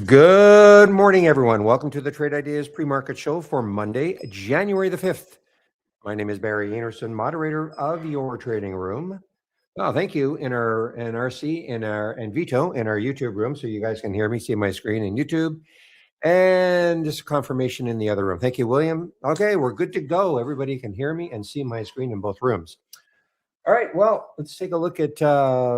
Good morning, everyone. Welcome to the Trade Ideas Pre-Market Show for Monday, January the 5th. My name is Barry Anderson, moderator of your trading room. Oh, thank you in our RC and Vito in our YouTube room, so you guys can hear me, see my screen in YouTube, and just confirmation in the other room. Thank you, William. Okay, we're good to go. Everybody can hear me and see my screen in both rooms. All right, well, let's take a look at,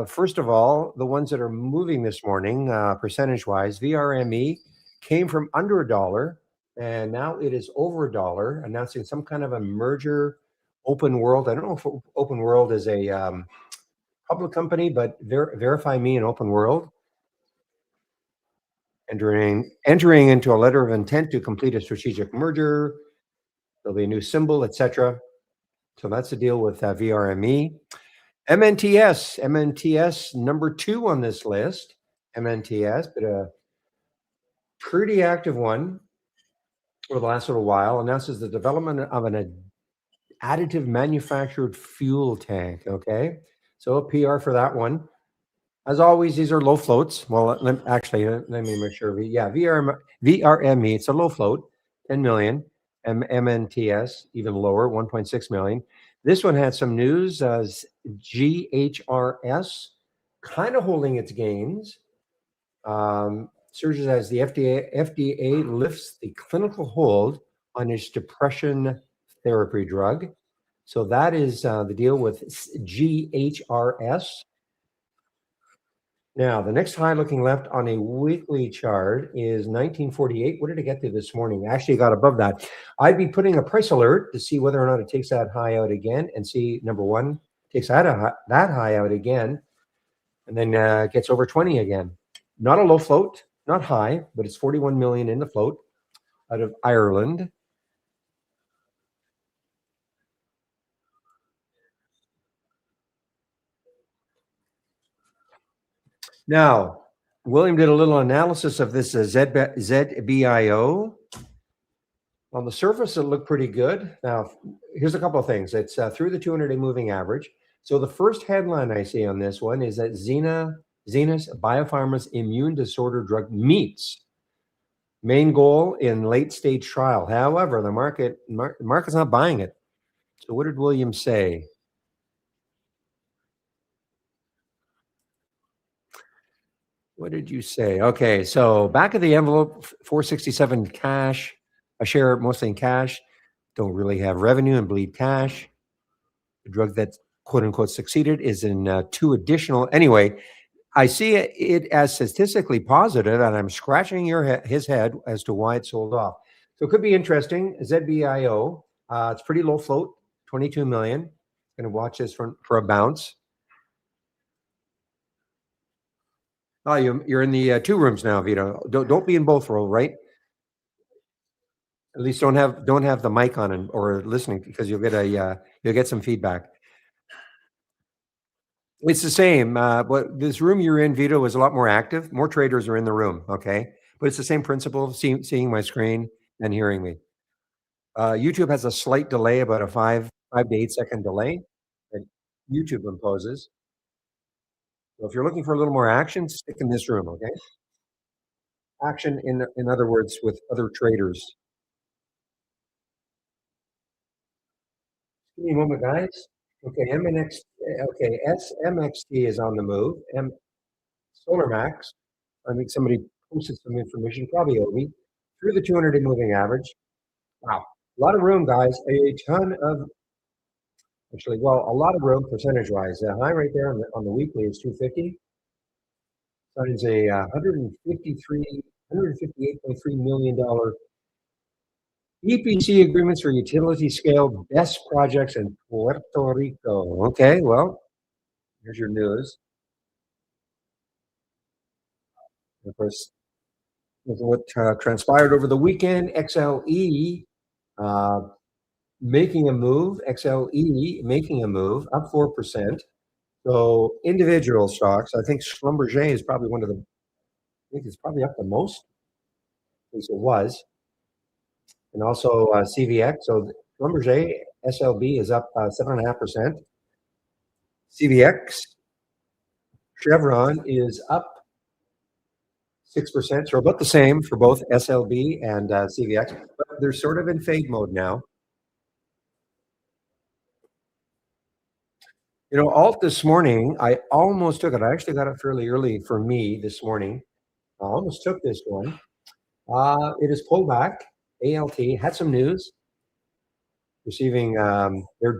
first of all, the ones that are moving this morning, percentage-wise. VRME came from under $1, and now it is over $1, announcing some kind of a merger, Open World. I don't know if Open World is a public company, but Verify Me and Open World. Entering into a letter of intent to complete a strategic merger. There'll be a new symbol, etc. So that's the deal with VRME. MNTS number 2 on this list. MNTS, but a pretty active one over the last little while, announces the development of an additive manufactured fuel tank. Okay, so a PR for that one. As always, these are low floats. Well, let me make sure. Yeah, VRME, it's a low float, 10 million. MNTS, even lower, 1.6 million. This one had some news. GHRS kind of holding its gains. Surges as the FDA lifts the clinical hold on its depression therapy drug. So that is the deal with GHRS. Now, the next high looking left on a weekly chart is 1948. What did it get to this morning? Actually, it got above that. I'd be putting a price alert to see whether or not it takes that high out again and see, number one, takes that high out again, and then gets over 20 again. Not a low float, not high, but it's 41 million in the float out of Ireland. Now, William did a little analysis of this ZBIO. On the surface, it looked pretty good. Now, here's a couple of things. It's through the 200-day moving average. So the first headline I see on this one is that Zenas Biopharma's immune disorder drug meets main goal in late-stage trial. However, the market's not buying it. So what did William say? What did you say? Okay, so back of the envelope, 467 cash, a share mostly in cash. Don't really have revenue and bleed cash. The drug that quote unquote succeeded is in 2 additional. Anyway, I see it as statistically positive, and I'm scratching his head as to why it sold off. So it could be interesting. ZBIO, it's pretty low float, 22 million. Going to watch this for a bounce. Oh, you're in the 2 rooms now, Vito. Don't be in both rows, right? At least don't have the mic on or listening, because you'll get some feedback. It's the same. But this room you're in, Vito, is a lot more active. More traders are in the room. Okay, but it's the same principle: seeing my screen and hearing me. YouTube has a slight delay, about a 5 to 8 second delay that YouTube imposes. So if you're looking for a little more action, stick in this room. Okay, action in other words with other traders. Give me a moment, guys. Okay, SMXT is on the move. SolarMax. I think somebody posted some information, probably Obi, through the 200-day moving average. Wow, a lot of room, guys. A ton of, a lot of room percentage-wise. The high right there on the weekly is 250. That is a $158.3 million EPC agreements for utility scale BESS projects in Puerto Rico. Okay, well, here's your news. Of course, with what transpired over the weekend, XLE making a move, up 4%. So individual stocks, I think Schlumberger is probably I think it's probably up the most, at least it was. And also CVX. So Schlumberger, SLB is up 7.5%. CVX, Chevron is up 6%. So about the same for both SLB and CVX, but they're sort of in fade mode now. You know, alt this morning, I almost took it. I actually got it fairly early for me this morning. I almost took this one. It is pulled back. ALT had some news, receiving their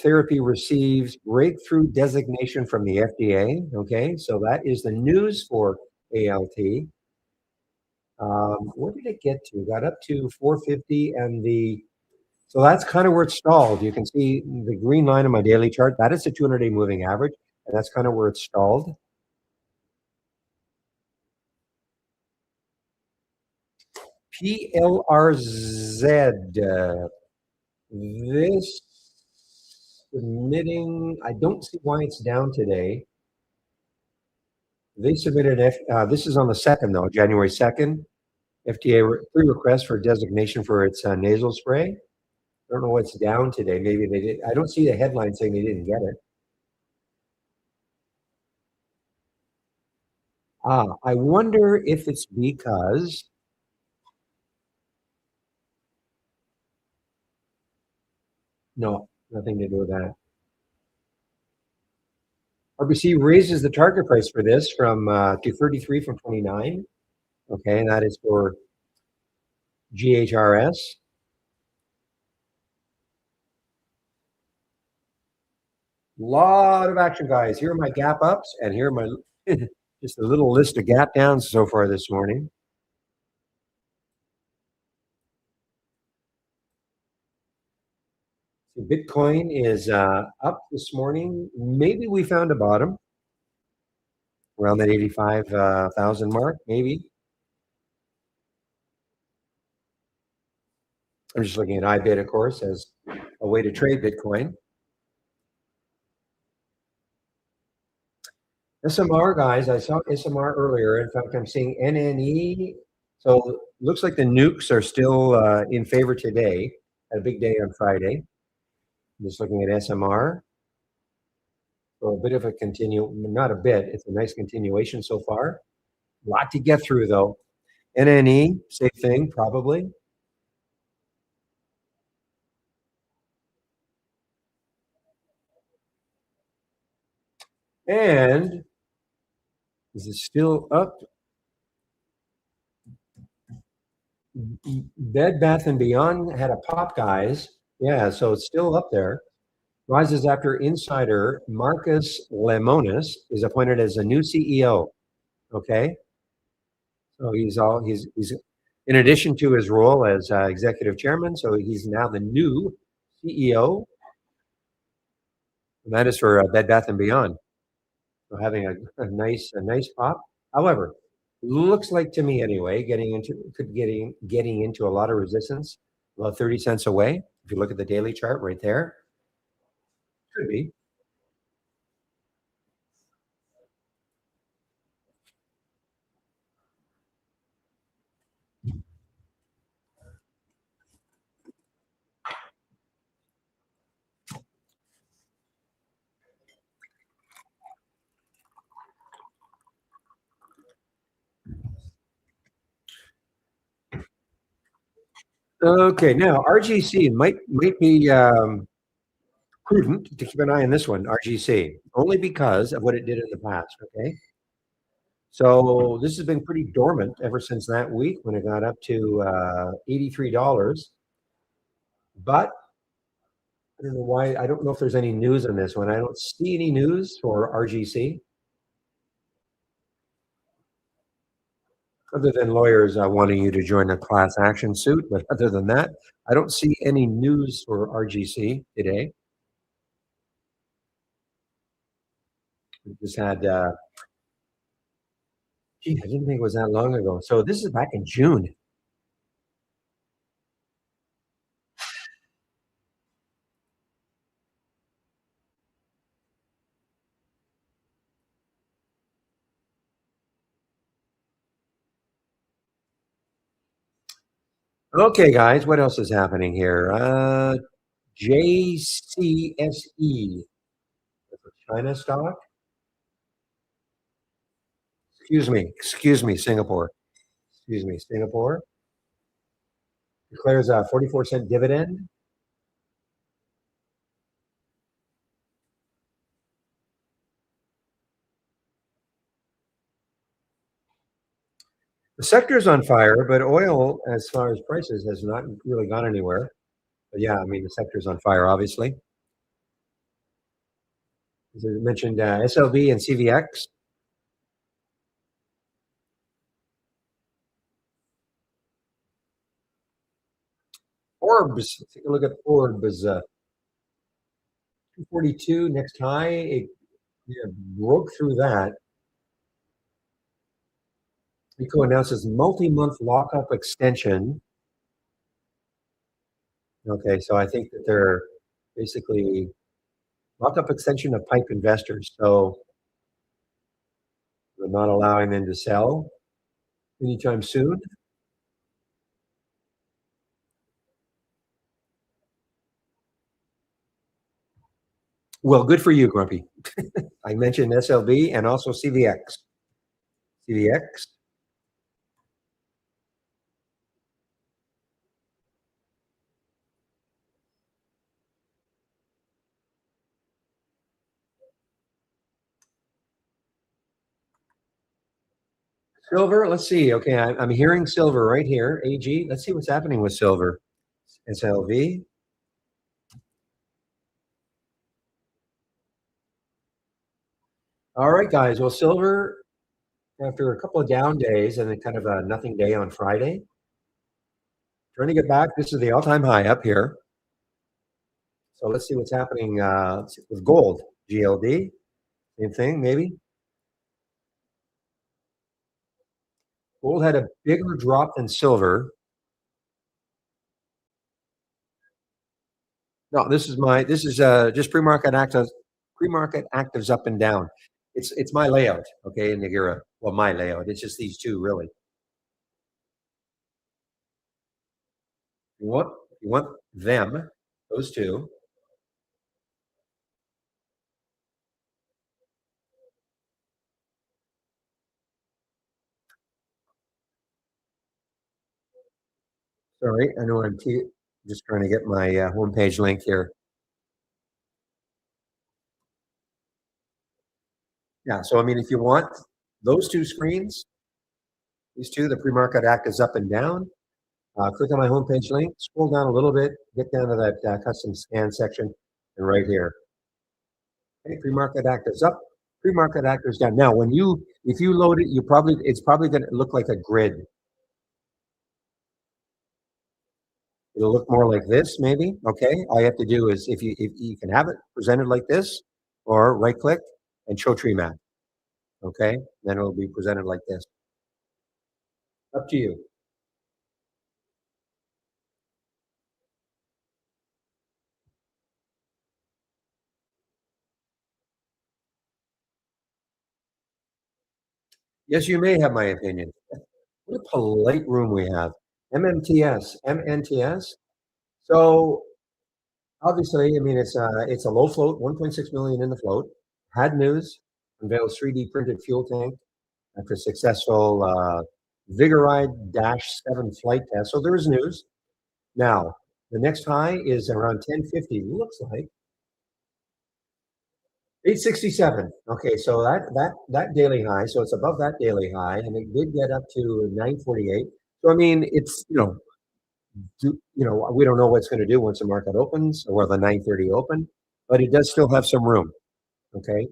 therapy receives breakthrough designation from the FDA. Okay, so that is the news for ALT. Where did it get to? Got up to 450, and so that's kind of where it stalled. You can see the green line on my daily chart. That is the 200-day moving average, and that's kind of where it stalled. PLRZ. This submitting, I don't see why it's down today. They submitted, this is on the 2nd though, January 2nd, FDA pre-request for designation for its nasal spray. I don't know what's down today. Maybe they did. I don't see the headline saying they didn't get it. I wonder if it's because no, nothing to do with that. RBC raises the target price for this from to 33 from 29. Okay, and that is for GHRS. Lot of action, guys. Here are my gap ups, and here are my just a little list of gap downs so far this morning. So Bitcoin is up this morning. Maybe we found a bottom around that 85,000 mark, maybe. I'm just looking at iBit, of course, as a way to trade Bitcoin. SMR, guys, I saw SMR earlier. In fact, I'm seeing NNE. So looks like the nukes are still in favor today. Had a big day on Friday. Just looking at SMR. So a bit of a not a bit, it's a nice continuation so far. A lot to get through though. NNE, same thing, probably. And is it still up? Bed Bath and Beyond had a pop, guys. Yeah, so it's still up there. Rises after insider Marcus Lemonis is appointed as a new CEO. Okay, so he's in addition to his role as executive chairman, so he's now the new CEO. And that is for Bed Bath and Beyond. So having a nice pop. However, looks like to me anyway, getting into a lot of resistance, about 30 cents away. If you look at the daily chart right there, could be. Okay, now RGC might be prudent to keep an eye on this one, RGC, only because of what it did in the past. Okay, so this has been pretty dormant ever since that week when it got up to $83. But I don't know why. I don't know if there's any news on this one. I don't see any news for RGC. Other than lawyers wanting you to join a class action suit. But other than that, I don't see any news for RGC today. We just had, gee, I didn't think it was that long ago. So this is back in June. Okay, guys, what else is happening here? JCSE, China stock. Excuse me, Singapore. Excuse me, Singapore declares a 44-cent dividend. The sector is on fire, but oil, as far as prices, has not really gone anywhere. But yeah, I mean, the sector's on fire, obviously. As I mentioned, SLV and CVX. Forbes, take a look at Forbes. 242 next high. It yeah, broke through that. Eco announces multi-month lockup extension. Okay, so I think that they're basically lockup extension of pipe investors. So we're not allowing them to sell anytime soon. Well, good for you, Grumpy. I mentioned SLB and also CVX. CVX. Silver, let's see. Okay, I'm hearing silver right here. AG, let's see what's happening with silver. SLV. All right, guys. Well, silver, after a couple of down days and then kind of a nothing day on Friday, trying to get back. This is the all-time high up here. So let's see what's happening with gold. GLD, same thing, maybe. Gold had a bigger drop than silver. No, this is just pre-market actives up and down. It's my layout, okay, in Niagara. Well, my layout. It's just these two really. You want them, those two. Sorry, I know just trying to get my homepage link here. Yeah, so I mean, if you want those two screens, these two, the pre-market actives up and down. Click on my homepage link, scroll down a little bit, get down to that custom scan section, and right here. Okay, pre-market actives up, pre-market actives down. Now, if you load it, it's probably going to look like a grid. It'll look more like this, maybe. Okay, all you have to do is if you can have it presented like this, or right click and show tree map. Okay, then it'll be presented like this. Up to you. Yes, you may have my opinion. What a polite room we have. MNTS. So obviously, I mean, it's a low float, 1.6 million in the float. Had news, unveils 3D printed fuel tank after successful Vigoride Dash 7 flight test. So there is news. Now, the next high is around 1050. Looks like 867. Okay, so that daily high, so it's above that daily high, and it did get up to 948. So I mean, it's we don't know what's going to do once the market opens or the 930 open, but it does still have some room. Okay,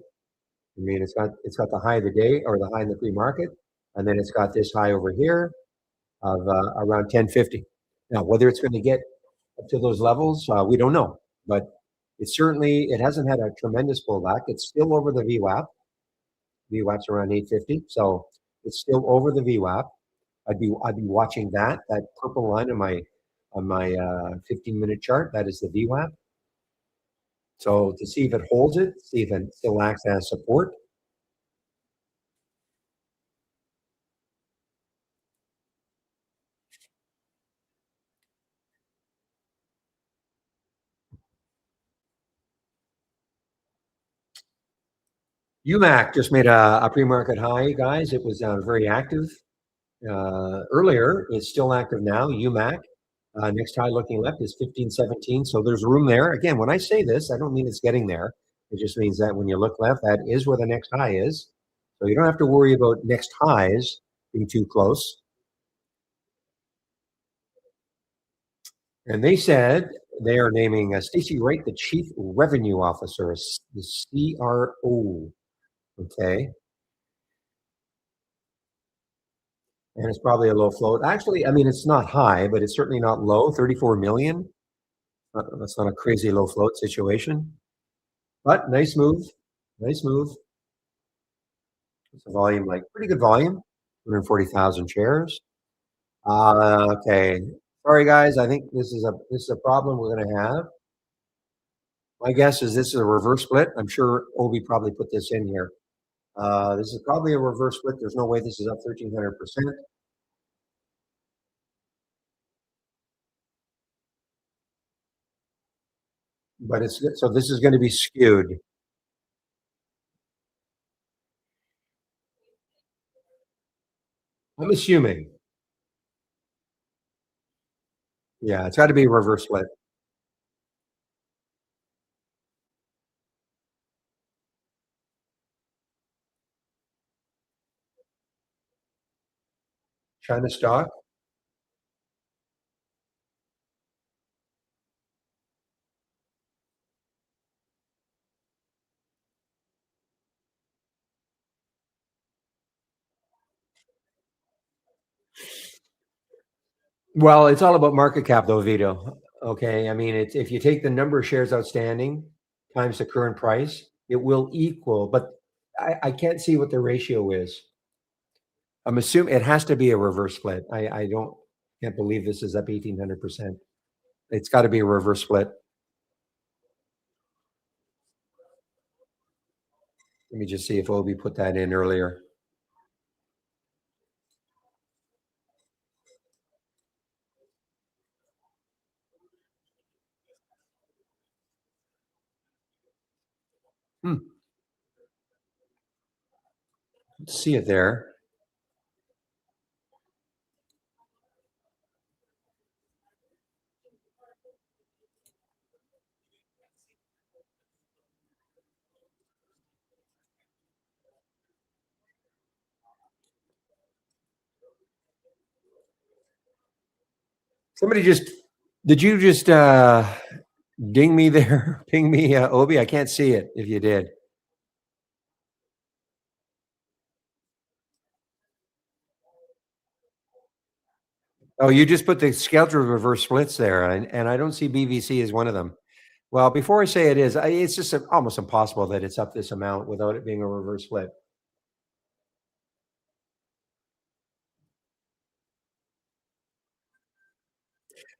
I mean it's got the high of the day or the high in the pre-market, and then it's got this high over here of around 1050. Now whether it's going to get up to those levels, we don't know, but it hasn't had a tremendous pullback. It's still over the VWAP. VWAP's around 850, so it's still over the VWAP. I'd be watching that purple line on my 15-minute chart. That is the VWAP. So to see if it holds it, see if it still acts as support. UMAC just made a pre-market high, guys. It was very active earlier. It's still active now. UMAC. Next high looking left is 1517. So there's room there. Again, when I say this, I don't mean it's getting there. It just means that when you look left, that is where the next high is. So you don't have to worry about next highs being too close. And they said they are naming Stacey Wright the Chief Revenue Officer, the CRO. Okay. And it's probably a low float. Actually, I mean, it's not high, but it's certainly not low. 34 million. That's not a crazy low float situation. But nice move. Nice move. It's a volume, like pretty good volume. 140,000 shares. Okay. Sorry, guys. I think this is a problem we're going to have. My guess is this is a reverse split. I'm sure Obi probably put this in here. This is probably a reverse split. There's no way this is up 1,300%. But it's so this is going to be skewed. I'm assuming. Yeah, it's got to be a reverse split. China stock. Well, it's all about market cap, though, Vito. Okay, I mean, it's if you take the number of shares outstanding times the current price, it will equal. But I can't see what the ratio is. I'm assuming it has to be a reverse split. I don't can't believe this is up 1,800%. It's got to be a reverse split. Let me just see if Obi put that in earlier. Hmm. Let's see it there. Somebody just did you just ding me there? Ping me, Obi? I can't see it if you did. Oh, you just put the scheduled reverse splits there, and I don't see BVC as one of them. Well, before I say it is, it's just almost impossible that it's up this amount without it being a reverse split.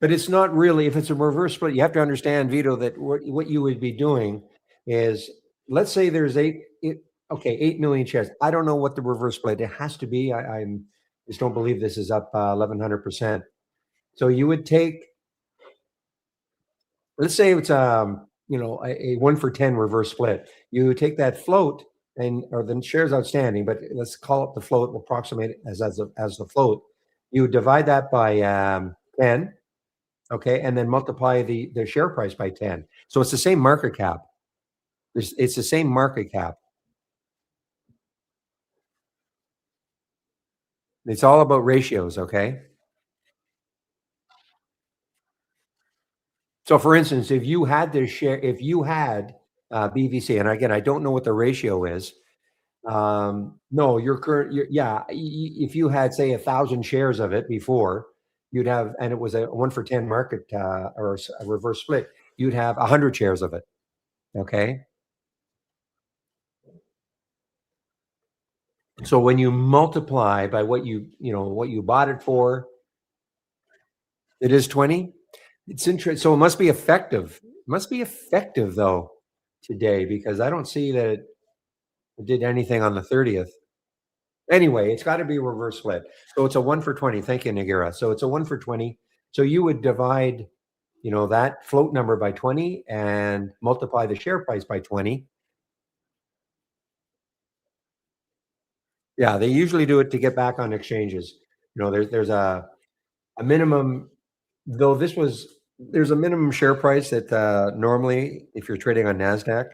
But it's not really. If it's a reverse split, you have to understand, Vito, that what you would be doing is, let's say there's okay, 8 million shares. I don't know what the reverse split. It has to be. I'm just don't believe this is up 1,100%. So you would take, let's say it's a 1 for 10 reverse split. You take that float and or the shares outstanding, but let's call it the float. We'll approximate it as the float. You divide that by 10, okay, and then multiply the share price by 10. So it's the same market cap. It's the same market cap. It's all about ratios, okay? So for instance, if you had this share, if you had BVC, and again, I don't know what the ratio is. No, your current, yeah, if you had say 1,000 shares of it before, you'd have, and it was a 1 for 10 market or a reverse split, you'd have 100 shares of it. Okay. So when you multiply by what you bought it for, it is 20. It's interesting. So it must be effective. It must be effective though today because I don't see that it did anything on the 30th. Anyway, it's got to be a reverse split. So it's a 1 for 20. Thank you, Nagira. So it's a 1 for 20. So you would divide, that float number by 20 and multiply the share price by 20. Yeah, they usually do it to get back on exchanges. There's a minimum, though this was there's a minimum share price that, normally, if you're trading on NASDAQ,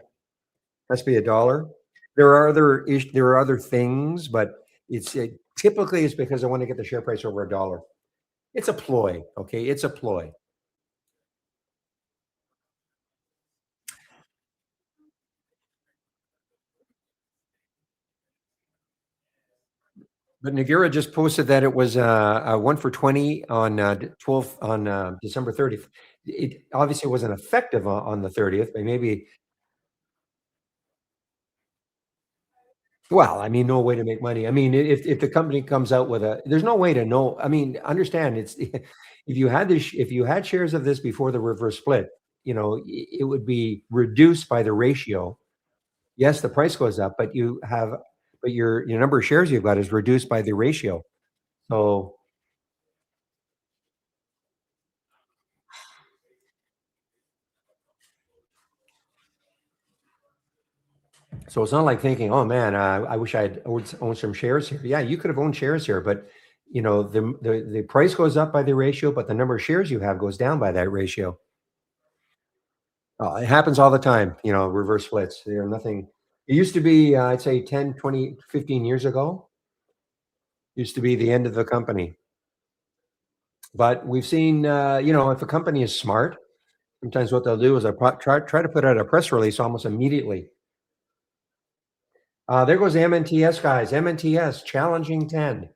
has to be $1. There are other things, but typically it's because I wanna get the share price over $1. It's a ploy, okay? It's a ploy. But Nagura just posted that it was, a 1 for 20 on, 12 on, December 30th. It obviously wasn't effective on the 30th, but maybe. Well, I mean, no way to make money. I mean, if the company comes out with there's no way to know. I mean, understand it's if you had shares of this before the reverse split, it would be reduced by the ratio. Yes, the price goes up, but your number of shares you've got is reduced by the ratio. So so it's not like thinking, oh man, I wish I had owned some shares here. Yeah, you could have owned shares here, but the price goes up by the ratio, but the number of shares you have goes down by that ratio. It happens all the time, reverse splits. They're nothing. It used to be, I'd say 10, 20, 15 years ago, used to be the end of the company. But we've seen, if a company is smart, sometimes what they'll do is try to put out a press release almost immediately. There goes the MNTS guys. MNTS challenging 10.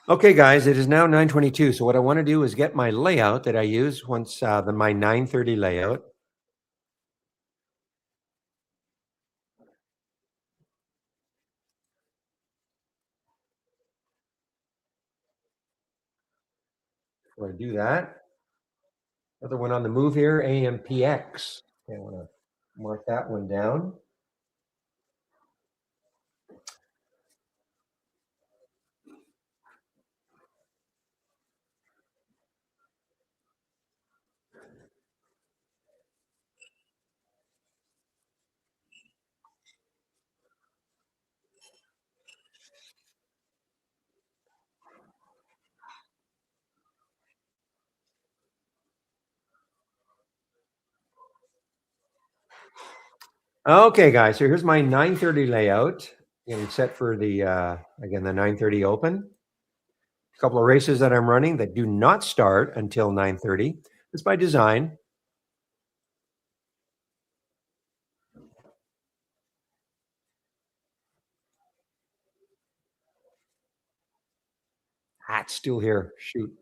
Okay, guys, it is now 9:22. So what I want to do is get my layout that I use once my 9:30 layout. Before I do that, another one on the move here, AMPX. Okay, I want to mark that one down. Okay, guys, so here's my 9:30 layout. Getting set for the 9:30 open. A couple of races that I'm running that do not start until 9:30. It's by design. It's still here. Shoot.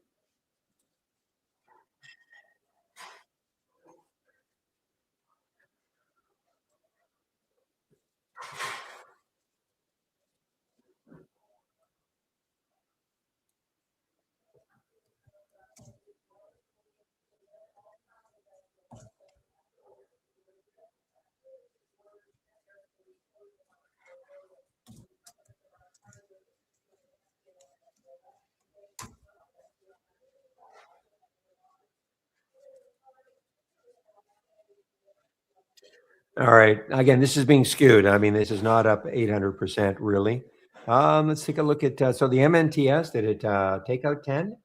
All right. Again, this is being skewed. I mean, this is not up 800% really. Let's take a look at so the MNTS, did it take out 10?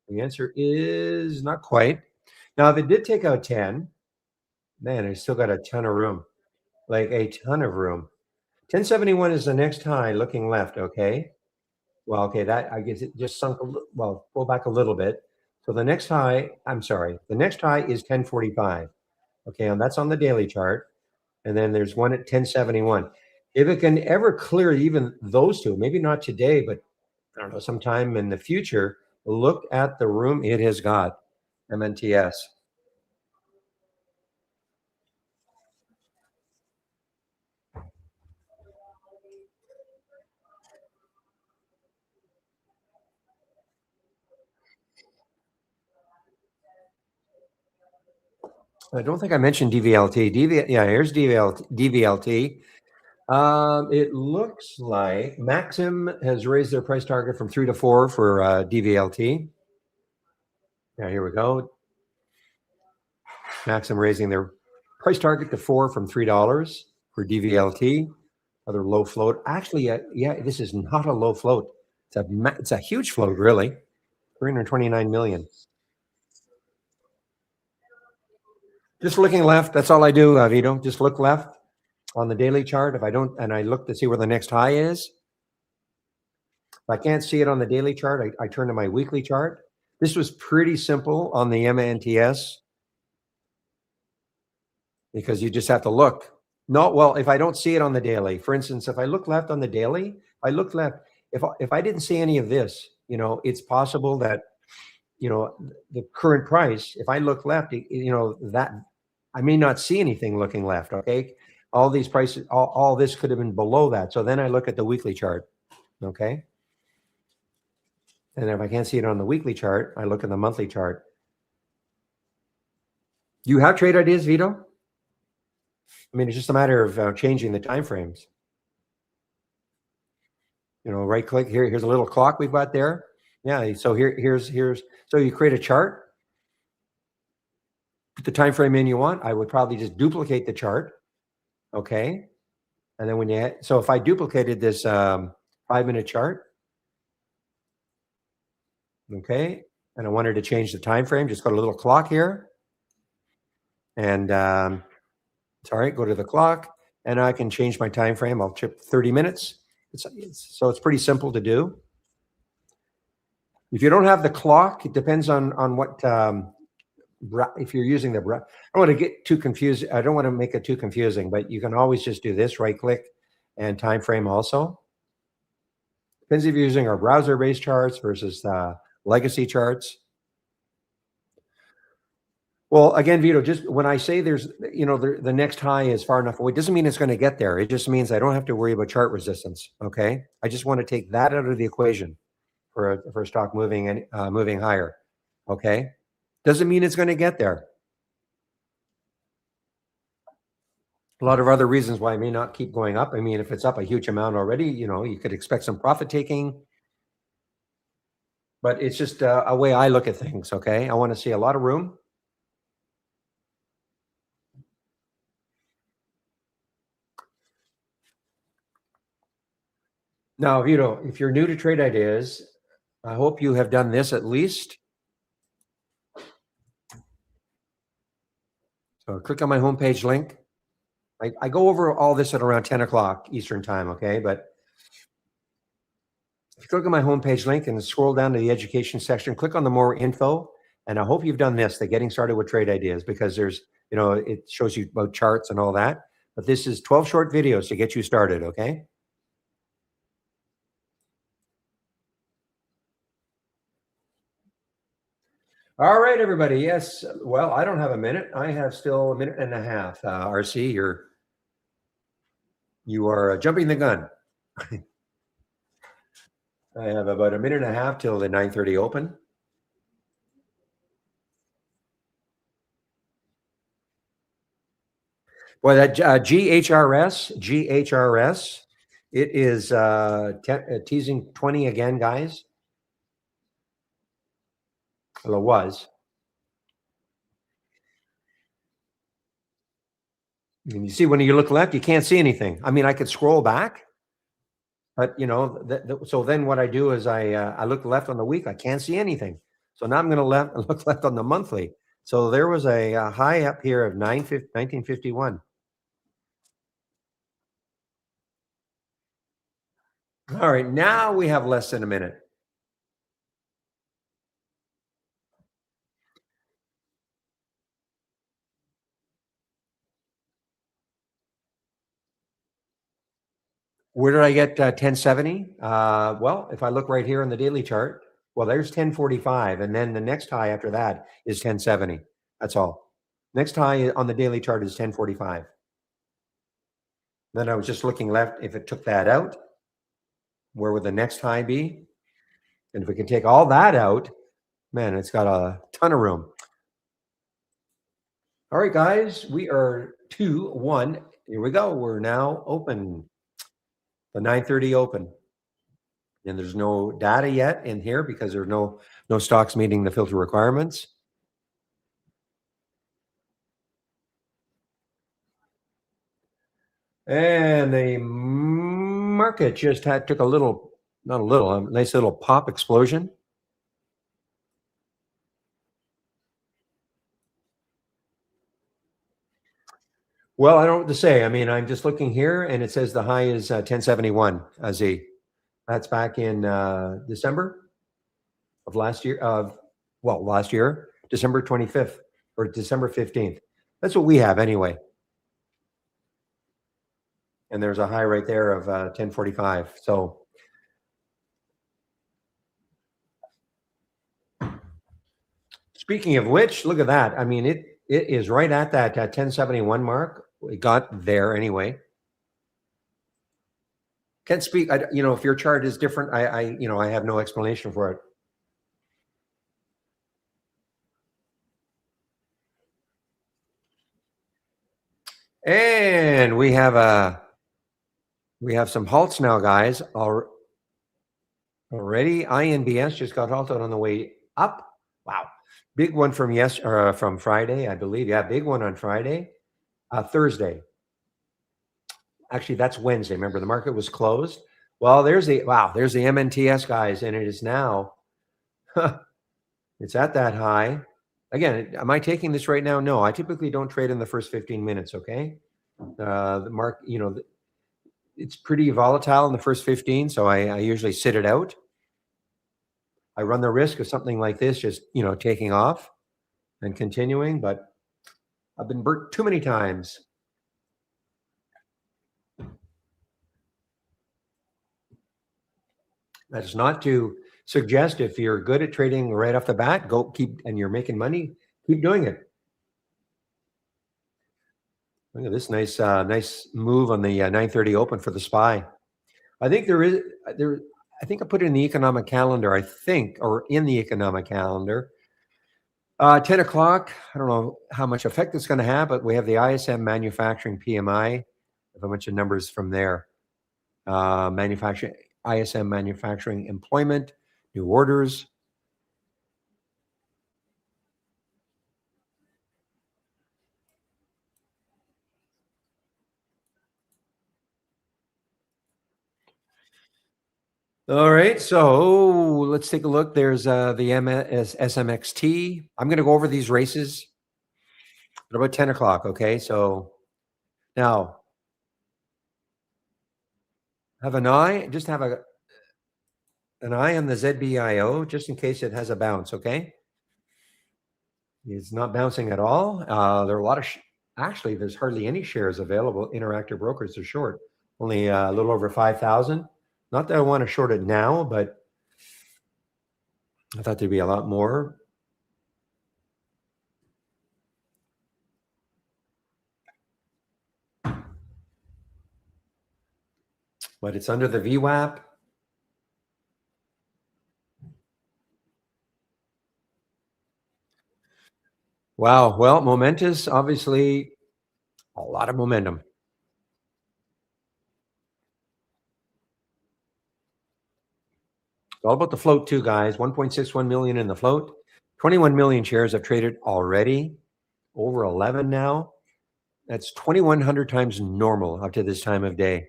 The answer is not quite. Now, if it did take out 10, man, it's still got a ton of room, like a ton of room. 1071 is the next high looking left, okay? Well, okay, that I guess it just sunk well, pull back a little bit. So the next high is 1045. Okay, and that's on the daily chart. And then there's one at 1071. If it can ever clear even those two, maybe not today, but I don't know, sometime in the future, look at the room it has got, MNTS. I don't think I mentioned DVLT. Yeah, here's DVLT. It looks like Maxim has raised their price target from 3 to 4 for DVLT. Yeah, here we go. Maxim raising their price target to 4 from $3 for DVLT. Other low float. Actually, yeah, this is not a low float. It's a huge float, really. 329 million. Just looking left. That's all I do, Vito. Just look left on the daily chart. If I don't, and I look to see where the next high is. If I can't see it on the daily chart, I turn to my weekly chart. This was pretty simple on the MNTS because you just have to look. No, well, if I don't see it on the daily, for instance, if I look left on the daily, I look left. If I didn't see any of this, it's possible that, the current price, if I look left, that I may not see anything looking left. Okay. All these prices, all this could have been below that. So then I look at the weekly chart. Okay. And if I can't see it on the weekly chart, I look at the monthly chart. You have trade ideas, Vito? I mean, it's just a matter of changing the time frames. Right click here. Here's a little clock we've got there. Yeah. So here's so you create a chart. Put the time frame in you want. I would probably just duplicate the chart. Okay. And then so if I duplicated this 5-minute chart, okay, and I wanted to change the time frame, just got a little clock here, and go to the clock, and I can change my time frame. I'll chip 30 minutes. So it's pretty simple to do. If you don't have the clock, it depends on what. If you're using I don't want to get too confused. I don't want to make it too confusing, but you can always just do this, right click and time frame also. Depends if you're using our browser-based charts versus legacy charts. Well, again, Vito, just when I say there's, the next high is far enough away, doesn't mean it's going to get there. It just means I don't have to worry about chart resistance. Okay. I just want to take that out of the equation for a stock moving higher. Okay. Doesn't mean it's going to get there. A lot of other reasons why it may not keep going up. I mean, if it's up a huge amount already, you could expect some profit taking. But it's just a way I look at things, okay? I want to see a lot of room. Now, Vito, if you're new to Trade Ideas, I hope you have done this at least. So click on my homepage link. I go over all this at around 10 o'clock Eastern time, okay? But if you click on my homepage link and scroll down to the education section, click on the more info. And I hope you've done this, the getting started with trade ideas, because there's, it shows you about charts and all that. But this is 12 short videos to get you started, okay? All right, everybody. Yes. Well, I don't have a minute. I have still a minute and a half. RC, you are jumping the gun. I have about a minute and a half till the 9:30 open. Well, that GHRS, it is teasing 20 again, guys. Well, it was. And you see, when you look left, you can't see anything. I mean, I could scroll back, but so then what I do is I look left on the week. I can't see anything. So now I'm going to look left on the monthly. So there was a high up here of 1951. All right, now we have less than a minute. Where did I get 1070? Well, if I look right here on the daily chart, well, there's 1045. And then the next high after that is 1070. That's all. Next high on the daily chart is 1045. Then I was just looking left. If it took that out, where would the next high be? And if we can take all that out, man, it's got a ton of room. All right, guys, we are 2-1. Here we go. We're now open. The 9:30 open. And there's no data yet in here because there's no stocks meeting the filter requirements. And the market just took a little, not a little, a nice little pop explosion. Well, I don't know what to say. I mean, I'm just looking here, and it says the high is 1071 Z. That's back in December of last year. Last year, December 25th or December 15th. That's what we have anyway. And there's a high right there of 1045. So speaking of which, look at that. I mean, it is right at that 1071 mark. We got there anyway. Can't speak. If your chart is different, I have no explanation for it. And we have some halts now, guys. Already, INBS just got halted on the way up. Wow, big one from Friday, I believe. Yeah, big one on Friday, Thursday. Actually, that's Wednesday. Remember, the market was closed. Well, there's the MNTS, guys, and it is now. It's at that high. Again, am I taking this right now? No, I typically don't trade in the first 15 minutes. Okay, the market, it's pretty volatile in the first 15, so I usually sit it out. I run the risk of something like this just taking off and continuing, but I've been burnt too many times. That's not to suggest if you're good at trading right off the bat, and you're making money, keep doing it. Look at this nice move on the 9:30 open for the SPY. I think I think I put it in the economic calendar. Or in the economic calendar. 10 o'clock. I don't know how much effect it's going to have, but we have the ISM manufacturing PMI. I have a bunch of numbers from there. ISM manufacturing employment, new orders. All right, so let's take a look. There's the SMXT. I'm going to go over these races at about 10 o'clock. Okay, so now have an eye. Just have an eye on the ZBIO just in case it has a bounce. Okay, it's not bouncing at all. There are a lot of actually. There's hardly any shares available. Interactive brokers are short. Only a little over 5,000. Not that I want to short it now, but I thought there'd be a lot more. But it's under the VWAP. Wow. Well, momentous, obviously, a lot of momentum. It's all about the float too, guys. 1.61 million in the float. 21 million shares have traded already. Over 11 now. That's 2,100 times normal up to this time of day.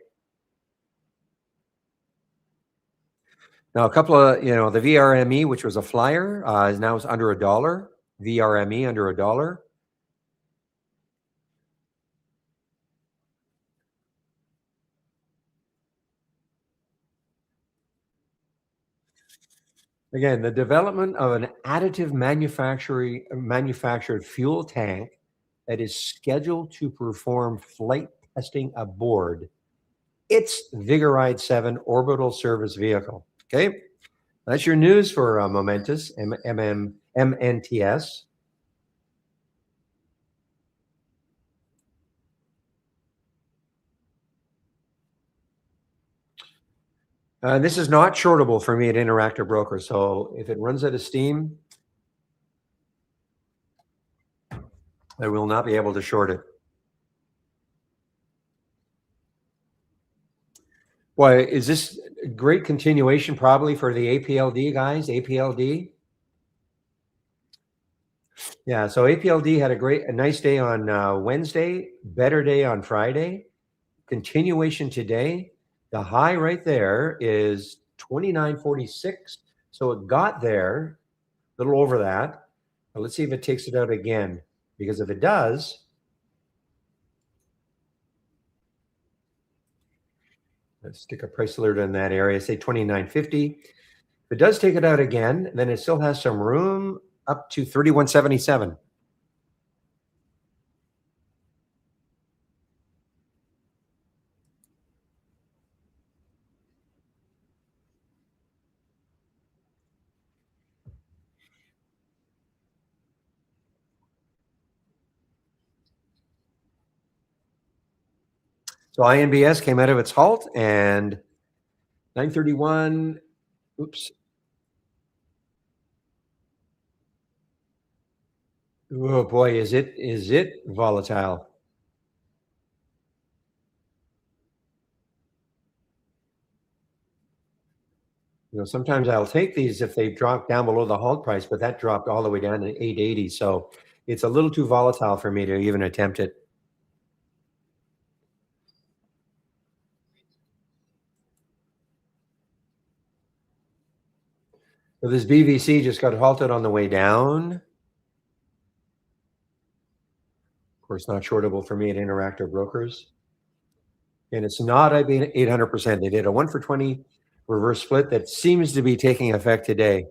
Now, a couple of, the VRME, which was a flyer, is now under $1. VRME under $1. Again, the development of an additive manufactured fuel tank that is scheduled to perform flight testing aboard its Vigoride 7 orbital service vehicle. Okay, that's your news for momentous MNTS. This is not shortable for me at Interactive Broker. So if it runs out of steam, I will not be able to short it. Why is this a great continuation probably for the APLD guys? APLD? Yeah, so APLD had a nice day on Wednesday, better day on Friday, continuation today. The high right there is 29.46. So it got there, a little over that. But let's see if it takes it out again. Because if it does, let's stick a price alert in that area, say 29.50. If it does take it out again, then it still has some room up to 31.77. So INBS came out of its halt and 931. Oops. Oh boy, is it volatile? Sometimes I'll take these if they drop down below the halt price, but that dropped all the way down to 880. So it's a little too volatile for me to even attempt it. So this BVC just got halted on the way down. Of course, not shortable for me at Interactive Brokers. And it's not, I mean, 800%. They did a 1 for 20 reverse split that seems to be taking effect today.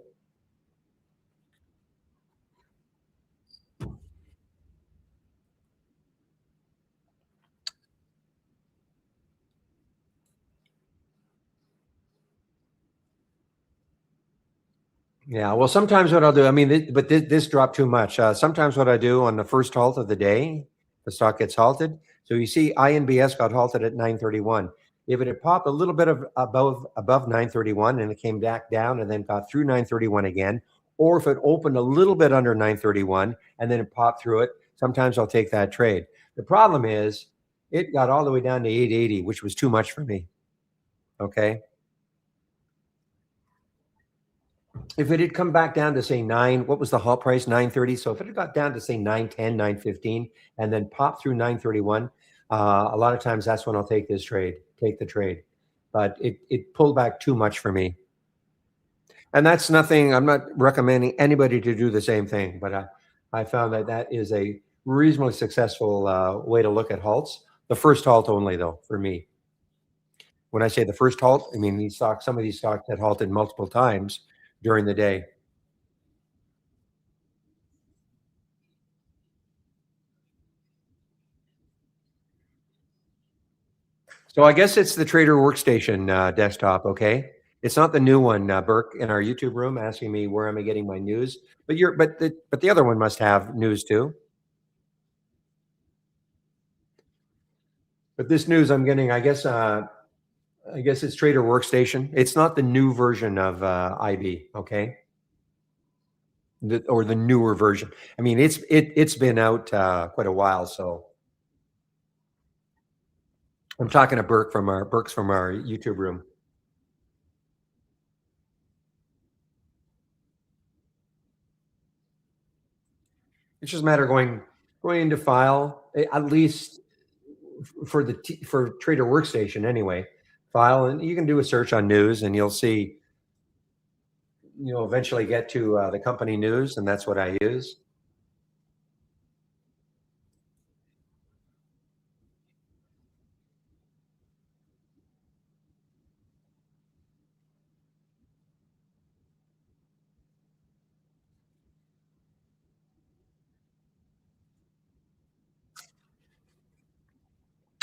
Yeah, well, sometimes what I'll do, I mean, but this dropped too much. Sometimes what I do on the first halt of the day, the stock gets halted. So you see, INBS got halted at 931. If it had popped a little bit of above 931 and it came back down and then got through 931 again, or if it opened a little bit under 931 and then it popped through it, sometimes I'll take that trade. The problem is it got all the way down to 880, which was too much for me. Okay. If it had come back down to say what was the halt price? 930. So if it had got down to say 910, 915, and then popped through 931, a lot of times that's when I'll take the trade. But it pulled back too much for me. And that's nothing, I'm not recommending anybody to do the same thing, but I found that is a reasonably successful way to look at halts. The first halt only, though, for me. When I say the first halt, I mean some of these stocks had halted multiple times during the day. So I guess it's the Trader Workstation desktop, okay? It's not the new one, Burke, in our YouTube room asking me where am I getting my news. But the other one must have news too. But this news I'm getting, I guess it's Trader Workstation. It's not the new version of IB, okay? Or the newer version. I mean, it's been out quite a while, so I'm talking to Burke's from our YouTube room. It's just a matter of going into file, at least for Trader Workstation anyway. File, and you can do a search on news, and you'll see. You'll eventually get to the company news, and that's what I use.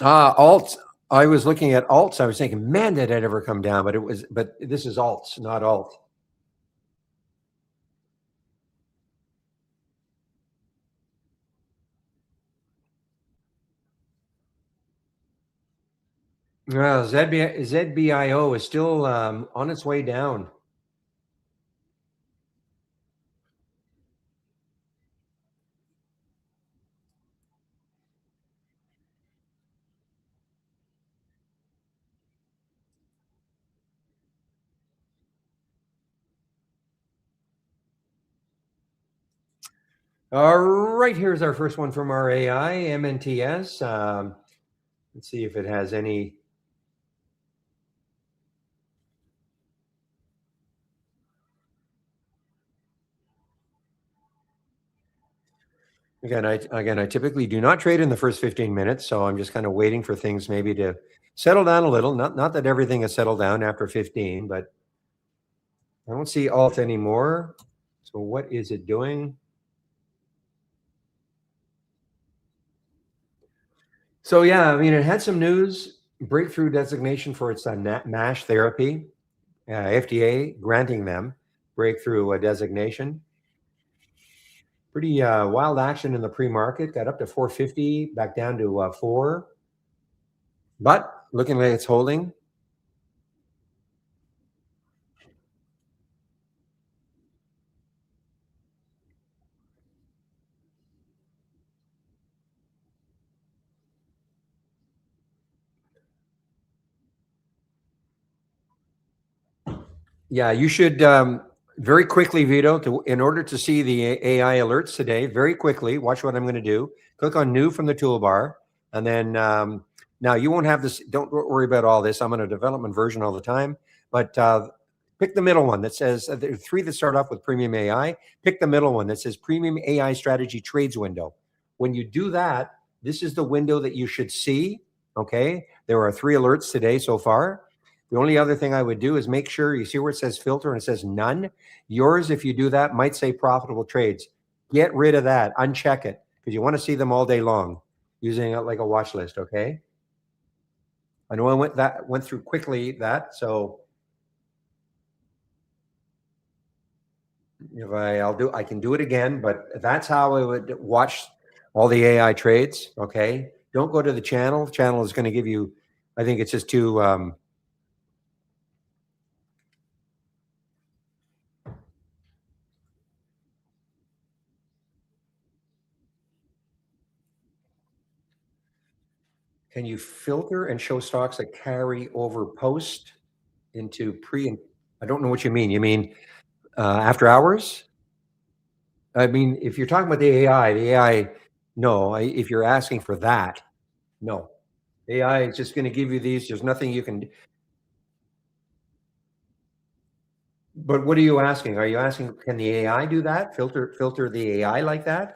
Alts. I was looking at alts. I was thinking, man, did it ever come down? But this is alts, not alt. ZBIO is still on its way down. All right, here's our first one from our AI, MNTS. Let's see if it has any. Again, I typically do not trade in the first 15 minutes, so I'm just kind of waiting for things maybe to settle down a little. Not that everything has settled down after 15, but I don't see alt anymore. So what is it doing? So yeah, I mean, it had some news, breakthrough designation for its MASH therapy, FDA granting them breakthrough designation. Pretty wild action in the pre-market, got up to 450, back down to 4, but looking like it's holding. Yeah, you should very quickly, Vito, in order to see the AI alerts today, very quickly, watch what I'm going to do. Click on new from the toolbar. And then now you won't have this. Don't worry about all this. I'm on a development version all the time. But pick the middle one that says there are three that start off with premium AI. Pick the middle one that says premium AI strategy trades window. When you do that, this is the window that you should see. Okay. There are 3 alerts today so far. The only other thing I would do is make sure you see where it says filter and it says none. Yours, if you do that, might say profitable trades. Get rid of that. Uncheck it because you want to see them all day long using it like a watch list. Okay. I know I went through quickly that. So if I can do it again, but that's how I would watch all the AI trades. Okay. Don't go to the channel. Channel is going to give you, I think it's just too, can you filter and show stocks that carry over post into pre and I don't know what you mean. You mean after hours? I mean, if you're talking about the AI, no. If you're asking for that, no. AI is just going to give you these. There's nothing you can. But what are you asking? Are you asking can the AI do that? Filter the AI like that?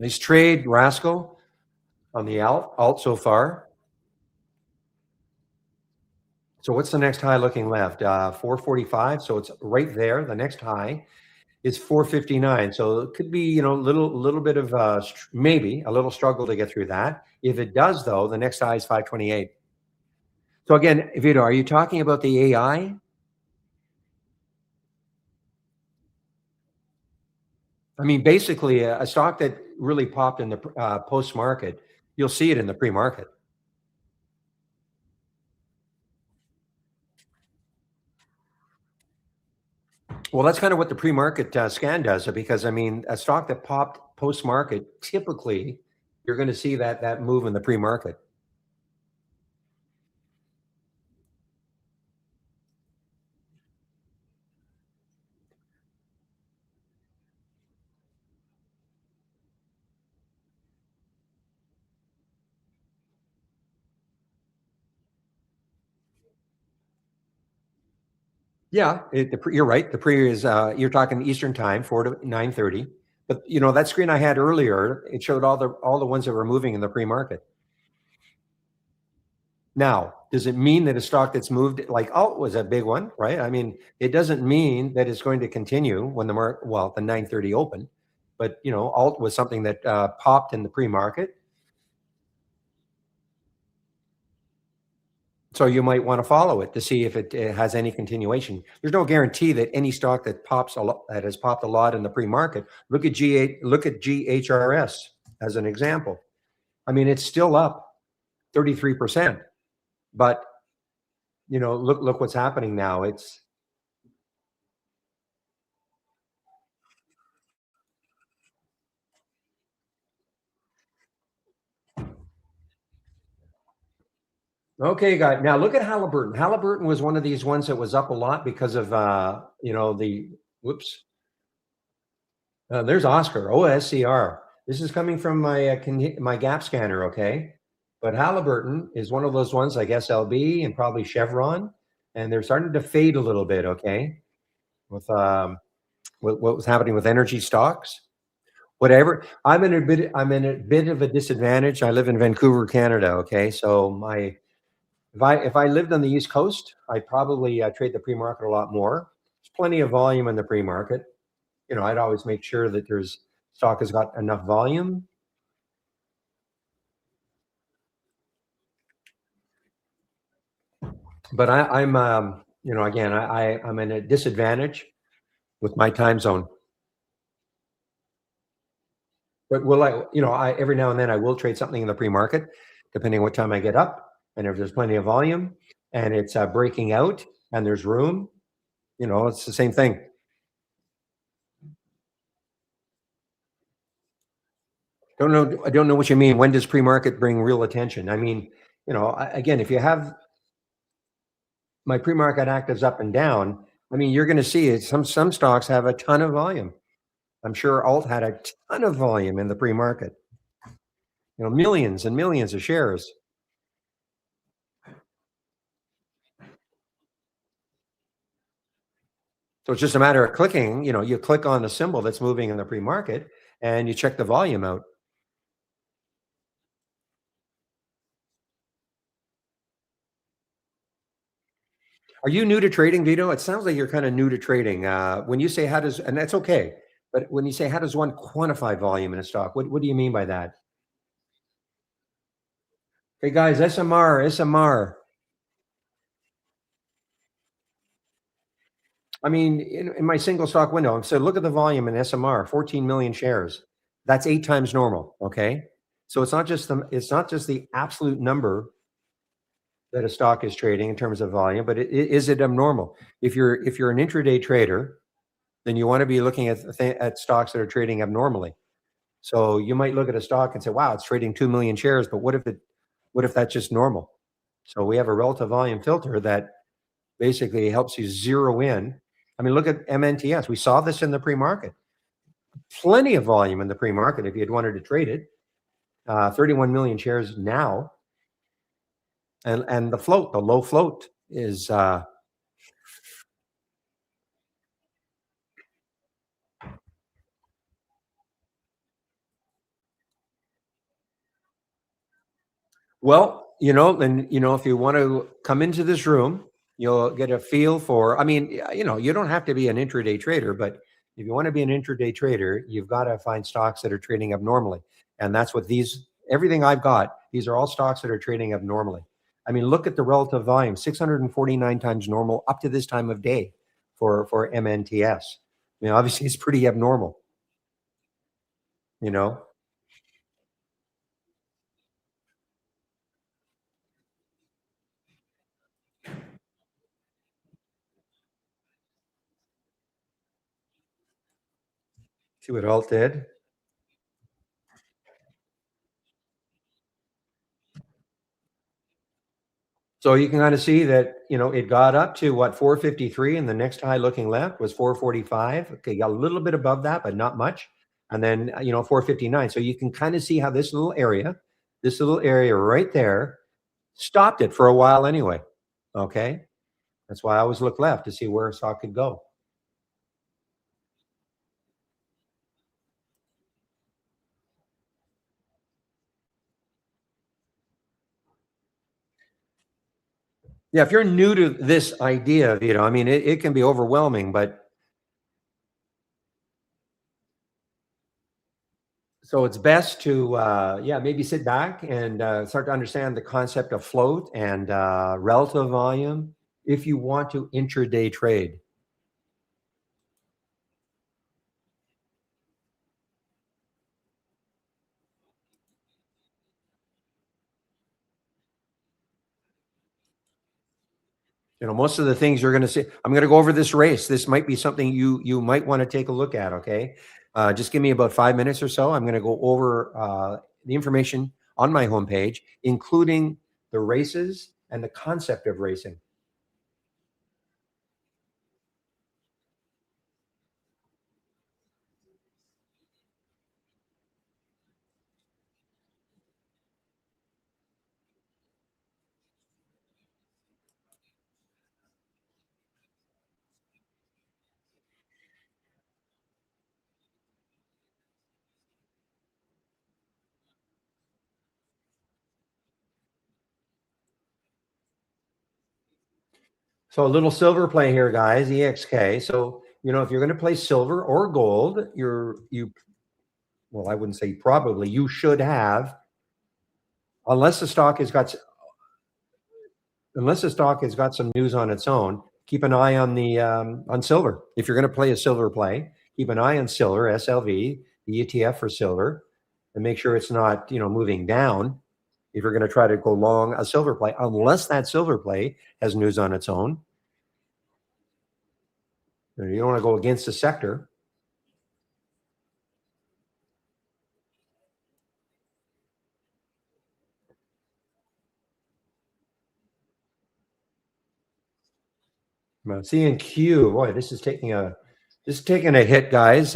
Nice trade, Rascal, on the alt so far. So what's the next high looking left? 445. So it's right there. The next high is 459. So it could be, little bit of maybe a little struggle to get through that. If it does, though, the next high is 528. So again, Vito, are you talking about the AI? I mean, basically, a stock that really popped in the post market, you'll see it in the pre market. Well, that's kind of what the pre market scan does, because I mean, a stock that popped post market, typically, you're going to see that move in the pre market. Yeah, you're right. The pre is you're talking Eastern time, 4 to 9:30. But that screen I had earlier, it showed all the ones that were moving in the pre market. Now, does it mean that a stock that's moved like alt was a big one, right? I mean, it doesn't mean that it's going to continue when the 9:30 open, but alt was something that popped in the pre-market. So you might want to follow it to see if it has any continuation. There's no guarantee that any stock that pops a lot that has popped a lot in the pre-market. Look at GHRS as an example. I mean, it's still up 33%, but look what's happening now. It's Okay, guy. Now look at Halliburton. Halliburton was one of these ones that was up a lot because of the whoops. There's Oscar, OSCR. This is coming from my gap scanner, okay? But Halliburton is one of those ones like SLB and probably Chevron, and they're starting to fade a little bit, okay? With what was happening with energy stocks. Whatever. I'm in a bit of a disadvantage. I live in Vancouver, Canada, okay? So my if I lived on the East Coast, I'd probably trade the pre-market a lot more. There's plenty of volume in the pre-market. I'd always make sure that there's stock has got enough volume. But again, I'm in a disadvantage with my time zone. But will I every now and then I will trade something in the pre-market, depending on what time I get up, and if there's plenty of volume, and it's breaking out, and there's room, it's the same thing. I don't know what you mean. When does pre-market bring real attention? I mean, again, if you have my pre-market actives up and down, I mean, you're going to see it. Some stocks have a ton of volume. I'm sure Alt had a ton of volume in the pre-market. Millions and millions of shares. So it's just a matter of clicking. You click on the symbol that's moving in the pre-market, and you check the volume out. Are you new to trading, Vito? It sounds like you're kind of new to trading. When you say and that's okay, but when you say how does one quantify volume in a stock, what do you mean by that? Hey guys, SMR. I mean, in my single stock window, so look at the volume in SMR, 14 million shares. That's 8 times normal. Okay, so it's not just the absolute number that a stock is trading in terms of volume, but is it abnormal? If you're an intraday trader, then you want to be looking at stocks that are trading abnormally. So you might look at a stock and say, "Wow, it's trading 2 million shares," but what if that's just normal? So we have a relative volume filter that basically helps you zero in. I mean, look at MNTS. We saw this in the pre-market. Plenty of volume in the pre-market if you had wanted to trade it. 31 million shares now, and the low float is well, if you want to come into this room, you'll get a feel for. I mean, you don't have to be an intraday trader, but if you want to be an intraday trader, you've got to find stocks that are trading abnormally, and that's what everything I've got. These are all stocks that are trading abnormally. I mean, look at the relative volume: 649 times normal up to this time of day for MNTS. I mean, obviously, it's pretty abnormal. You know, see what Alt did. So you can kind of see that, it got up to what, 453, and the next high looking left was 445. Okay, got a little bit above that, but not much. And then, 459. So you can kind of see how this little area right there stopped it for a while anyway. Okay. That's why I always look left to see where a stock could go. Yeah. If you're new to this idea, I mean, it can be overwhelming, but so it's best to, maybe sit back and start to understand the concept of float and relative volume if you want to intraday trade. Most of the things you're going to see. I'm going to go over this race. This might be something you might want to take a look at. Okay, just give me about 5 minutes or so. I'm going to go over the information on my homepage, including the races and the concept of racing. So a little silver play here, guys, EXK. So, if you're going to play silver or gold, well, I wouldn't say probably, you should have, unless the stock has got some news on its own, keep an eye on the on silver. If you're going to play a silver play, keep an eye on silver, SLV, the ETF for silver, and make sure it's not, moving down. If you're going to try to go long a silver play, unless that silver play has news on its own, you don't want to go against the sector. C&Q, boy, this is taking a hit, guys.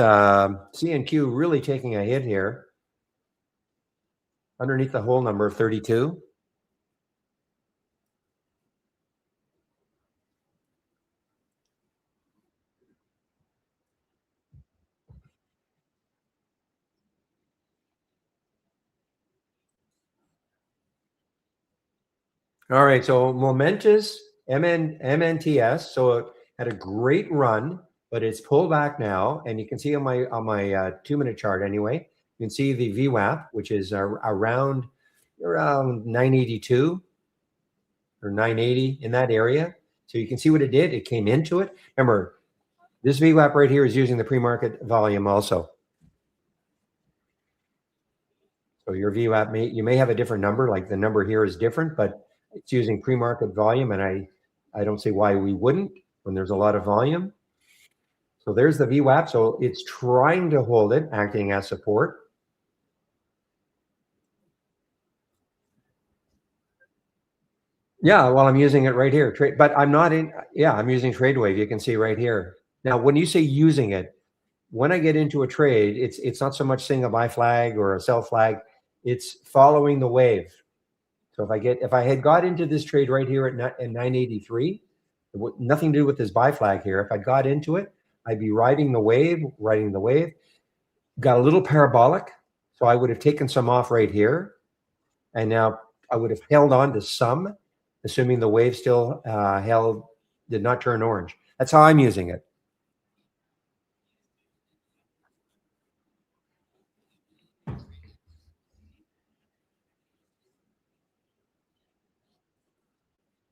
C&Q really taking a hit here underneath the whole number of 32. All right, so momentous MNTS. So it had a great run, but it's pulled back now, and you can see on my 2-minute chart anyway. You can see the VWAP, which is around 982 or 980 in that area. So you can see what it did. It came into it. Remember, this VWAP right here is using the pre-market volume also. So your VWAP you may have a different number, like the number here is different, but it's using pre-market volume, and I don't see why we wouldn't when there's a lot of volume. So there's the VWAP. So it's trying to hold it, acting as support. Yeah, well, I'm using it right here. But I'm not in. Yeah, I'm using TradeWave. You can see right here. Now, when you say using it, when I get into a trade, it's not so much seeing a buy flag or a sell flag. It's following the wave. So if I had got into this trade right here at 983, nothing to do with this buy flag here. If I got into it, I'd be riding the wave, got a little parabolic. So I would have taken some off right here. And now I would have held on to some, assuming the wave still did not turn orange. That's how I'm using it.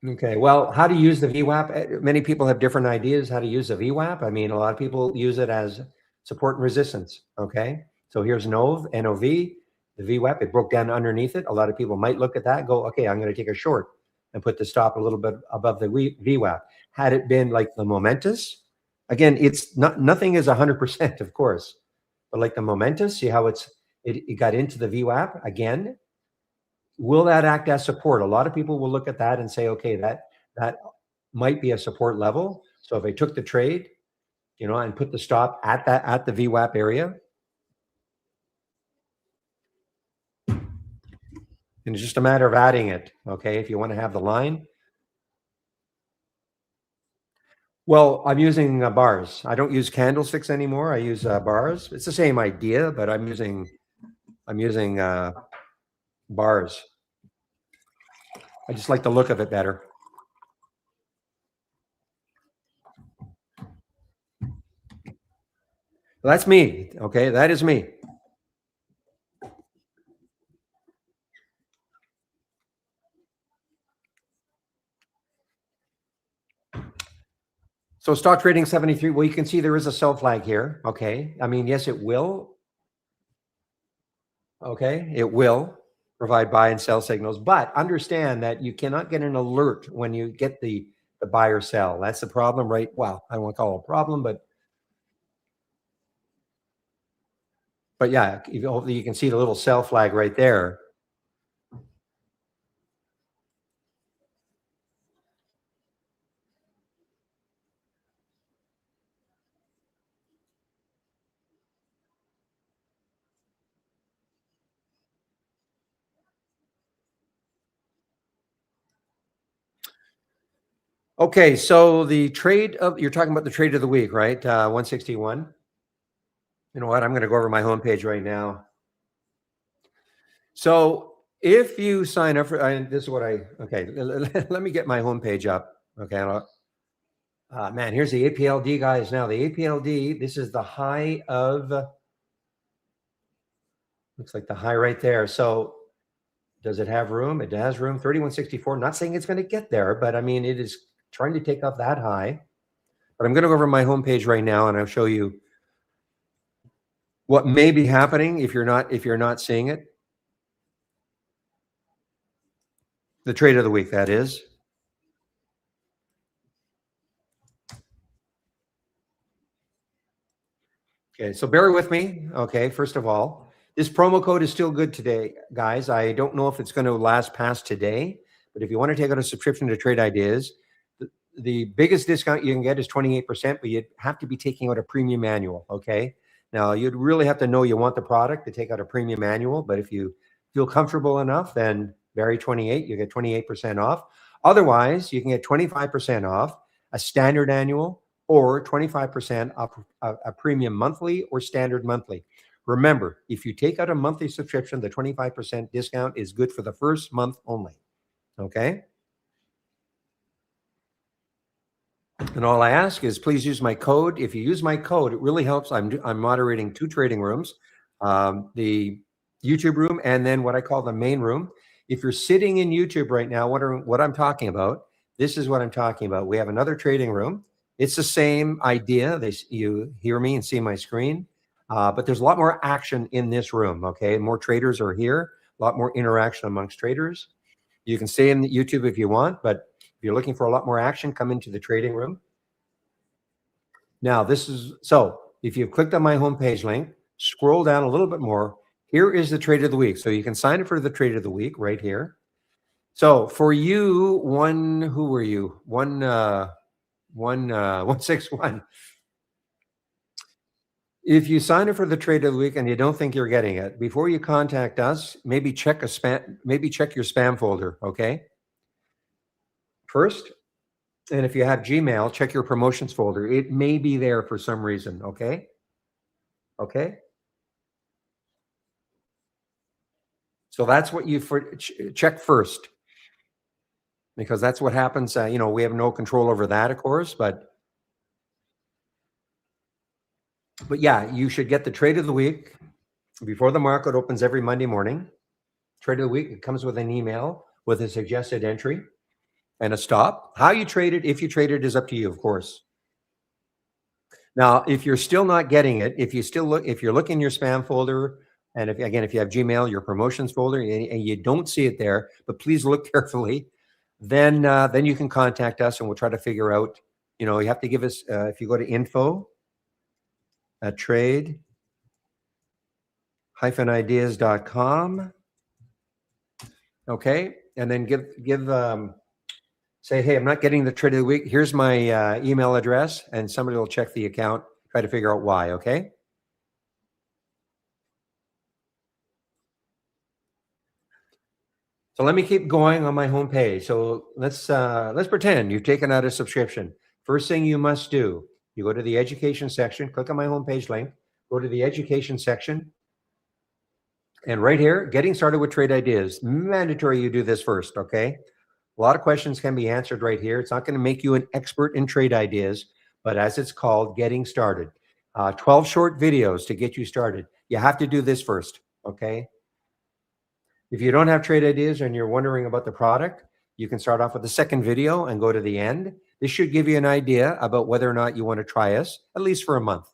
Okay, well, how to use the VWAP? Many people have different ideas how to use the VWAP. I mean, a lot of people use it as support and resistance. Okay, so here's NOV, the VWAP. It broke down underneath it. A lot of people might look at that and go, okay, I'm going to take a short and put the stop a little bit above the VWAP. Had it been like the momentous, again, it's nothing is 100%, of course, but like the momentous, see how it got into the VWAP again. Will that act as support? A lot of people will look at that and say, okay, that might be a support level. So if I took the trade, and put the stop at the VWAP area, and it's just a matter of adding it. Okay, if you want to have the line. Well, I'm using bars. I don't use candlesticks anymore. I use bars. It's the same idea, but I'm using bars. I just like the look of it better. Well, that's me. Okay, that is me. So stock trading 73. Well, you can see there is a sell flag here. Okay, I mean, yes, it will. Okay, it will provide buy and sell signals, but understand that you cannot get an alert when you get the buy or sell. That's the problem, right? Well, I don't want to call it a problem, but yeah, hopefully you can see the little sell flag right there. Okay, so the trade of you're talking about the trade of the week, right? 161. You know what? I'm going to go over my homepage right now. So if you sign up for, this is what I okay. Let me get my homepage up. Okay, man, here's the APLD guys. Now the APLD. This is the high of. Looks like the high right there. So does it have room? It has room. 3164. Not saying it's going to get there, but I mean it is trying to take off that high. But I'm going to go over my homepage right now, and I'll show you what may be happening if you're not seeing it. The trade of the week, that is. Okay, so bear with me. Okay, first of all, this promo code is still good today, guys. I don't know if it's going to last past today, but if you want to take out a subscription to Trade Ideas, the biggest discount you can get is 28%, but you'd have to be taking out a premium annual. Okay, now you'd really have to know you want the product to take out a premium annual, but if you feel comfortable enough, then Barry 28, you get 28% off. Otherwise, you can get 25% off a standard annual or 25% off a premium monthly or standard monthly. Remember, if you take out a monthly subscription, the 25% discount is good for the first month only. Okay. And all I ask is please use my code. If you use my code, it really helps. I'm moderating 2 trading rooms, the YouTube room and then what I call the main room. If you're sitting in YouTube right now wondering what I'm talking about, this is what I'm talking about. We have another trading room. It's the same idea. You hear me and see my screen, but there's a lot more action in this room. Okay, more traders are here. A lot more interaction amongst traders. You can stay in YouTube if you want, but if you're looking for a lot more action, come into the trading room. Now, if you've clicked on my homepage link, scroll down a little bit more. Here is the trade of the week. So you can sign up for the trade of the week right here. So for you, who were you? 161. If you sign up for the trade of the week and you don't think you're getting it, before you contact us, maybe check your spam folder, okay? First, and if you have Gmail, check your promotions folder. It may be there for some reason, okay? Okay? So that's what you check first, because that's what happens. We have no control over that, of course, but yeah, you should get the trade of the week before the market opens every Monday morning. Trade of the week, it comes with an email with a suggested entry and a stop. How you trade it, if you trade it, is up to you, of course. Now, if you're still not getting it, if you're looking in your spam folder, and if you have Gmail, your promotions folder, and you don't see it there, but please look carefully, then you can contact us and we'll try to figure out, you have to give us, if you go to info at trade-ideas.com, okay, and then say, hey, I'm not getting the trade of the week. Here's my email address, and somebody will check the account, try to figure out why, okay? So let me keep going on my homepage. So let's pretend you've taken out a subscription. First thing you must do, you go to the education section, click on my homepage link, go to the education section, and right here, getting started with trade ideas. Mandatory you do this first, okay? A lot of questions can be answered right here. It's not going to make you an expert in trade ideas, but as it's called, getting started. 12 short videos to get you started. You have to do this first, okay? If you don't have trade ideas and you're wondering about the product, you can start off with the second video and go to the end. This should give you an idea about whether or not you want to try us, at least for a month.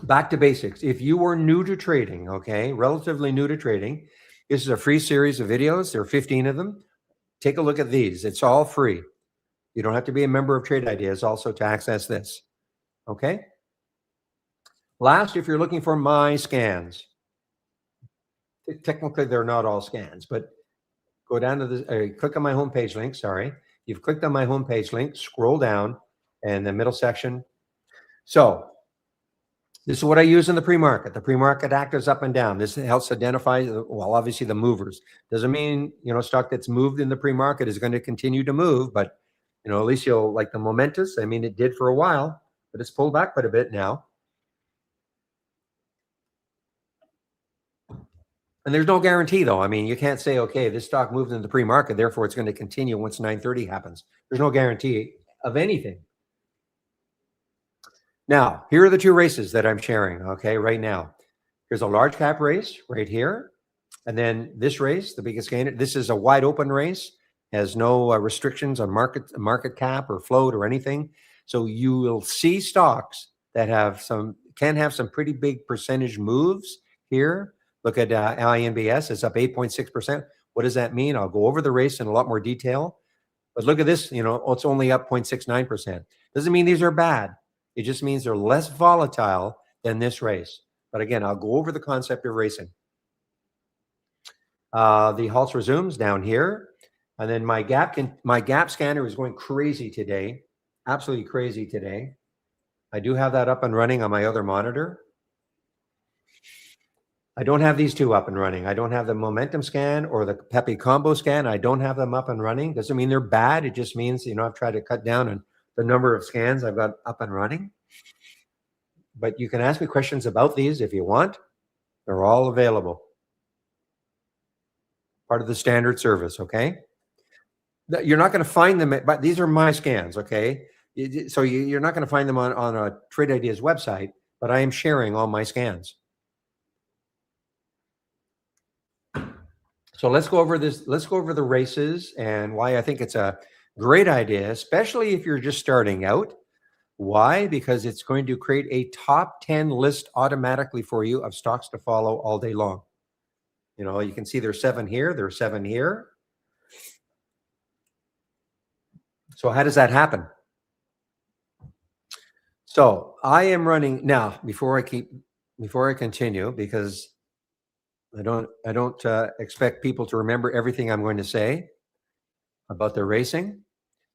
Back to basics. If you are new to trading, okay, relatively new to trading, this is a free series of videos. There are 15 of them. Take a look at these. It's all free. You don't have to be a member of Trade Ideas also to access this, okay? Last, if you're looking for my scans, technically they're not all scans, but go down to the, click on my homepage link, sorry. You've clicked on my homepage link, scroll down in the middle section. So This is what I use in the pre-market. The pre-market actors up and down. This helps identify, well, obviously the movers. Doesn't mean, stock that's moved in the pre-market is going to continue to move, but, at least you'll like the momentous. I mean, it did for a while, but it's pulled back quite a bit now. And there's no guarantee, though. I mean, you can't say, okay, this stock moved in the pre-market, therefore it's going to continue once 9:30 happens. There's no guarantee of anything. Now, here are the two races that I'm sharing, okay, right now. Here's a large cap race right here. And then this race, the biggest gainer, this is a wide open race, has no restrictions on market cap or float or anything. So you will see stocks that can have some pretty big percentage moves here. Look at INBS, it's up 8.6%. What does that mean? I'll go over the race in a lot more detail. But look at this, it's only up 0.69%. Doesn't mean these are bad. It just means they're less volatile than this race. But again, I'll go over the concept of racing. The Halts resumes down here. And then my gap scanner is going crazy today. Absolutely crazy today. I do have that up and running on my other monitor. I don't have these two up and running. I don't have the momentum scan or the Pepe combo scan. I don't have them up and running. Doesn't mean they're bad. It just means, I've tried to cut down on the number of scans I've got up and running. But you can ask me questions about these if you want. They're all available. Part of the standard service, okay? You're not going to find them, but these are my scans, okay? So you're not going to find them on a Trade Ideas website, but I am sharing all my scans. So let's go over this. Let's go over the races and why I think it's a great idea, especially if you're just starting out. Why? Because it's going to create a top 10 list automatically for you of stocks to follow all day long. You can see there's 7 here, there's 7 here. So how does that happen? So I am running now. Before I continue, because I don't expect people to remember everything I'm going to say about the racing.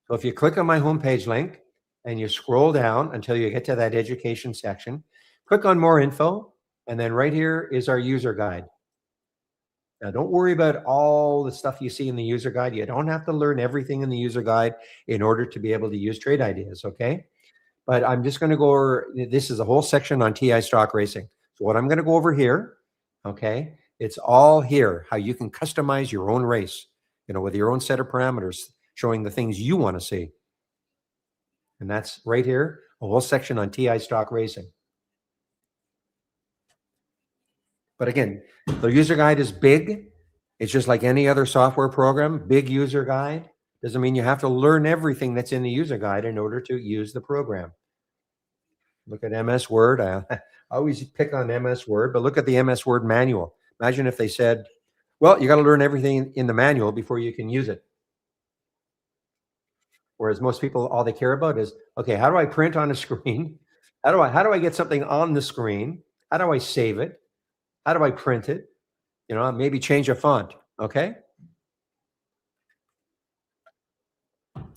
So if you click on my homepage link and you scroll down until you get to that education section, click on more info, and then right here is our user guide. Now, don't worry about all the stuff you see in the user guide. You don't have to learn everything in the user guide in order to be able to use Trade Ideas, okay? But I'm just going to go over, this is a whole section on TI stock racing. So what I'm going to go over here, okay, it's all here, how you can customize your own race, with your own set of parameters, showing the things you want to see. And that's right here, a whole section on TI stock racing. But again, the user guide is big. It's just like any other software program, big user guide. Doesn't mean you have to learn everything that's in the user guide in order to use the program. Look at MS Word. I always pick on MS Word, but look at the MS Word manual. Imagine if they said, well, you got to learn everything in the manual before you can use it. Whereas most people, all they care about is, okay, how do I print on a screen? How do I get something on the screen? How do I save it? How do I print it? Maybe change a font, okay?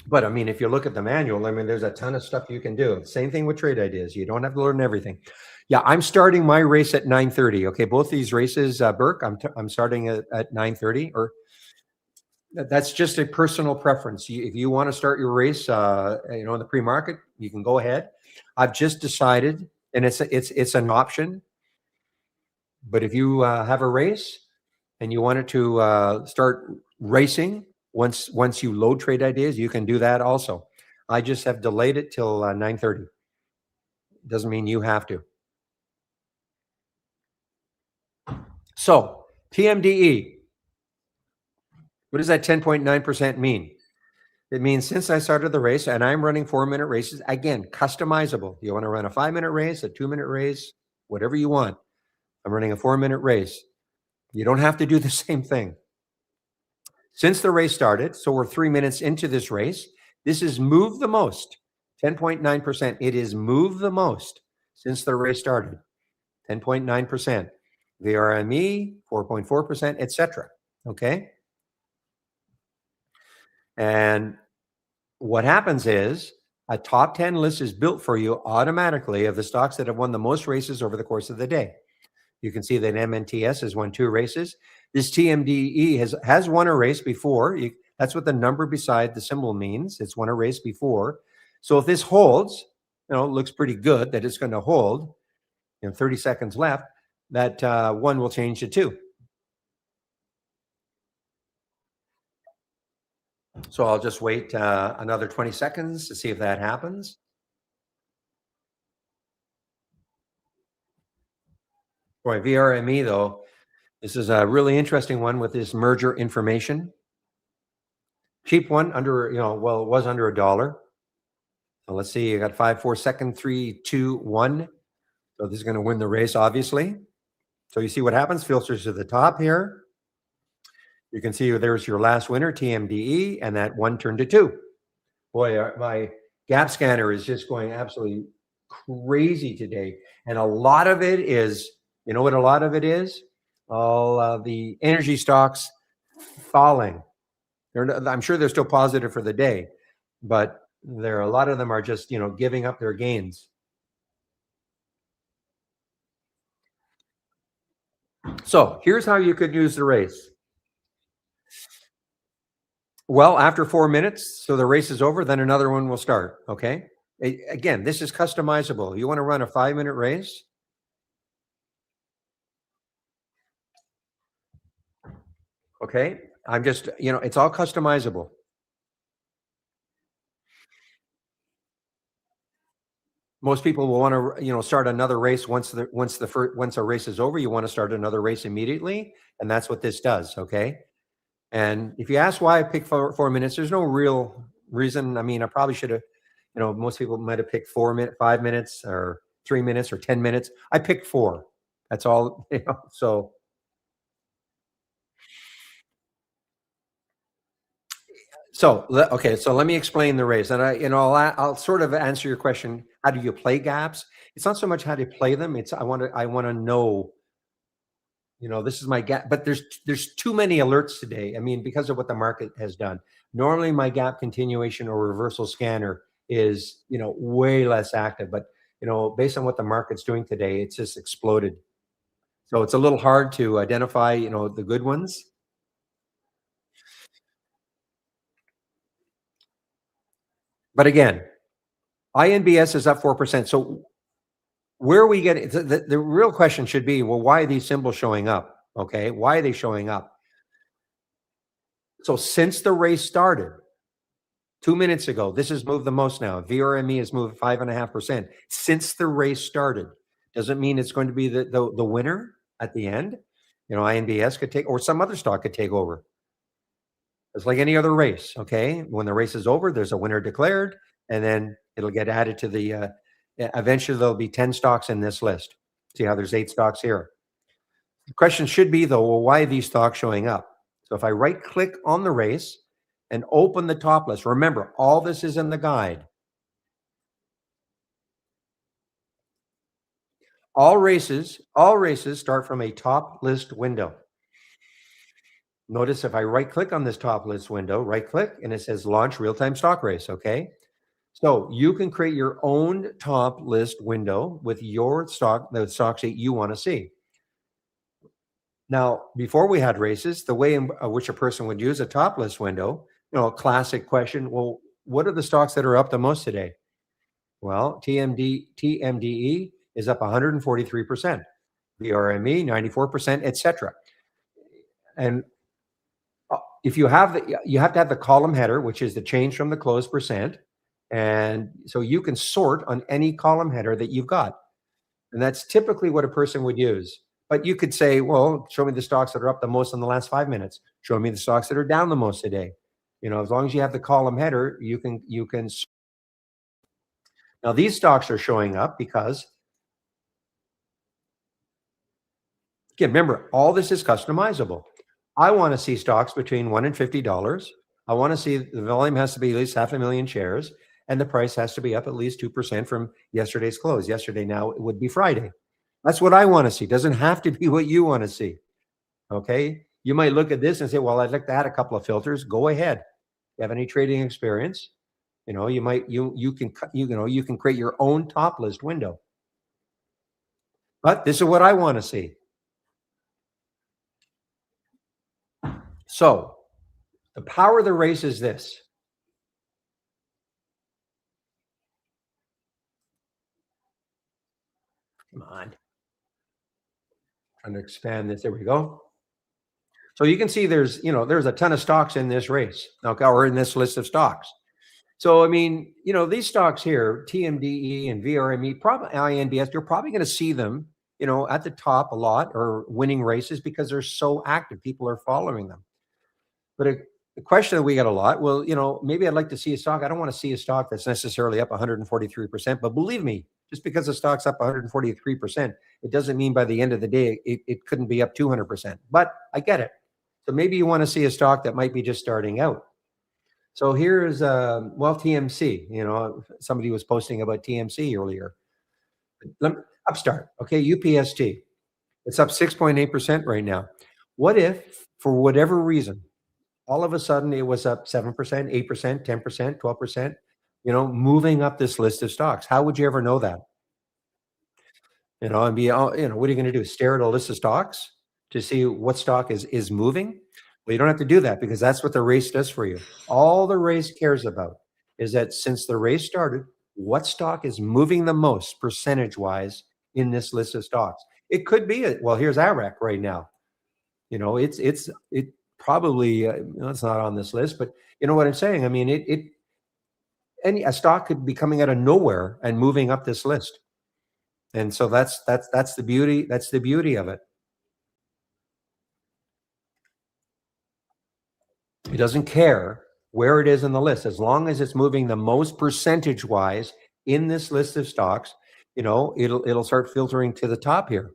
But I mean, if you look at the manual, I mean, there's a ton of stuff you can do. Same thing with Trade Ideas. You don't have to learn everything. Yeah, I'm starting my race at 9:30. Okay, both these races, Burke, I'm starting at 9:30. Or that's just a personal preference. If you want to start your race, in the pre-market, you can go ahead. I've just decided, and it's an option. But if you have a race and you wanted to start racing once you load Trade Ideas, you can do that also. I just have delayed it till 9:30. Doesn't mean you have to. So TMDE, what does that 10.9% mean? It means since I started the race, and I'm running 4-minute races, again, customizable. You want to run a 5-minute race, a 2-minute race, whatever you want. I'm running a 4-minute race. You don't have to do the same thing. Since the race started, so we're 3 minutes into this race, this is moved the most, 10.9%. It is moved the most since the race started, 10.9%. VRME, 4.4%, etc. Okay? And what happens is A top 10 list is built for you automatically of the stocks that have won the most races over the course of the day. You can see that MNTS has won 2 races. This TMDE has won a race before. That's what the number beside the symbol means. It's won a race before. So if this holds, it looks pretty good that it's going to hold. 30 seconds left. That 1 will change to 2. So I'll just wait another 20 seconds to see if that happens. Boy, VRME though, this is a really interesting one with this merger information. Cheap one under, well, it was under $1. So let's see, you got 5, 4 seconds, 3, 2, 1. So this is going to win the race, obviously. So you see what happens, filters to the top here. You can see there's your last winner, TMDE, and that 1 turned to 2. Boy, my gap scanner is just going absolutely crazy today. And a lot of it is, you know what a lot of it is? All the energy stocks falling. I'm sure they're still positive for the day, but a lot of them are just, giving up their gains. So here's how you could use the race. Well, after 4 minutes, so the race is over, then another one will start, okay? Again, this is customizable. You want to run a 5-minute race? Okay, I'm just, it's all customizable. Most people will want to, start another race once a race is over. You want to start another race immediately, and that's what this does, okay? And if you ask why I picked 4 minutes, there's no real reason. I mean, I probably should have, most people might have picked 5 minutes or 3 minutes or 10 minutes. I picked 4. That's all, so. Okay, so let me explain the race. And I'll sort of answer your question. How do you play gaps? It's not so much how to play them. It's, I want to know, this is my gap, but there's too many alerts today. I mean, because of what the market has done. Normally my gap continuation or reversal scanner is, way less active, but based on what the market's doing today, it's just exploded. So it's a little hard to identify, the good ones. But again, INBS is up 4%. So where are we getting, the real question should be, well, why are these symbols showing up? Okay, why are they showing up? So since the race started 2 minutes ago, this has moved the most now. VRME has moved 5.5% since the race started. Doesn't mean it's going to be the winner at the end. INBS could take, or some other stock could take over. It's like any other race, okay? When the race is over, there's a winner declared, and then it'll get added to the, eventually there'll be 10 stocks in this list. See how there's 8 stocks here. The question should be though, well, why are these stocks showing up? So if I right click on the race and open the top list, remember, all this is in the guide. All races start from a top list window. Notice if I right click on this top list window, right click, and it says launch real-time stock race, okay? So you can create your own top list window with your stock, the stocks that you want to see. Now, before we had races, the way in which a person would use a top list window, a classic question, well, what are the stocks that are up the most today? Well, TMDE is up 143%, VRME 94%, etc. And if you have you have to have the column header, which is the change from the close percent. And so you can sort on any column header that you've got. And that's typically what a person would use. But you could say, well, show me the stocks that are up the most in the last 5 minutes. Show me the stocks that are down the most today. As long as you have the column header, you can. Now these stocks are showing up because, again, remember, all this is customizable. I want to see stocks between $1 and $50. I want to see the volume has to be at least 500,000 shares, and the price has to be up at least 2% from yesterday's close. Yesterday now it would be Friday. That's what I want to see. Doesn't have to be what you want to see. Okay. You might look at this and say, well, I'd like to add a couple of filters. Go ahead. If you have any trading experience, You might you can you can create your own top list window. But this is what I want to see. So the power of the race is this. Come on, trying to expand this. There we go. So you can see there's a ton of stocks in this race, okay, or in this list of stocks. So I mean, these stocks here, TMDE and VRME, probably INBS, you're probably going to see them, at the top a lot or winning races because they're so active. People are following them. But the question that we get a lot, well, maybe I'd like to see a stock. I don't want to see a stock that's necessarily up 143%. But believe me, just because the stock's up 143%, it doesn't mean by the end of the day it couldn't be up 200%. But I get it. So maybe you want to see a stock that might be just starting out. So here's TMC. Somebody was posting about TMC earlier. Upstart, okay, UPST. It's up 6.8% right now. What if, for whatever reason, all of a sudden it was up 7%, 8%, 10%, 12%, moving up this list of stocks? How would you ever know that? And what are you going to do? Stare at a list of stocks to see what stock is moving? Well, you don't have to do that because that's what the race does for you. All the race cares about is that since the race started, what stock is moving the most percentage-wise in this list of stocks? It could be here's ARAC right now. It probably it's not on this list, but you know what I'm saying? I mean, a stock could be coming out of nowhere and moving up this list. And so that's the beauty. That's the beauty of it. It doesn't care where it is in the list, as long as it's moving the most percentage-wise in this list of stocks. It'll start filtering to the top here.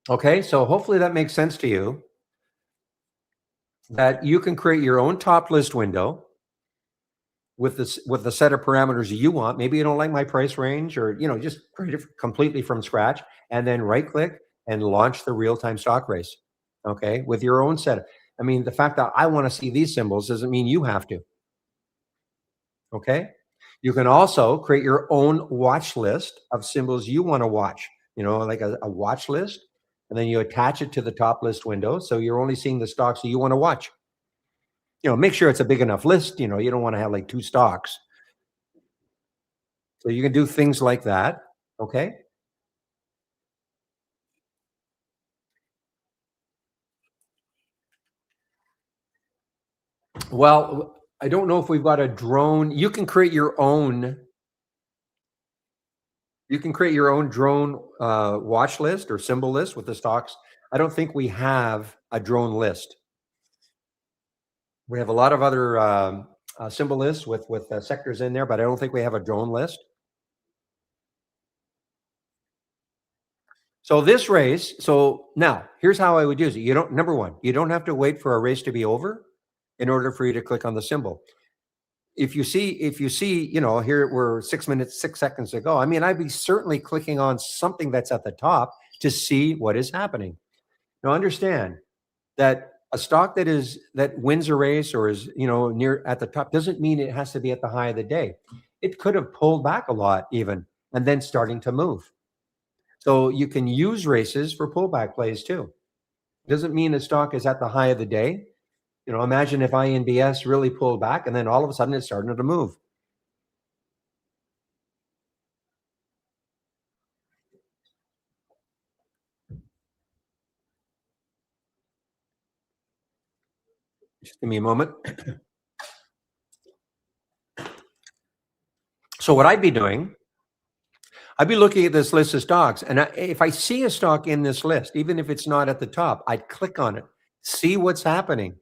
Okay, so hopefully that makes sense to you. That you can create your own top list window with the set of parameters you want. Maybe you don't like my price range, or just create it completely from scratch, and then right click and launch the real-time stock race. Okay, with your own set. I mean, the fact that I want to see these symbols doesn't mean you have to. Okay, you can also create your own watch list of symbols you want to watch. Like a watch list, and then you attach it to the top list window, so you're only seeing the stocks that you want to watch. Make sure it's a big enough list. You don't want to have like 2 stocks. So you can do things like that. Okay. Well, I don't know if we've got a drone. You can create your own drone watch list or symbol list with the stocks. I don't think we have a drone list. We have a lot of other symbol lists with sectors in there, but I don't think we have a drone list. So this race, so now here's how I would use it. Number one, you don't have to wait for a race to be over in order for you to click on the symbol. If you see, here we're 6 minutes, 6 seconds to go. I mean, I'd be certainly clicking on something that's at the top to see what is happening. Now understand that a stock that wins a race or is, near at the top doesn't mean it has to be at the high of the day. It could have pulled back a lot even, and then starting to move. So you can use races for pullback plays too. Doesn't mean a stock is at the high of the day. Imagine if INBS really pulled back and then all of a sudden it's starting to move. Just give me a moment. So what I'd be doing, I'd be looking at this list of stocks, and if I see a stock in this list, even if it's not at the top, I'd click on it, see what's happening.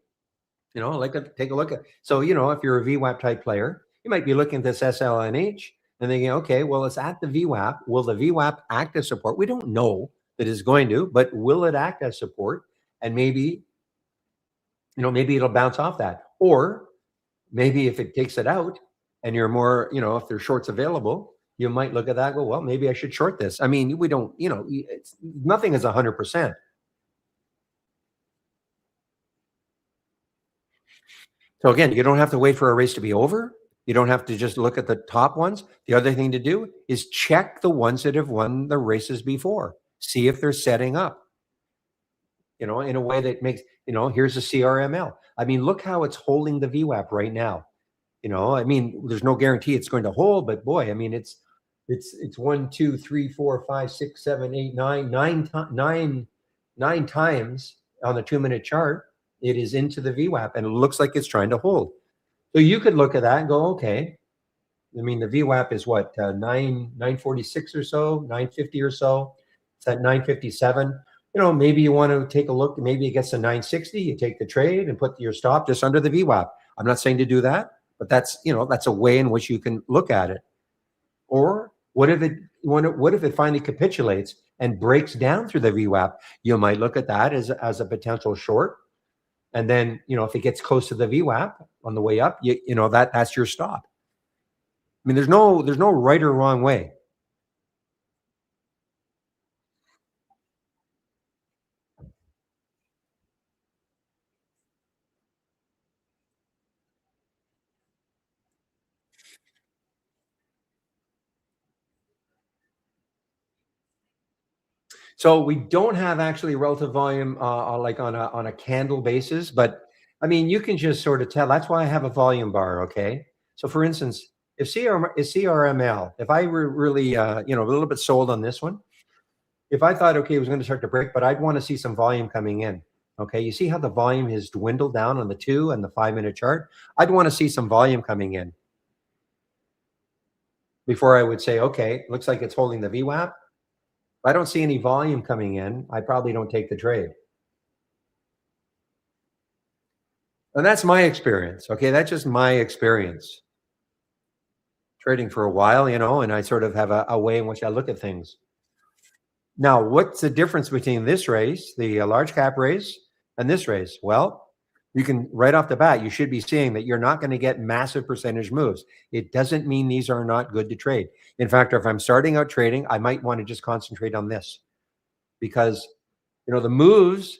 Take a look at. So if you're a VWAP type player, you might be looking at this SLNH and thinking, okay, well, it's at the VWAP. Will the VWAP act as support? We don't know that it's going to, but will it act as support? And maybe it'll bounce off that, or maybe if it takes it out and you're more, if there's shorts available, you might look at that, and go, well, maybe I should short this. I mean, we don't, it's nothing is 100%. So again, you don't have to wait for a race to be over. You don't have to just look at the top ones. The other thing to do is check the ones that have won the races before. See if they're setting up, in a way that makes, here's a CRML. I mean, look how it's holding the VWAP right now. I mean, there's no guarantee it's going to hold, but boy, I mean, it's one, two, three, four, five, six, seven, eight, nine times on the 2-minute chart. It is into the VWAP, and it looks like it's trying to hold. So you could look at that and go, okay. I mean, the VWAP is what, 946 or so, 950 or so. It's at 957. Maybe you want to take a look. Maybe it gets to 960. You take the trade and put your stop just under the VWAP. I'm not saying to do that, but that's a way in which you can look at it. Or what if it finally capitulates and breaks down through the VWAP? You might look at that as a potential short. And then, if it gets close to the VWAP on the way up, that's your stop. I mean, there's no right or wrong way. So we don't have actually relative volume like on a candle basis, but I mean, you can just sort of tell. That's why I have a volume bar. Okay. So for instance, if CRML, if I were really a little bit sold on this one, if I thought, okay, it was going to start to break, but I'd want to see some volume coming in. Okay. You see how the volume has dwindled down on the 2 and the 5-minute chart? I'd want to see some volume coming in before I would say, okay, looks like it's holding the VWAP. If I don't see any volume coming in, I probably don't take the trade. And that's my experience. Okay. That's just my experience trading for a while, and I sort of have a way in which I look at things. Now, what's the difference between this race, the large cap race, and this race? Well, you can right off the bat, you should be seeing that you're not going to get massive percentage moves. It doesn't mean these are not good to trade. In fact, if I'm starting out trading, I might want to just concentrate on this because, the moves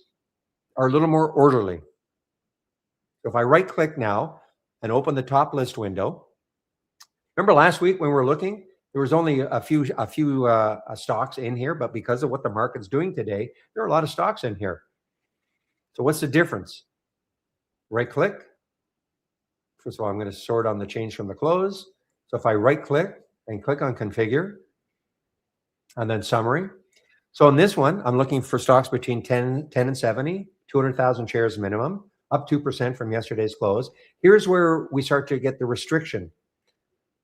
are a little more orderly. So if I right click now and open the top list window, remember last week when we were looking, there was only a few stocks in here, but because of what the market's doing today, there are a lot of stocks in here. So what's the difference? Right click. First of all, I'm going to sort on the change from the close. So if I right click and click on configure and then summary. So in this one, I'm looking for stocks between 10 and 70, 200,000 shares minimum, up 2% from yesterday's close. Here's where we start to get the restriction.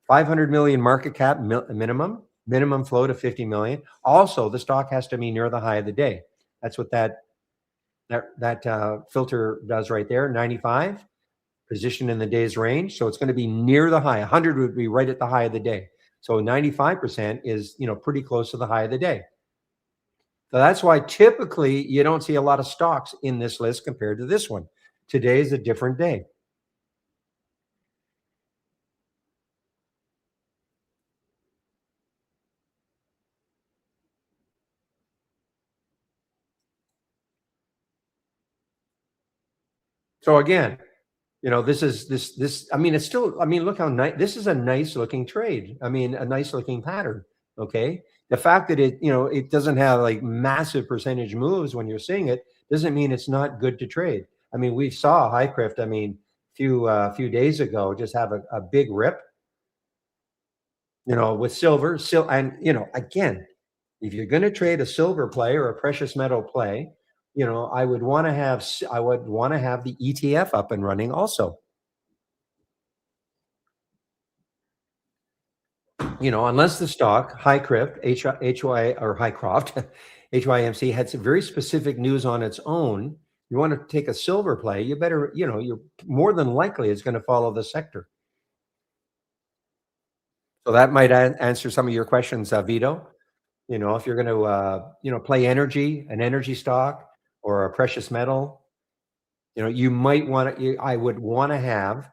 500 million market cap minimum flow to 50 million. Also, the stock has to be near the high of the day. That's what that filter does right there. 95, position in the day's range. So it's going to be near the high. 100 would be right at the high of the day. So 95% is, pretty close to the high of the day. So that's why typically you don't see a lot of stocks in this list compared to this one. Today is a different day. So again, this, I mean, it's still, I mean, look how nice, this is a nice looking trade. I mean, a nice looking pattern. Okay. The fact that it doesn't have like massive percentage moves when you're seeing it doesn't mean it's not good to trade. I mean, we saw Highcrift, I mean, few days ago, just have a big rip, with silver, and, again, if you're going to trade a silver play or a precious metal play, I would want to have the ETF up and running also. Unless the stock Highcroft, HY or Highcroft, HYMC had some very specific news on its own. You want to take a silver play, you better, you're more than likely it's going to follow the sector. So that might answer some of your questions, Vito. If you're going to, play an energy stock or a precious metal, you might want to, I would want to have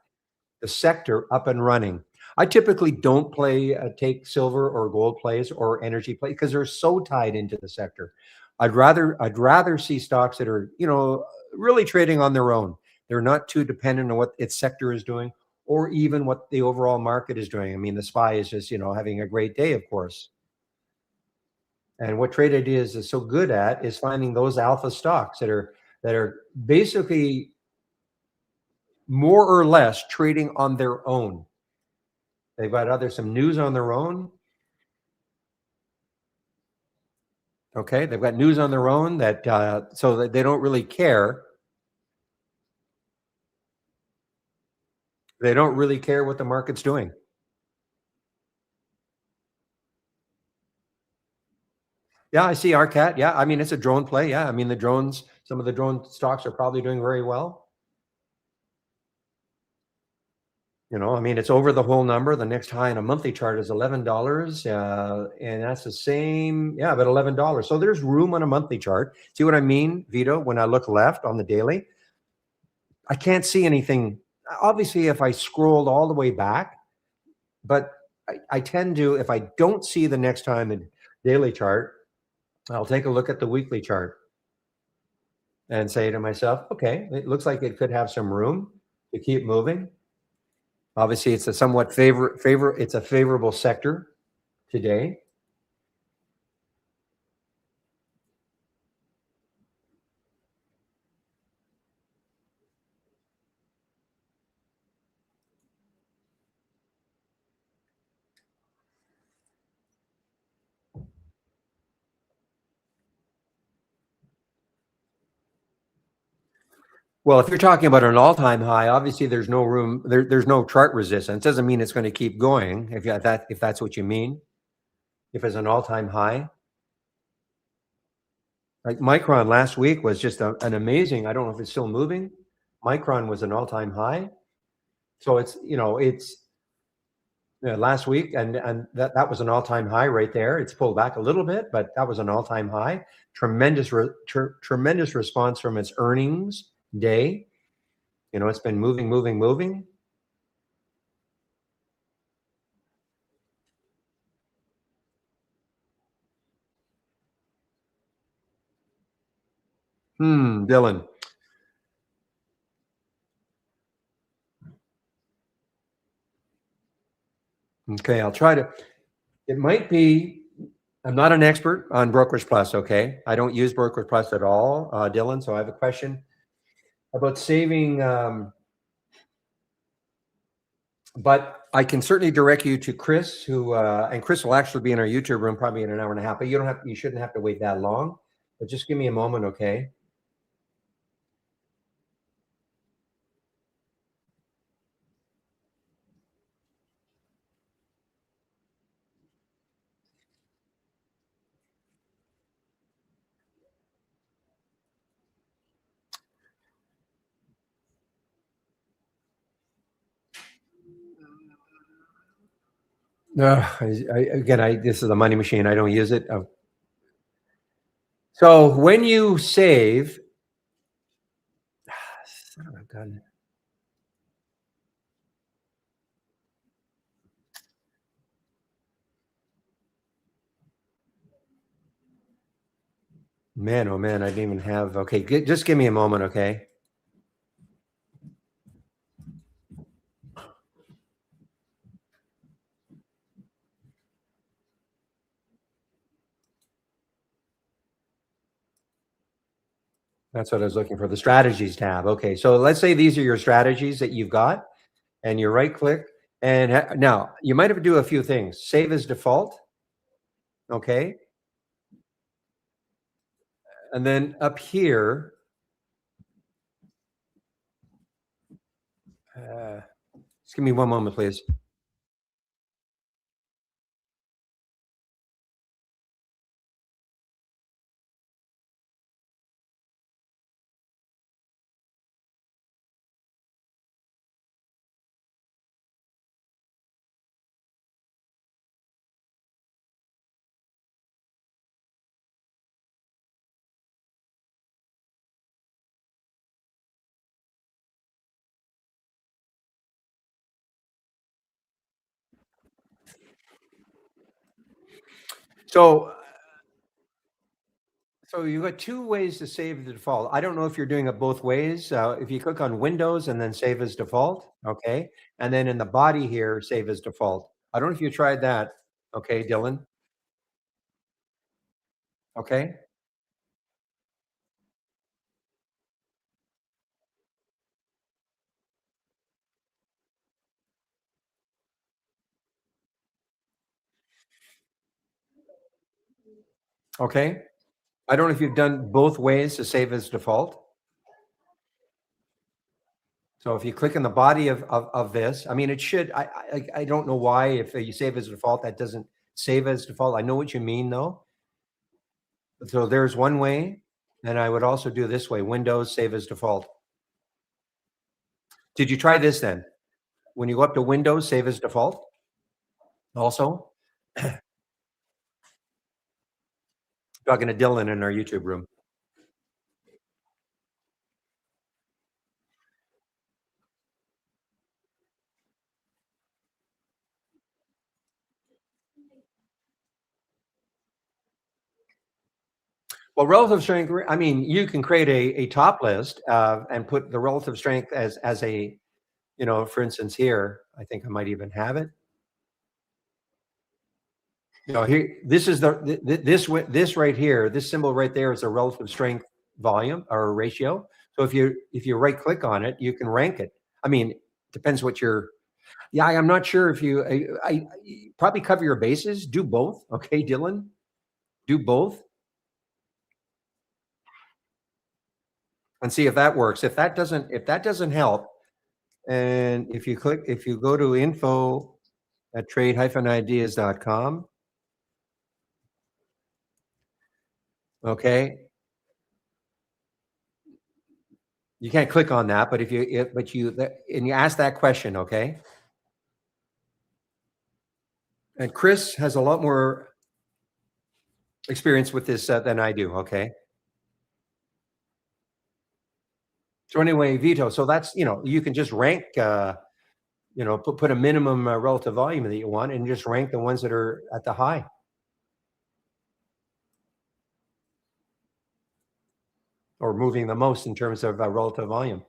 the sector up and running. I typically don't play take silver or gold plays or energy plays because they're so tied into the sector. I'd rather see stocks that are, really trading on their own. They're not too dependent on what its sector is doing or even what the overall market is doing. I mean, the SPY is just, having a great day, of course. And what Trade Ideas is so good at is finding those alpha stocks that are basically more or less trading on their own. They've got either some news on their own. Okay, they've got news on their own that so that they don't really care. They don't really care what the market's doing. Yeah, I see RCAT. Yeah, I mean it's a drone play. Yeah, I mean the drones. Some of the drone stocks are probably doing very well. I mean it's over the whole number. The next high in a monthly chart is $11, and that's the same. Yeah, but $11. So there's room on a monthly chart. See what I mean, Vito? When I look left on the daily, I can't see anything. Obviously, if I scrolled all the way back, but I tend to, if I don't see the next time the daily chart, I'll take a look at the weekly chart and say to myself, okay, it looks like it could have some room to keep moving. Obviously, it's a somewhat it's a favorable sector today. Well, if you're talking about an all-time high, obviously there's no room. There's no chart resistance. Doesn't mean it's going to keep going. If that's what you mean, if it's an all-time high, like Micron last week was just an amazing. I don't know if it's still moving. Micron was an all-time high. So it's last week, and that was an all-time high right there. It's pulled back a little bit, but that was an all-time high. Tremendous response from its earnings day. It's been moving, moving, moving. Dylan. Okay, I'll try to. It might be. I'm not an expert on Brokerage Plus. Okay, I don't use Brokerage Plus at all, Dylan. So I have a question about saving. But I can certainly direct you to Chris, who and Chris will actually be in our YouTube room probably in an hour and a half. But you shouldn't have to wait that long. But just give me a moment, okay? Again, this is a money machine. I don't use it. So when you save, son of a gun. Man, oh man, I didn't even have. Okay, just give me a moment, okay? That's what I was looking for. The strategies tab. Okay, so let's say these are your strategies that you've got, and you right click, and now you might have to do a few things. Save as default, okay, and then up here, just give me one moment, please. So so you got two ways to save the default. I don't know if you're doing it both ways. If you click on Windows and then save as default, okay, and then in the body here, save as default. I don't know if you tried that. Okay, Dylan. Okay, okay. I don't know if you've done both ways to save as default. So if you click in the body of this, I mean, it should. I don't know why if you save as default that doesn't save as default. I know what you mean though. So there's one way, and I would also do this way: Windows save as default. Did you try this then? When you go up to Windows, save as default. Also, talking to Dylan in our YouTube room. Well, relative strength. I mean, you can create a top list and put the relative strength as a for instance, here I think I might even have it. Here, this is this right here, this symbol right there is a relative strength volume or ratio. So if you right click on it, you can rank it. I mean, depends what you're. Yeah, I'm not sure if you. I probably cover your bases. Do both, okay, Dylan. Do both and see if that works. If that doesn't help, and if you go to info at trade-ideas.com, okay, you can't click on that, but and you ask that question, okay? And Chris has a lot more experience with this than I do, okay? So anyway, veto. So that's you can just rank, put a minimum relative volume that you want, and just rank the ones that are at the high or moving the most in terms of relative volume.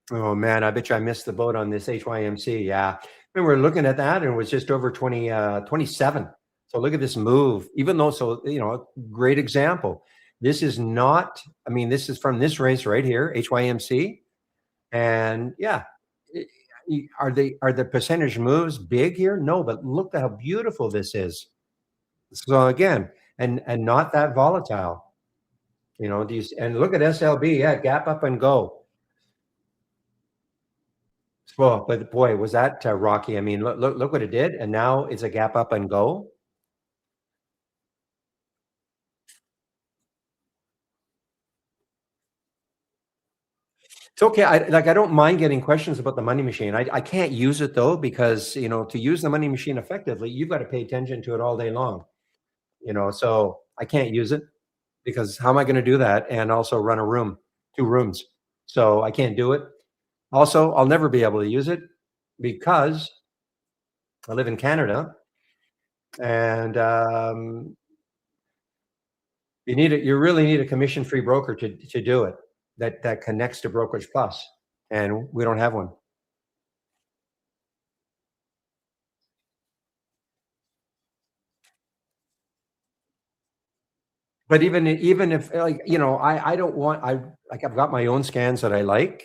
Oh man, I bet you I missed the boat on this HYMC. Yeah. We were looking at that and it was just over 27. So look at this move. Even though, so, great example. This is not, I mean, this is from this race right here, HYMC. And yeah, are the percentage moves big here? No, but look at how beautiful this is. So again, and not that volatile. And look at SLB, yeah, gap up and go. Well, but boy, was that rocky. I mean, look what it did, and now it's a gap up and go. It's okay. I don't mind getting questions about the money machine. I can't use it though because to use the money machine effectively, you've got to pay attention to it all day long. So I can't use it because how am I going to do that and also run a room, two rooms? So I can't do it. Also, I'll never be able to use it because I live in Canada and you really need a commission-free broker to do it that connects to Brokerage Plus, and we don't have one. But even if I don't want I've got my own scans that I like,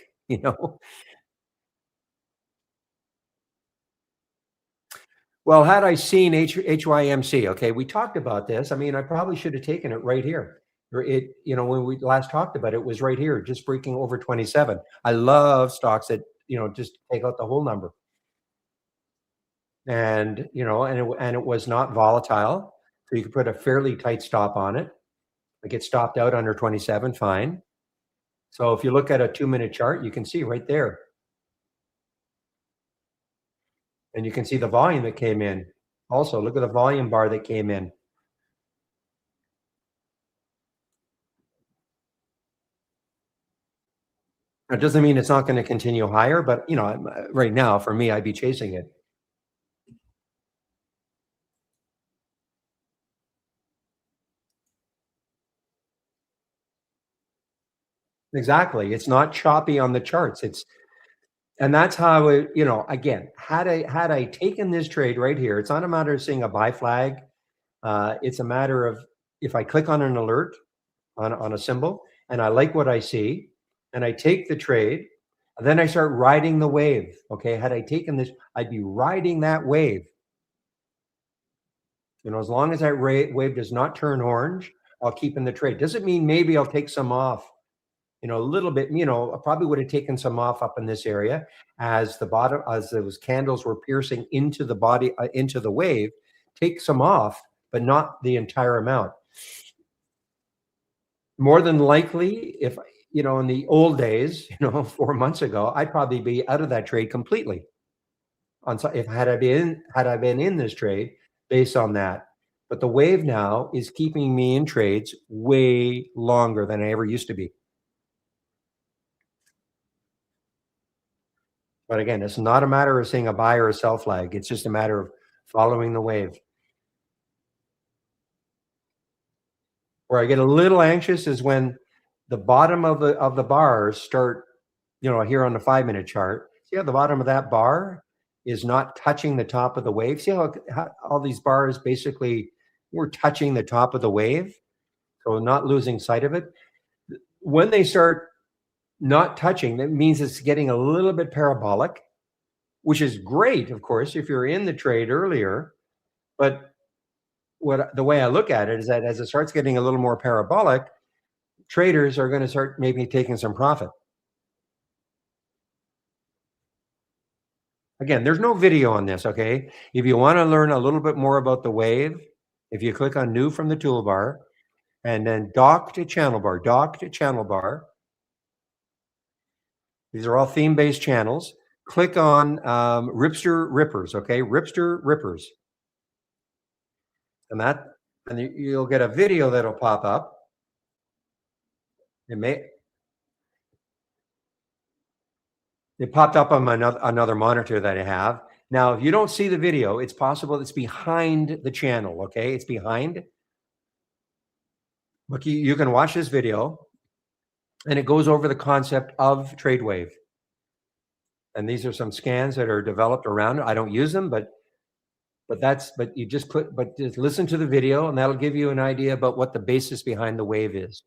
Well, had I seen HYMC, okay, we talked about this. I mean, I probably should have taken it right here. Or when we last talked about it, it was right here, just breaking over 27. I love stocks that, just take out the whole number. And, and it was not volatile. So you could put a fairly tight stop on it. Like it stopped out under 27, fine. So if you look at a 2-minute chart, you can see right there. And you can see the volume that came in. Also, look at the volume bar that came in. It doesn't mean it's not going to continue higher, but right now for me, I'd be chasing it. Exactly. It's not choppy on the charts. And that's how it, again, had I taken this trade right here, it's not a matter of seeing a buy flag. It's a matter of if I click on an alert on a symbol and I like what I see and I take the trade, then I start riding the wave. Okay. Had I taken this, I'd be riding that wave. As long as that wave does not turn orange, I'll keep in the trade. Doesn't mean maybe I'll take some off, a little bit, I probably would have taken some off up in this area as the bottom, as those candles were piercing into the body, into the wave, take some off, but not the entire amount. More than likely, if, in the old days, 4 months ago, I'd probably be out of that trade completely. If had I been in this trade based on that. But the wave now is keeping me in trades way longer than I ever used to be. But again, it's not a matter of seeing a buy or a sell flag. It's just a matter of following the wave. Where I get a little anxious is when the bottom of the bars start, here on the 5-minute chart. See how the bottom of that bar is not touching the top of the wave? See how all these bars basically were touching the top of the wave? So not losing sight of it. When they start not touching, that means it's getting a little bit parabolic, which is great, of course, if you're in the trade earlier. But the way I look at it is that as it starts getting a little more parabolic, traders are going to start maybe taking some profit. Again, there's no video on this, okay? If you want to learn a little bit more about the wave, if you click on new from the toolbar and then dock to channel bar, these are all theme-based channels. Click on Ripster Rippers, okay? Ripster Rippers. And you'll get a video that'll pop up. It popped up on another monitor that I have. Now, if you don't see the video, it's possible it's behind the channel, okay? It's behind. Look, you can watch this video, and it goes over the concept of TradeWave. And these are some scans that are developed around it. I don't use them, but you just just listen to the video, and that'll give you an idea about what the basis behind the wave is.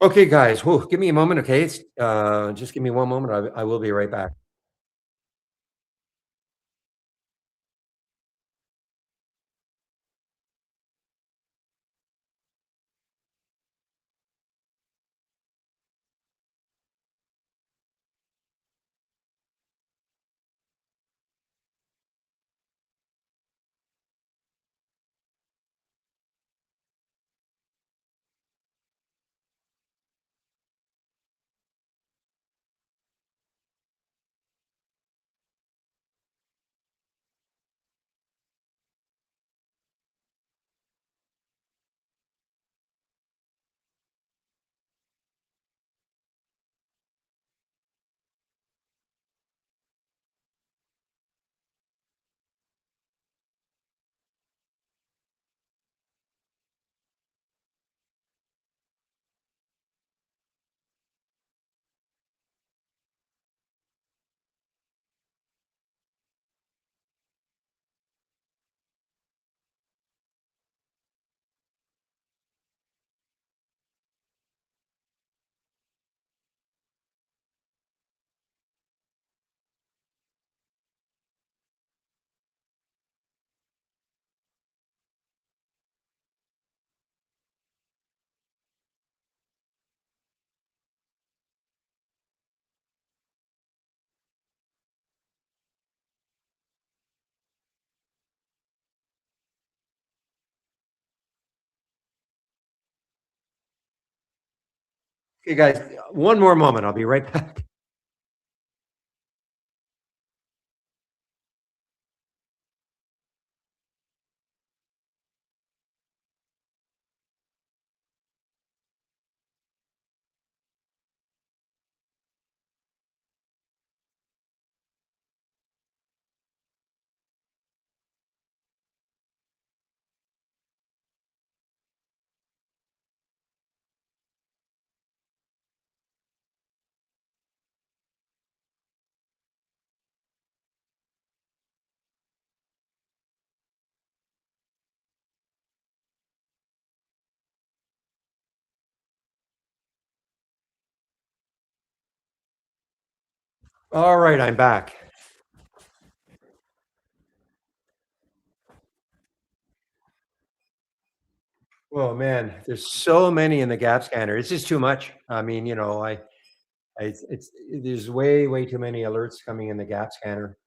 Okay, guys, whew, give me a moment, okay? Just give me one moment. I will be right back. Okay, guys, one more moment. I'll be right back. All right, I'm back. Oh man, there's so many in the gap scanner. It's just too much. I mean, it's there's way too many alerts coming in the gap scanner.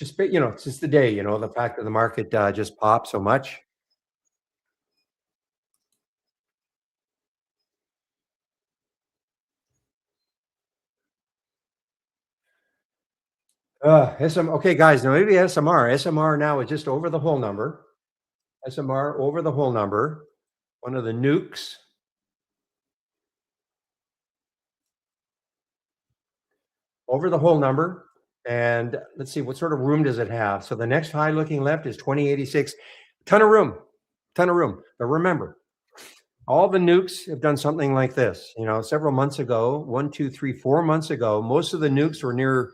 It's just the day. The fact that the market just popped so much. Okay, guys. Now maybe SMR. SMR now is just over the whole number. SMR over the whole number. One of the nukes over the whole number. And let's see, what sort of room does it have? So the next high looking left is 2086. Ton of room, ton of room. But remember, all the nukes have done something like this. Several months ago, 4 months ago, most of the nukes were near,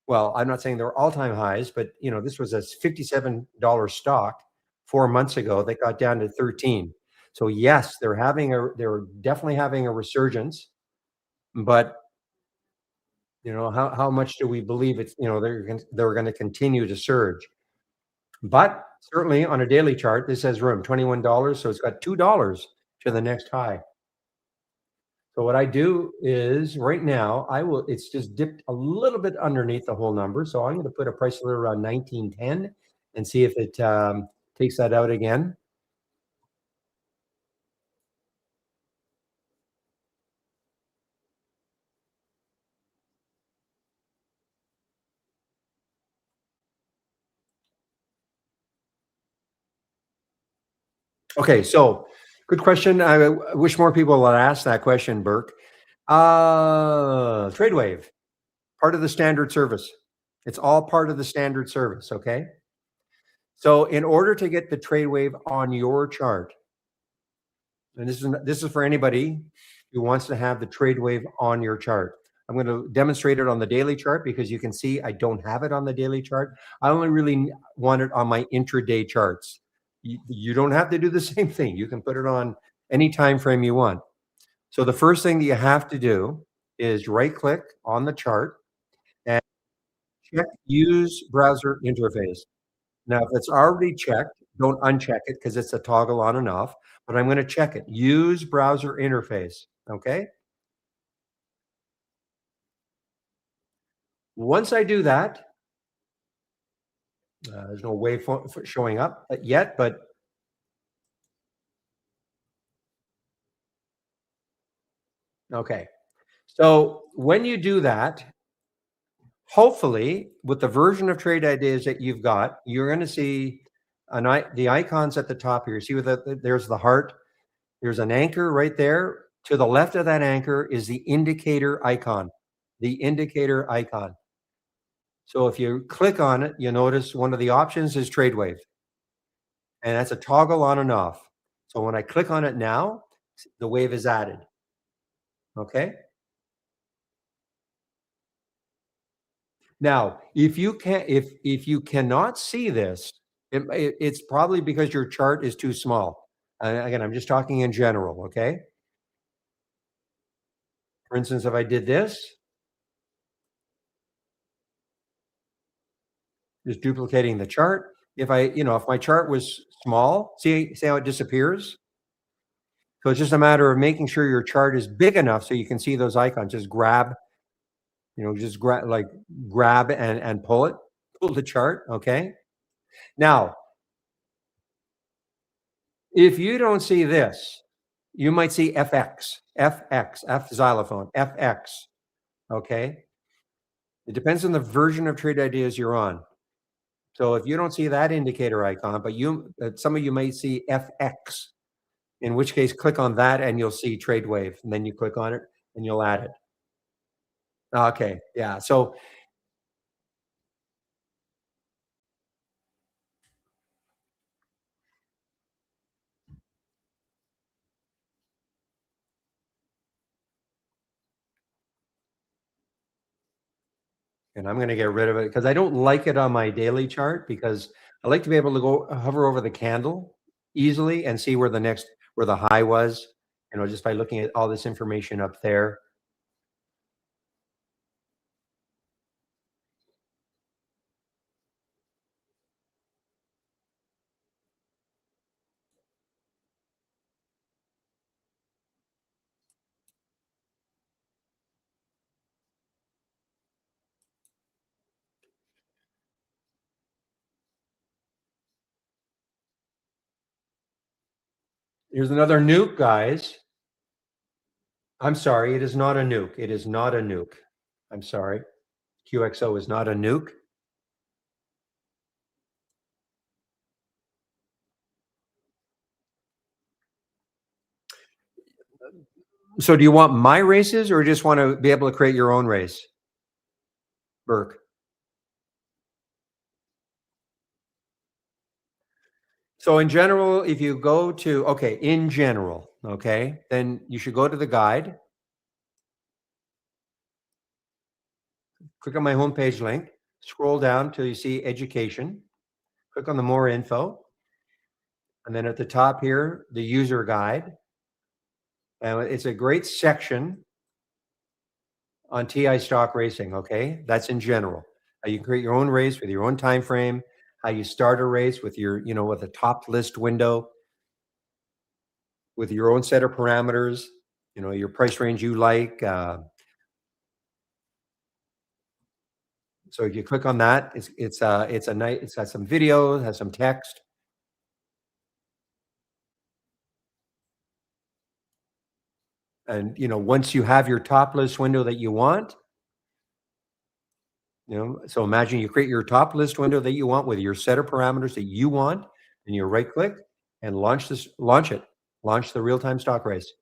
well, I'm not saying they were all-time highs, but this was a $57 stock 4 months ago that got down to 13. So yes, they're definitely having a resurgence, but how much do we believe they're going to continue to surge? But certainly on a daily chart, this has room, $21, so it's got $2 to the next high. So what I do is right now, it's just dipped a little bit underneath the whole number. So I'm going to put a price alert around 1910 and see if it takes that out again. Okay, so good question. I wish more people would ask that question, Burke. Trade wave, part of the standard service. It's all part of the standard service, okay? So in order to get the trade wave on your chart, and this is for anybody who wants to have the trade wave on your chart. I'm going to demonstrate it on the daily chart because you can see I don't have it on the daily chart. I only really want it on my intraday charts. You don't have to do the same thing. You can put it on any time frame you want. So the first thing that you have to do is right click on the chart and check use browser interface. Now, if it's already checked, don't uncheck it because it's a toggle on and off, but I'm going to check it. Use browser interface. Okay. Once I do that, there's no wave showing up yet, but okay. So when you do that, hopefully with the version of trade ideas that you've got, you're going to see the icons at the top here. See there's the heart. There's an anchor right there. To the left of that anchor is the indicator icon. The indicator icon. So if you click on it, you notice one of the options is trade wave. And that's a toggle on and off. So when I click on it now, the wave is added. Okay. Now, if you cannot see this, it's probably because your chart is too small. Again, I'm just talking in general. Okay. For instance, if I did this, just duplicating the chart. If my chart was small, see how it disappears? So it's just a matter of making sure your chart is big enough so you can see those icons. Just grab and pull it. Google the chart, okay? Now, if you don't see this, you might see FX, FX, F xylophone, FX, okay? It depends on the version of Trade Ideas you're on. So if you don't see that indicator icon, but some of you may see FX, in which case click on that and you'll see Trade Wave, and then you click on it and you'll add it. Okay, yeah. So, and I'm going to get rid of it because I don't like it on my daily chart because I like to be able to go hover over the candle easily and see where the high was, just by looking at all this information up there. Here's another nuke, guys. I'm sorry, it is not a nuke. It is not a nuke. I'm sorry. QXO is not a nuke. So do you want my races or just want to be able to create your own race, Burke? So in general, if you go to, okay, in general, okay, then you should go to the guide, click on my homepage link, scroll down till you see education, click on the more info, and then at the top here, the user guide. And it's a great section on TI stock racing, okay? That's in general. How you create your own race with your own time frame, how you start a race with with a top list window, with your own set of parameters, your price range you like. So if you click on that, it's a nice, it's got some video, has some text. And once you have your top list window that you want, so imagine you create your top list window that you want with your set of parameters that you want, and you right click and launch it, launch the real-time stock race.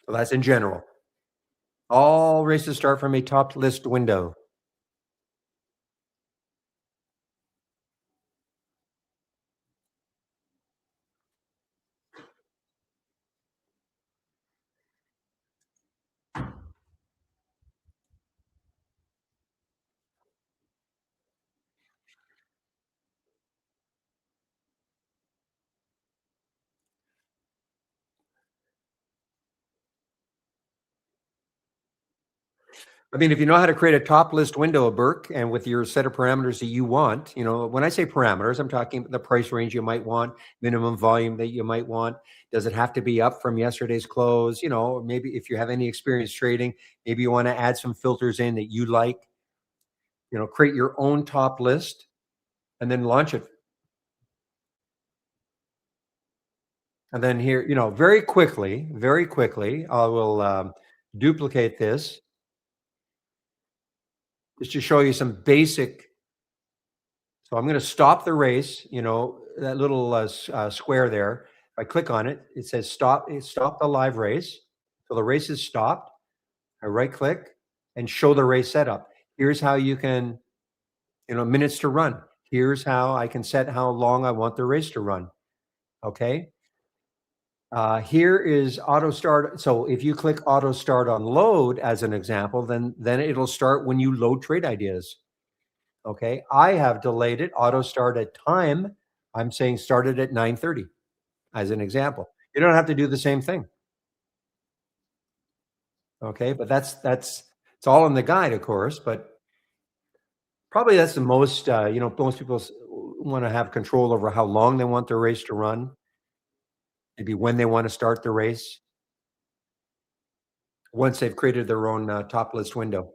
So that's in general. All races start from a top list window. I mean, if you know how to create a top list window, Burke, and with your set of parameters that you want, when I say parameters, I'm talking the price range you might want, minimum volume that you might want. Does it have to be up from yesterday's close? Maybe if you have any experience trading, maybe you want to add some filters in that you like, create your own top list and then launch it. And then here, very quickly, I will duplicate this just to show you some basic. So I'm going to stop the race, that little square there. If I click on it, it says stop, stop the live race. So the race is stopped. I right click and show the race setup. Here's how you can, minutes to run. Here's how I can set how long I want the race to run. Okay. Here is auto start. So if you click auto start on load as an example, then it'll start when you load trade ideas. Okay, I have delayed it, auto start at time. I'm saying started at 9:30 as an example. You don't have to do the same thing. Okay, but that's it's all in the guide, of course, but probably that's the most, most people want to have control over how long they want their race to run, maybe when they want to start the race. once they've created their own top list window.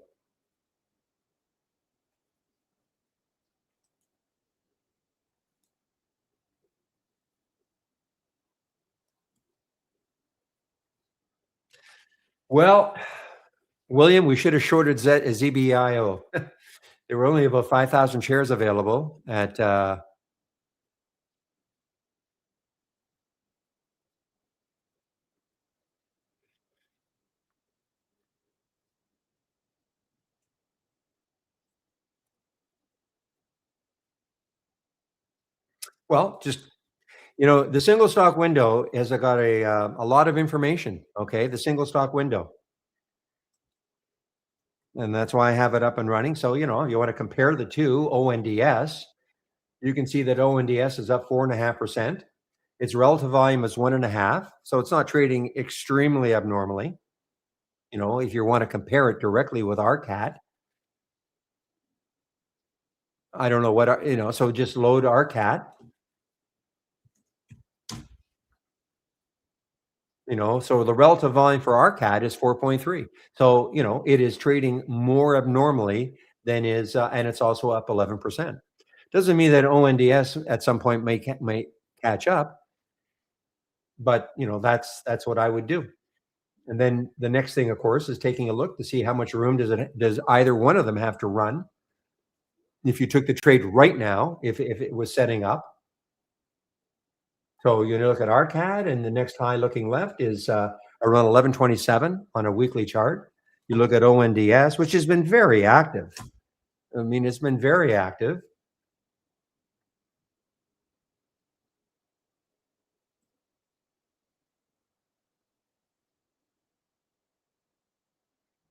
Well, William, we should have shorted ZBIO. There were only about 5,000 shares available at, well, just, the single stock window has got a lot of information. Okay. The single stock window. And that's why I have it up and running. So, if you want to compare the two, ONDS, you can see that ONDS is up 4.5%. Its relative volume is 1.5. So it's not trading extremely abnormally. If you want to compare it directly with our cat, I don't know what, so just load our cat, so the relative volume for our cat is 4.3. So, it is trading more abnormally than is, and it's also up 11%. Doesn't mean that ONDS at some point may catch up, but that's what I would do. And then the next thing, of course, is taking a look to see how much room does either one of them have to run. If you took the trade right now, if it was setting up, so you look at our CAD, and the next high looking left is around 1127 on a weekly chart. You look at ONDS, which has been very active. I mean, it's been very active.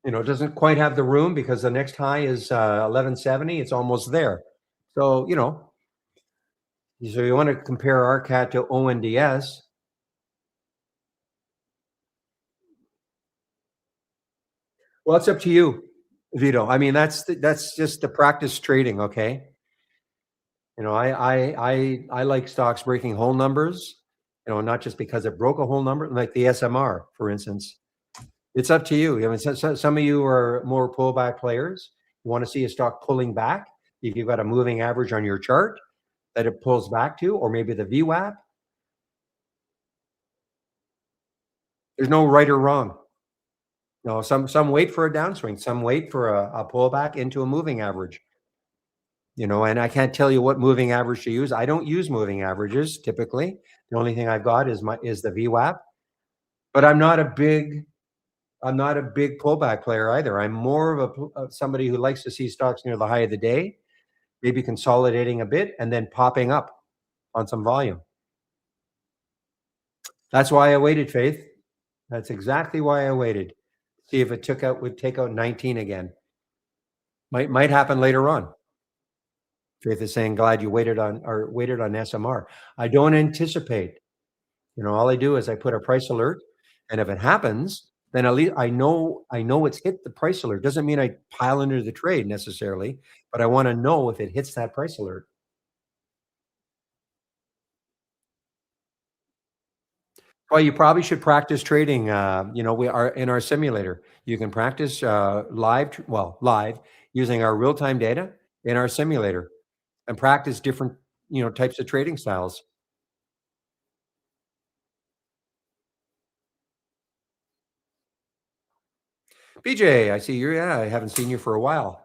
It doesn't quite have the room because the next high is 1170. It's almost there. So, so you want to compare our CAD to ONDS. Well, it's up to you, Vito. I mean, that's just the practice trading, okay? I like stocks breaking whole numbers, not just because it broke a whole number, like the SMR, for instance. It's up to you. I mean, some of you are more pullback players. You want to see a stock pulling back. If you've got a moving average on your chart that it pulls back to, or maybe the VWAP, there's no right or wrong. No, some wait for a downswing, some wait for a pullback into a moving average. And I can't tell you what moving average to use. I don't use moving averages typically. The only thing I've got is the VWAP. But I'm not a big pullback player either. I'm more of somebody who likes to see stocks near the high of the day, maybe consolidating a bit and then popping up on some volume. That's why I waited, Faith. That's exactly why I waited. See if it would take out 19 again. Might happen later on. Faith is saying, glad you waited on SMR. I don't anticipate. All I do is I put a price alert, and if it happens, then at least I know it's hit the price alert. Doesn't mean I pile into the trade necessarily, but I want to know if it hits that price alert. Well, you probably should practice trading. We are in our simulator. You can practice live using our real time data in our simulator and practice different types of trading styles. BJ, I see you. Yeah, I haven't seen you for a while.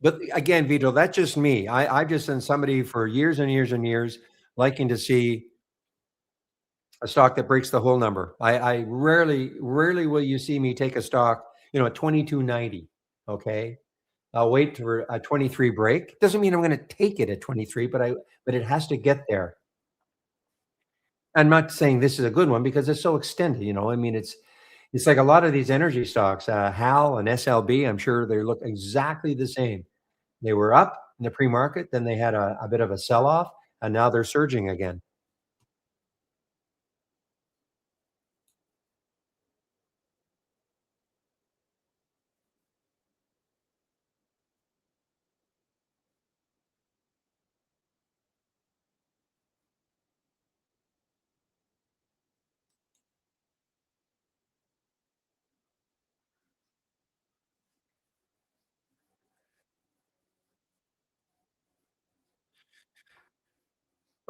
But again, Vito, that's just me. I've just been somebody for years and years and years liking to see a stock that breaks the whole number. I rarely will you see me take a stock, at 22.90. Okay. I'll wait for a 23 break. Doesn't mean I'm going to take it at 23, but it has to get there. I'm not saying this is a good one because it's so extended, I mean, it's like a lot of these energy stocks, HAL and SLB, I'm sure they look exactly the same. They were up in the pre-market, then they had a bit of a sell-off, and now they're surging again.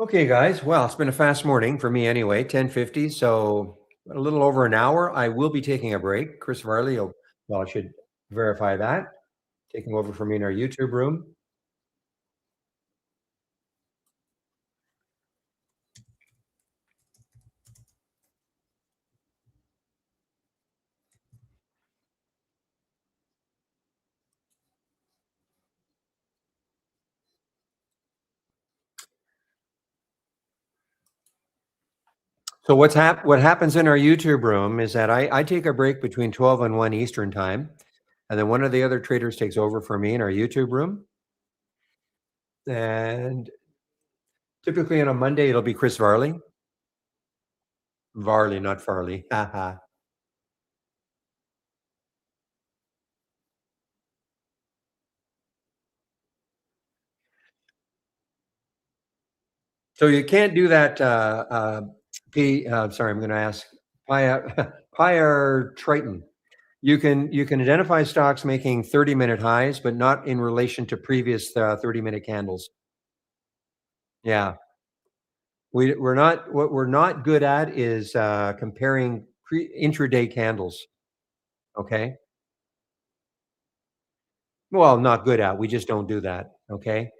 Okay, guys. Well, it's been a fast morning for me anyway, 10:50. So a little over an hour. I will be taking a break. Chris Varley, well, I should verify that. Taking over for me in our YouTube room. So what happens in our YouTube room is that I take a break between 12 and 1 Eastern time, and then one of the other traders takes over for me in our YouTube room. And typically on a Monday, it'll be Chris Varley. Varley, not Farley. Haha. So you can't do that. Sorry, I'm going to ask Pyre Triton. You can identify stocks making 30-minute highs, but not in relation to previous 30-minute candles. Yeah, we're not what we're not good at is comparing intraday candles. Okay, well, not good at. We just don't do that. Okay,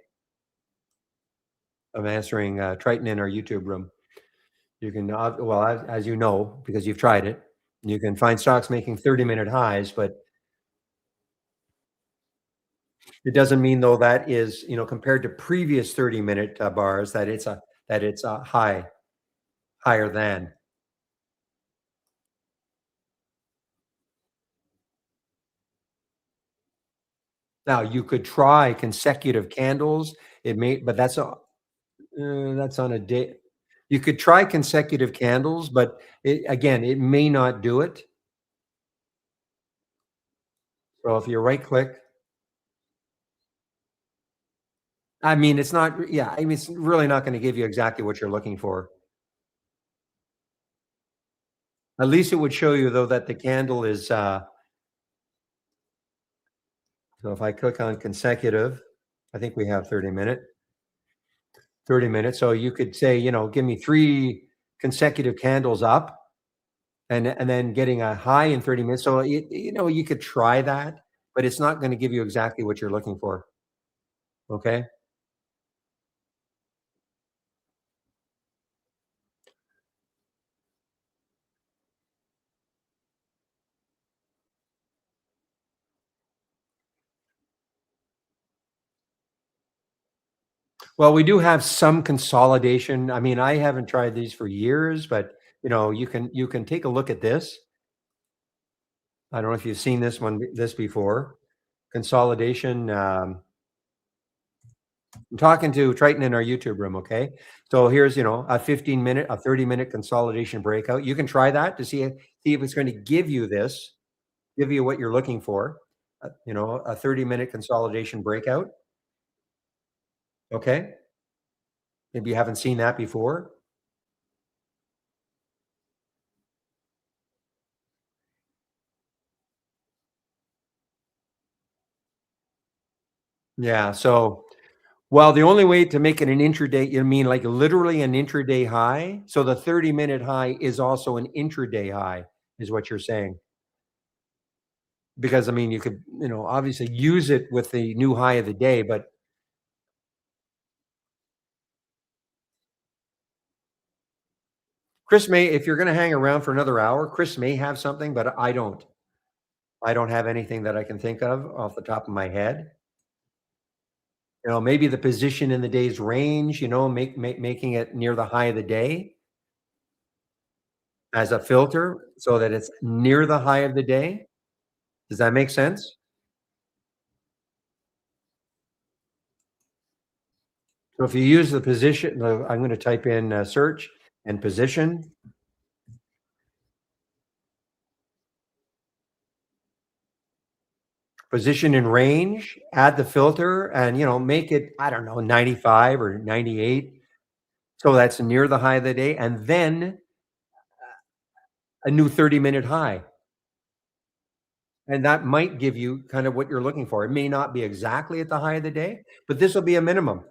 I'm answering Triton in our YouTube room. You can well as you know because you've tried it. You can find stocks making 30-minute highs, but it doesn't mean though that is, compared to previous 30-minute bars that it's a higher than. Now you could try consecutive candles. It may, but that's on a day. You could try consecutive candles, but again, it may not do it. So if you right click, I mean, it's not. Yeah, I mean, it's really not going to give you exactly what you're looking for. At least it would show you though that the candle is. So if I click on consecutive, I think we have 30 minutes. So you could say, give me three consecutive candles up and then getting a high in 30 minutes. So you could try that, but it's not going to give you exactly what you're looking for. Okay. Well, we do have some consolidation. I mean, I haven't tried these for years, but you can take a look at this. I don't know if you've seen this before. Consolidation. I'm talking to Triton in our YouTube room, okay? So here's, a 15-minute, a 30-minute consolidation breakout. You can try that to see if it's going to give you what you're looking for. A 30-minute consolidation breakout, okay? Maybe you haven't seen that before. Yeah, so well, the only way to make it an intraday, you mean like literally an intraday high? So the 30-minute high is also an intraday high, is what you're saying? Because I mean, you could, obviously use it with the new high of the day, but Chris may, if you're going to hang around for another hour, Chris may have something, but I don't. I don't have anything that I can think of off the top of my head. Maybe the position in the day's range, making it near the high of the day as a filter so that it's near the high of the day. Does that make sense? So if you use the position, I'm going to type in search and position in range, add the filter and, make it, I don't know, 95 or 98. So that's near the high of the day. And then a new 30-minute high. And that might give you kind of what you're looking for. It may not be exactly at the high of the day, but this will be a minimum.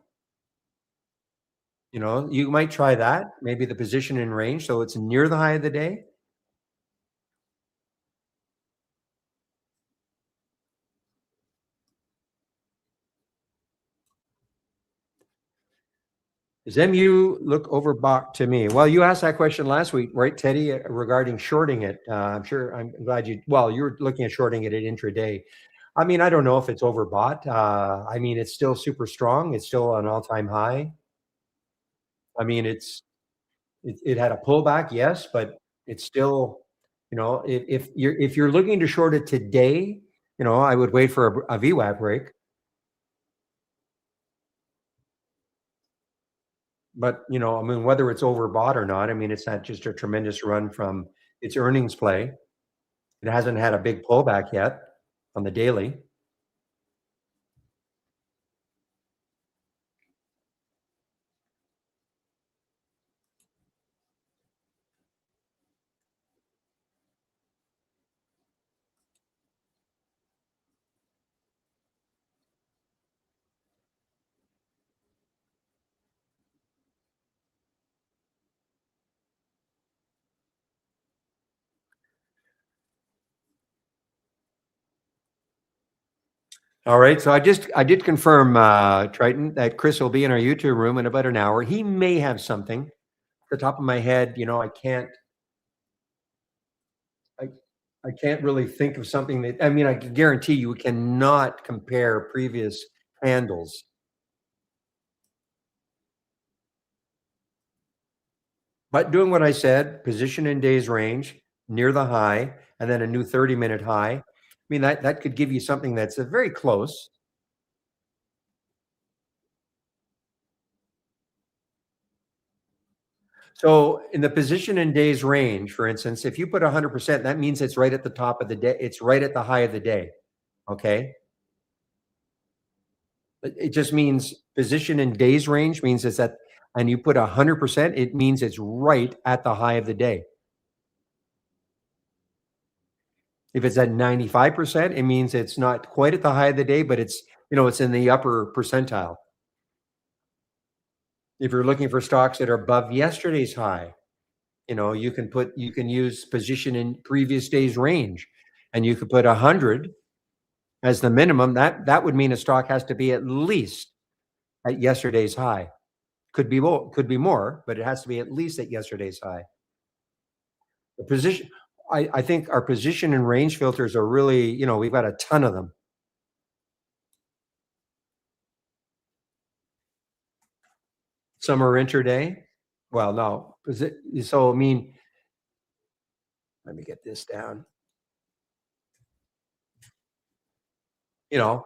You might try that, maybe the position in range, so it's near the high of the day. Does MU look overbought to me? Well, you asked that question last week, right, Teddy, regarding shorting it. I'm glad you were looking at shorting it at intraday. I mean, I don't know if it's overbought. I mean, it's still super strong. It's still an all-time high. I mean, it had a pullback, yes, but it's still, if you're looking to short it today, I would wait for a VWAP break. But, I mean, whether it's overbought or not, I mean, it's not just a tremendous run from its earnings play. It hasn't had a big pullback yet on the daily. All right. So I did confirm, Triton, that Chris will be in our YouTube room in about an hour. He may have something. At the top of my head, I I can't really think of something that, I mean, I can guarantee you cannot compare previous handles. But doing what I said, position in days range, near the high, and then a new 30-minute high. I mean, that could give you something that's very close. So in the position in days range, for instance, if you put 100%, that means it's right at the top of the day. It's right at the high of the day. Okay. It just means position in days range means it's at, and you put 100%, it means it's right at the high of the day. If it's at 95%, it means it's not quite at the high of the day, but it's in the upper percentile. If you're looking for stocks that are above yesterday's high, you can use position in previous day's range, and you could put 100 as the minimum. That would mean a stock has to be at least at yesterday's high. Could be more, but it has to be at least at yesterday's high. The position, I think our position and range filters are really, we've got a ton of them. Some are intraday. Well, no, so I mean, let me get this down.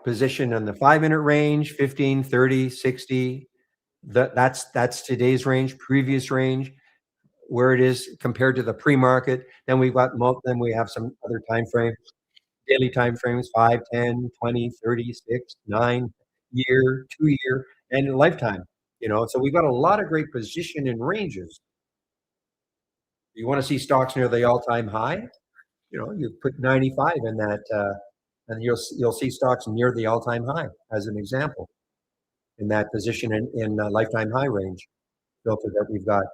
Position in the 5-minute range, 15, 30, 60. That's today's range, previous range, where it is compared to the pre-market. Then we have some other time frames, daily time frames, 5, 10, 20, 30, 6, 9, year, 2 year, and lifetime. So we've got a lot of great position and ranges. You want to see stocks near the all-time high? You put 95 in that, and you'll see stocks near the all-time high as an example in that position in lifetime high range filter that we've got.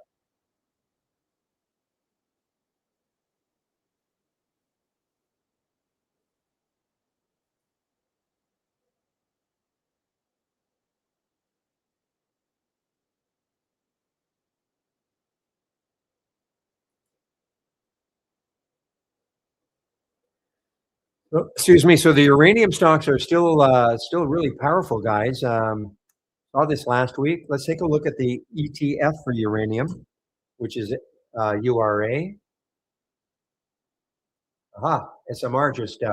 Oh, excuse me. So the uranium stocks are still really powerful, guys. Saw this last week. Let's take a look at the ETF for uranium, which is URA. Aha, SMR just give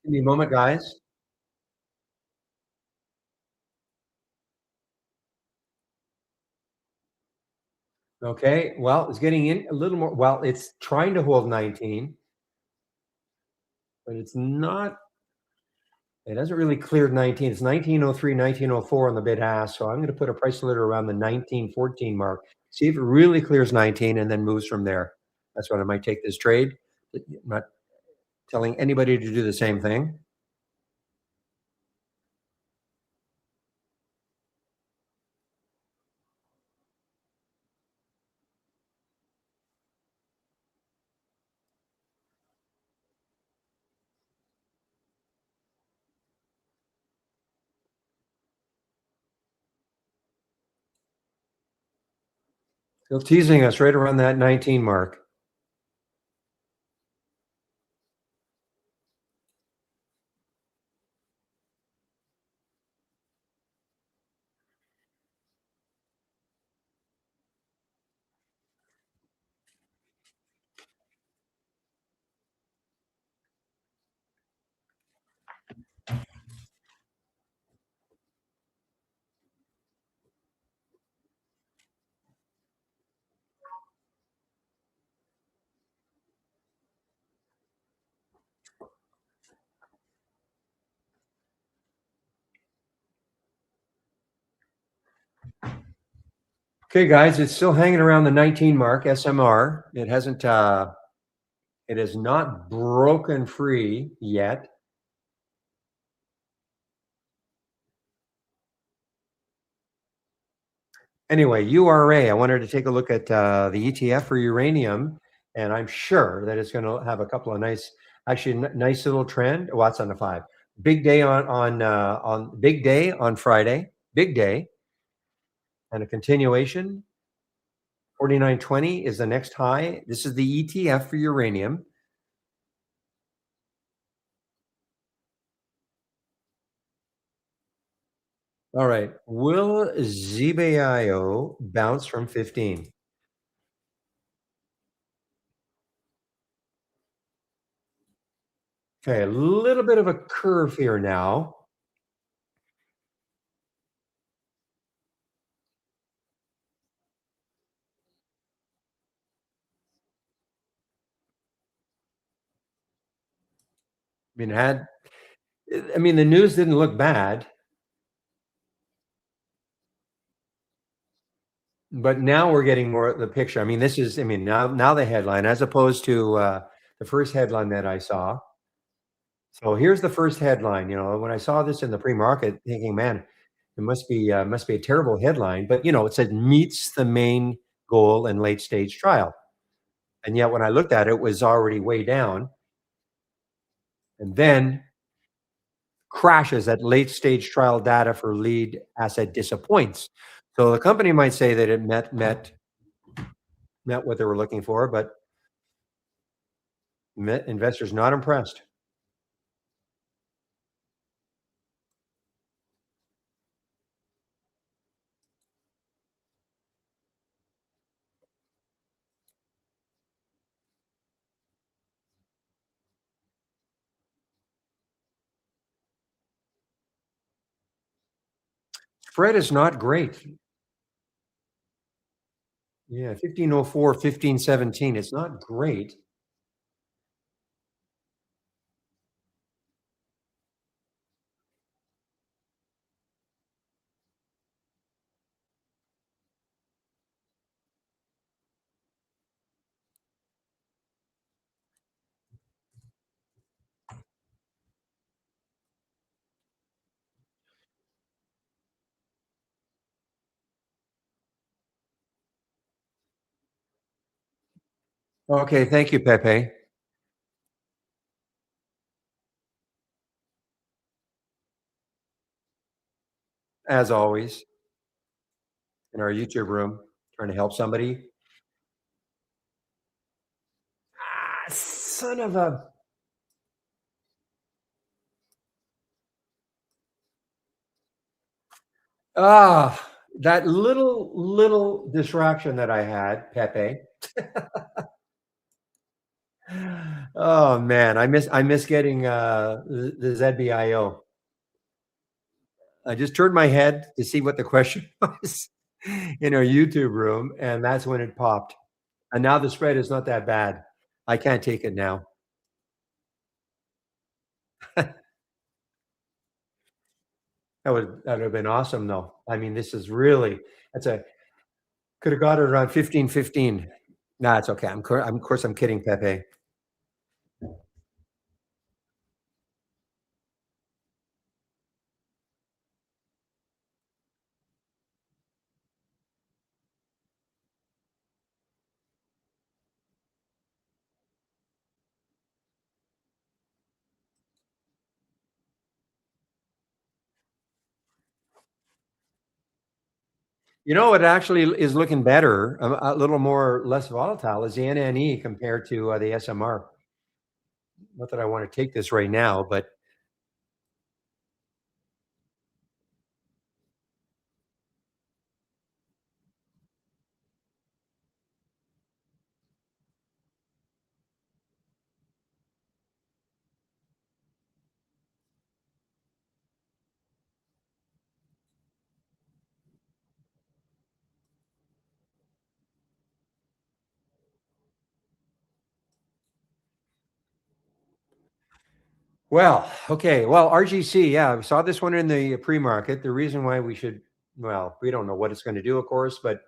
me a moment, guys. Okay, well, it's getting in a little more. Well, it's trying to hold 19, but it's not. It hasn't really cleared 19. It's 1903, 1904 on the bid ask. So I'm going to put a price limit around the 1914 mark. See if it really clears 19 and then moves from there. That's when I might take this trade. I'm not telling anybody to do the same thing. Still teasing us right around that 19 mark. Okay, guys, it's still hanging around the 19 mark, SMR. It has not broken free yet. Anyway, URA, I wanted to take a look at the ETF for uranium, and I'm sure that it's going to have a couple of nice little trend. Oh, that's on the five. Big day on big day on Friday. Big day and a continuation. 49.20 is the next high. This is the ETF for uranium. All right. Will ZBIO bounce from 15? Okay, a little bit of a curve here now. I mean, the news didn't look bad, but now we're getting more of the picture. I mean, now the headline as opposed to the first headline that I saw. So here's the first headline. When I saw this in the pre-market, thinking, man, it must be a terrible headline. But it said meets the main goal in late stage trial, and yet when I looked at it, it was already way down, and then crashes at late stage trial data for lead asset disappoints. So the company might say that it met what they were looking for, but investors not impressed. Spread is not great. Yeah, 1504, 1517. It's not great. Okay, thank you, Pepe, as always, in our YouTube room, trying to help somebody. Son of a. Ah, that little distraction that I had, Pepe. Oh man, I miss getting the ZBIO. I just turned my head to see what the question was in our YouTube room, and that's when it popped. And now the spread is not that bad. I can't take it now. That would have been awesome though. I mean, this is really that's a could have got it around 15:15. Nah, it's okay. Of course I'm kidding, Pepe. You know what actually is looking better, a little more less volatile is the NNE compared to the SMR. Not that I want to take this right now, but well, okay. Well, RGC, yeah, I saw this one in the pre-market. The reason why we should, well, we don't know what it's going to do, of course, but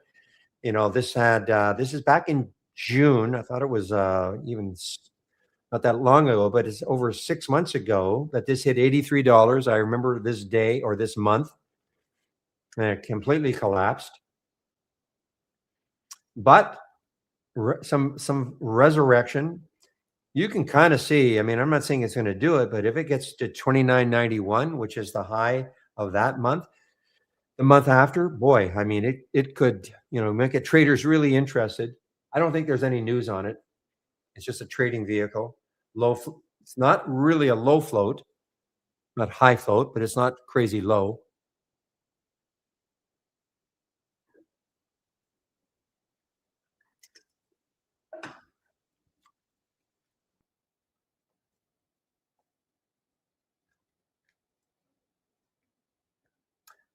this is back in June. I thought it was not that long ago, but it's over 6 months ago that this hit $83. I remember this day or this month, and it completely collapsed. But some resurrection. You can kind of see. I mean, I'm not saying it's going to do it, but if it gets to 29.91, which is the high of that month, the month after, boy, I mean, it could make it traders really interested. I don't think there's any news on it. It's just a trading vehicle. It's not really a low float, not high float, but it's not crazy low.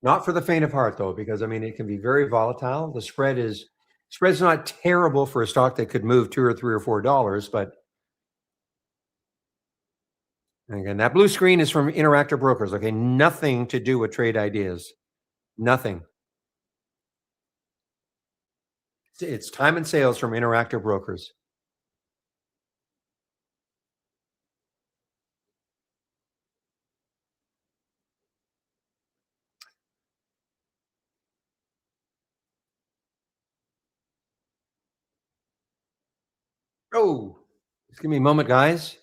Not for the faint of heart, though, because I mean, it can be very volatile. Spread's not terrible for a stock that could move two or three or $4, but again, that blue screen is from Interactive Brokers. Okay, nothing to do with trade ideas. Nothing. It's time and sales from Interactive Brokers. Oh, just give me a moment, guys.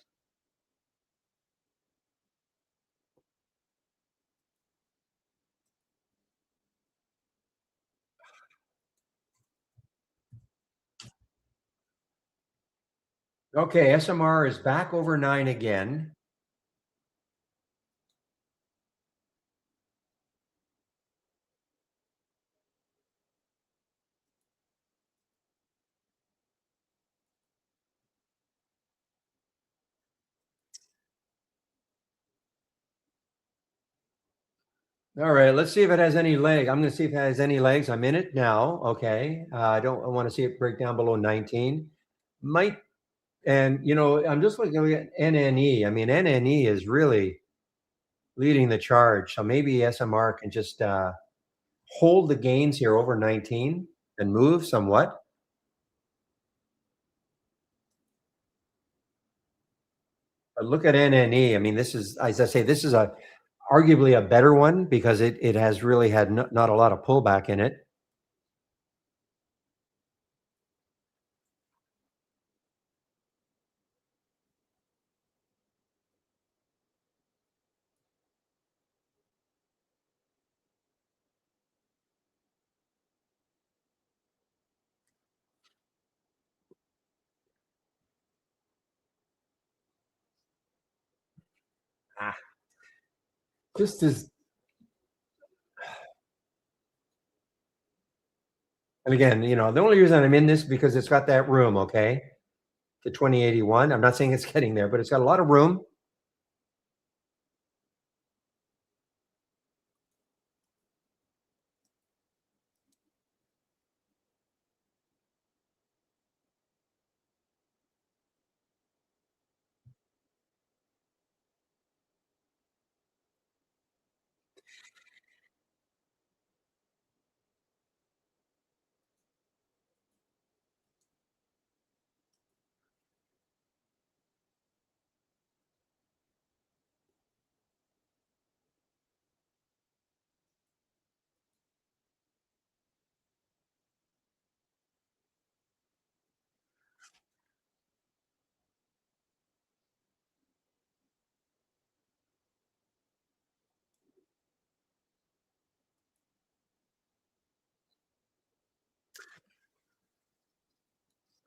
Okay, SMR is back over 9 again. All right, let's see if it has any leg. I'm going to see if it has any legs. I'm in it now. Okay, I want to see it break down below 19. Might and I'm just looking at NNE. I mean, NNE is really leading the charge. So maybe SMR can just hold the gains here over 19 and move somewhat. But look at NNE. I mean, this is, as I say, this is a arguably a better one because it has really had not a lot of pullback in it. Ah, just as and again, the only reason I'm in this because it's got that room, okay, to 2081. I'm not saying it's getting there, but it's got a lot of room.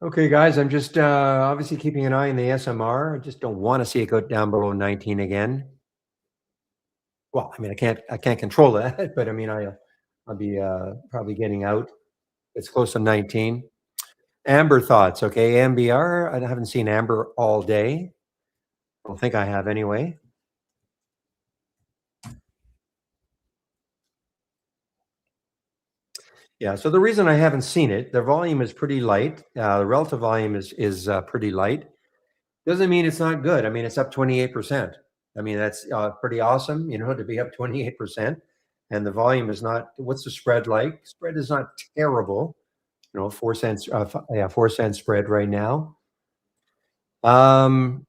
Okay, guys, I'm just obviously keeping an eye on the SMR. I just don't want to see it go down below 19 again. Well, I mean, I can't control that, but I mean, I'll be probably getting out. It's close to 19. Amber thoughts, okay? AMBR. I haven't seen Amber all day. I don't think I have anyway. Yeah. So the reason I haven't seen it, the volume is pretty light. The relative volume is pretty light. Doesn't mean it's not good. I mean, it's up 28%. I mean, that's pretty awesome, to be up 28%. And the volume is not, what's the spread like? Spread is not terrible, 4 cents, yeah, 4 cent spread right now. Um,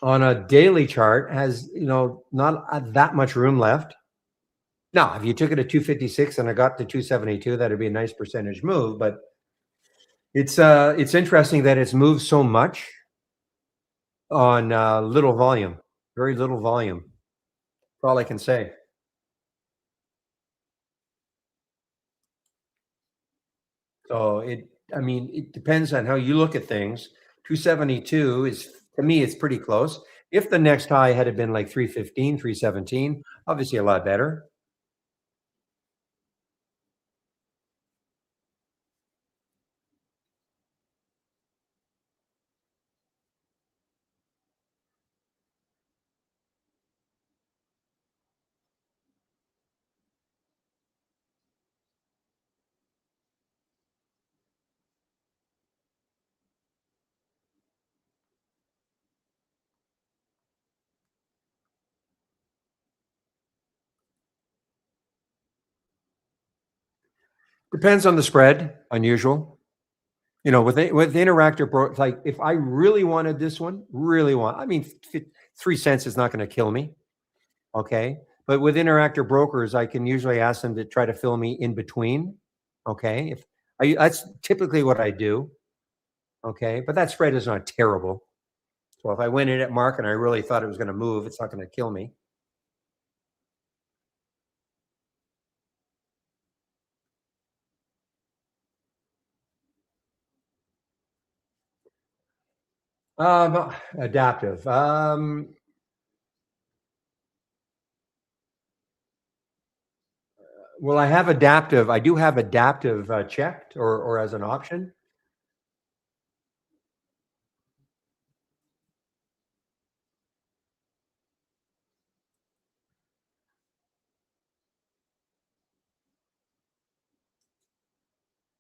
on a daily chart has, not that much room left. Now, if you took it at 256 and I got to 272, that'd be a nice percentage move. But it's interesting that it's moved so much on little volume, very little volume. That's all I can say. So I mean, it depends on how you look at things. 272 is, to me, it's pretty close. If the next high had been like 315, 317, obviously a lot better. Depends on the spread, unusual. With interactive like if I really wanted this one, I mean, 3 cents is not going to kill me. Okay. But with interactive brokers, I can usually ask them to try to fill me in between. Okay. That's typically what I do. Okay. But that spread is not terrible. So if I went in at market and I really thought it was going to move, it's not going to kill me. Adaptive. Well, I have adaptive. I do have adaptive checked or as an option.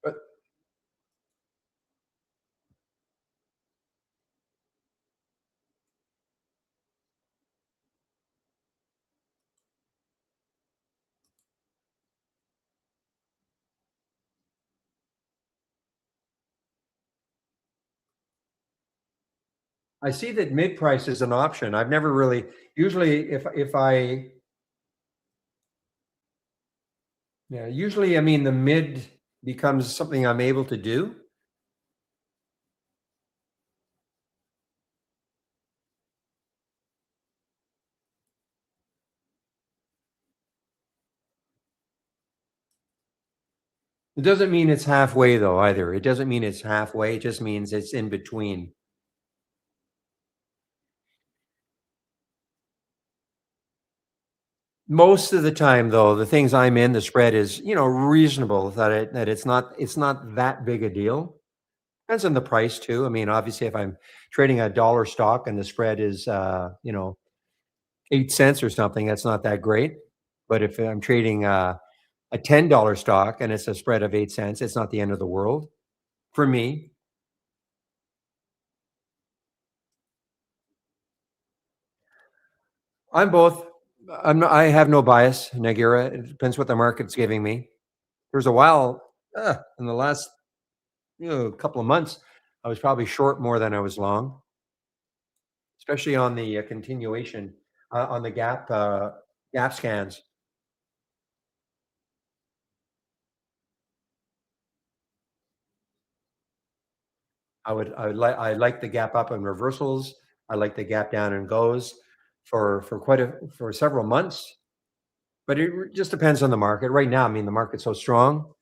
But I see that mid price is an option. I've never really, usually if I, yeah, usually, I mean, the mid becomes something I'm able to do. It doesn't mean it's halfway though either. It doesn't mean it's halfway. It just means it's in between. Most of the time though, the things I'm in, the spread is, reasonable that it's not that big a deal. Depends on the price too. I mean, obviously if I'm trading a dollar stock and the spread is 8 cents or something, that's not that great. But if I'm trading a $10 stock and it's a spread of 8 cents, it's not the end of the world for me. I'm both. I have no bias, Nagira. It depends what the market's giving me. There's a while in the last couple of months, I was probably short more than I was long, especially on the continuation on the gap scans. I like the gap up and reversals. I like the gap down and goes for several months. But it just depends on the market. Right now, I mean, the market's so strong.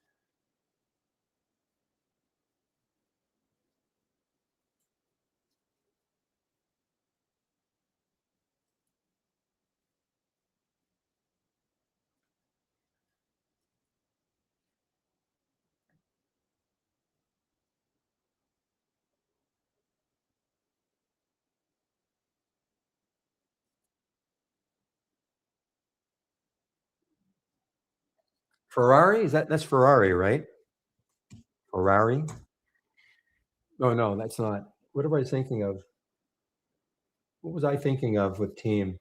Ferrari? That's Ferrari, right? Ferrari? Oh, no, that's not. What am I thinking of? What was I thinking of with team?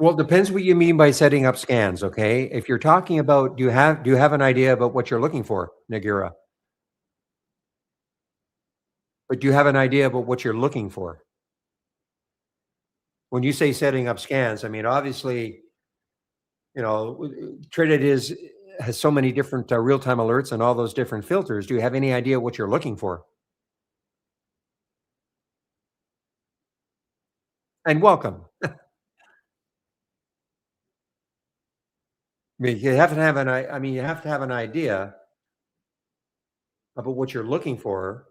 Well, it depends what you mean by setting up scans, okay? If you're talking about do you have an idea about what you're looking for, Nagira? But do you have an idea about what you're looking for? When you say setting up scans, I mean, obviously, Traded has so many different real-time alerts and all those different filters. Do you have any idea what you're looking for? And welcome. I mean, you have to have you have to have an idea about what you're looking for.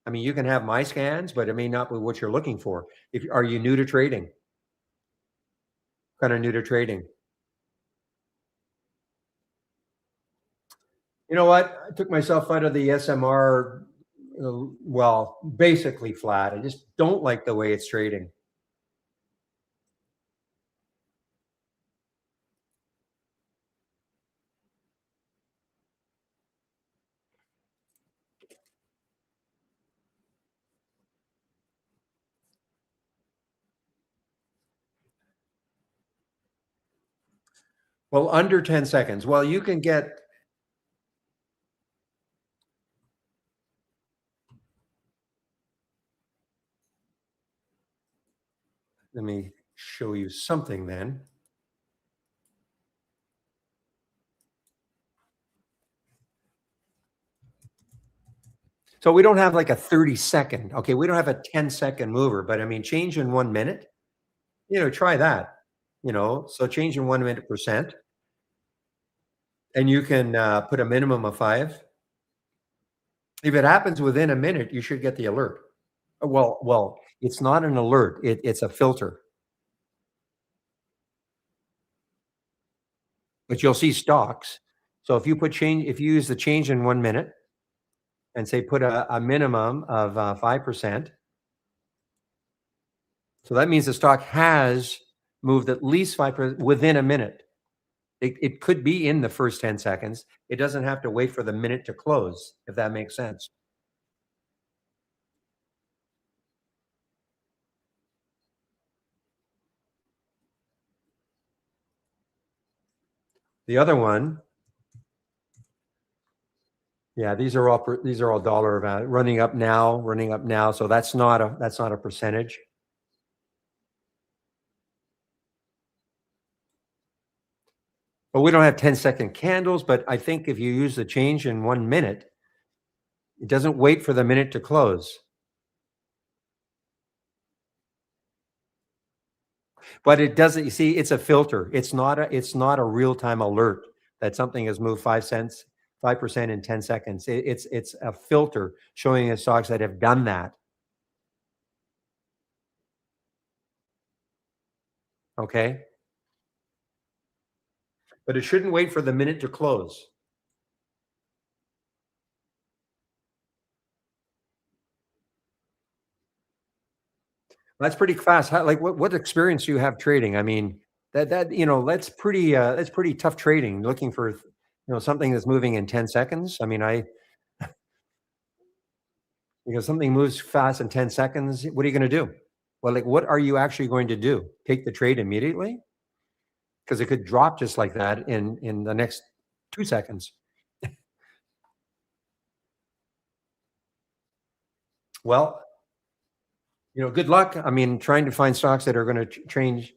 I mean, you can have my scans, but it may not be what you're looking for. If are you new to trading? Kind of new to trading. You know what? I took myself out of the SMR, well, basically flat. I just don't like the way it's trading. Well, under 10 seconds. Well, you can get, let me show you something then. So we don't have like a 30-second. Okay, we don't have a 10-second mover, but I mean, change in 1 minute. Try that. So change in 1 minute percent, and you can put a minimum of 5. If it happens within a minute, you should get the alert. Well, it's not an alert. It's a filter, but you'll see stocks. So if you use the change in 1 minute and say put a minimum of 5%, so that means the stock has moved at least 5% within a minute. It could be in the first 10 seconds. It doesn't have to wait for the minute to close, if that makes sense. The other one, yeah, these are all dollar value running up now. So that's not a percentage. But we don't have 10-second candles. But I think if you use the change in 1 minute, it doesn't wait for the minute to close. But it doesn't. You see, it's a filter. It's not a real time alert that something has moved 5 cents, 5% in 10 seconds. It's a filter showing us stocks that have done that. Okay, but it shouldn't wait for the minute to close. That's pretty fast. Like what experience do you have trading? I mean, that's pretty tough trading. Looking for something that's moving in 10 seconds. I mean, because something moves fast in 10 seconds. What are you going to do? Well, like what are you actually going to do? Take the trade immediately? Because it could drop just like that in the next 2 seconds. Well, good luck. I mean, trying to find stocks that are going to change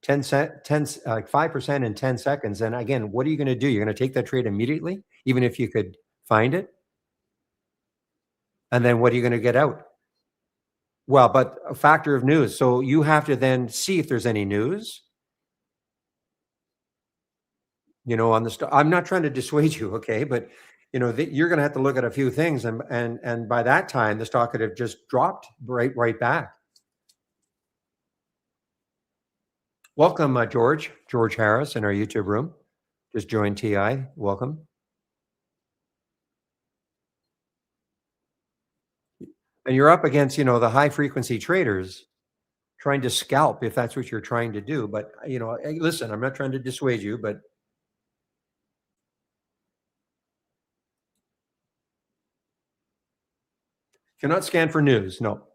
5% in 10 seconds. And again, what are you going to do? You're going to take that trade immediately, even if you could find it. And then what are you going to get out? Well, but a factor of news. So you have to then see if there's any news, on the stock. I'm not trying to dissuade you, okay? But you're going to have to look at a few things, and by that time, the stock could have just dropped right back. Welcome, George Harris in our YouTube room. Just joined TI. Welcome. and you're up against, the high frequency traders trying to scalp if that's what you're trying to do. But, hey, listen, I'm not trying to dissuade you, but cannot scan for news. No,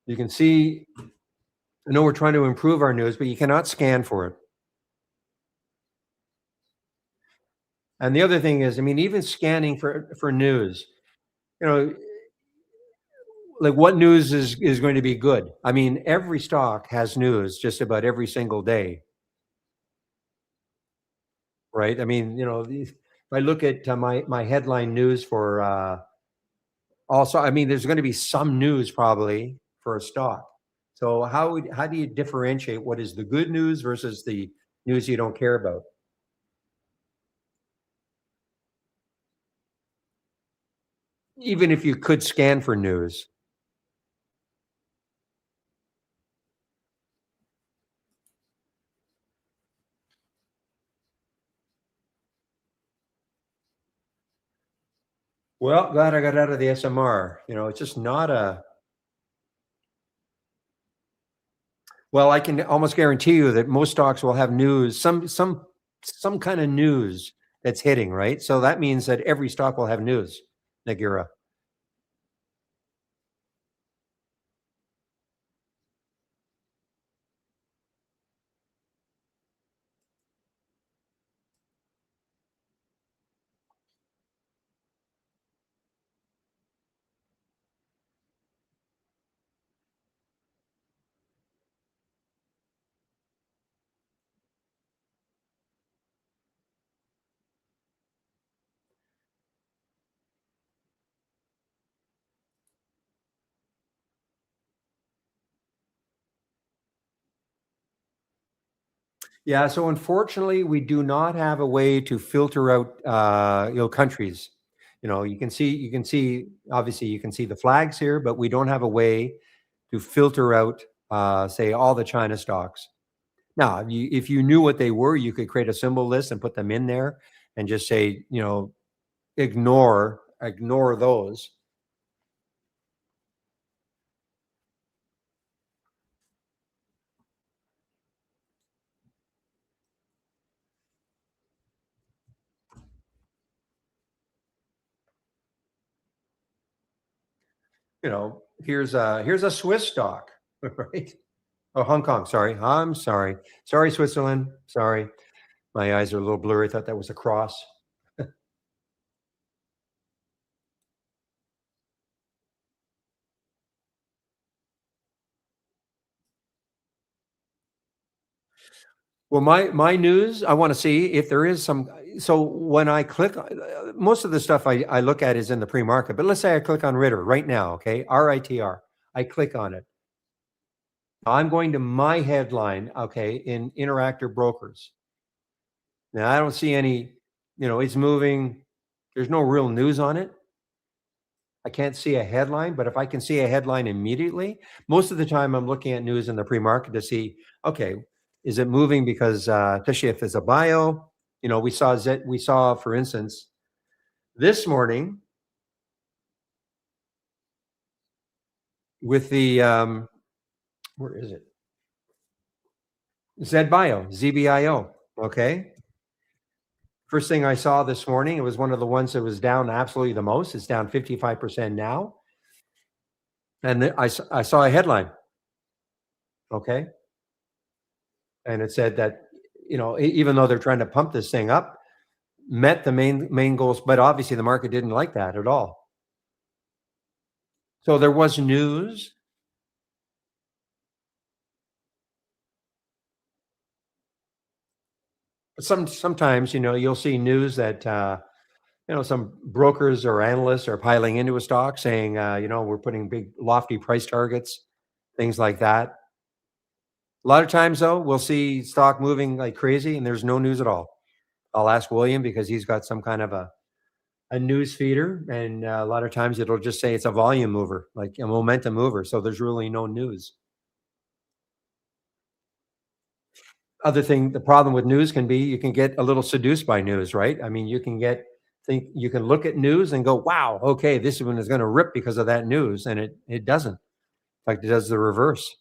you can see. I know we're trying to improve our news, but you cannot scan for it. And the other thing is, I mean, even scanning for news, you know, like what news is going to be good? I mean, every stock has news just about every single day, right? I mean, if I look at my headline news for also, I mean, there's going to be some news probably for a stock. So how do you differentiate what is the good news versus the news you don't care about? Even if you could scan for news. Well, glad I got out of the SMR. It's just not a well, I can almost guarantee you that most stocks will have news, some kind of news that's hitting, right? So that means that every stock will have news, Nagura. Yeah, so unfortunately, we do not have a way to filter out, countries. You can see, obviously, you can see the flags here, but we don't have a way to filter out, say, all the China stocks. Now, if you knew what they were, you could create a symbol list and put them in there, and just say, ignore those. Here's a Swiss stock, right? Oh, Hong Kong. Sorry, I'm sorry. Sorry, Switzerland. Sorry, my eyes are a little blurry. I thought that was a cross. Well, my news, I want to see if there is some. So when I click, most of the stuff I look at is in the pre market. But let's say I click on Ritter right now. Okay, RITR. I click on it. I'm going to my headline. Okay, in Interactive Brokers. Now I don't see any. It's moving. There's no real news on it. I can't see a headline, but if I can see a headline immediately, most of the time I'm looking at news in the pre-market to see, okay, is it moving because especially if it's a bio, we saw, for instance, this morning with the where is it? ZBio, ZBIO. Okay. First thing I saw this morning, it was one of the ones that was down absolutely the most. It's down 55% now. And I saw a headline. Okay. And it said that, even though they're trying to pump this thing up, met the main goals, but obviously the market didn't like that at all. So there was news. Sometimes, you'll see news that some brokers or analysts are piling into a stock saying, we're putting big lofty price targets, things like that. A lot of times though, we'll see stock moving like crazy and there's no news at all. I'll ask William because he's got some kind of a news feeder, and a lot of times it'll just say it's a volume mover, like a momentum mover. So there's really no news. Other thing, the problem with news can be you can get a little seduced by news, right? I mean, you can get think you can look at news and go, wow, okay, this one is going to rip because of that news. And it doesn't. In fact, it does the reverse.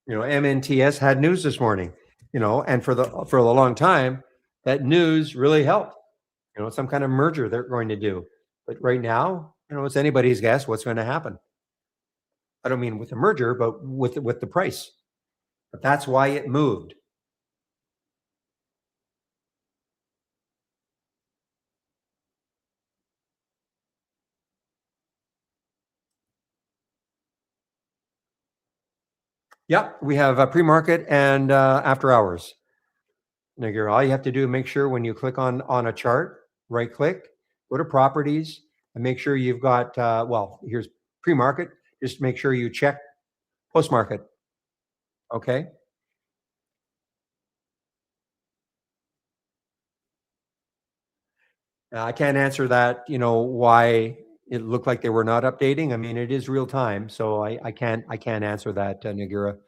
MNTS had news this morning, and for the long time, that news really helped. Some kind of merger they're going to do. But right now, it's anybody's guess what's going to happen. I don't mean with the merger, but with the price. But that's why it moved. Yep, we have pre-market and after hours. Now, all you have to do, make sure when you click on a chart, right click, go to properties, and make sure you've got here's pre-market. Just make sure you check post-market. Okay. I can't answer that. Why it looked like they were not updating. I mean, it is real time, so I can't answer that, Nagura.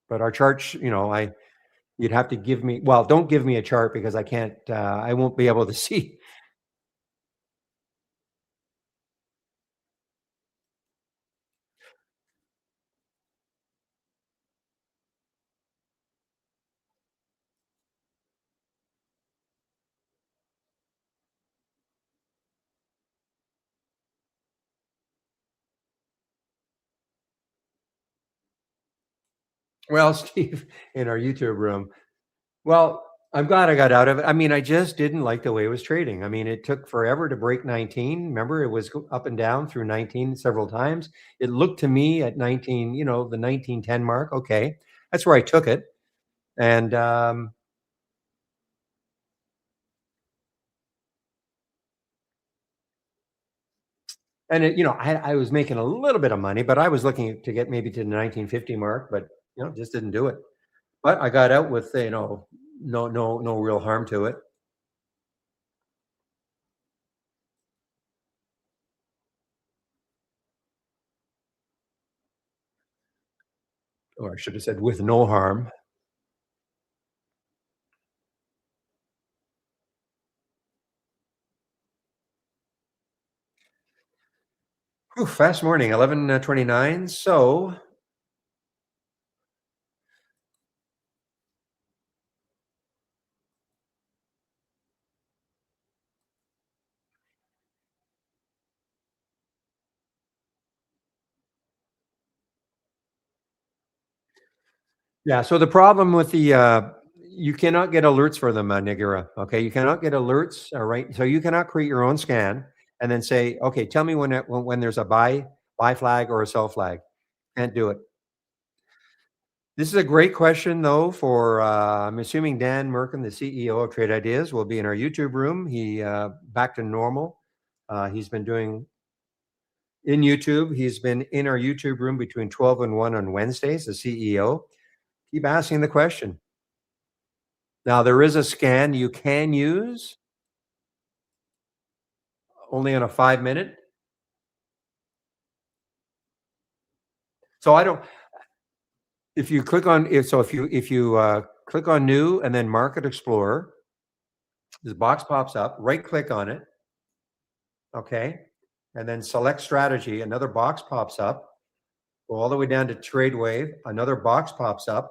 But our charts, you'd have to give me. Well, don't give me a chart because I can't. I won't be able to see. Well, Steve, in our YouTube room. Well, I'm glad I got out of it. I mean, I just didn't like the way it was trading. I mean, it took forever to break 19. Remember, it was up and down through 19 several times. It looked to me at 19, the 1910 mark. Okay, that's where I took it. And I was making a little bit of money, but I was looking to get maybe to the 1950 mark, but just didn't do it. But I got out with no real harm to it. Or I should have said with no harm. Whew, fast morning, 11:29. So yeah, so the problem with the you cannot get alerts for them, Nigura. Okay, you cannot get alerts. All right, so you cannot create your own scan and then say, okay, tell me when there's a buy flag or a sell flag. Can't do it. This is a great question, though. For I'm assuming Dan Merkin, the CEO of Trade Ideas, will be in our YouTube room. He back to normal. He's been doing in YouTube. He's been in our YouTube room between 12 and 1 on Wednesdays. The CEO. Keep asking the question. Now there is a scan you can use only on a 5 minute. So I don't. If you click on if you click on new and then Market Explorer, this box pops up. Right click on it. Okay, and then select strategy. Another box pops up. Go all the way down to Trade Wave. Another box pops up,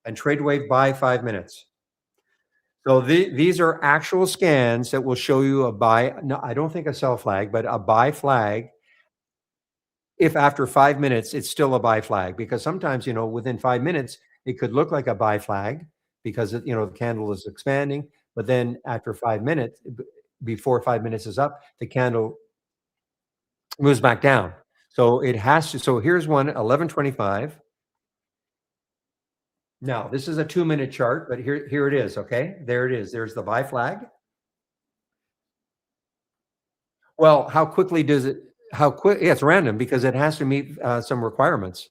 and Trade Wave buy 5 minutes. So these are actual scans that will show you a buy. No, I don't think a sell flag, but a buy flag if after 5 minutes it's still a buy flag, because sometimes within 5 minutes it could look like a buy flag because the candle is expanding, but then after 5 minutes, before 5 minutes is up, the candle moves back down. So it has to. So here's one 11:25. Now this is a 2 minute chart, but here it is. Okay, there it is. There's the buy flag. Well, how quickly does it? How quick? Yeah, it's random because it has to meet some requirements.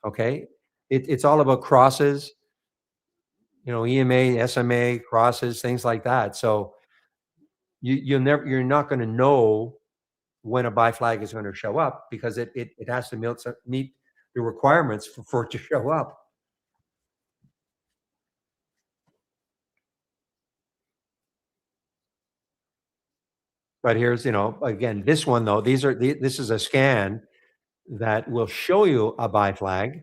Okay, it's all about crosses. EMA, SMA crosses, things like that. So you're not going to know. when a buy flag is going to show up because it has to meet the requirements for it to show up. But here's, again, this one though, this is a scan that will show you a buy flag.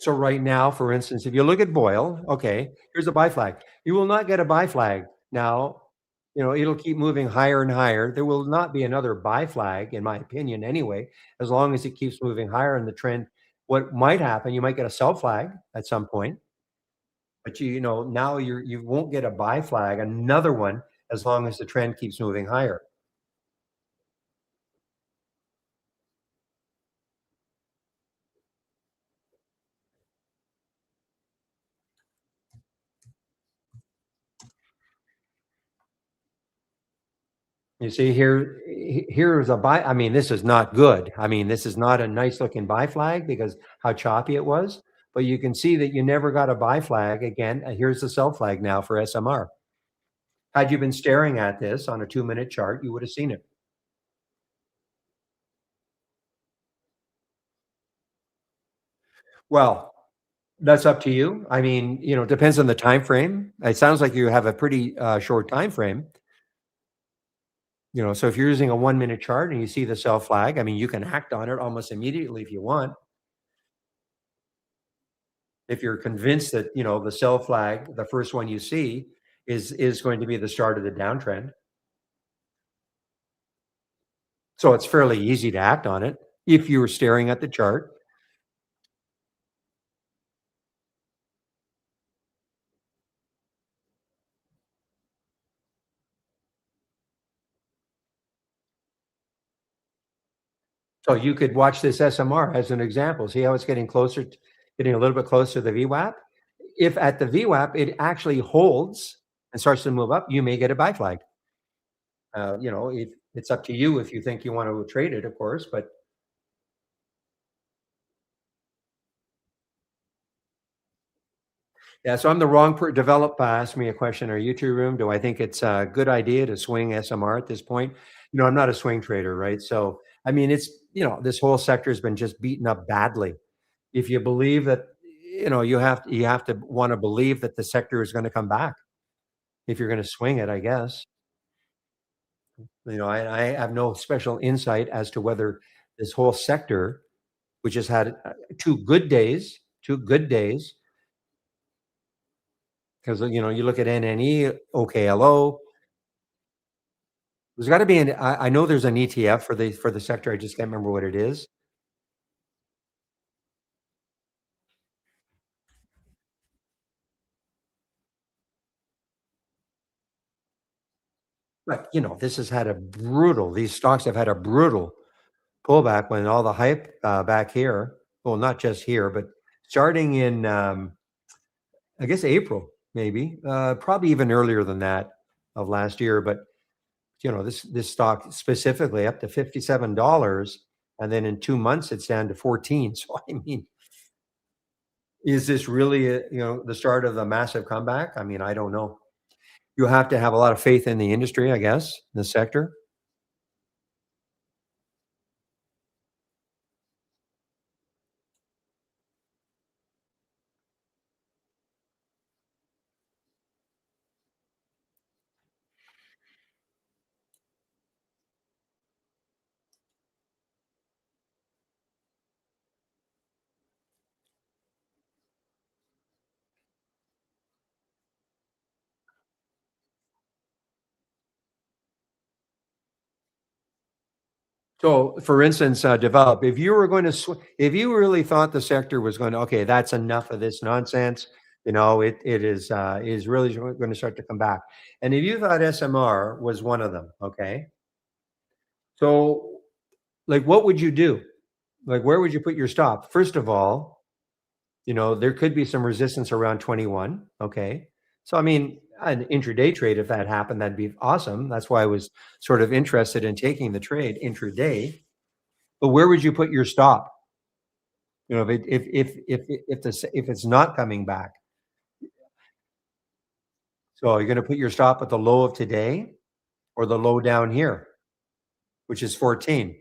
So right now, for instance, if you look at Boyle, okay, here's a buy flag. You will not get a buy flag. Now, it'll keep moving higher and higher. There will not be another buy flag, in my opinion, anyway, as long as it keeps moving higher in the trend. What might happen, you might get a sell flag at some point, but now you won't get a buy flag, another one, as long as the trend keeps moving higher. You see here's a buy. I mean, this is not good. I mean, this is not a nice looking buy flag because how choppy it was. But you can see that you never got a buy flag again. Here's the sell flag now for SMR. Had you been staring at this on a 2-minute chart, you would have seen it. Well, that's up to you. I mean, it depends on the time frame. It sounds like you have a pretty short time frame. So if you're using a 1-minute chart and you see the sell flag, I mean, you can act on it almost immediately if you want. If you're convinced that, the sell flag, the first one you see is going to be the start of the downtrend. So it's fairly easy to act on it if you were staring at the chart. So you could watch this SMR as an example. See how it's getting closer, getting a little bit closer to the VWAP. If at the VWAP it actually holds and starts to move up, you may get a buy flag. If it's up to you if you think you want to trade it, of course, but yeah, so I'm the wrong develop asked me a question in our YouTube room. Do I think it's a good idea to swing SMR at this point? I'm not a swing trader, right? So, I mean, this whole sector has been just beaten up badly. If you believe that, you have to want to believe that the sector is going to come back if you're going to swing it, I guess. I have no special insight as to whether this whole sector, which has had two good days, because you look at NNE, OKLO. There's got to be I know there's an ETF for the sector. I just can't remember what it is. But this has had a brutal. These stocks have had a brutal pullback when all the hype back here. Well, not just here, but starting in I guess April, maybe, probably even earlier than that of last year. But this stock specifically up to $57, and then in 2 months it's down to 14. So I mean, is this really the start of the massive comeback? I mean, I don't know. You have to have a lot of faith in the industry, I guess, the sector. So, for instance, develop. If you were going to, if you really thought the sector was going to, okay, that's enough of this nonsense. It is really going to start to come back. And if you thought SMR was one of them, okay, so like, what would you do? Like, where would you put your stop? First of all, there could be some resistance around 21. Okay, So, I mean, an intraday trade, if that happened, that'd be awesome. That's why I was sort of interested in taking the trade intraday. But where would you put your stop? You know, if it's not coming back. So you're going to put your stop at the low of today or the low down here, which is 14.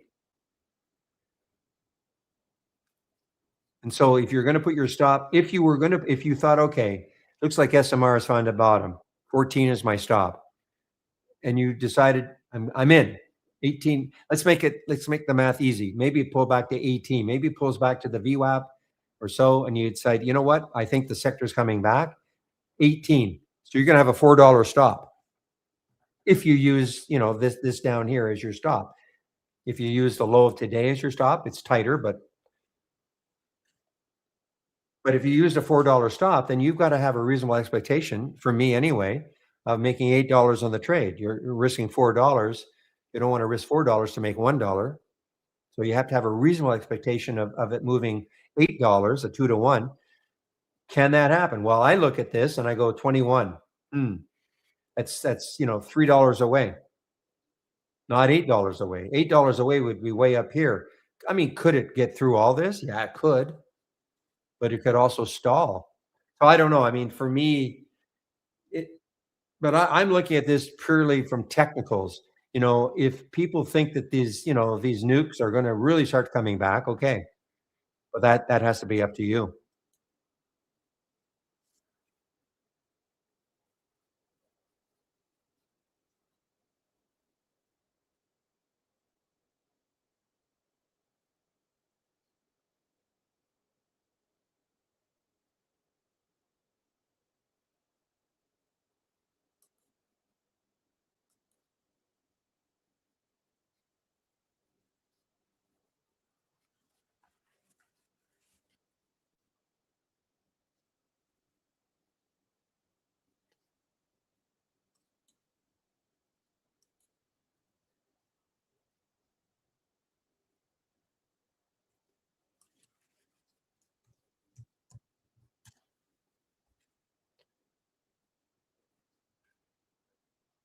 And so if you're going to put your stop, if you thought, okay, looks like SMR has found a bottom, 14 is my stop, and you decided I'm in 18. Let's make the math easy. Maybe it pull back to 18. Maybe it pulls back to the VWAP or so, and you decide, you know what? I think the sector's coming back. 18. So you're going to have a $4 stop if you use, this down here as your stop. If you use the low of today as your stop, it's tighter, but if you used a $4 stop, then you've got to have a reasonable expectation, for me anyway, of making $8 on the trade. You're risking $4. You don't want to risk $4 to make $1. So you have to have a reasonable expectation of it moving $8, a 2 to 1. Can that happen? Well, I look at this and I go 21. Hmm. That's $3 away, not $8 away. $8 away would be way up here. I mean, could it get through all this? Yeah, it could, but it could also stall. So I don't know. I mean, for me, it, but I'm looking at this purely from technicals. If people think that these nukes are going to really start coming back, okay, but that has to be up to you.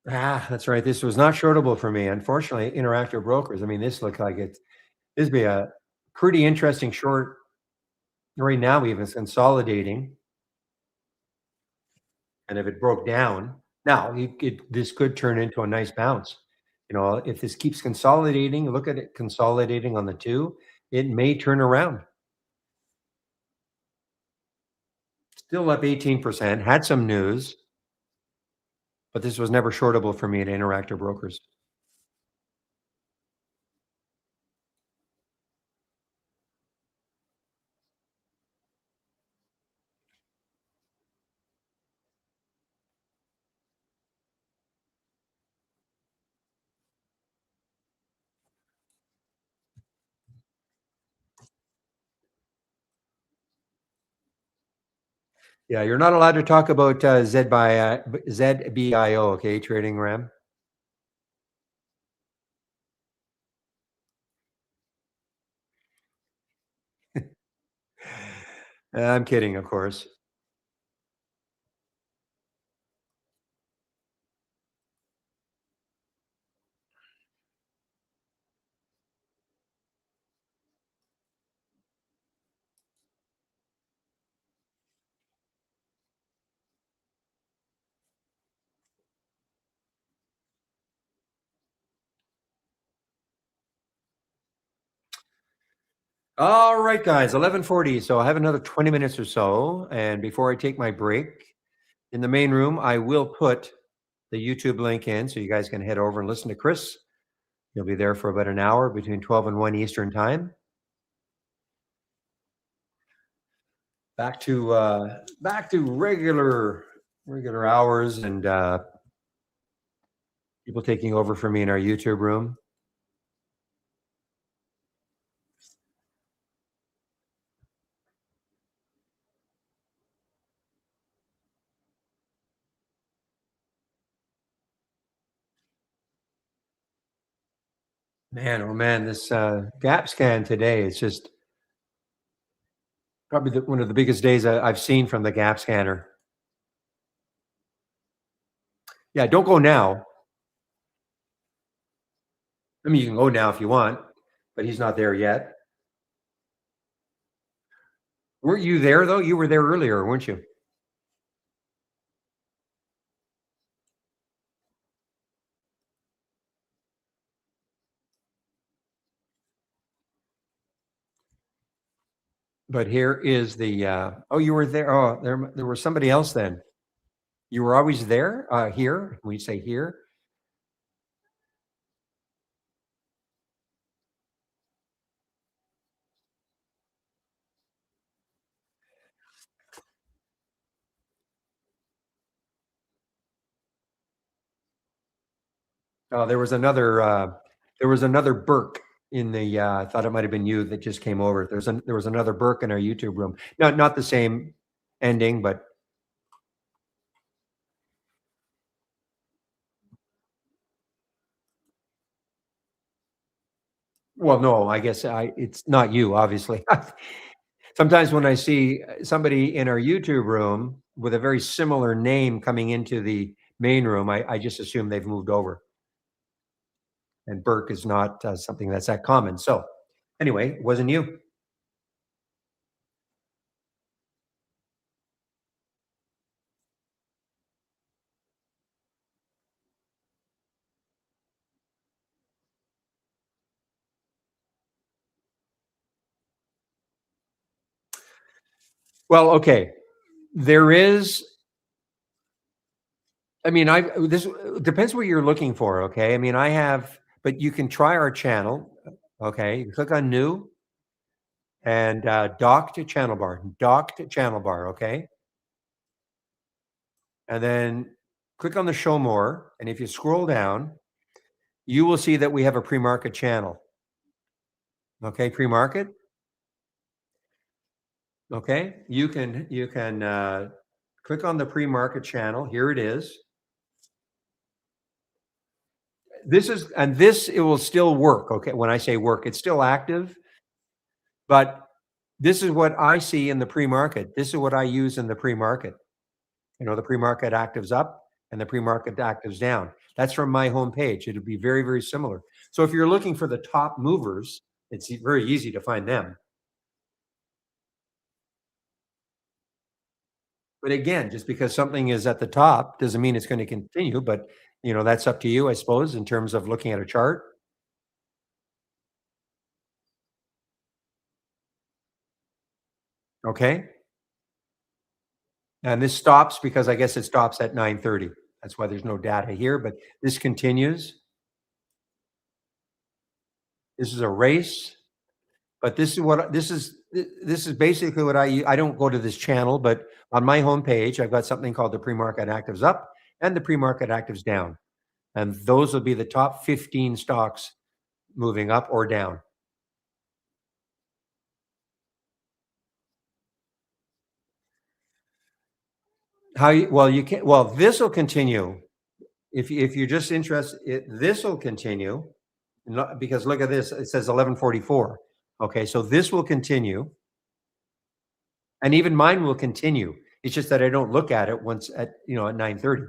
That's right. This was not shortable for me. Unfortunately, Interactive Brokers. I mean, this looked like this be a pretty interesting short. Right now, even it's consolidating, and if it broke down, now this could turn into a nice bounce. If this keeps consolidating, look at it consolidating on the two, it may turn around. Still up 18%. Had some news, but this was never shortable for me at Interactive Brokers. Yeah, you're not allowed to talk about ZBIO, okay, trading RAM. I'm kidding, of course. All right, guys, 11:40. So I have another 20 minutes or so. And before I take my break in the main room, I will put the YouTube link in so you guys can head over and listen to Chris. He'll be there for about an hour between 12 and 1 Eastern time. Back to regular hours and people taking over for me in our YouTube room. Man, oh man, this gap scan today is just probably one of the biggest days I've seen from the gap scanner. Yeah, don't go now. I mean, you can go now if you want, but he's not there yet. Weren't you there though? You were there earlier, weren't you? But here is the, oh, you were there. Oh, there was somebody else then. You were always there, here. We say here. There was another Burke in the, I thought it might have been you that just came over. There was another Burke in our YouTube room. Not the same ending, but well, no, I guess it's not you, obviously. Sometimes when I see somebody in our YouTube room with a very similar name coming into the main room, I just assume they've moved over. And Burke is not something that's that common. So, anyway, it wasn't you. Well, okay. There is, I mean, this depends what you're looking for. Okay. I mean, but you can try our channel. Okay. You click on new and docked channel bar. Okay. And then click on the show more. And if you scroll down, you will see that we have a pre-market channel. Okay, pre-market. Okay, you can click on the pre-market channel. Here it is. This it will still work. Okay, when I say work, it's still active, but this is what I see in the pre-market. This is what I use in the pre-market. You know, the pre-market actives up and the pre-market actives down. That's from my homepage. It'll be very, very similar. So if you're looking for the top movers, it's very easy to find them. But again, just because something is at the top doesn't mean it's going to continue. But that's up to you, I suppose, in terms of looking at a chart. Okay. And this stops because I guess it stops at 9:30. That's why there's no data here. But this continues. This is a race. But this is basically what I don't go to this channel, but on my homepage, I've got something called the pre-market actives up and the pre-market actives down. And those will be the top 15 stocks moving up or down. Well, you can this will continue. If you're just interested, this will continue. Because look at this, it says 11:44. Okay, so this will continue, and even mine will continue. It's just that I don't look at it once at 9:30,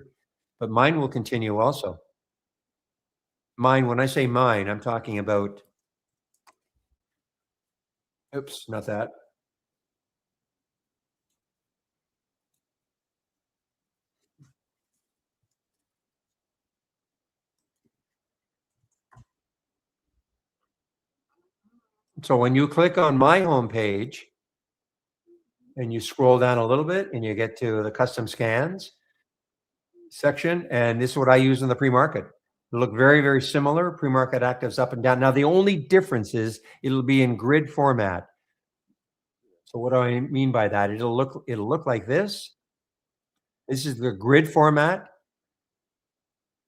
but mine will continue also. Mine, when I say mine, I'm talking about, oops, not that. So when you click on my homepage and you scroll down a little bit and you get to the custom scans section, and this is what I use in the pre-market. They look very, very similar. Pre-market actives up and down. Now, the only difference is it'll be in grid format. So what do I mean by that? It'll look like this. This is the grid format.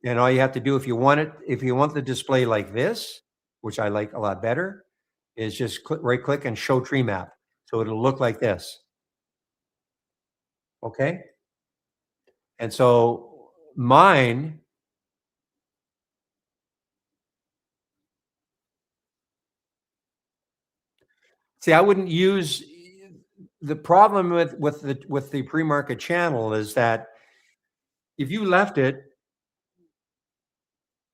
And all you have to do if you want the display like this, which I like a lot better, is just right click and show tree map. So it'll look like this. Okay. And so mine, see, I wouldn't use the problem with the pre-market channel is that if you left it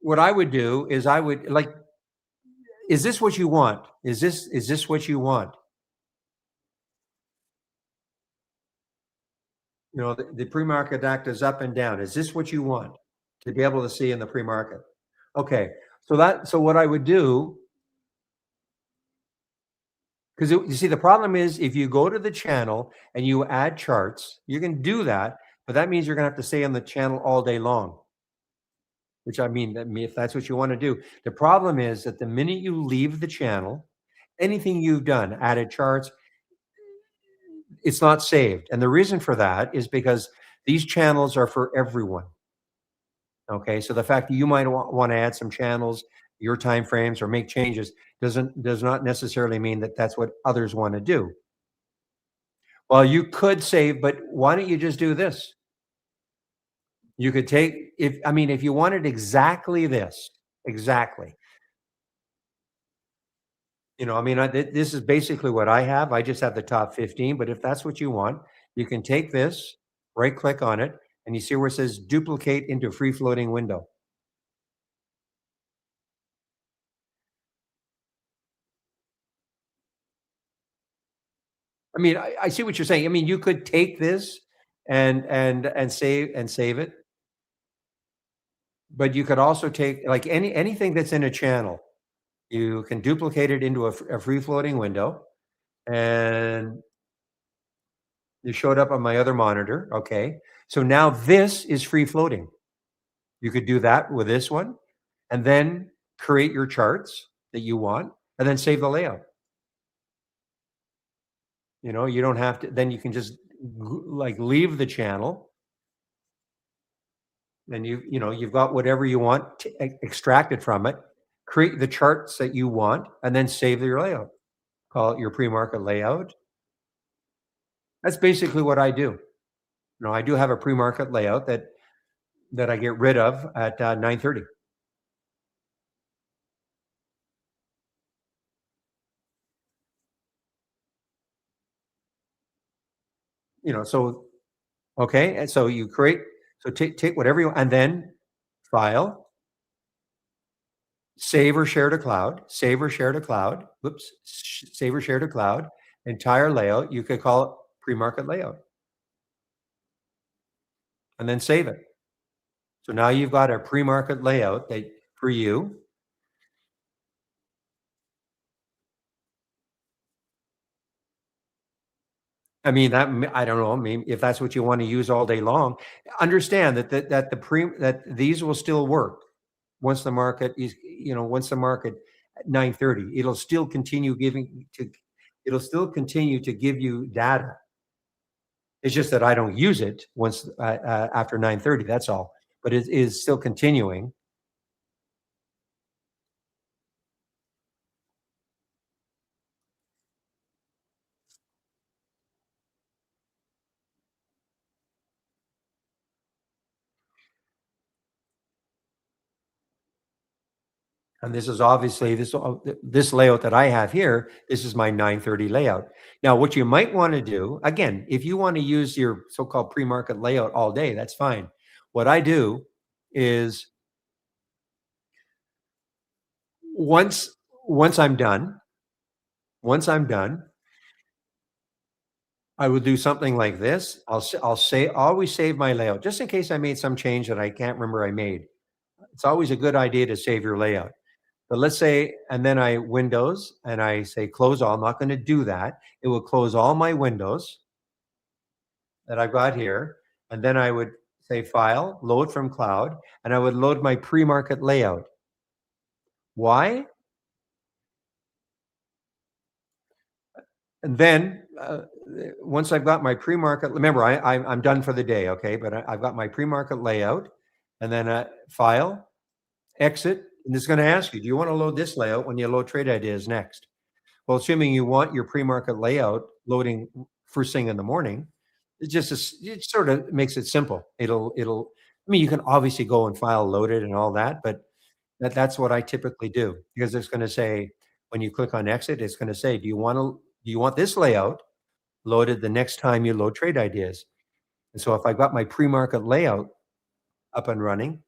what I would do is I would like, is this what you want? Is this what you want? The pre-market act is up and down. Is this what you want to be able to see in the pre-market? Okay. So what I would do, because you see, the problem is if you go to the channel and you add charts, you can do that, but that means you're gonna have to stay on the channel all day long, which I mean, if that's what you want to do. The problem is that the minute you leave the channel, anything you've done, added charts, it's not saved. And the reason for that is because these channels are for everyone. Okay, so the fact that you might want to add some channels, your time frames, or make changes does not necessarily mean that that's what others want to do. Well, you could save, but why don't you just do this? You could take, if I mean, if you wanted exactly this, exactly. I mean, this is basically what I have. I just have the top 15, but if that's what you want, you can take this, right click on it, and you see where it says duplicate into free floating window. I mean, I see what you're saying. I mean, you could take this and save it, but you could also take like anything that's in a channel, you can duplicate it into a free floating window, and it showed up on my other monitor. Okay, so now this is free floating. You could do that with this one, and then create your charts that you want, and then save the layout. You don't have to. Then you can just like leave the channel. And you've got whatever you want to extract it from it, create the charts that you want, and then save your layout. Call it your pre-market layout. That's basically what I do. I do have a pre-market layout that I get rid of at 9:30. So okay, and so you create, so take whatever you, and then file, save or share to cloud, save or share to cloud. Whoops, save or share to cloud. Entire layout. You could call it pre-market layout, and then save it. So now you've got a pre-market layout that for you. I mean, I don't know. I mean, if that's what you want to use all day long, understand that these will still work once the market is, once the market at 9:30, it'll still continue to give you data. It's just that I don't use it once after 9:30. That's all. But it is still continuing. And this is obviously this layout that I have here. This is my 9:30 layout. Now, what you might want to do, again, if you want to use your so-called pre-market layout all day, that's fine. What I do is once once I'm done, once I'm done, I will do something like this. I'll say always save my layout just in case I made some change that I can't remember I made. It's always a good idea to save your layout. But let's say, and then I Windows and I say close all. I'm not going to do that. It will close all my windows that I've got here. And then I would say file, load from cloud, and I would load my pre-market layout. Why? And then once I've got my pre-market, remember I'm done for the day, okay? But I've got my pre-market layout, and then file, exit, and it's going to ask you, do you want to load this layout when you load trade ideas next? Well, assuming you want your pre-market layout loading first thing in the morning, it sort of makes it simple. I mean, you can obviously go and file load it and all that, but that's what I typically do because it's going to say when you click on exit, it's going to say, do you want this layout loaded the next time you load trade ideas? And so if I got my pre-market layout up and running,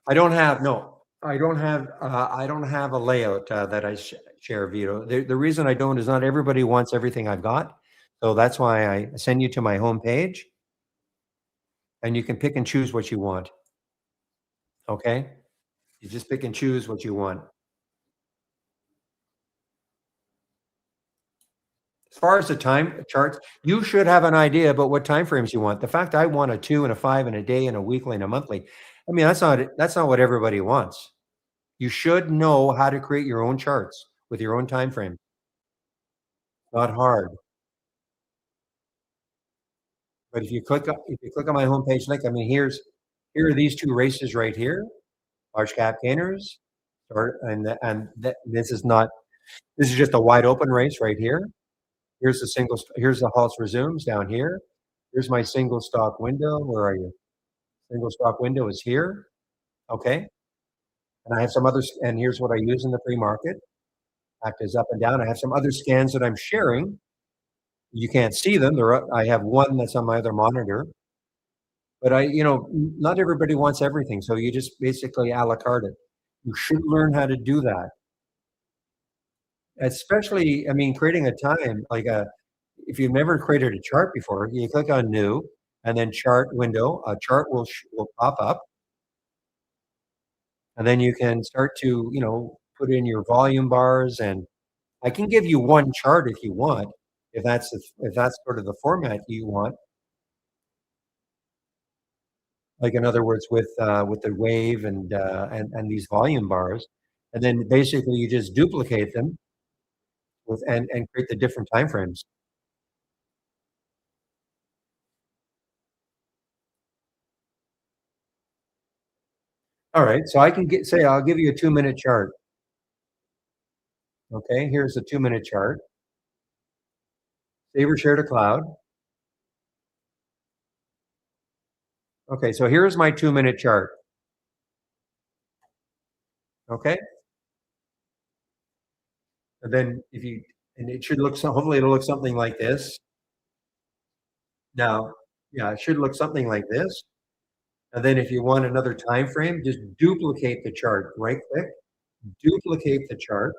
I don't have no, I don't have a layout, that I share, Vito. The reason I don't is not everybody wants everything I've got. So that's why I send you to my homepage, and you can pick and choose what you want, okay? You just pick and choose what you want. As far as the time charts, you should have an idea about what time frames you want. The fact I want a 2 and a 5 and a day and a weekly and a monthly, I mean, that's not what everybody wants. You should know how to create your own charts with your own time frame. Not hard. But if you click on my homepage link, I mean, here are these 2 races right here, large cap gainers, or this is not, this is just a wide open race right here. Here's the Halts resumes down here. Here's my single stock window. Where are you? Single stock window is here. Okay. And I have some others, and here's what I use in the pre-market. Act is up and down. I have some other scans that I'm sharing. You can't see them. I have one that's on my other monitor. But not everybody wants everything. So you just basically a la carte it. You should learn how to do that. Especially, I mean, creating a time, if you've never created a chart before, you click on new and then chart window, a chart will pop up. And then you can start to, put in your volume bars, and I can give you one chart if you want, if that's sort of the format you want. Like in other words, with the wave and these volume bars, and then basically you just duplicate them and create the different time frames. All right, so I can say I'll give you a 2-minute chart. Okay, here's a 2-minute chart. Save or share to cloud. Okay, so here's my 2-minute chart. Okay, and then it should look so. Hopefully, it'll look something like this. Now, yeah, it should look something like this. And then if you want another time frame, just duplicate the chart. Right click, duplicate the chart,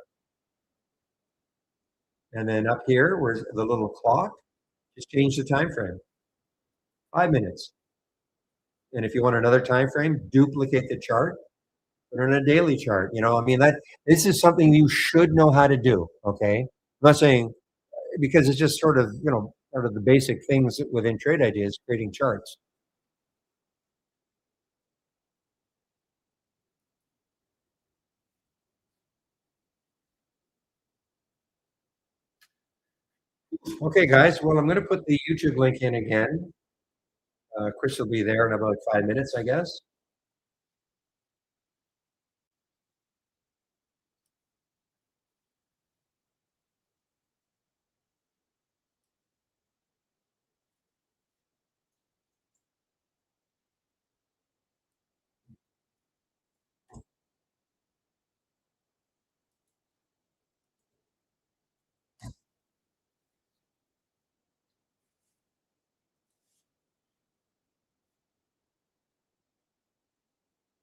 and then up here, where's the little clock, just change the time frame. 5 minutes. And if you want another time frame, duplicate the chart, put it on a daily chart. I mean, this is something you should know how to do. Okay, I'm not saying, because it's just sort of part of the basic things within trade ideas, creating charts. Okay, guys. Well, I'm going to put the YouTube link in again. Chris will be there in about 5 minutes, I guess.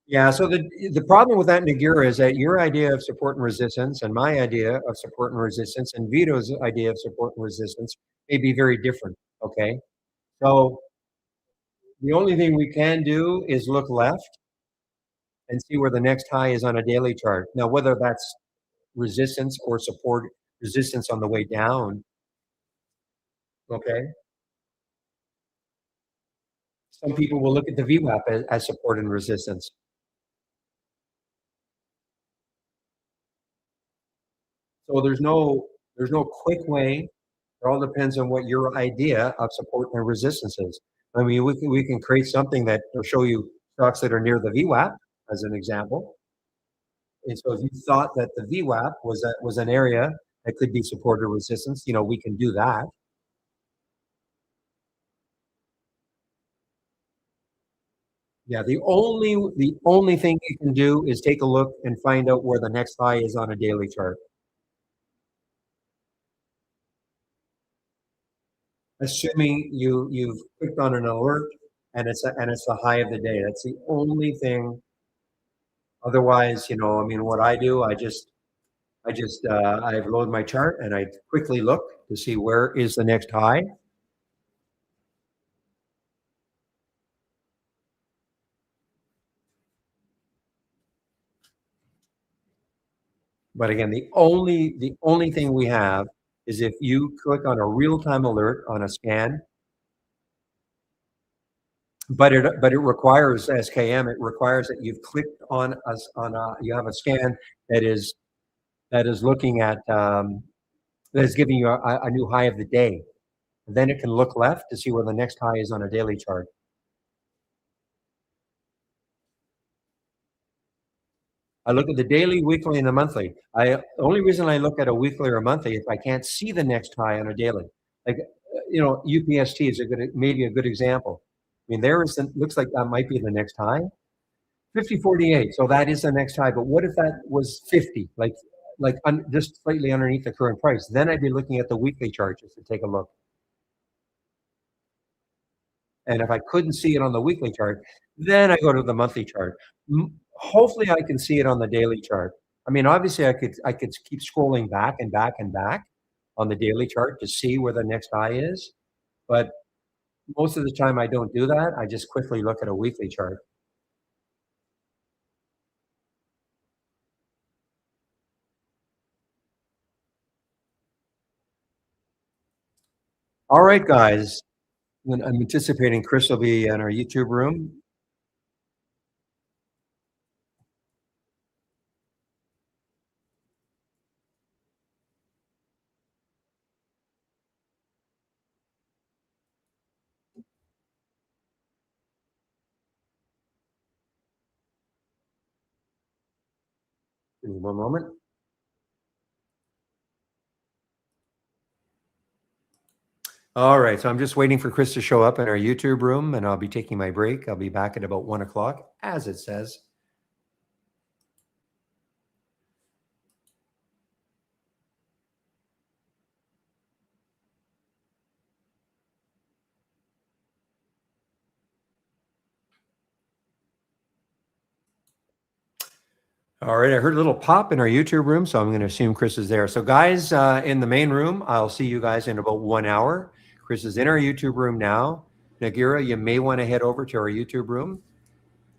Yeah, so the problem with that, Nagura, is that your idea of support and resistance and my idea of support and resistance and Vito's idea of support and resistance may be very different. Okay, so the only thing we can do is look left and see where the next high is on a daily chart. Now, whether that's resistance or support, resistance on the way down. Okay, some people will look at the VWAP as support and resistance. So there's no quick way. It all depends on what your idea of support and resistance is. I mean, we can create something that will show you stocks that are near the VWAP as an example. And so if you thought that the VWAP was an area that could be support or resistance, we can do that. Yeah, the only thing you can do is take a look and find out where the next high is on a daily chart. Assuming you've clicked on an alert and it's the high of the day. That's the only thing Otherwise, I mean, what I do, I load my chart and I quickly look to see where is the next high. But again, the only thing we have is if you click on a real-time alert on a scan, but it requires SKM, it requires that you've clicked on us on you have a scan that is looking at that is giving you a new high of the day. Then it can look left to see where the next high is on a daily chart. I look at the daily, weekly, and the monthly. The only reason I look at a weekly or a monthly if I can't see the next high on a daily. Like UPST is maybe a good example. I mean, looks like that might be the next high. 50.48. So that is the next high. But what if that was 50, just slightly underneath the current price? Then I'd be looking at the weekly chart just to take a look. And if I couldn't see it on the weekly chart, then I go to the monthly chart. Hopefully, I can see it on the daily chart. I mean, obviously, I could keep scrolling back and back and back on the daily chart to see where the next high is. But most of the time, I don't do that. I just quickly look at a weekly chart. All right, guys. I'm anticipating Chris will be in our YouTube room. Give me one moment. All right, so I'm just waiting for Chris to show up in our YouTube room, and I'll be taking my break. I'll be back at about 1 o'clock, as it says. All right, I heard a little pop in our YouTube room, so I'm going to assume Chris is there. So, guys, in the main room, I'll see you guys in about 1 hour. Chris is in our YouTube room now. Nagira, you may want to head over to our YouTube room.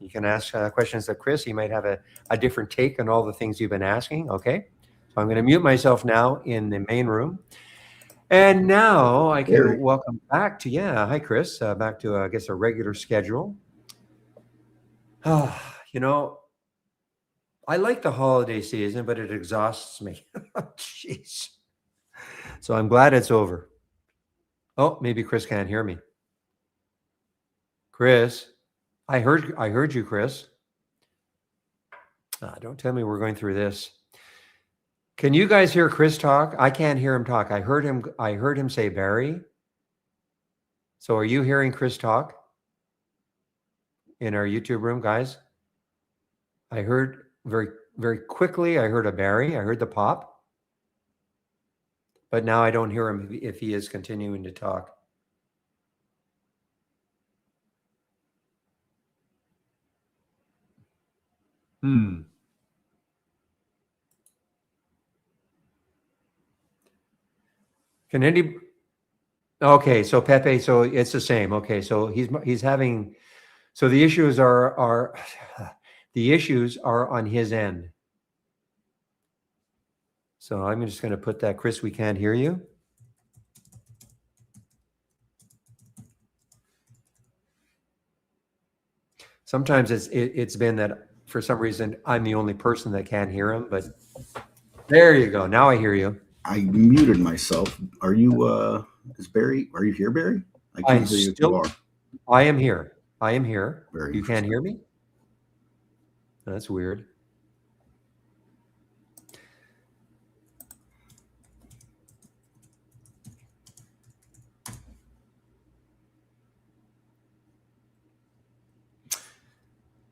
You can ask questions of Chris. He might have a different take on all the things you've been asking. Okay, so I'm going to mute myself now in the main room. And now I can welcome back to, hi, Chris, back to, I guess, a regular schedule. I like the holiday season, but it exhausts me. Jeez. So I'm glad it's over. Oh, maybe Chris can't hear me. Chris, I heard you, Chris. Don't tell me we're going through this. Can you guys hear Chris talk? I can't hear him talk. I heard him say Barry. So are you hearing Chris talk in our YouTube room, guys? I heard very, very quickly, I heard a Barry. I heard the pop. But now I don't hear him if he is continuing to talk. Can any? Okay, so Pepe, so it's the same. Okay, so he's having. So the issues are the issues are on his end. So I'm just going to put that, Chris, we can't hear you. Sometimes it's been that for some reason I'm the only person that can't hear him, but there you go. Now I hear you. I muted myself. Are you is Barry? Are you here, Barry? I can't hear you. Still, I am here. I am here. Very you can't hear me? That's weird.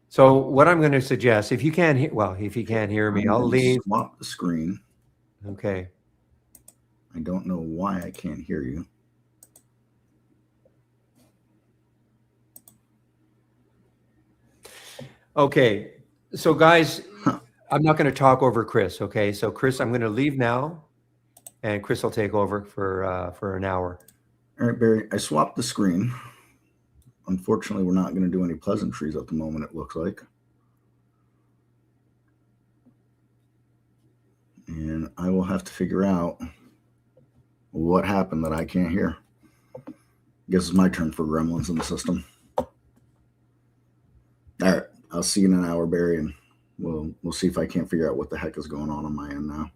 So what I'm going to suggest, if you can't hear, if you can't hear me, I'll leave. Swap the screen. Okay. I don't know why I can't hear you. Okay. So guys, Huh. I'm not going to talk over Chris. Okay. So Chris, I'm going to leave now and Chris will take over for an hour. All right, Barry, I swapped the screen. Unfortunately, we're not going to do any pleasantries at the moment, it looks like. And I will have to figure out what happened that I can't hear. Guess it's my turn for gremlins in the system. All right, I'll see you in an hour, Barry, and we'll see if I can't figure out what the heck is going on my end now.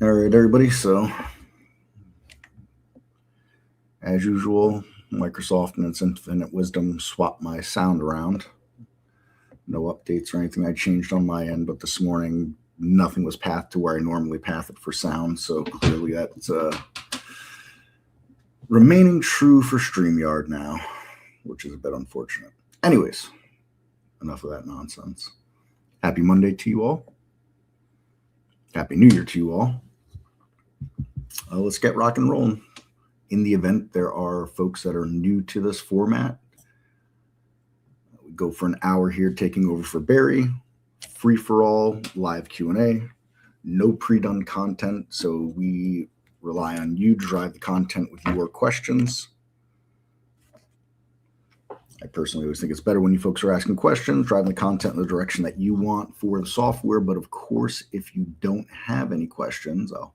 All right, everybody. So, as usual, Microsoft and its infinite wisdom swapped my sound around. No updates or anything I changed on my end, but this morning nothing was pathed to where I normally path it for sound. So clearly that's remaining true for StreamYard now, which is a bit unfortunate. Anyways, enough of that nonsense. Happy Monday to you all. Happy New Year to you all. Let's get rock and rolling. In the event there are folks that are new to this format, we go for an hour here taking over for Barry. Free for all, live Q&A, no pre-done content, so we rely on you to drive the content with your questions. I personally always think it's better when you folks are asking questions, driving the content in the direction that you want for the software. But of course, if you don't have any questions, I'll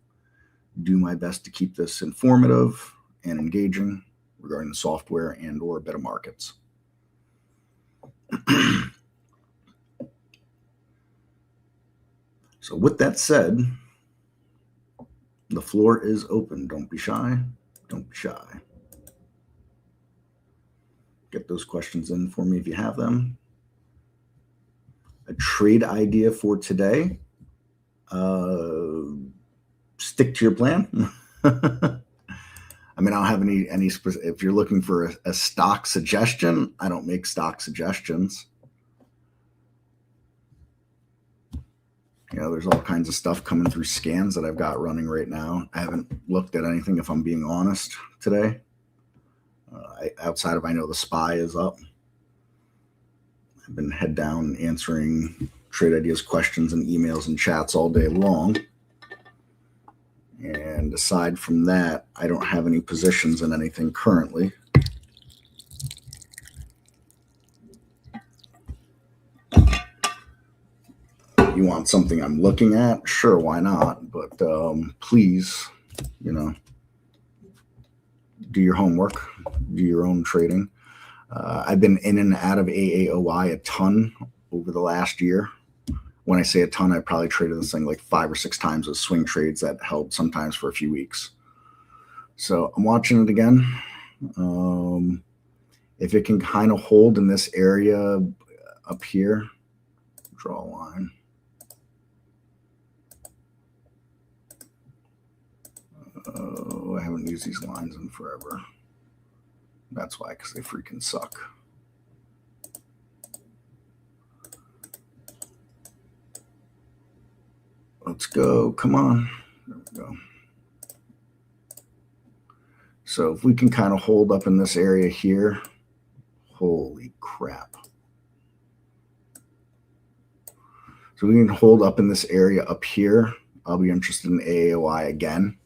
do my best to keep this informative and engaging regarding the software and or beta markets. So with that said, the floor is open. Don't be shy. Don't be shy. Get those questions in for me if you have them. A trade idea for today. Stick to your plan. I mean, I don't have any specific. If you're looking for a stock suggestion, I don't make stock suggestions. You know, there's all kinds of stuff coming through scans that I've got running right now. I haven't looked at anything, if I'm being honest, today. Outside of I know the SPY is up. I've been head down answering trade ideas questions and emails and chats all day long. And aside from that, I don't have any positions in anything currently. You want something I'm looking at? Sure, why not? But please, you know, do your homework, do your own trading. I've been in and out of AAOI a ton over the last year. When I say a ton, I probably traded this thing like 5 or 6 times as swing trades that held sometimes for a few weeks. So I'm watching it again. If it can kind of hold in this area up here, draw a line. I haven't used these lines in forever. That's why, because they freaking suck. Let's go. Come on. There we go. So if we can kind of hold up in this area here, holy crap. So we can hold up in this area up here. I'll be interested in AAOI again.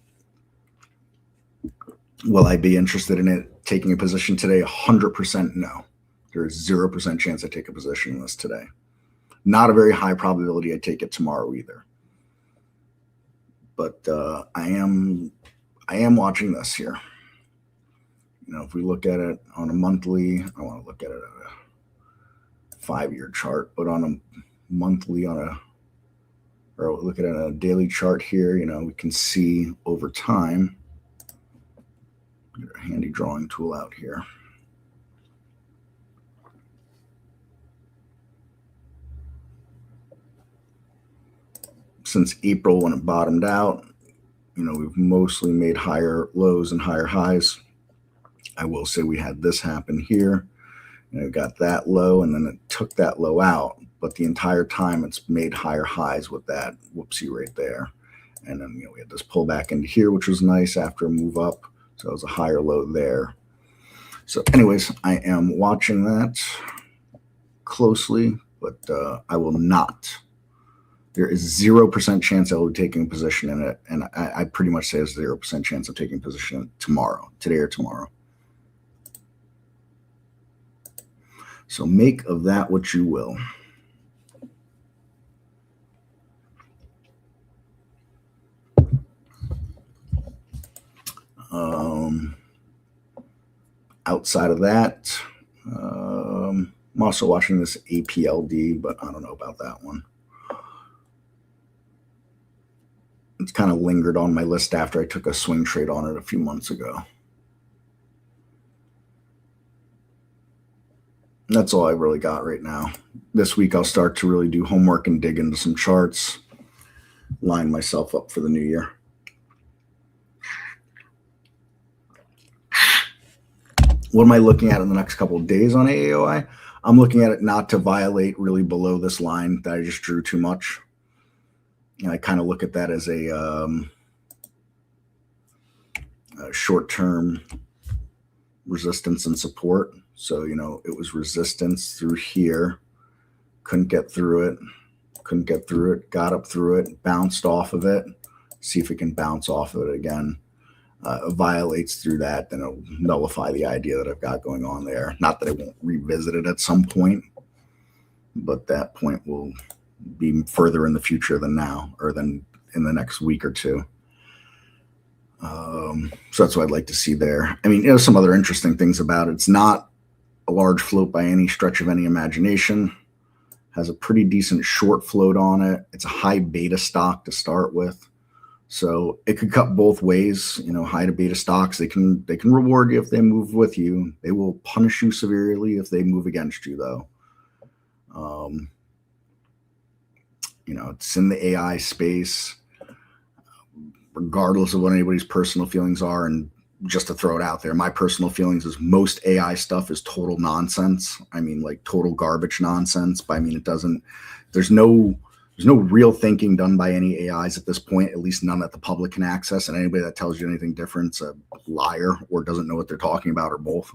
Will I be interested in it taking a position today? 100% no. There is 0% chance I take a position in this today. Not a very high probability I take it tomorrow either. But I am watching this here. You know, if we look at it on a monthly, I want to look at it at a 5-year chart, but on a monthly, or look at it on a daily chart here, you know, we can see over time. Get a handy drawing tool out here. Since April when it bottomed out, you know, we've mostly made higher lows and higher highs. I will say we had this happen here. And it got that low and then it took that low out. But the entire time it's made higher highs with that whoopsie right there. And then, you know, we had this pull back into here, which was nice after a move up. So it was a higher low there. So anyways, I am watching that closely, but I will not. There is 0% chance I will be taking a position in it, and I pretty much say there's 0% chance of taking a position in it tomorrow, today or tomorrow. So make of that what you will. Outside of that, I'm also watching this APLD, but I don't know about that one. It's kind of lingered on my list after I took a swing trade on it a few months ago. That's all I really got right now. This week I'll start to really do homework and dig into some charts, line myself up for the new year. What am I looking at in the next couple of days on AAOI? I'm looking at it not to violate really below this line that I just drew too much. And I kind of look at that as a short-term resistance and support. So, it was resistance through here, couldn't get through it, got up through it, bounced off of it, see if it can bounce off of it again. Violates through that, then it'll nullify the idea that I've got going on there. Not that I won't revisit it at some point, but that point will be further in the future than now, or than in the next week or two. So that's what I'd like to see there. I mean, some other interesting things about it. It's not a large float by any stretch of any imagination. Has a pretty decent short float on it. It's a high beta stock to start with. So it could cut both ways, high to beta stocks. They can reward you if they move with you. They will punish you severely if they move against you, though. It's in the AI space, regardless of what anybody's personal feelings are. And just to throw it out there, my personal feelings is most AI stuff is total nonsense. I mean, like total garbage nonsense. But I mean, there's no real thinking done by any AIs at this point, at least none that the public can access. And anybody that tells you anything different's a liar or doesn't know what they're talking about, or both.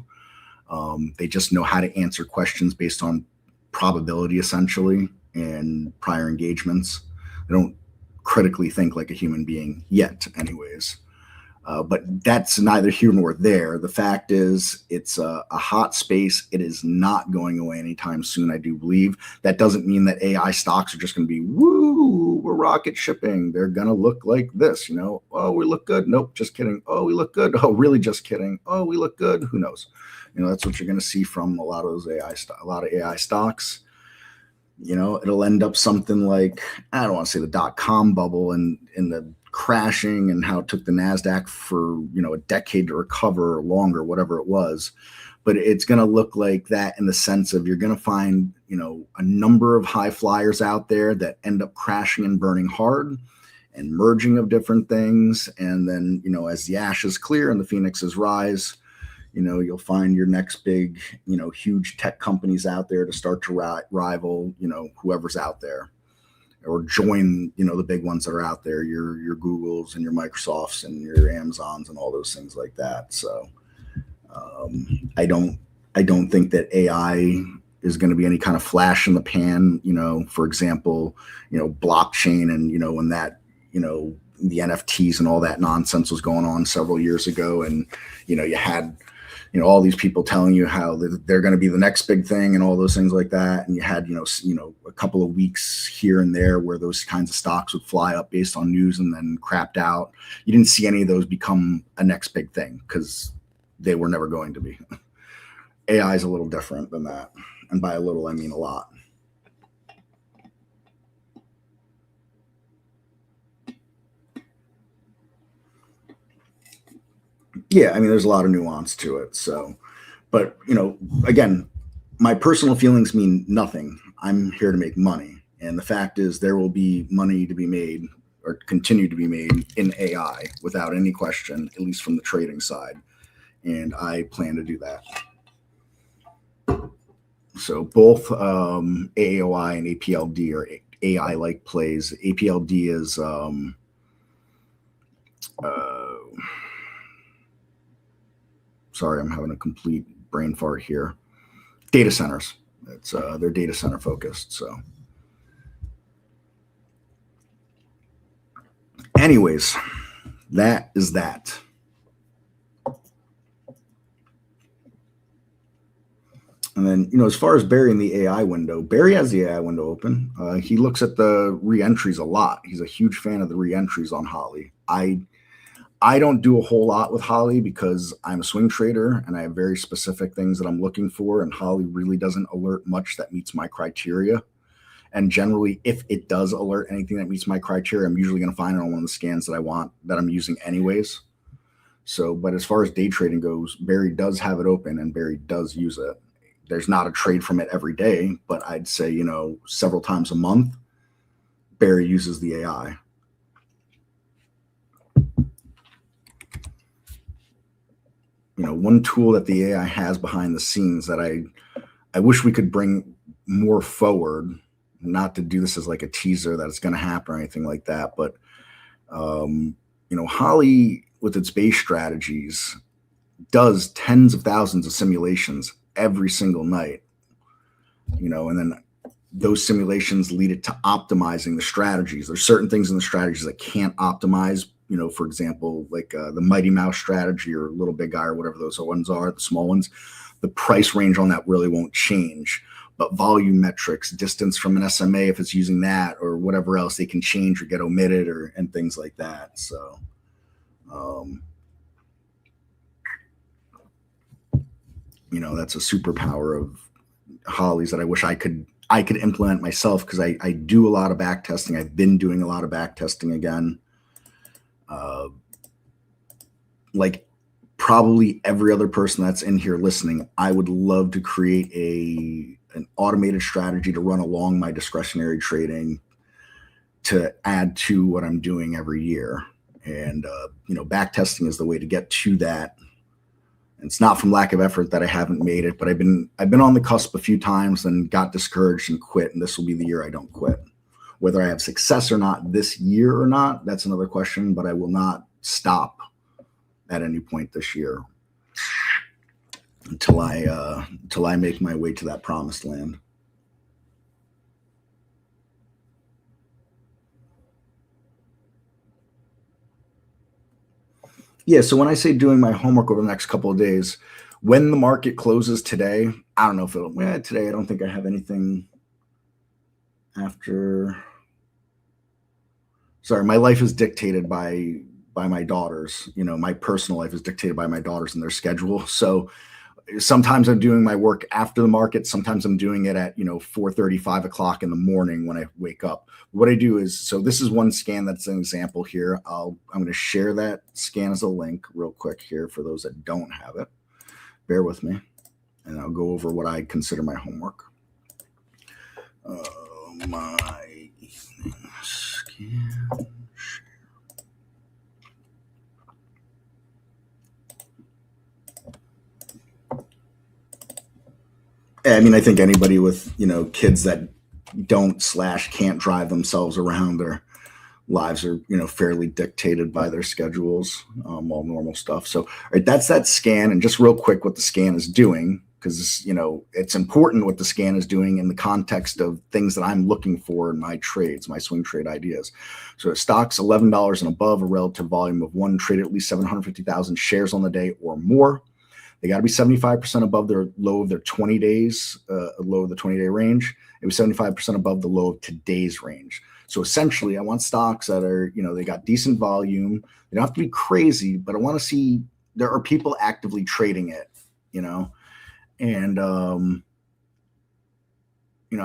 They just know how to answer questions based on probability, essentially, and prior engagements. They don't critically think like a human being yet, anyways. But that's neither here nor there. The fact is, it's a hot space. It is not going away anytime soon, I do believe. That doesn't mean that AI stocks are just going to be, woo, we're rocket shipping. They're going to look like this, Oh, we look good. Nope, just kidding. Oh, we look good. Oh, really, just kidding. Oh, we look good. Who knows? That's what you're going to see from a lot of those a lot of AI stocks. It'll end up something like, I don't want to say the .com bubble and in the crashing and how it took the NASDAQ for, a decade to recover or longer, whatever it was. But it's going to look like that in the sense of you're going to find, a number of high flyers out there that end up crashing and burning hard and merging of different things. And then, as the ashes clear and the phoenixes rise, you'll find your next big, huge tech companies out there to start to rival, whoever's out there, or join, the big ones that are out there, your Googles and your Microsofts and your Amazons and all those things like that. So I don't think that AI is going to be any kind of flash in the pan, for example, blockchain and, when that, the NFTs and all that nonsense was going on several years ago. And, you had, all these people telling you how they're going to be the next big thing and all those things like that. And you had, a couple of weeks here and there where those kinds of stocks would fly up based on news and then crapped out. You didn't see any of those become a next big thing because they were never going to be. AI is a little different than that. And by a little, I mean a lot. Yeah, I mean, there's a lot of nuance to it. So, but, again, my personal feelings mean nothing. I'm here to make money. And the fact is there will be money to be made or continue to be made in AI without any question, at least from the trading side. And I plan to do that. So both AAOI and APLD are AI-like plays. APLD is sorry, I'm having a complete brain fart here. Data centers. It's they're data center focused. So, anyways, that is that. And then, as far as Barry in the AI window, Barry has the AI window open. He looks at the re-entries a lot. He's a huge fan of the re-entries on Holly. I don't do a whole lot with Holly because I'm a swing trader and I have very specific things that I'm looking for. And Holly really doesn't alert much that meets my criteria. And generally, if it does alert anything that meets my criteria, I'm usually going to find it on one of the scans that I want that I'm using anyways. So, but as far as day trading goes, Barry does have it open and Barry does use it. There's not a trade from it every day, but I'd say, several times a month, Barry uses the AI. One tool that the AI has behind the scenes that I wish we could bring more forward, not to do this as like a teaser that it's going to happen or anything like that, but, Holly with its base strategies does tens of thousands of simulations every single night, and then those simulations lead it to optimizing the strategies. There's certain things in the strategies that can't optimize, for example, like the Mighty Mouse strategy or Little Big Guy or whatever those ones are, the small ones. The price range on that really won't change, but volume metrics, distance from an SMA, if it's using that or whatever else, they can change or get omitted and things like that. So, that's a superpower of Holly's that I wish I could implement myself, because I do a lot of back testing. I've been doing a lot of back testing again. Like probably every other person that's in here listening, I would love to create an automated strategy to run along my discretionary trading to add to what I'm doing every year. And, back testing is the way to get to that. It's not from lack of effort that I haven't made it, but I've been on the cusp a few times and got discouraged and quit. And this will be the year I don't quit. Whether I have success or not this year or not, that's another question, but I will not stop at any point this year until I make my way to that promised land. Yeah, so when I say doing my homework over the next couple of days, when the market closes today, I don't know if today I don't think I have anything after. Sorry, my life is dictated by my daughters. My personal life is dictated by my daughters and their schedule. So sometimes I'm doing my work after the market. Sometimes I'm doing it at 4:30, 5 o'clock in the morning when I wake up. What I do is, so this is one scan that's an example here. I'm going to share that scan as a link real quick here for those that don't have it. Bear with me, and I'll go over what I consider my homework. My evening scan. I think anybody with, kids that don't/can't drive themselves around, their lives are, fairly dictated by their schedules, all normal stuff. So, all right, that's that scan. And just real quick, what the scan is doing, because, it's important what the scan is doing in the context of things that I'm looking for in my trades, my swing trade ideas. So stocks $11 and above, a relative volume of one, trade at least 750,000 shares on the day or more. They got to be 75% above their low of their 20 days, low of the 20-day range. It was 75% above the low of today's range. So essentially, I want stocks that are, they got decent volume. They don't have to be crazy, but I want to see there are people actively trading it, and, I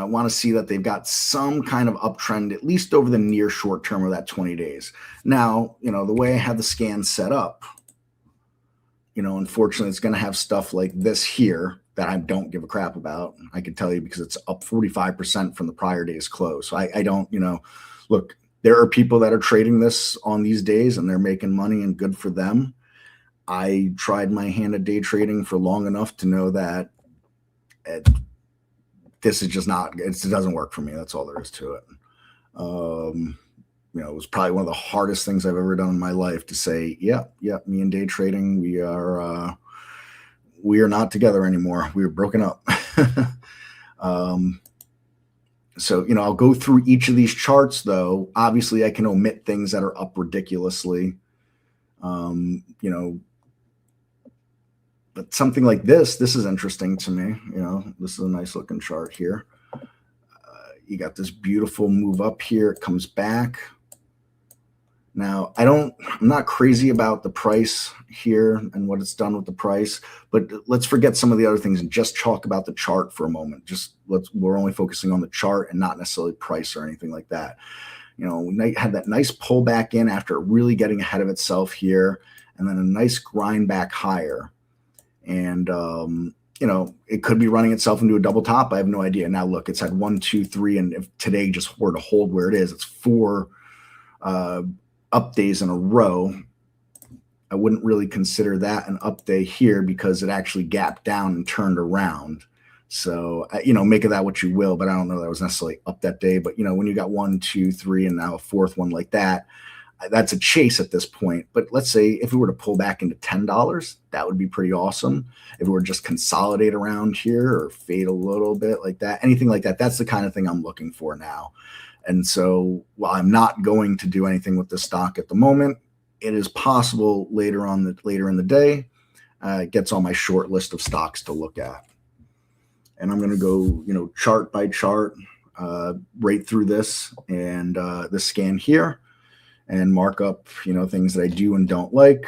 want to see that they've got some kind of uptrend, at least over the near short term of that 20 days. Now, the way I have the scan set up, unfortunately, it's going to have stuff like this here that I don't give a crap about. I can tell you because it's up 45% from the prior day's close. So I don't, look, there are people that are trading this on these days and they're making money, and good for them. I tried my hand at day trading for long enough to know that this is just not, it doesn't work for me. That's all there is to it. It was probably one of the hardest things I've ever done in my life to say, yeah, me and day trading, we are not together anymore. We are broken up. So, I'll go through each of these charts, though. Obviously, I can omit things that are up ridiculously. But something like this is interesting to me. This is a nice looking chart here. You got this beautiful move up here. It comes back. Now, I'm not crazy about the price here and what it's done with the price, but let's forget some of the other things and just talk about the chart for a moment. We're only focusing on the chart and not necessarily price or anything like that. We had that nice pullback in after really getting ahead of itself here, and then a nice grind back higher. And, it could be running itself into a double top. I have no idea. Now, look, it's had 1, 2, 3, and if today just were to hold where it is, it's 4 up days in a row. I wouldn't really consider that an up day here because it actually gapped down and turned around. So, make of that what you will, but I don't know that was necessarily up that day. But, when you got 1, 2, 3, and now a fourth one like that, that's a chase at this point. But let's say if it were to pull back into $10, that would be pretty awesome. If it were just consolidate around here or fade a little bit like that, anything like that, that's the kind of thing I'm looking for now. And so while I'm not going to do anything with this stock at the moment, it is possible later in the day, it gets on my short list of stocks to look at. And I'm going to go, chart by chart, right through this and this scan here, and mark up, things that I do and don't like.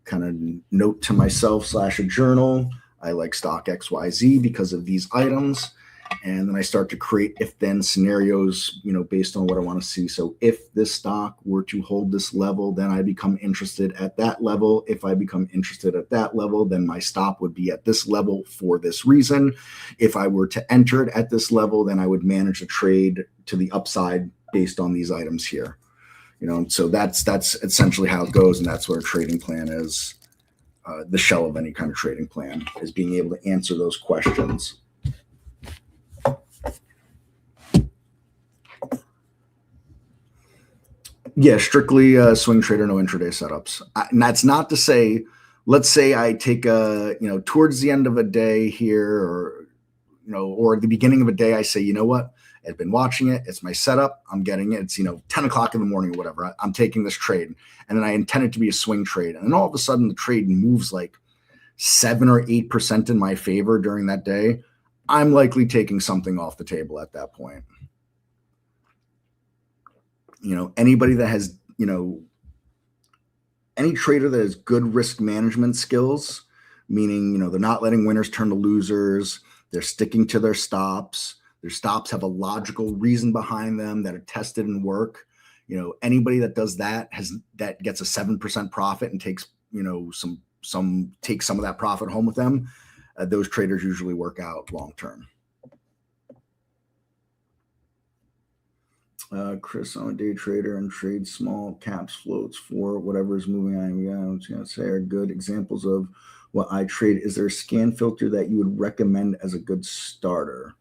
Kind of note to myself / a journal, I like stock XYZ because of these items. And then I start to create if-then scenarios, based on what I want to see. So if this stock were to hold this level, then I become interested at that level. If I become interested at that level, then my stop would be at this level for this reason. If I were to enter it at this level, then I would manage a trade to the upside based on these items here. So that's essentially how it goes. And that's what a trading plan is. The shell of any kind of trading plan is being able to answer those questions. Yeah, strictly swing trader, no intraday setups. And that's not to say, let's say I take towards the end of a day here, or at the beginning of a day, I say, you know what? I've been watching it. It's my setup. I'm getting it. It's 10 o'clock in the morning or whatever. I'm taking this trade, and then I intend it to be a swing trade, and then all of a sudden the trade moves like 7 or 8% in my favor during that day. I'm likely taking something off the table at that point. Anybody that has, any trader that has good risk management skills, meaning, they're not letting winners turn to losers. They're sticking to their stops. Their stops have a logical reason behind them that are tested and work. Anybody that does that gets a 7% profit and takes, takes some of that profit home with them. Those traders usually work out long-term. Chris, I'm a day trader and trade small caps, floats for whatever is moving on. I was going to say are good examples of what I trade. Is there a scan filter that you would recommend as a good starter?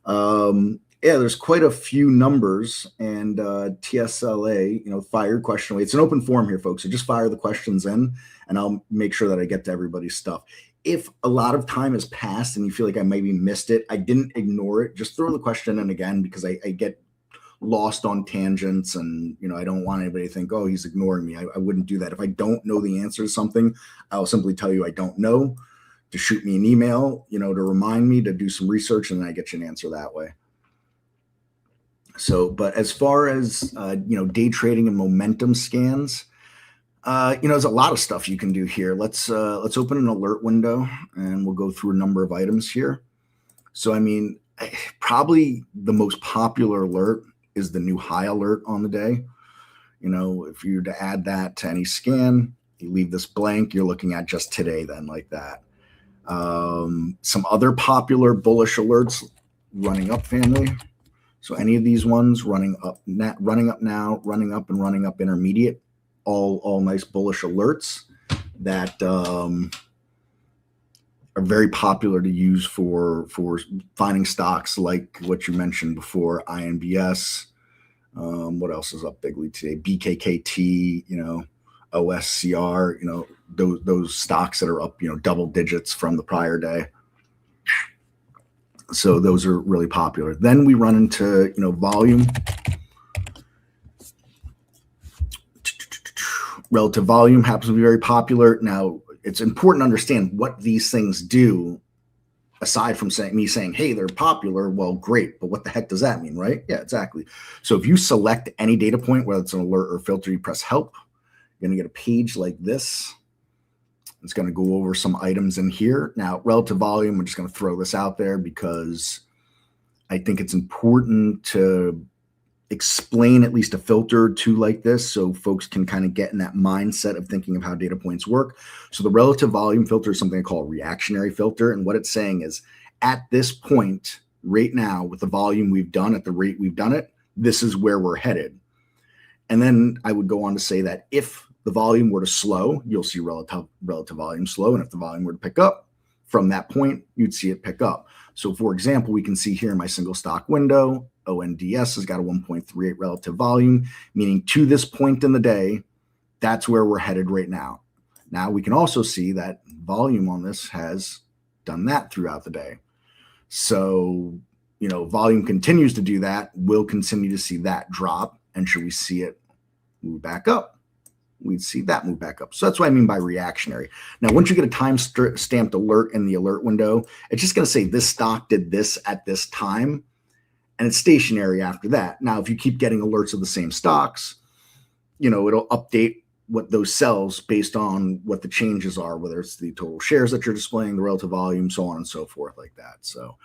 Yeah, there's quite a few numbers, and TSLA, fire your question away. It's an open forum here, folks. So just fire the questions in, and I'll make sure that I get to everybody's stuff. If a lot of time has passed and you feel like I maybe missed it, I didn't ignore it. Just throw the question in again, because I get lost on tangents, and I don't want anybody to think, oh, he's ignoring me. I wouldn't do that. If I don't know the answer to something, I'll simply tell you I don't know, to shoot me an email, to remind me to do some research, and then I get you an answer that way. So, but as far as day trading and momentum scans, there's a lot of stuff you can do here. Let's open an alert window, and we'll go through a number of items here. So, probably the most popular alert is the new high alert on the day. If you were to add that to any scan, you leave this blank, you're looking at just today then, like that. Some other popular bullish alerts, running up family. So any of these ones, running up now, running up and running up intermediate, all nice bullish alerts that are very popular to use for finding stocks like what you mentioned before, INBS. What else is up bigly today? BKKT, OSCR, those stocks that are up, double digits from the prior day. So those are really popular. Then we run into, volume. Relative volume happens to be very popular. Now, it's important to understand what these things do, aside from me saying, hey, they're popular. Well, great. But what the heck does that mean, right? Yeah, exactly. So if you select any data point, whether it's an alert or filter, you press help, you're going to get a page like this. It's going to go over some items in here. Now, relative volume, I'm just going to throw this out there because I think it's important to explain at least a filter or two like this so folks can kind of get in that mindset of thinking of how data points work. So the relative volume filter is something I call a reactionary filter. And what it's saying is at this point right now with the volume we've done at the rate we've done it, this is where we're headed. And then I would go on to say that if the volume were to slow, you'll see relative volume slow. And if the volume were to pick up from that point, you'd see it pick up. So for example, we can see here in my single stock window, ONDS has got a 1.38 relative volume, meaning to this point in the day, that's where we're headed right now. Now we can also see that volume on this has done that throughout the day. So, volume continues to do that. We'll continue to see that drop. And should we see it move back up, we'd see that move back up. So that's what I mean by reactionary. Now, once you get a time stamped alert in the alert window, it's just going to say this stock did this at this time. And it's stationary after that. Now, if you keep getting alerts of the same stocks, it'll update what those cells based on what the changes are, whether it's the total shares that you're displaying, the relative volume, so on and so forth like that. So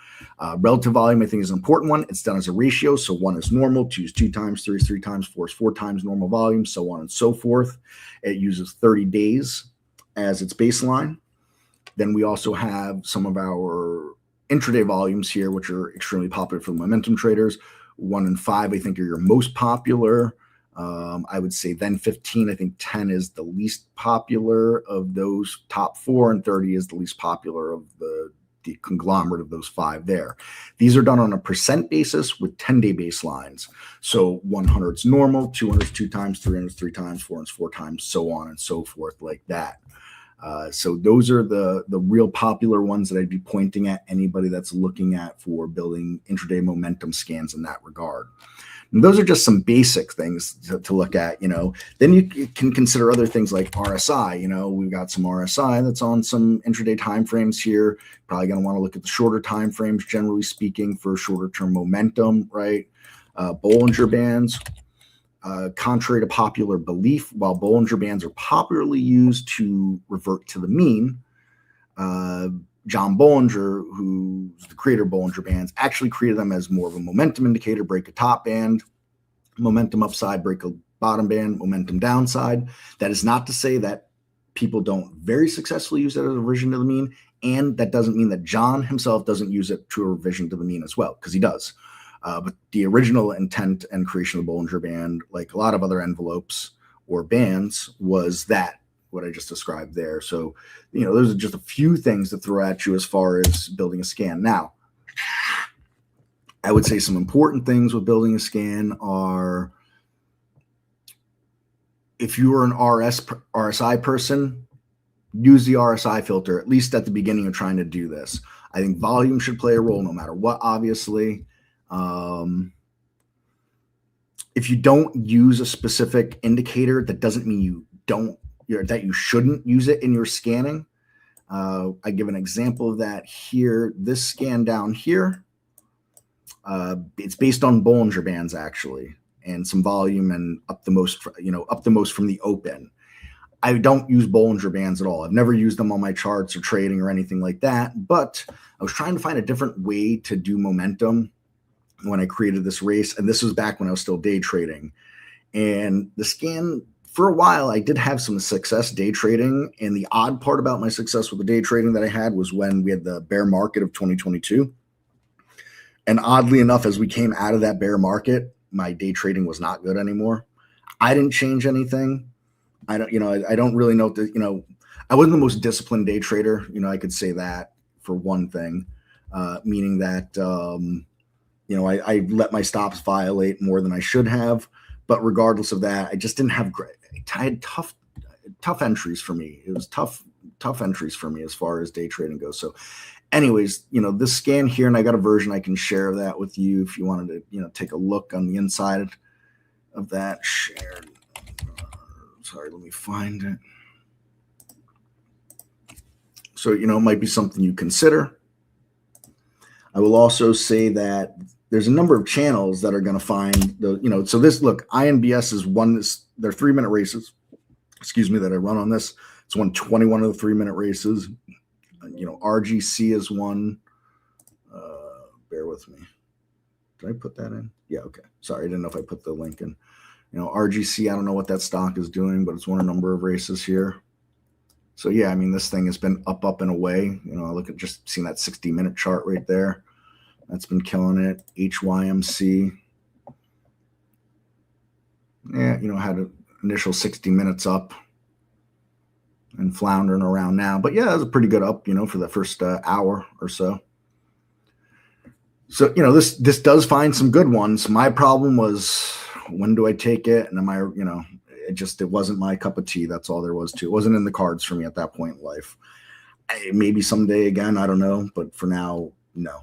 relative volume, I think, is an important one. It's done as a ratio. So 1 is normal, 2 is 2 times, 3 is 3 times, 4 is 4 times normal volume, so on and so forth. It uses 30 days as its baseline. Then we also have some of our intraday volumes here, which are extremely popular for the momentum traders. 1 and 5, I think, are your most popular. I would say then 15, I think 10 is the least popular of those top 4, and 30 is the least popular of the conglomerate of those 5 there. These are done on a percent basis with 10-day baselines. So 100 is normal, 200 is 2 times, 300 is 3 times, 400 is 4 times, so on and so forth like that. So those are the real popular ones that I'd be pointing at anybody that's looking at for building intraday momentum scans in that regard. And those are just some basic things to look at, Then you can consider other things like RSI. We've got some RSI that's on some intraday timeframes here. Probably going to want to look at the shorter timeframes, generally speaking, for shorter term momentum, right? Bollinger Bands. Contrary to popular belief, while Bollinger Bands are popularly used to revert to the mean, John Bollinger, who's the creator of Bollinger Bands, actually created them as more of a momentum indicator: break a top band, momentum upside, break a bottom band, momentum downside. That is not to say that people don't very successfully use it as a revision to the mean, and that doesn't mean that John himself doesn't use it to a revision to the mean as well, because he does. But the original intent and creation of the Bollinger Band, like a lot of other envelopes or bands, was that, what I just described there. So, those are just a few things to throw at you as far as building a scan. Now, I would say some important things with building a scan are, if you are an RSI person, use the RSI filter, at least at the beginning of trying to do this. I think volume should play a role no matter what, obviously. If you don't use a specific indicator, that doesn't mean that you shouldn't use it in your scanning. I give an example of that here. This scan down here, it's based on Bollinger Bands actually, and some volume and up the most from the open. I don't use Bollinger Bands at all. I've never used them on my charts or trading or anything like that, but I was trying to find a different way to do momentum when I created this race. And this was back when I was still day trading. And the scan, for a while, I did have some success day trading. And the odd part about my success with the day trading that I had was when we had the bear market of 2022. And oddly enough, as we came out of that bear market, my day trading was not good anymore. I didn't change anything. I don't really know that, I wasn't the most disciplined day trader. I could say that for one thing, meaning that, I let my stops violate more than I should have. But regardless of that, I just didn't have I had tough tough entries for me. It was tough entries for me as far as day trading goes. So anyways, this scan here, and I got a version I can share of that with you if you wanted to, take a look on the inside of that. Shared. Sorry, let me find it. So, it might be something you consider. I will also say that there's a number of channels that are going to find the, so this, look, INBS is one, they're 3-minute races, that I run on this. It's won 21 of the 3-minute races. RGC is one. Bear with me. Did I put that in? Yeah, okay. Sorry, I didn't know if I put the link in. RGC, I don't know what that stock is doing, but it's won a number of races here. So yeah, I mean, this thing has been up and away. I look at just seeing that 60-minute chart right there. That's been killing it. HYMC. Yeah, had an initial 60 minutes up and floundering around now. But yeah, it was a pretty good up, for the first hour or so. So, this does find some good ones. My problem was, when do I take it? And am I, it wasn't my cup of tea. That's all there was to it. It wasn't in the cards for me at that point in life. Maybe someday again, I don't know. But for now, no.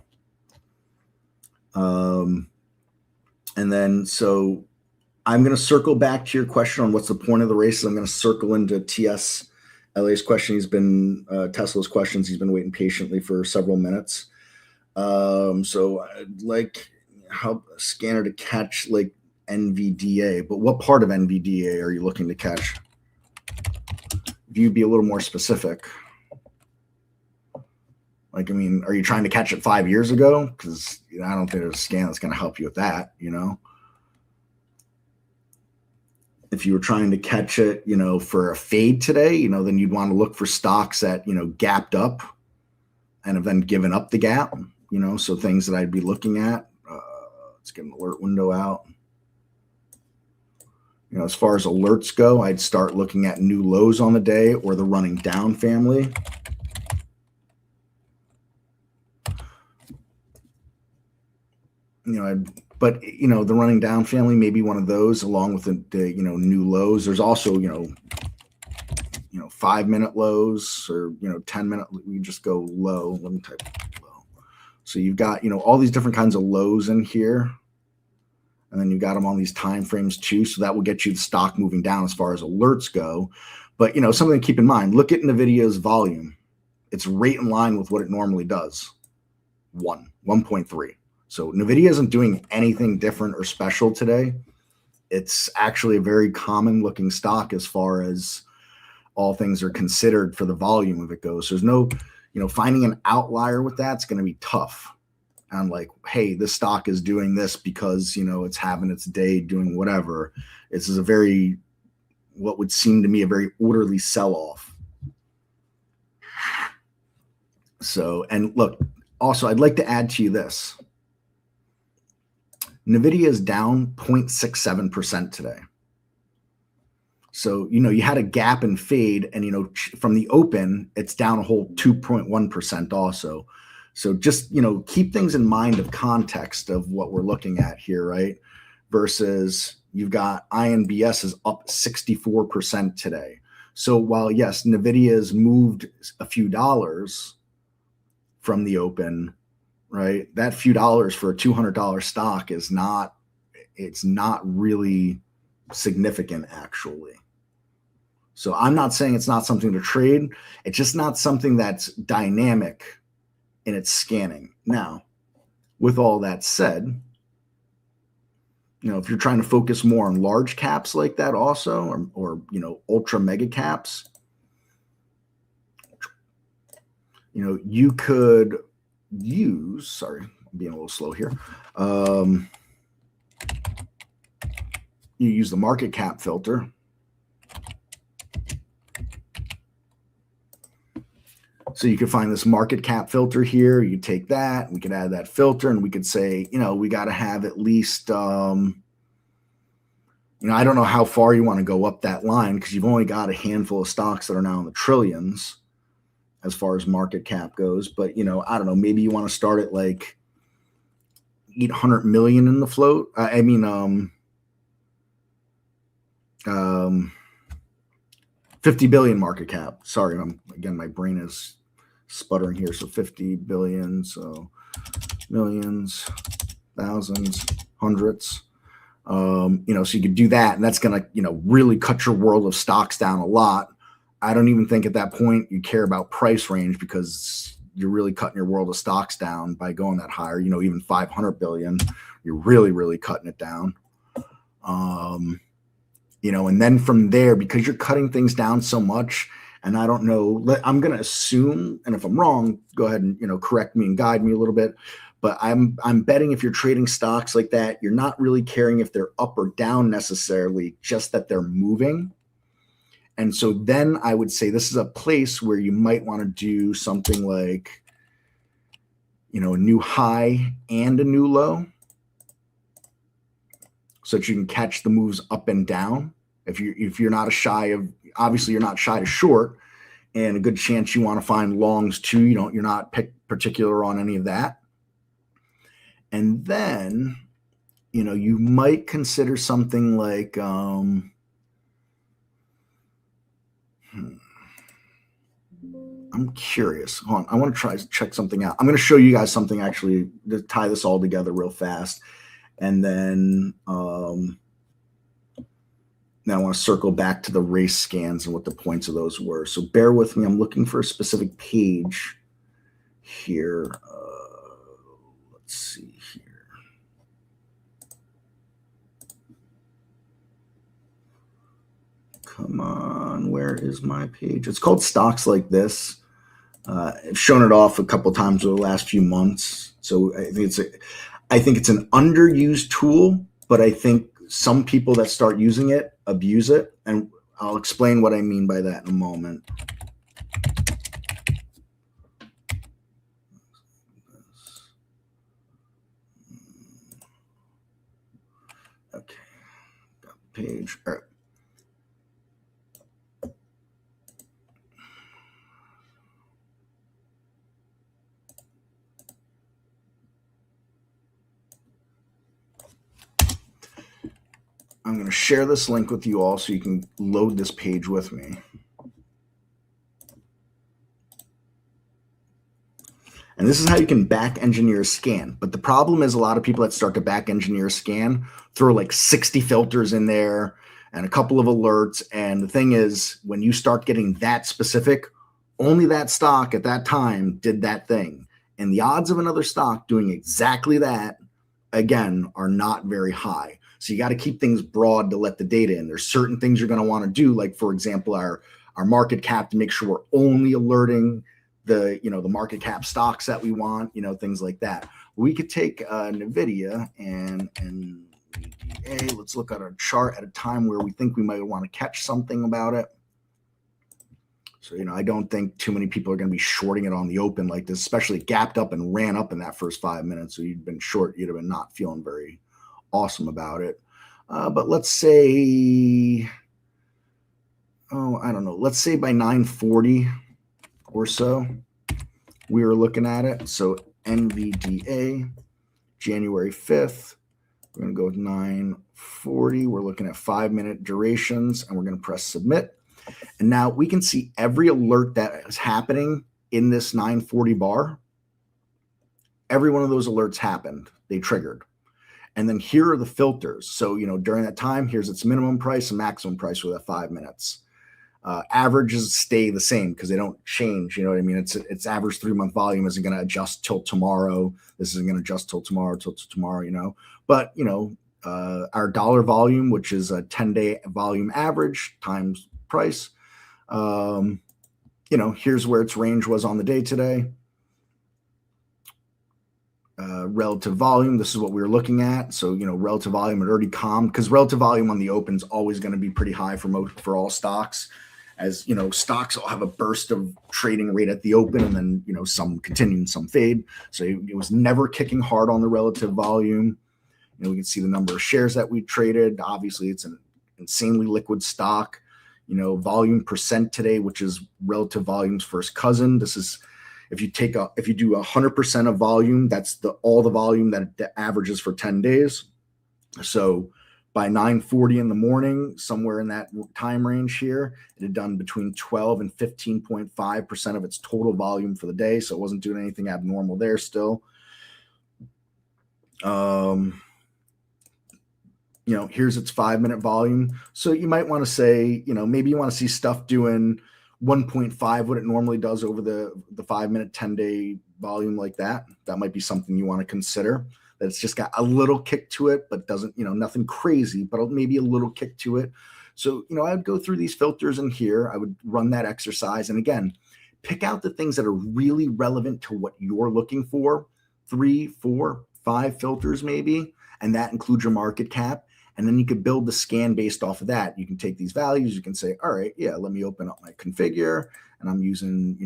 And then, so I'm going to circle back to your question on what's the point of the races. I'm going to circle into LA's question. Tesla's questions. He's been waiting patiently for several minutes. So I'd like help a scanner to catch like NVDA, but what part of NVDA are you looking to catch? If you'd be a little more specific. Like, I mean, are you trying to catch it 5 years ago? Because I don't think there's a scan that's going to help you with that, If you were trying to catch it, for a fade today, then you'd want to look for stocks that, gapped up and have then given up the gap, so things that I'd be looking at. Let's get an alert window out. As far as alerts go, I'd start looking at new lows on the day or the running down family. But the running down family may be one of those, along with the new lows. There's also 5-minute lows or 10-minute. We just go low. Let me type low. So you've got all these different kinds of lows in here, and then you've got them on these time frames too. So that will get you the stock moving down as far as alerts go. But something to keep in mind. Look at NVIDIA's volume. It's right in line with what it normally does. 1.3. So NVIDIA isn't doing anything different or special today. It's actually a very common looking stock as far as all things are considered for the volume of it goes. So there's no, finding an outlier with that's going to be tough. And like, hey, this stock is doing this because, it's having its day doing whatever. This is what would seem to me a very orderly sell-off. So, and look, also, I'd like to add to you this. NVIDIA is down 0.67% today. So, you had a gap and fade, and, from the open, it's down a whole 2.1% also. So just, keep things in mind of context of what we're looking at here, right? Versus you've got INBS is up 64% today. So while, yes, NVIDIA has moved a few dollars from the open, right? That few dollars for a $200 stock it's not really significant actually. So I'm not saying it's not something to trade. It's just not something that's dynamic in its scanning. Now, with all that said, if you're trying to focus more on large caps like that also, or ultra mega caps, you could use, sorry, I'm being a little slow here. You use the market cap filter. So you could find this market cap filter here. You take that, we could add that filter, and we could say, we got to have at least, I don't know how far you want to go up that line because you've only got a handful of stocks that are now in the trillions as far as market cap goes. But, I don't know, maybe you want to start at like 800 million in the float. 50 billion market cap. Sorry, again, my brain is sputtering here. So 50 billion, so millions, thousands, hundreds. So you could do that, and that's going to, really cut your world of stocks down a lot. I don't even think at that point you care about price range, because you're really cutting your world of stocks down by going that higher. Even 500 billion, you're really, really cutting it down. And then from there, because you're cutting things down so much, and I don't know, I'm going to assume, and if I'm wrong, go ahead and, correct me and guide me a little bit. But I'm betting if you're trading stocks like that, you're not really caring if they're up or down necessarily, just that they're moving. And so then I would say this is a place where you might want to do something like, a new high and a new low, so that you can catch the moves up and down. If you're not obviously you're not shy to short, and a good chance you want to find longs too. You're not particular on any of that. And then, you might consider something like, I'm curious. Hold on. I want to try to check something out. I'm going to show you guys something actually to tie this all together real fast. And then now I want to circle back to the race scans and what the points of those were. So bear with me. I'm looking for a specific page here. Let's see here. Come on, where is my page? It's called Stocks Like This. I've shown it off a couple times over the last few months. So I think it's an underused tool, but I think some people that start using it abuse it. And I'll explain what I mean by that in a moment. Okay, got the page. All right. I'm going to share this link with you all so you can load this page with me. And this is how you can back engineer a scan. But the problem is a lot of people that start to back engineer a scan throw like 60 filters in there and a couple of alerts. And the thing is, when you start getting that specific, only that stock at that time did that thing. And the odds of another stock doing exactly that, again, are not very high. So you got to keep things broad to let the data in. There's certain things you're going to want to do, like, for example, our market cap, to make sure we're only alerting the market cap stocks that we want, things like that. We could take NVDA and NVDA. Let's look at a chart at a time where we think we might want to catch something about it. So, I don't think too many people are going to be shorting it on the open like this, especially gapped up and ran up in that first 5 minutes. So you'd been short, you'd have been not feeling very awesome about it. But let's say, I don't know. Let's say by 9:40 or so, we were looking at it. So NVDA, January 5th, we're going to go with 9:40. We're looking at 5-minute durations, and we're going to press submit. And now we can see every alert that is happening in this 9:40 bar. Every one of those alerts happened. They triggered. And then here are the filters. So, during that time, here's its minimum price and maximum price for that 5 minutes. Averages stay the same because they don't change. You know what I mean? It's average 3-month volume isn't going to adjust till tomorrow. This isn't going to adjust till tomorrow, But, our dollar volume, which is a 10-day volume average times price, here's where its range was on the day today. Relative volume, this is what we were looking at. So, relative volume had already calmed, because relative volume on the open is always going to be pretty high for all stocks. As stocks will have a burst of trading rate at the open, and then some continue and some fade. So it was never kicking hard on the relative volume. We can see the number of shares that we traded. Obviously, it's an insanely liquid stock. Volume percent today, which is relative volume's first cousin. This is, if you do 100% of volume, that's all the volume that averages for 10 days. So By 9:40 in the morning, somewhere in that time range here, it had done between 12 and 15.5% of its total volume for the day. So it wasn't doing anything abnormal there still. Here's its 5-minute volume. So you might want to say, maybe you want to see stuff doing 1.5 what it normally does over the 5-minute 10-day volume like that. That might be something you want to consider. That it's just got a little kick to it, but doesn't, nothing crazy, but maybe a little kick to it. So, I would go through these filters in here. I would run that exercise. And again, pick out the things that are really relevant to what you're looking for. 3, 4, 5 filters maybe, and that includes your market cap. And then you could build the scan based off of that. You can take these values. You can say, all right, yeah, let me open up my configure. And I'm using,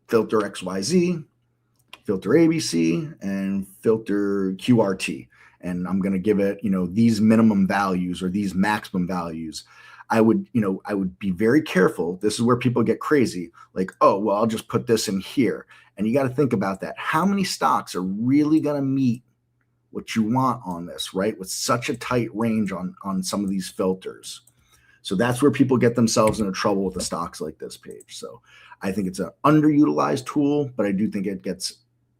filter XYZ, filter ABC, and filter QRT. And I'm going to give it, these minimum values or these maximum values. I would be very careful. This is where people get crazy. Like, oh, well, I'll just put this in here. And you got to think about that. How many stocks are really going to meet what you want on this, right? With such a tight range on some of these filters. So that's where people get themselves into trouble with the stocks like this page. So I think it's an underutilized tool, but I do think it gets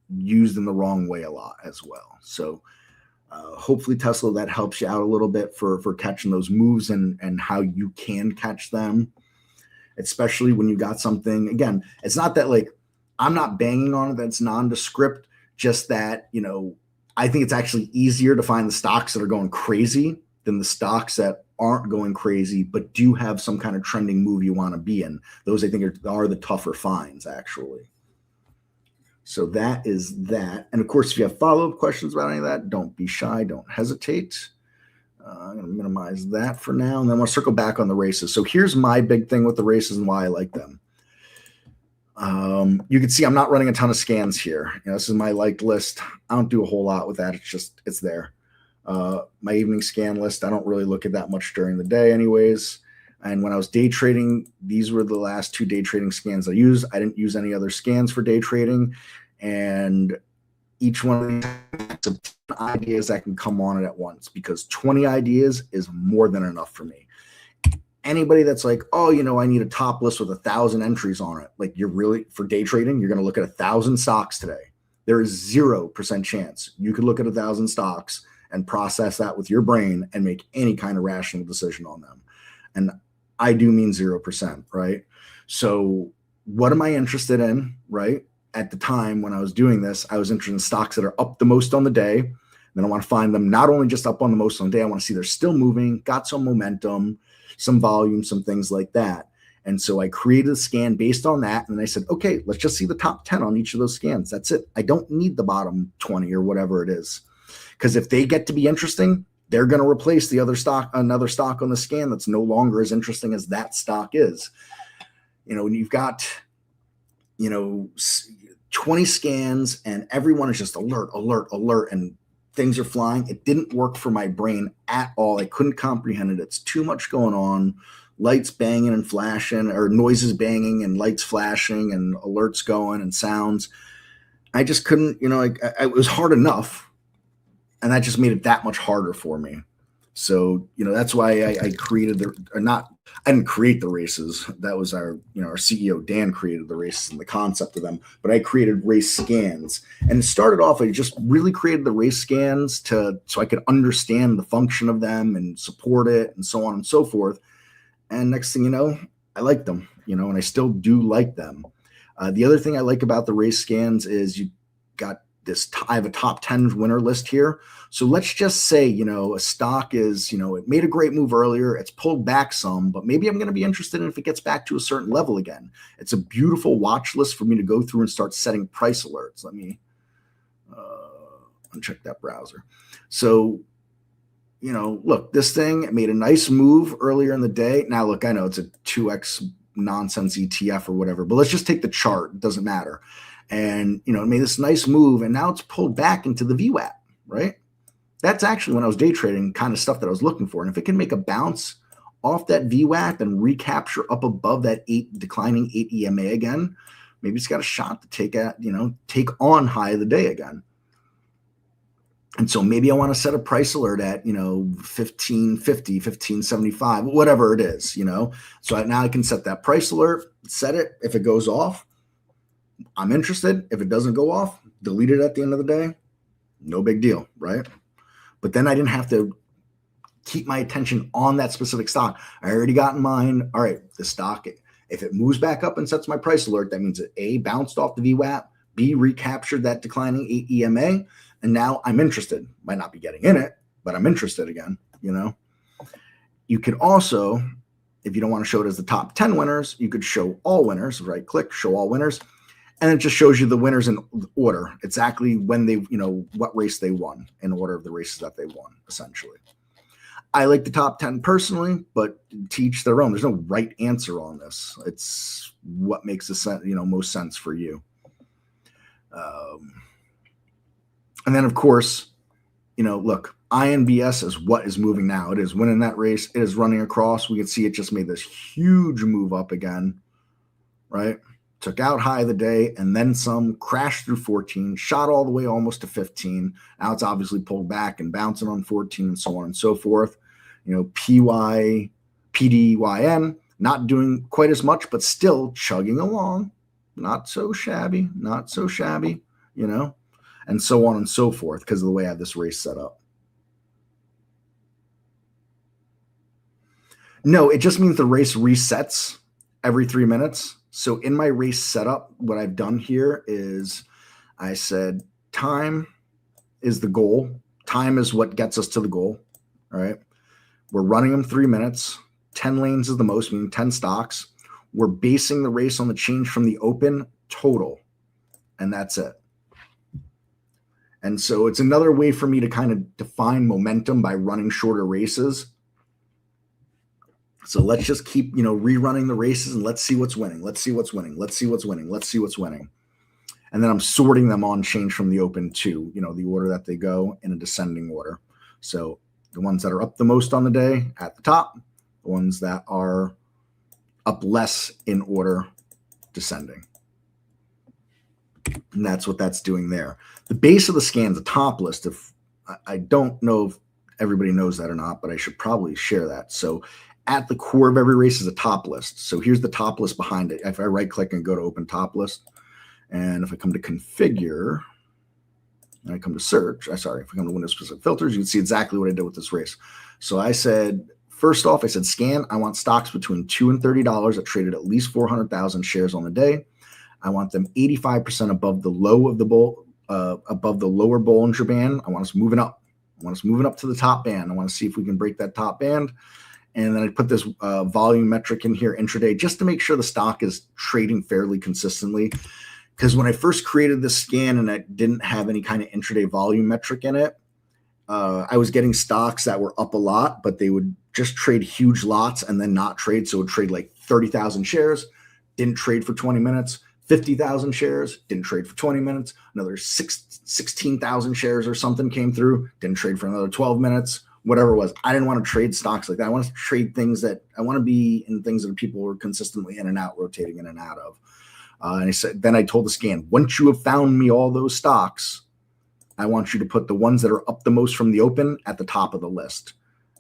used in the wrong way a lot as well. So hopefully Tesla, that helps you out a little bit for catching those moves and how you can catch them, especially when you got something. Again, it's not that like I'm not banging on it that's nondescript, just that, I think it's actually easier to find the stocks that are going crazy than the stocks that aren't going crazy, but do have some kind of trending move you want to be in. Those I think are the tougher finds actually. So that is that. And of course, if you have follow-up questions about any of that, don't be shy, don't hesitate. I'm going to minimize that for now. And then we'll circle back on the races. So here's my big thing with the races and why I like them. You can see I'm not running a ton of scans here. This is my liked list. I don't do a whole lot with that. It's there. My evening scan list, I don't really look at that much during the day anyways. And when I was day trading, these were the last 2 day trading scans I used. I didn't use any other scans for day trading. And each one of these ideas that can come on it at once, because 20 ideas is more than enough for me. Anybody that's like, oh, I need a top list with 1,000 entries on it. Like, you're really, for day trading, you're going to look at 1,000 stocks today. There is 0% chance you could look at 1,000 stocks and process that with your brain and make any kind of rational decision on them. And I do mean 0%, right? So what am I interested in, right? At the time when I was doing this, I was interested in stocks that are up the most on the day. Then I want to find them not only just up on the most on the day, I want to see they're still moving, got some momentum, some volume, some things like that. And so I created a scan based on that. And I said, okay, let's just see the top 10 on each of those scans. That's it. I don't need the bottom 20 or whatever it is. Because if they get to be interesting, they're going to replace the other stock, another stock on the scan that's no longer as interesting as that stock is. When you've got, 20 scans and everyone is just alert, and things are flying. It didn't work for my brain at all. I couldn't comprehend it. It's too much going on. Lights banging and flashing, or noises banging and lights flashing and alerts going and sounds. I just couldn't, it was hard enough. And that just made it that much harder for me. So, that's why I created I didn't create the races. That was our CEO, Dan, created the races and the concept of them. But I created race scans. And it started off, I just really created the race scans so I could understand the function of them and support it and so on and so forth. And next thing you know, I like them, and I still do like them. The other thing I like about the race scans is you got this. I have a top 10 winner list here. So let's just say, a stock is, it made a great move earlier. It's pulled back some, but maybe I'm going to be interested in if it gets back to a certain level again. It's a beautiful watch list for me to go through and start setting price alerts. Let me uncheck that browser. So, look, this thing, it made a nice move earlier in the day. Now, look, I know it's a 2x nonsense ETF or whatever, but let's just take the chart. It doesn't matter. And, it made this nice move, and now it's pulled back into the VWAP, right? That's actually, when I was day trading, kind of stuff that I was looking for. And if it can make a bounce off that VWAP and recapture up above that declining 8 EMA again, maybe it's got a shot to take on high of the day again. And so maybe I want to set a price alert at, 1550, 1575, whatever it is, So now I can set that price alert, set it. If it goes off, I'm interested. If it doesn't go off, delete it at the end of the day. No big deal, right? But then I didn't have to keep my attention on that specific stock. I already got in mind, all right, the stock, if it moves back up and sets my price alert, that means it A, bounced off the VWAP, B, recaptured that declining EMA, and now I'm interested. Might not be getting in it, but I'm interested again, You could also, if you don't want to show it as the top 10 winners, you could show all winners, right click, show all winners, and it just shows you the winners in order, exactly when they, what race they won, in order of the races that they won, essentially. I like the top 10 personally, but to each their own. There's no right answer on this. It's what makes the most sense for you. And then, of course, look, INVS is what is moving now. It is winning that race. It is running across. We can see it just made this huge move up again, right? Took out high of the day and then some, crashed through 14, shot all the way almost to 15. Now it's obviously pulled back and bouncing on 14 and so on and so forth. PDYN, not doing quite as much, but still chugging along. Not so shabby, and so on and so forth because of the way I have this race set up. No, it just means the race resets every 3 minutes. So in my race setup, what I've done here is I said time is the goal. Time is what gets us to the goal. All right. We're running them 3 minutes. 10 lanes is the most, meaning 10 stocks. We're basing the race on the change from the open total. And that's it. And so it's another way for me to kind of define momentum by running shorter races. So let's just keep, rerunning the races and let's see what's winning. Let's see what's winning. Let's see what's winning. Let's see what's winning. And then I'm sorting them on change from the open to, the order that they go in a descending order. So the ones that are up the most on the day at the top, the ones that are up less in order descending. And that's what that's doing there. The base of the scan, the top list, if I don't know if everybody knows that or not, but I should probably share that. So at the core of every race is a top list. So here's the top list behind it. If I right click and go to open top list, and if I come to configure, and I come to search, if I come to Windows specific filters, you can see exactly what I did with this race. So I said, first off, I said scan, I want stocks between $2 and $30 that traded at least 400,000 shares on the day. I want them 85% above the low of the bull, above the lower Bollinger Band. I want us moving up. I want us moving up to the top band. I want to see if we can break that top band. And then I put this volume metric in here intraday just to make sure the stock is trading fairly consistently. Because when I first created this scan and I didn't have any kind of intraday volume metric in it, I was getting stocks that were up a lot, but they would just trade huge lots and then not trade. So it would trade like 30,000 shares, didn't trade for 20 minutes. 50,000 shares, didn't trade for 20 minutes. Another 16,000 shares or something came through, didn't trade for another 12 minutes, whatever it was. I didn't want to trade stocks like that. I want to trade things that I want to be in things that people are consistently in and out, rotating in and out of. And I said, then I told the scan, once you have found me all those stocks, I want you to put the ones that are up the most from the open at the top of the list.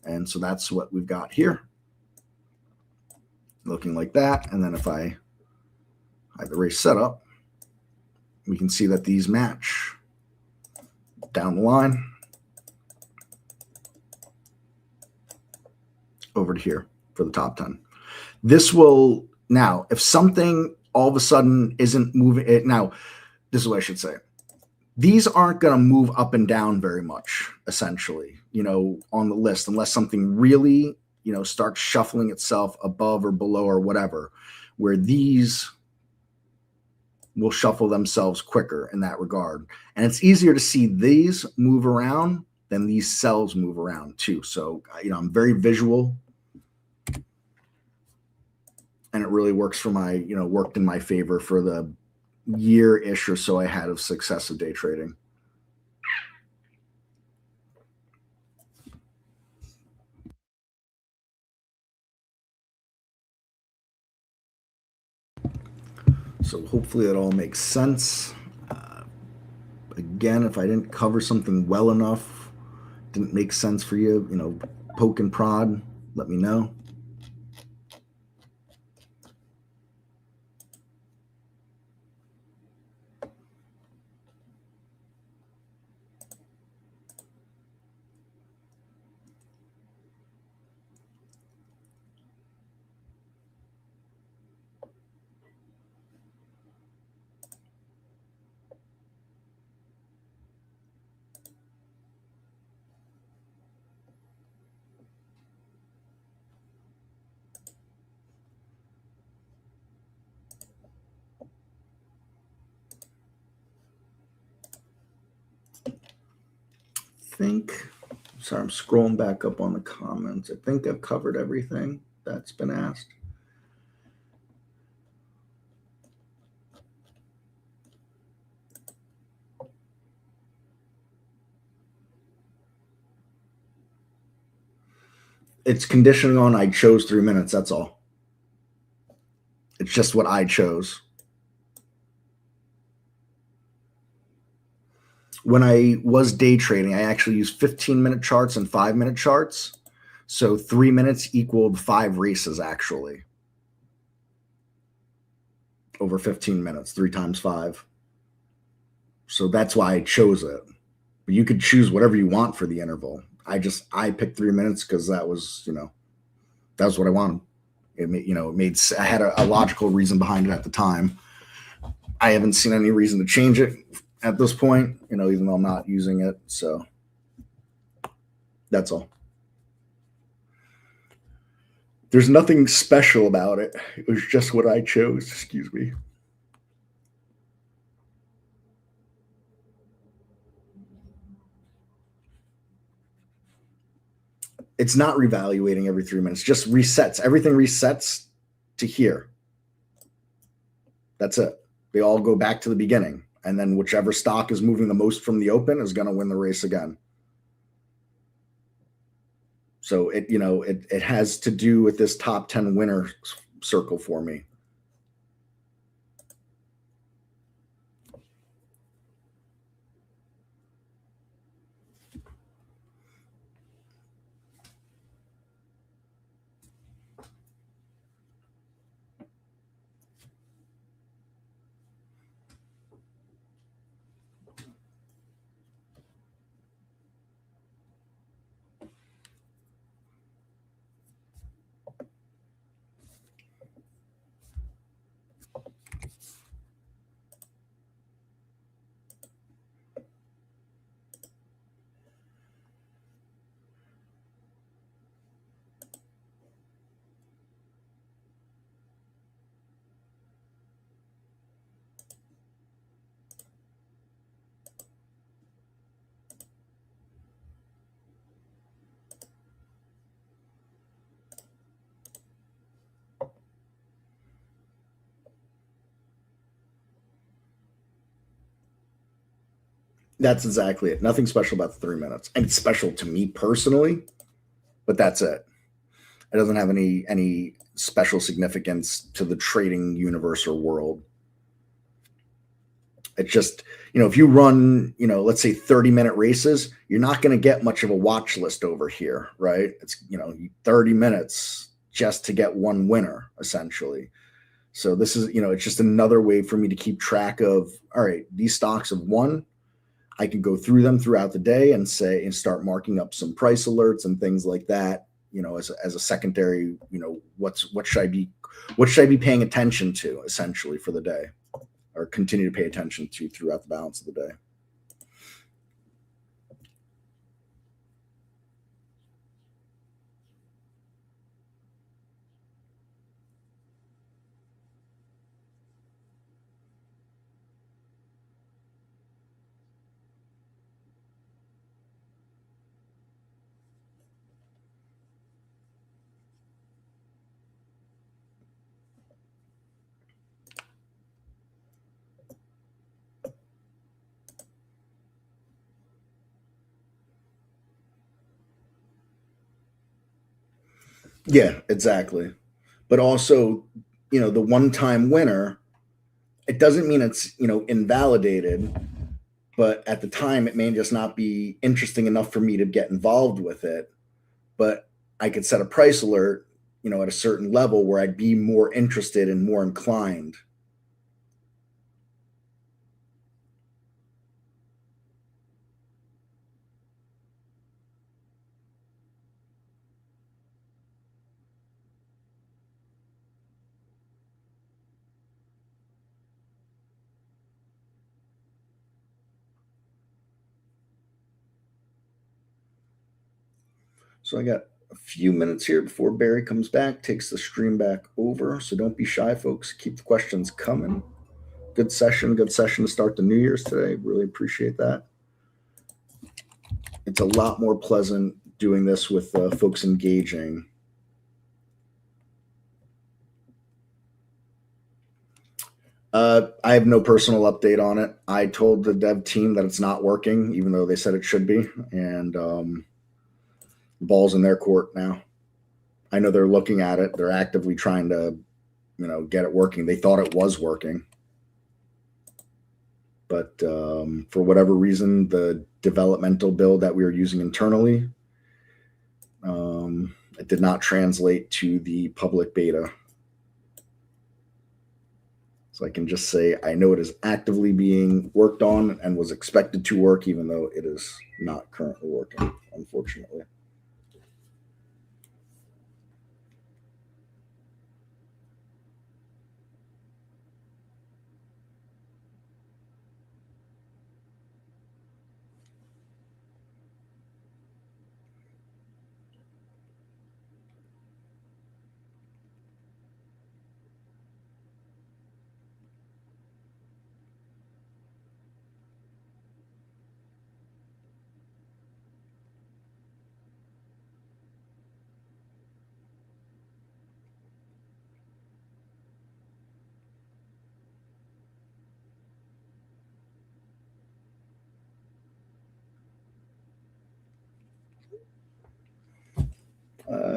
And so that's what we've got here. Looking like that. And then if I have the race set up, we can see that these match down the line over to here for the top 10. This will now, if something all of a sudden isn't moving it now, this is what I should say. These aren't going to move up and down very much, essentially, on the list, unless something really, starts shuffling itself above or below or whatever, where these will shuffle themselves quicker in that regard. And it's easier to see these move around than these cells move around too. So, I'm very visual, and it really works for my, worked in my favor for the year-ish or so I had of success of day trading. So hopefully that all makes sense. Again, if I didn't cover something well enough, didn't make sense for you, poke and prod, let me know. Sorry, I'm scrolling back up on the comments. I think I've covered everything that's been asked. It's conditioning on I chose 3 minutes. That's all. It's just what I chose. When I was day trading, I actually used 15-minute charts and 5-minute charts. So 3 minutes equaled 5 races, actually. Over 15 minutes, 3 times 5. So that's why I chose it. But you could choose whatever you want for the interval. I picked 3 minutes because that was what I wanted. I had a logical reason behind it at the time. I haven't seen any reason to change it at this point, even though I'm not using it. So that's all. There's nothing special about it. It was just what I chose. Excuse me. It's not revaluating every 3 minutes, just resets. Everything resets to here. That's it. They all go back to the beginning. And then whichever stock is moving the most from the open is going to win the race again. So it has to do with this top 10 winner circle for me. That's exactly it. Nothing special about the 3 minutes. And it's special to me personally, but that's it. It doesn't have any special significance to the trading universe or world. It's just, if you run, let's say 30-minute races, you're not going to get much of a watch list over here, right? It's, 30 minutes just to get one winner, essentially. So this is, it's just another way for me to keep track of, all right, these stocks have won. I can go through them throughout the day and start marking up some price alerts and things like that, as a secondary, what should I be paying attention to essentially for the day, or continue to pay attention to throughout the balance of the day. Yeah, exactly. But also, the one-time winner, it doesn't mean it's, invalidated but at the time it may just not be interesting enough for me to get involved with it. But I could set a price alert, at a certain level where I'd be more interested and more inclined. So I got a few minutes here before Barry comes back, takes the stream back over. So don't be shy, folks. Keep the questions coming. Good session to start the New Year's today. Really appreciate that. It's a lot more pleasant doing this with folks engaging. I have no personal update on it. I told the dev team that it's not working, even though they said it should be. And the ball's in their court now. I know they're looking at it. They're actively trying to, get it working. They thought it was working. But for whatever reason, the developmental build that we were using internally, it did not translate to the public beta. So I can just say I know it is actively being worked on and was expected to work, even though it is not currently working, unfortunately.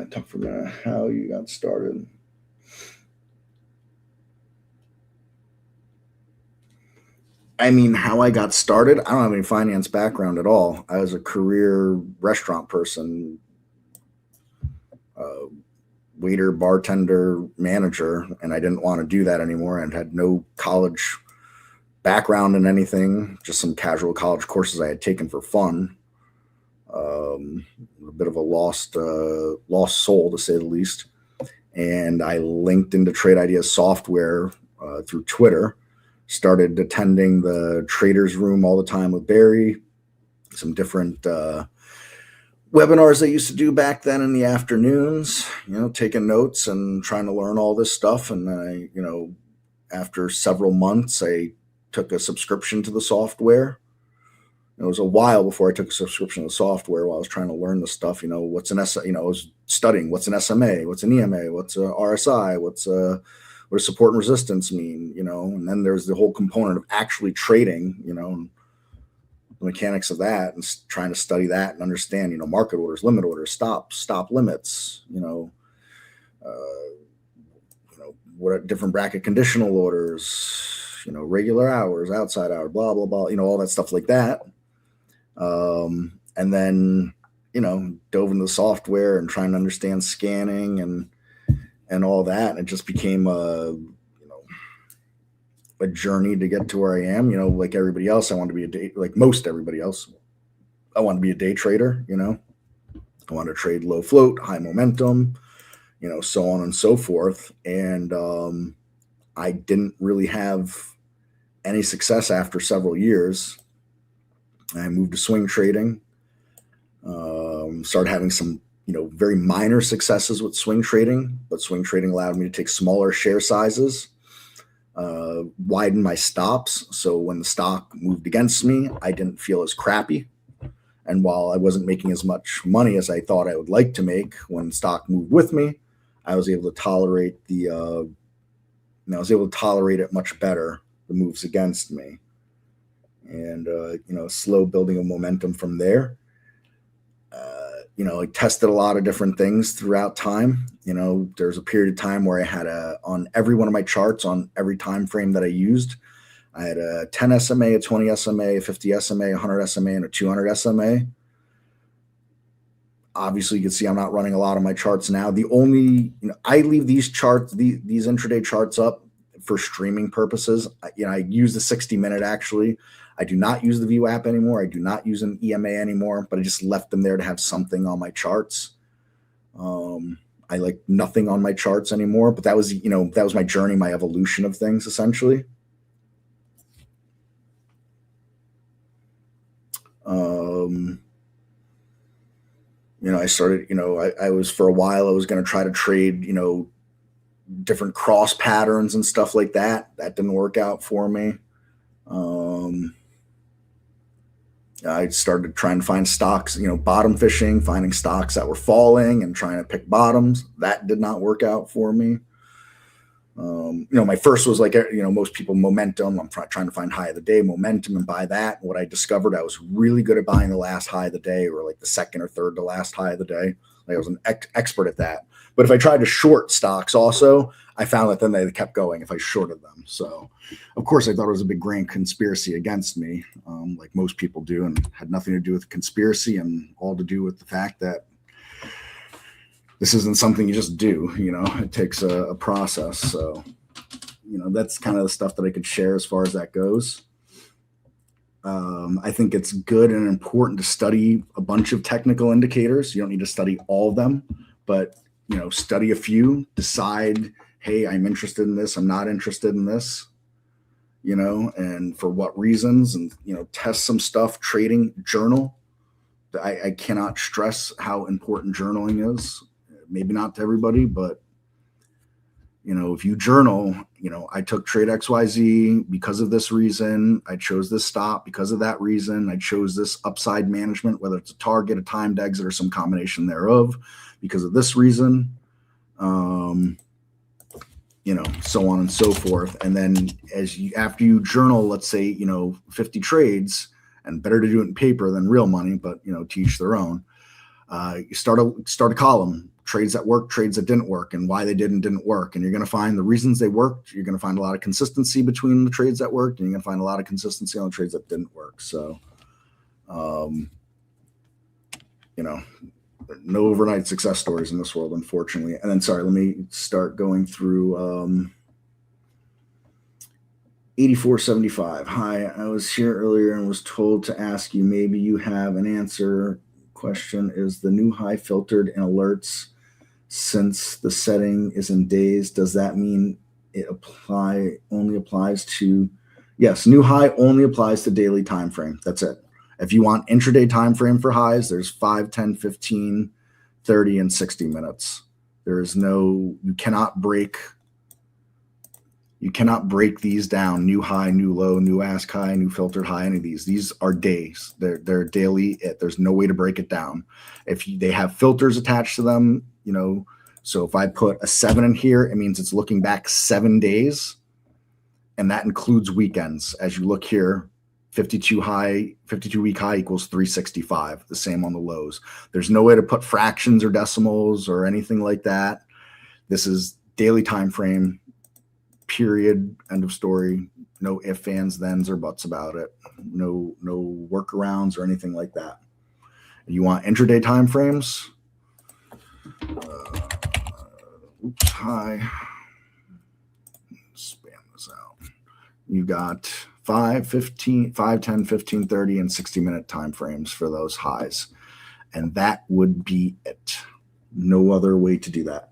Talk for a minute how you got started. I mean, how I got started, I don't have any finance background at all. I was a career restaurant person, waiter, bartender, manager, and I didn't want to do that anymore and had no college background in anything, just some casual college courses I had taken for fun. A bit of a lost soul, to say the least. And I linked into Trade Ideas Software through Twitter, started attending the Traders Room all the time with Barry, some different webinars I used to do back then in the afternoons, taking notes and trying to learn all this stuff. And then after several months, I took a subscription to the software. It was a while before I took a subscription to the software while I was trying to learn the stuff. What's an I was studying what's an SMA, what's an EMA, what's a RSI, what does support and resistance mean, and then there's the whole component of actually trading, the mechanics of that, and trying to study that and understand, market orders, limit orders, stop limits, what are different bracket conditional orders, regular hours, outside hour, blah, blah, blah, all that stuff like that. And then, dove into the software and trying to understand scanning and all that. And it just became a journey to get to where I am, like everybody else. I want to be like most everybody else. I want to be a day trader, I want to trade low float, high momentum, so on and so forth. And, I didn't really have any success after several years. I moved to swing trading, started having some, very minor successes with swing trading, but swing trading allowed me to take smaller share sizes, widen my stops. So when the stock moved against me, I didn't feel as crappy. And while I wasn't making as much money as I thought I would like to make when the stock moved with me, I was able to tolerate it much better, the moves against me. And, slow building of momentum from there. I tested a lot of different things throughout time. There's a period of time where I had on every one of my charts on every time frame that I used, I had a 10 SMA, a 20 SMA, a 50 SMA, a 100 SMA, and a 200 SMA. Obviously, you can see I'm not running a lot of my charts now. The only, I leave these charts, these intraday charts up for streaming purposes. I use the 60-minute actually. I do not use the View app anymore. I do not use an EMA anymore, but I just left them there to have something on my charts. I like nothing on my charts anymore, but that was, that was my journey, my evolution of things essentially. I started, I was for a while, I was going to try to trade, different cross patterns and stuff like that. That didn't work out for me. I started trying to find stocks, bottom fishing, finding stocks that were falling and trying to pick bottoms. That did not work out for me. My first was like, most people, momentum. I'm trying to find high of the day momentum and buy that. And what I discovered, I was really good at buying the last high of the day, or like the second or third to last high of the day. Like I was an expert at that. But if I tried to short stocks also, I found that then they kept going if I shorted them. So, of course, I thought it was a big grand conspiracy against me, like most people do, and had nothing to do with the conspiracy and all to do with the fact that this isn't something you just do, it takes a process. So, that's kind of the stuff that I could share as far as that goes. I think it's good and important to study a bunch of technical indicators. You don't need to study all of them, but, study a few, decide, hey, I'm interested in this. I'm not interested in this, and for what reasons, and, test some stuff, trading, journal. I cannot stress how important journaling is. Maybe not to everybody, but, if you journal, I took trade XYZ because of this reason. I chose this stop because of that reason. I chose this upside management, whether it's a target, a timed exit, or some combination thereof, because of this reason, so on and so forth. And then after you journal, let's say, 50 trades, and better to do it in paper than real money, but, to each their own. You start a column, trades that worked, trades that didn't work, and why they didn't work. And you're going to find the reasons they worked. You're going to find a lot of consistency between the trades that worked, and you're going to find a lot of consistency on the trades that didn't work. So, no overnight success stories in this world, unfortunately. And then, sorry, let me start going through 8475. Hi, I was here earlier and was told to ask you, maybe you have an answer. Question: is the new high filtered in alerts? Since the setting is in days, does that mean it only applies to? Yes, new high only applies to daily time frame. That's it. If you want intraday time frame for highs, there's 5, 10, 15, 30, and 60 minutes. There is no, you cannot break these down. New high, new low, new ask high, new filtered high, any of these. These are days. They're daily. There's no way to break it down. They have filters attached to them, so if I put a 7 in here, it means it's looking back 7 days, and that includes weekends. As you look here, 52 week high equals 365. The same on the lows. There's no way to put fractions or decimals or anything like that. This is daily time frame. Period. End of story. No ifs, ands, thens, or buts about it. No workarounds or anything like that. You want intraday time frames? Hi. Spam this out. You got 5, 10, 15, 30, and 60-minute time frames for those highs. And that would be it. No other way to do that.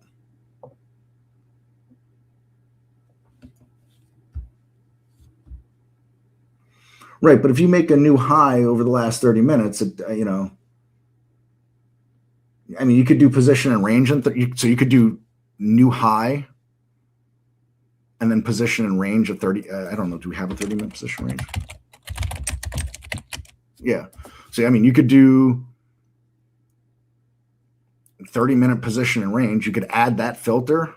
Right, but if you make a new high over the last 30 minutes, you could do position and range, so you could do new high and then position and range of 30. I don't know. Do we have a 30-minute position range? Yeah. So, you could do 30-minute position and range. You could add that filter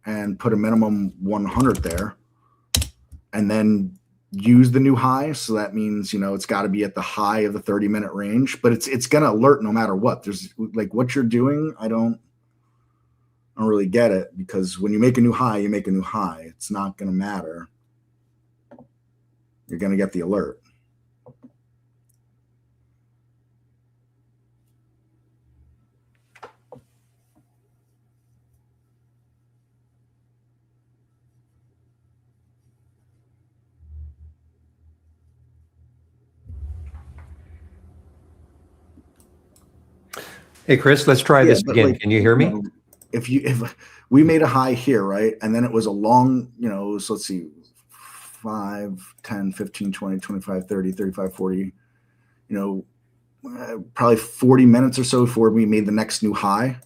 and put a minimum 100 there, and then use the new high. So that means, it's got to be at the high of the 30-minute range, but it's going to alert no matter what. There's like what you're doing. I don't really get it, because when you make a new high, you make a new high. It's not going to matter. you're going to get the alert. Hey, Chris, let's try this but again. Can you hear me? If we made a high here, right, and then it was a long, so let's see, 5, 10, 15, 20, 25, 30, 35, 40, probably 40 minutes or so before we made the next new high.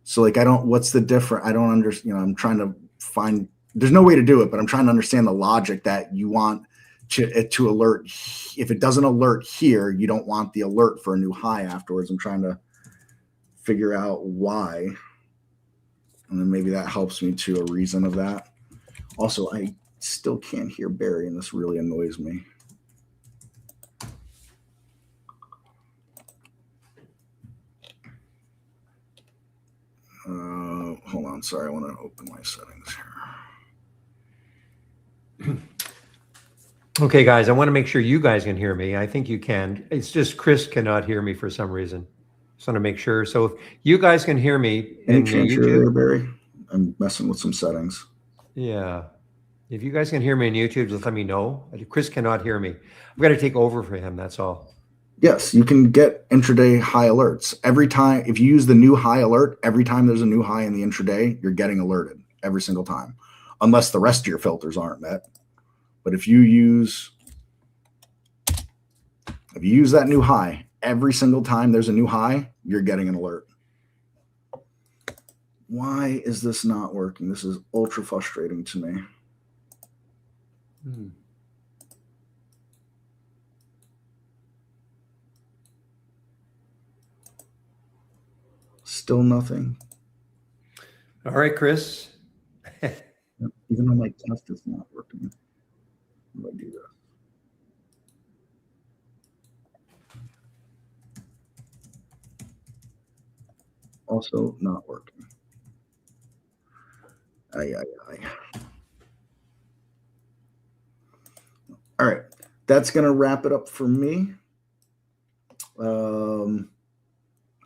So like, what's the difference? I don't understand, I'm trying to find, there's no way to do it, but I'm trying to understand the logic that you want it to alert. If it doesn't alert here, you don't want the alert for a new high afterwards. I'm trying to figure out why. And then maybe that helps me to a reason of that. Also, I still can't hear Barry, and this really annoys me. Hold on. Sorry, I want to open my settings here. Okay, guys, I want to make sure you guys can hear me. I think you can. It's just Chris cannot hear me for some reason. Just want to make sure. So if you guys can hear me in YouTube, there, Barry? I'm messing with some settings. Yeah. If you guys can hear me on YouTube, just let me know. Chris cannot hear me. I've got to take over for him. That's all. Yes, you can get intraday high alerts. Every time, if you use the new high alert, every time there's a new high in the intraday, you're getting alerted every single time, unless the rest of your filters aren't met. But if you use that new high, every single time there's a new high, you're getting an alert. Why is this not working? This is ultra frustrating to me. Still nothing. All right, Chris. Even though my test is not working. How do I do this? Also not working. Aye. All right. That's going to wrap it up for me. I'm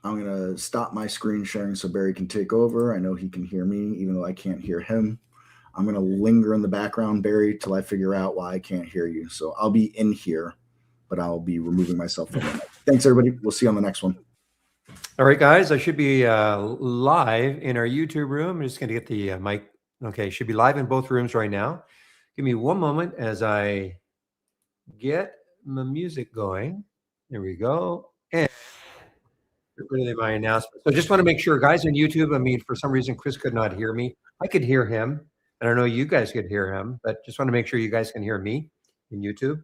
going to stop my screen sharing so Barry can take over. I know he can hear me, even though I can't hear him. I'm going to linger in the background, Barry, till I figure out why I can't hear you. So I'll be in here, but I'll be removing myself from the mic. Thanks, everybody. We'll see you on the next one. All right, guys. I should be live in our YouTube room. I'm just going to get the mic. Okay, should be live in both rooms right now. Give me one moment as I get my music going. There we go. And really my announcement. So just want to make sure, guys on YouTube, I mean, for some reason, Chris could not hear me. I could hear him. I don't know you guys could hear him, but just want to make sure you guys can hear me in YouTube.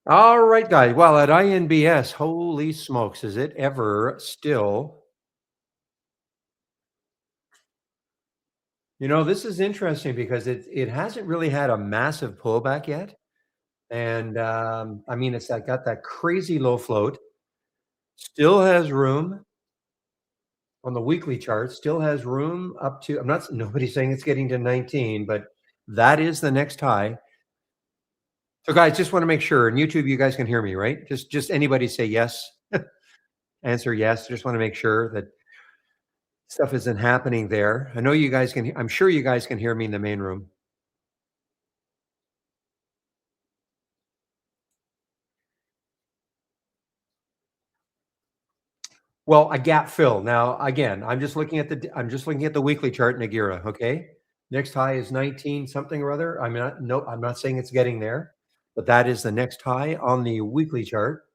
All right, guys. Well, at INBS, holy smokes, is it ever still? This is interesting because it hasn't really had a massive pullback yet. And I mean, it's got that crazy low float, still has room on the weekly chart, still has room up to, nobody's saying it's getting to 19, but that is the next high. So guys, just want to make sure, in YouTube, you guys can hear me, right? Just anybody say yes, answer yes. Just want to make sure that stuff isn't happening there. I know you guys can, I'm sure you guys can hear me in the main room. Well, a gap fill. Now, again, I'm just looking at the weekly chart, Nagira. Okay, next high is 19 something or other. I'm not saying it's getting there, but that is the next high on the weekly chart.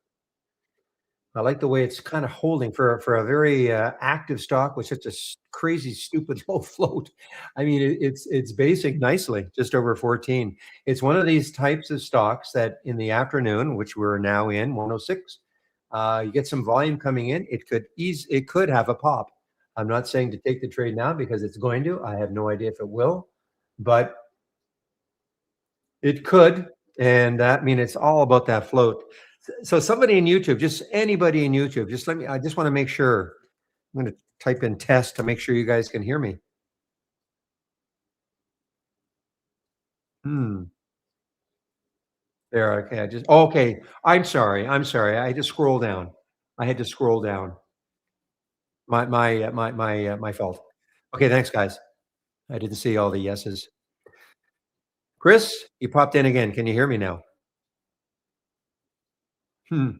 I like the way it's kind of holding for a very active stock with such a crazy, stupid low float. I mean, it's basing nicely, just over 14. It's one of these types of stocks that in the afternoon, which we're now in 106. You get some volume coming in, it could have a pop. I'm not saying to take the trade now because it's going to. I have no idea if it will, but it could. And that, I mean, it's all about that float. So somebody in YouTube, just anybody in YouTube, just let me. I just want to make sure. I'm going to type in test to make sure you guys can hear me. Hmm. There. Okay. I just. Oh, okay. I'm sorry. I'm sorry. I had to scroll down. I had to scroll down. My fault. Okay. Thanks, guys. I didn't see all the yeses. Chris, you popped in again. Can you hear me now? Hmm.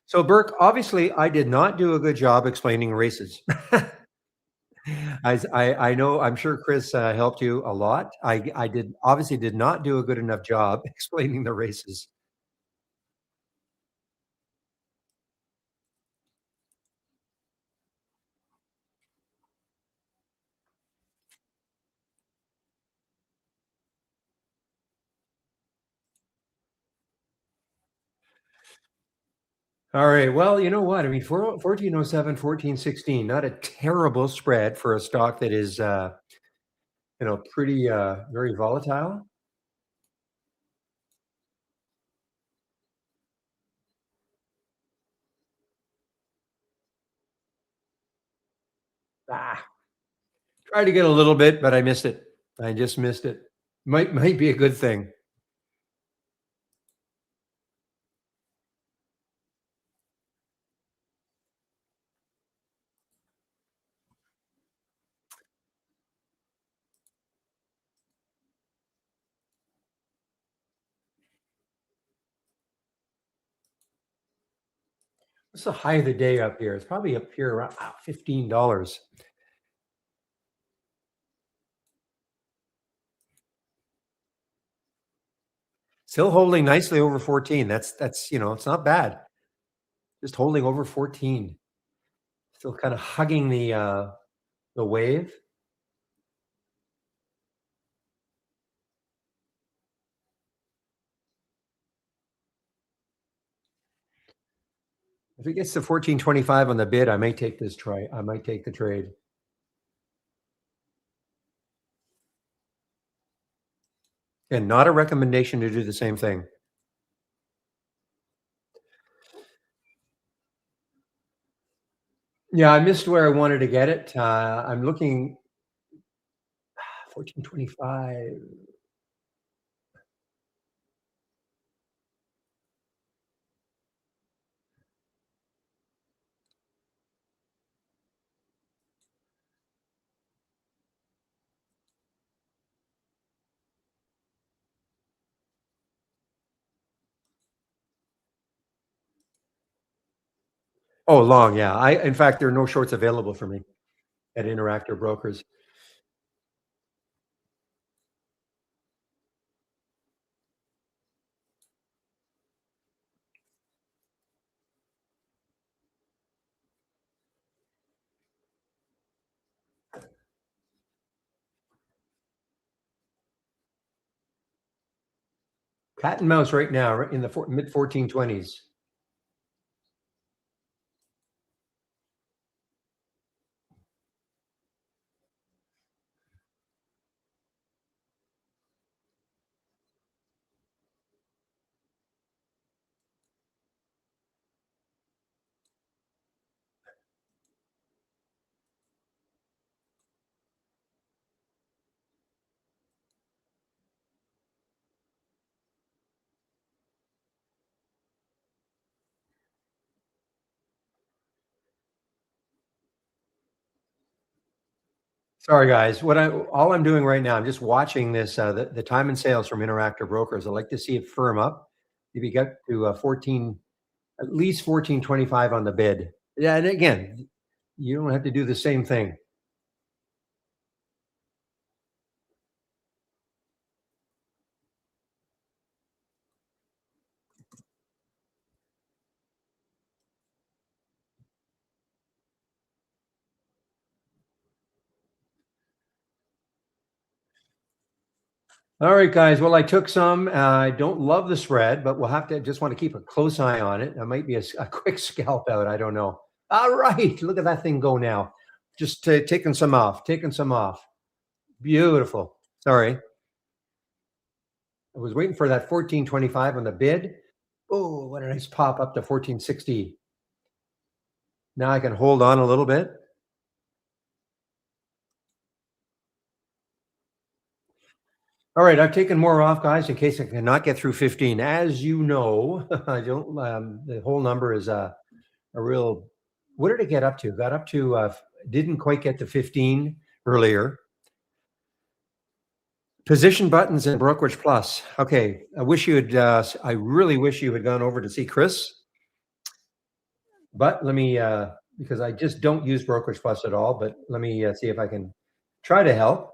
So, Burke, obviously, I did not do a good job explaining races. I know, I'm sure Chris helped you a lot. I did obviously did not do a good enough job explaining the races. All right. Well, you know what? I mean, 1407, 1416, not a terrible spread for a stock that is, pretty, very volatile. Ah, tried to get a little bit, but I missed it. I just missed it. Might be a good thing. What's the high of the day up here? It's probably up here around $15. Still holding nicely over 14. That's it's not bad. Just holding over 14. Still kind of hugging the wave. If it gets to 14.25 on the bid, I may take this try. I might take the trade. And not a recommendation to do the same thing. Yeah, I missed where I wanted to get it. I'm looking 14.25. Oh, long, yeah. In fact, there are no shorts available for me at Interactive Brokers. Cat and mouse right now, right in the mid 1420s. Sorry, guys. All I'm doing right now, I'm just watching this, the time and sales from Interactive Brokers. I like to see it firm up. If you get to 14, at least 14.25 on the bid. Yeah, and again, you don't have to do the same thing. All right, guys. Well, I took some. I don't love the spread, but we'll have to just want to keep a close eye on it. That might be a quick scalp out. I don't know. All right, look at that thing go now. Just taking some off. Taking some off. Beautiful. Sorry. I was waiting for that 14.25 on the bid. Oh, what a nice pop up to 14.60. Now I can hold on a little bit. All right, I've taken more off, guys, in case I cannot get through 15. As you know, I don't. The whole number is a real. What did it get up to? Got up to. Didn't quite get to 15 earlier. Position buttons in Brokerage Plus. Okay, I wish you had. I really wish you had gone over to see Chris. But let me, because I just don't use Brokerage Plus at all. But let me see if I can try to help.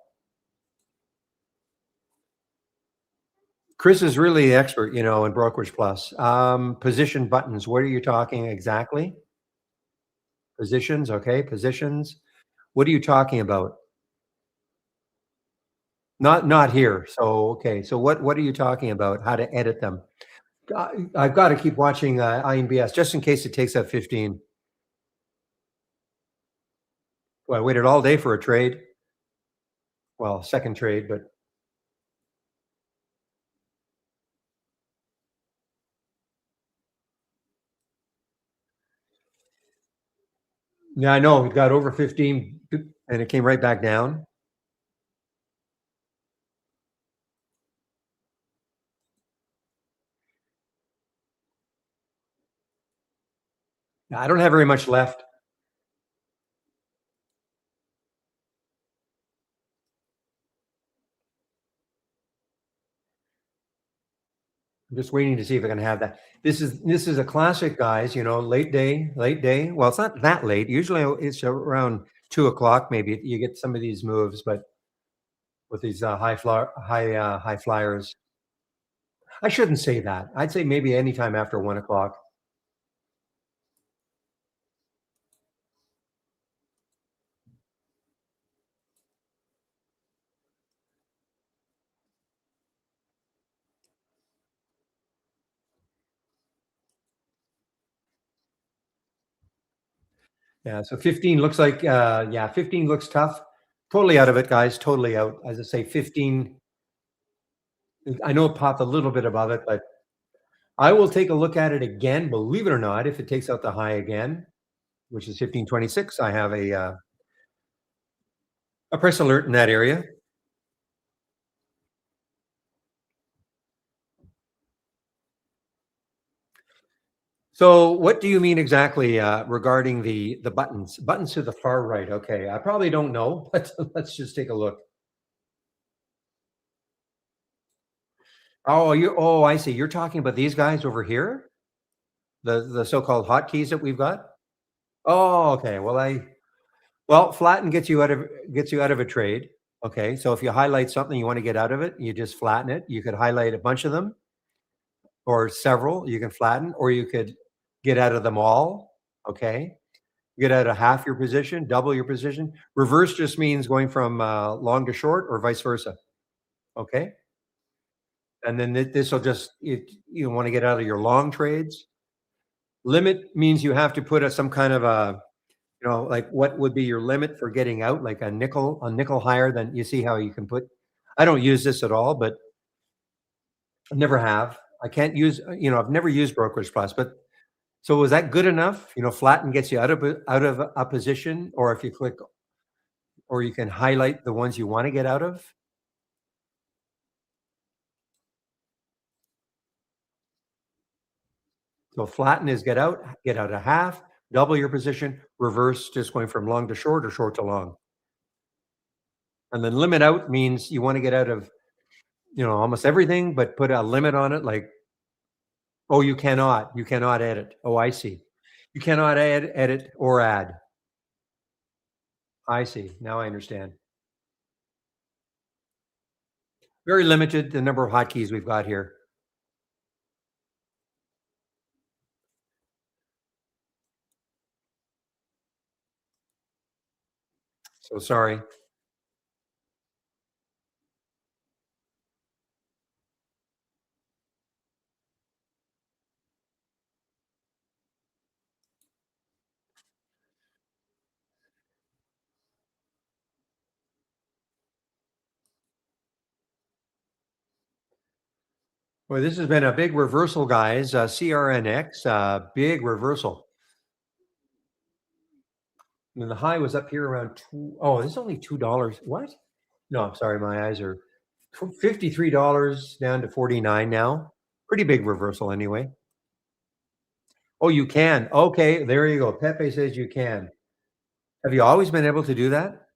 Chris is really the expert, in Brokerage Plus. Position buttons. What are you talking exactly? Positions. Okay, positions. What are you talking about? Not here. So okay. So what are you talking about? How to edit them? I've got to keep watching INBS just in case it takes up 15. Well, I waited all day for a trade. Well, second trade, but yeah, I know it got over 15 and it came right back down. I don't have very much left. I'm just waiting to see if I can have that. This is a classic, guys. Late day, late day. Well, it's not that late. Usually, it's around 2 o'clock. Maybe you get some of these moves, but with these high flyers, I shouldn't say that. I'd say maybe anytime after 1 o'clock. Yeah. So 15 looks like, yeah, 15 looks tough. Totally out of it, guys. Totally out. As I say, 15. I know it popped a little bit above it, but I will take a look at it again. Believe it or not, if it takes out the high again, which is 15.26, I have a price alert in that area. So, what do you mean exactly regarding the buttons? Buttons to the far right. Okay, I probably don't know, but let's just take a look. Oh, you. Oh, I see. You're talking about these guys over here, the so-called hotkeys that we've got. Oh, okay. Well, flatten gets you out of a trade. Okay, so if you highlight something you want to get out of it, you just flatten it. You could highlight a bunch of them or several. You can flatten, or you could get out of them all. Okay, get out of half your position, double your position. Reverse just means going from long to short, or vice versa. Okay, and then this will just you want to get out of your long trades. Limit means you have to put some kind of a like what would be your limit for getting out, like a nickel higher than you see how you can put. I don't use this at all, but I never have. I can't use. I've never used Brokerage Plus, but so was that good enough? Flatten gets you out of a position, or if you click, or you can highlight the ones you want to get out of. So flatten is get out a half, double your position, reverse just going from long to short or short to long. And then limit out means you want to get out of, almost everything, but put a limit on it. Like, oh, you cannot edit. Oh, I see. You cannot edit or add. I see. Now I understand. Very limited the number of hotkeys we've got here. So sorry. Well, this has been a big reversal, guys. CRNX, big reversal. And the high was up here around two. Oh, this is only $2. What? No, I'm sorry. My eyes are $53 down to 49 now. Pretty big reversal anyway. Oh, you can. Okay, there you go. Pepe says you can. Have you always been able to do that?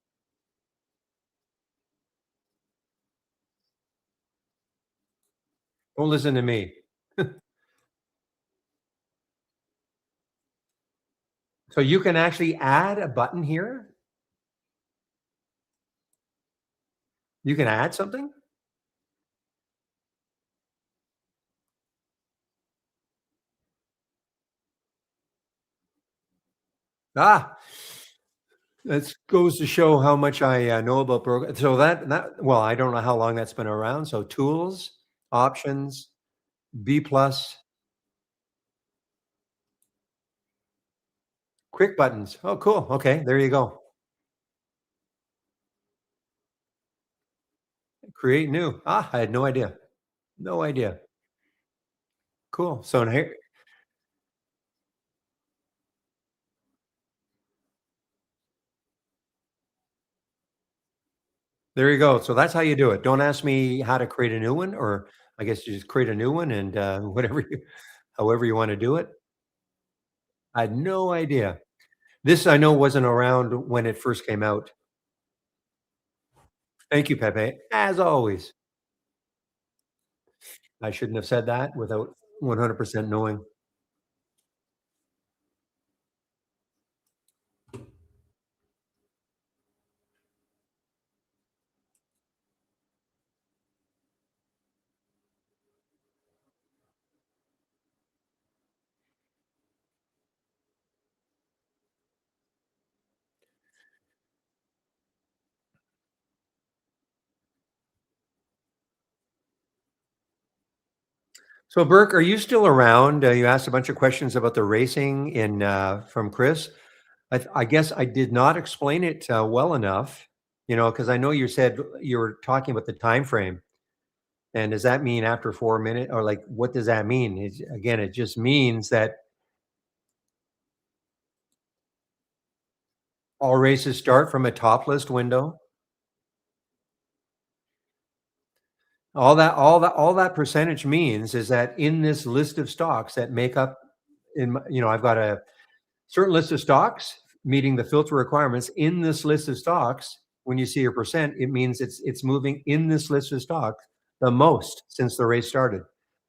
Don't listen to me. So you can actually add a button here. You can add something. Ah, that goes to show how much I know about program. So well, I don't know how long that's been around. So tools, options, B plus, quick buttons. Oh, cool. Okay, there you go. Create new. Ah, I had no idea. No idea. Cool. So here, there you go. So that's how you do it. Don't ask me how to create a new one, or I guess you just create a new one and however you want to do it. I had no idea. This I know wasn't around when it first came out. Thank you, Pepe. As always, I shouldn't have said that without 100% knowing. So, Burke, are you still around? You asked a bunch of questions about the racing in from Chris. I guess I did not explain it well enough, because I know you said you were talking about the time frame. And does that mean after 4 minutes, or like what does that mean? Again, it just means that all races start from a top list window. All that percentage means is that in this list of stocks that make up I've got a certain list of stocks meeting the filter requirements in this list of stocks. When you see a percent, it means it's moving in this list of stocks the most since the race started,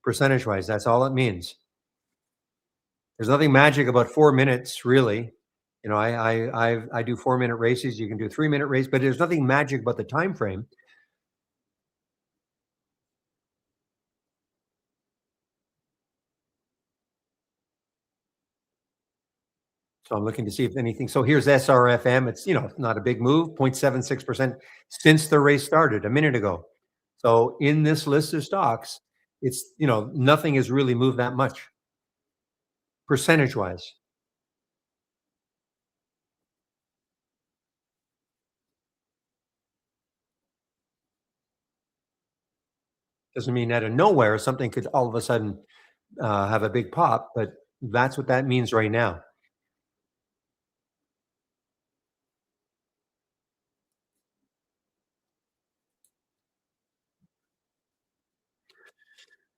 percentage wise. That's all it means. There's nothing magic about 4 minutes, really. I do 4 minute races. You can do 3 minute race, but there's nothing magic about the time frame. So I'm looking to see if anything. So here's SRFM. It's not a big move, 0.76% since the race started a minute ago. So in this list of stocks, it's nothing has really moved that much percentage wise. Doesn't mean out of nowhere something could all of a sudden have a big pop, but that's what that means right now.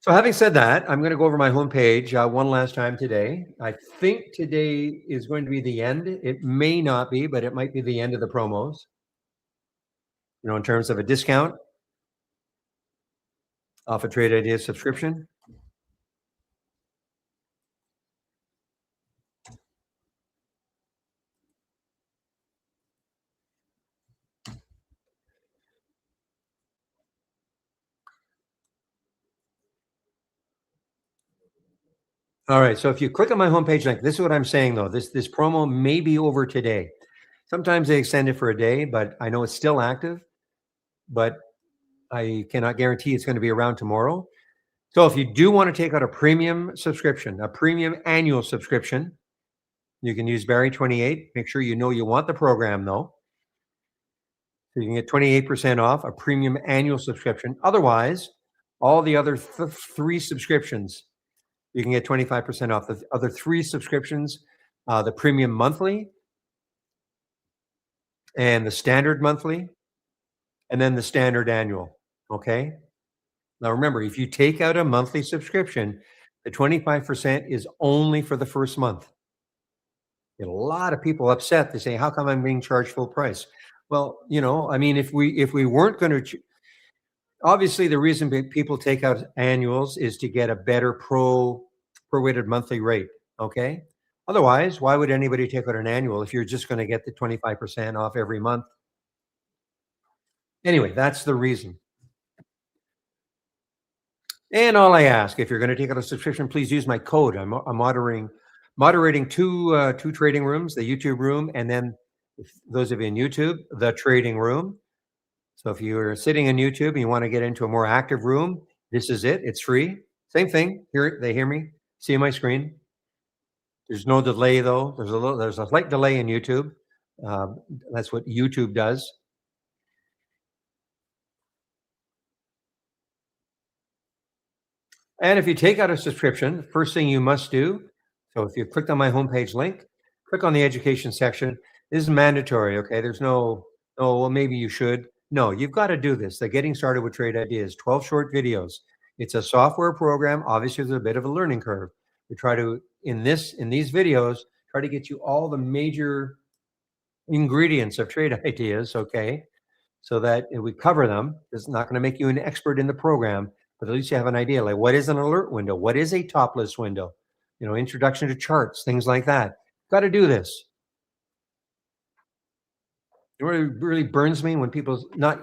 So having said that, I'm going to go over my homepage one last time today. I think today is going to be the end. It may not be, but it might be the end of the promos. In terms of a discount off a Trade Ideas subscription. All right. So if you click on my homepage, like this is what I'm saying though. This promo may be over today. Sometimes they extend it for a day, but I know it's still active. But I cannot guarantee it's going to be around tomorrow. So if you do want to take out a premium subscription, a premium annual subscription, you can use Barry 28. Make sure you want the program though. So you can get 28% off a premium annual subscription. Otherwise, All the other three subscriptions, you can get 25% off. The other three subscriptions, the premium monthly and the standard monthly, and then the standard annual. Okay. Now remember, if you take out a monthly subscription, the 25% is only for the first month. Get a lot of people upset. They say, "How come I'm being charged full price?" Well, I mean, if we weren't going to, obviously, the reason people take out annuals is to get a better prorated monthly rate. Okay. Otherwise, why would anybody take out an annual if you're just going to get the 25% off every month? Anyway, that's the reason. And all I ask, if you're going to take out a subscription, please use my code. I'm moderating two trading rooms, the YouTube room, and then those of you in YouTube, the trading room. So if you're sitting in YouTube and you want to get into a more active room, this is it. It's free. Same thing. They hear me. See my screen. There's no delay though. There's a slight delay in YouTube. That's what YouTube does. And if you take out a subscription, first thing you must do, so if you clicked on my homepage link, click on the education section. This is mandatory, okay? There's no, oh, well, maybe you should. No, you've got to do this. The Getting Started with Trade Ideas, 12 short videos. It's a software program. Obviously, there's a bit of a learning curve. We try to, in these videos, try to get you all the major ingredients of trade ideas, okay? So that we cover them. It's not going to make you an expert in the program, but at least you have an idea, like what is an alert window? What is a top list window? Introduction to charts, things like that. Got to do this. It really burns me when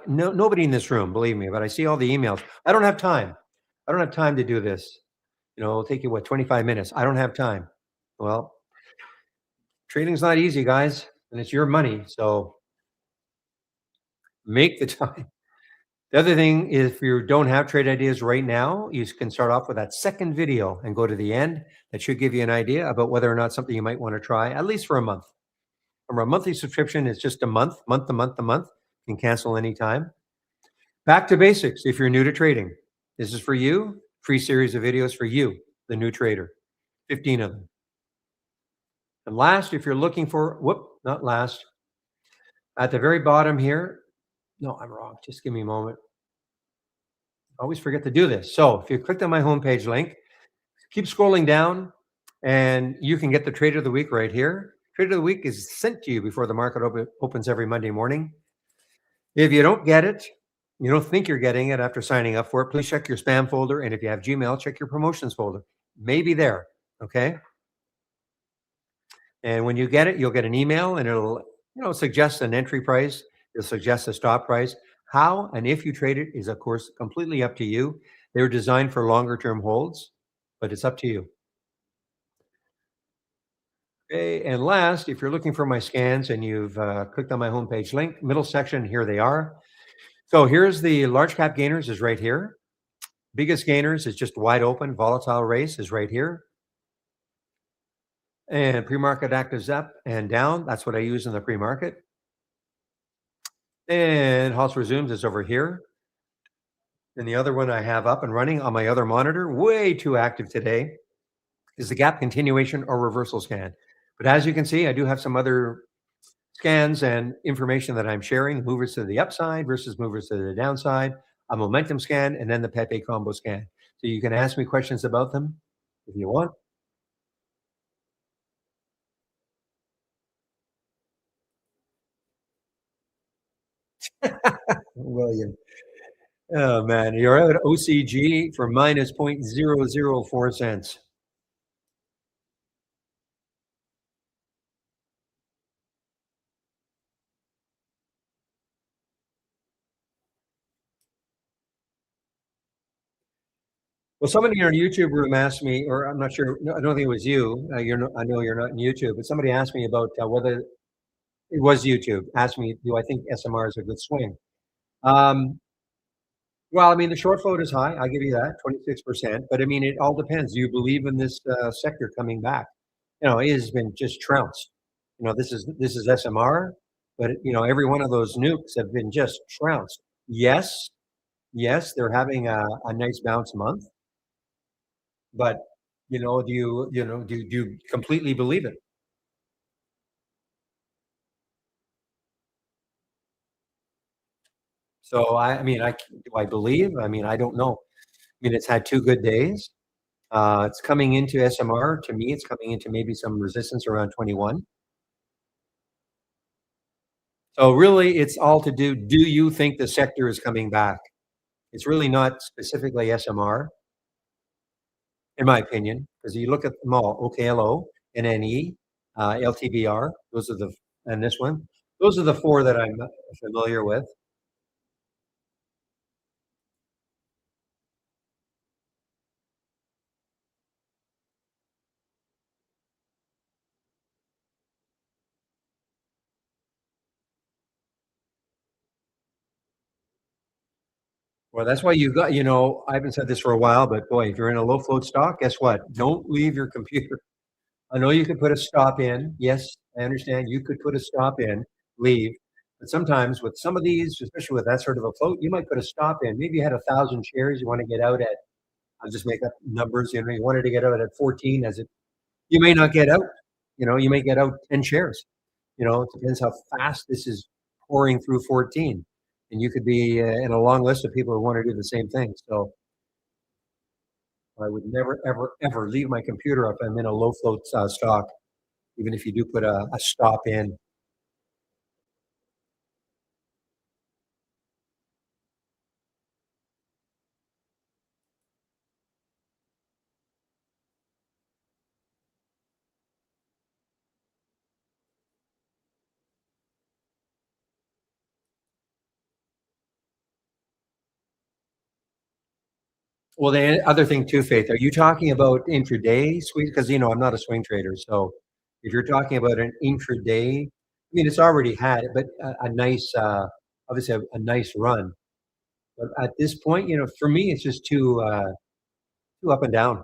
nobody in this room, believe me, but I see all the emails. I don't have time. I don't have time to do this. It'll take you 25 minutes. I don't have time. Well, trading's not easy, guys, and it's your money. So make the time. The other thing is, if you don't have trade ideas right now, you can start off with that second video and go to the end. That should give you an idea about whether or not something you might want to try, at least for a month. Remember, a monthly subscription is just a month to month. You can cancel anytime. Back to basics. If you're new to trading, this is for you. Free series of videos for you, the new trader, 15 of them. And last, if you're looking for, not last, at the very bottom here. No, I'm wrong. Just give me a moment. I always forget to do this. So if you clicked on my homepage link, keep scrolling down and you can get the Trade of the Week right here. Trade of the Week is sent to you before the market opens every Monday morning. If you don't get it, you don't think you're getting it after signing up for it, please check your spam folder. And if you have Gmail, check your promotions folder. Maybe there, okay? And when you get it, you'll get an email and it'll suggest an entry price. It'll suggest a stop price. How and if you trade it is, of course, completely up to you. They're designed for longer term holds, but it's up to you. Okay, and last, if you're looking for my scans and you've clicked on my homepage link, middle section, here they are. So here's the large cap gainers is right here. Biggest gainers is just wide open. Volatile race is right here. And pre-market actives up and down. That's what I use in the pre-market. And Halts resumes is over here. And the other one I have up and running on my other monitor, way too active today, is the gap continuation or reversal scan. But as you can see, I do have some other scans and information that I'm sharing, movers to the upside versus movers to the downside, a momentum scan, and then the Pepe combo scan. So you can ask me questions about them if you want. William. Oh, man. You're out OCG for minus 0.004 cents. Well, somebody in our YouTube room asked me, or I'm not sure, no, I don't think it was you. I know you're not in YouTube, but somebody asked me about whether it was YouTube. Asked me, do I think SMR is a good swing? Well, I mean, the short float is high. I'll give you that, 26%. But I mean, it all depends. Do you believe in this sector coming back? It has been just trounced. This is SMR, but every one of those nukes have been just trounced. Yes, yes, they're having a nice bounce month, but do you completely believe it? So I mean, do I believe? I mean, I don't know. I mean, it's had two good days. It's coming into SMR. To me, it's coming into maybe some resistance around 21. So really, it's all to do you think the sector is coming back? It's really not specifically SMR, in my opinion, because you look at them all, OKLO, NNE, LTBR, those are and this one, those are the four that I'm familiar with. Well, that's why I haven't said this for a while, but boy, if you're in a low float stock, guess what? Don't leave your computer. I know you could put a stop in. Yes, I understand you could put a stop in, leave. But sometimes with some of these, especially with that sort of a float, you might put a stop in. Maybe you had 1,000 shares. You want to get out at, I'll just make up numbers. You wanted to get out at 14 you may not get out. You may get out 10 shares. It depends how fast this is pouring through 14. And you could be in a long list of people who want to do the same thing. So I would never, ever, ever leave my computer if I'm in a low float stock, even if you do put a stop in. Well, the other thing too, Faith, are you talking about intraday swing? Because I'm not a swing trader, so if you're talking about an intraday, I mean, it's already had, but a nice, obviously a nice run. But at this point, for me, it's just too up and down.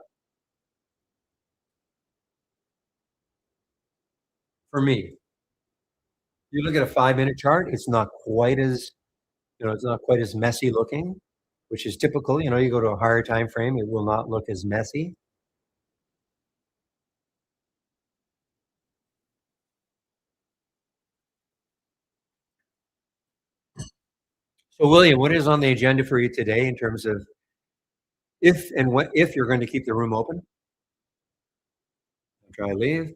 For me, you look at a 5 minute chart, it's not quite as messy looking, which is typical. You go to a higher time frame, it will not look as messy. So, William, what is on the agenda for you today in terms of if you're going to keep the room open? Try leave.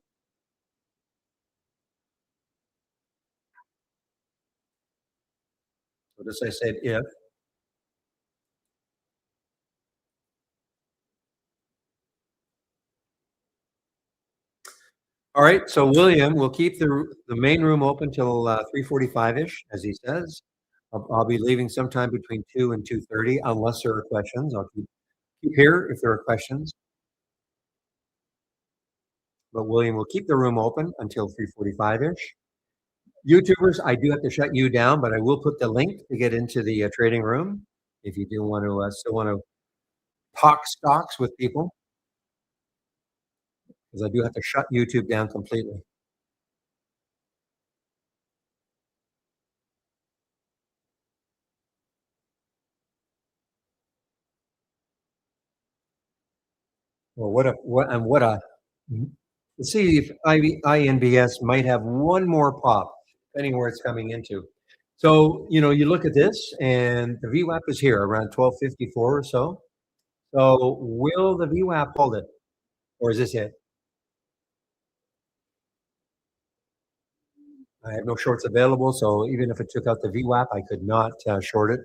Notice I said if. All right. So William, we'll keep the main room open till 3:45 ish, as he says. I'll be leaving sometime between 2 and 2:30, unless there are questions. I'll keep here if there are questions. But William will keep the room open until 3:45 ish. YouTubers, I do have to shut you down, but I will put the link to get into the trading room if you do want to still want to talk stocks with people, because I do have to shut YouTube down completely. Well, what a let's see if INBS might have one more pop, depending where it's coming into. So, you look at this and the VWAP is here around 1254 or so. So will the VWAP hold it? Or is this it? I have no shorts available, so even if it took out the VWAP, I could not short it.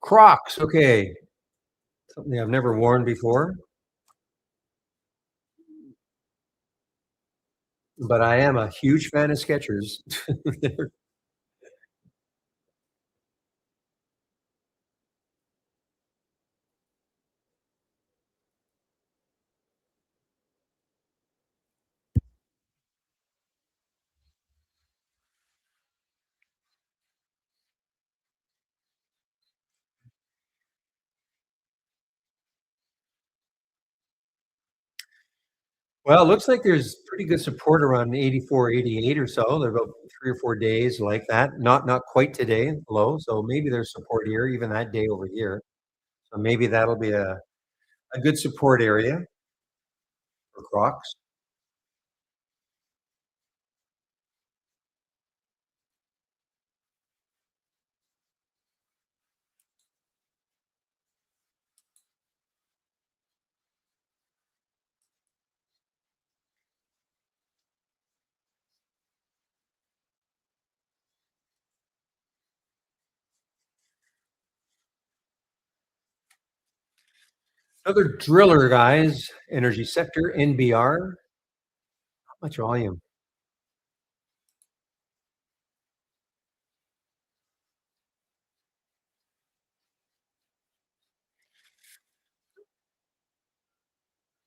Crocs, okay. Something I've never worn before, but I am a huge fan of Skechers. Well, it looks like there's pretty good support around 84, 88 or so. There are about 3 or 4 days like that. Not quite today, low. So maybe there's support here, even that day over here. So maybe that'll be a good support area for Crocs. Another driller, guys. Energy sector, NBR. How much volume?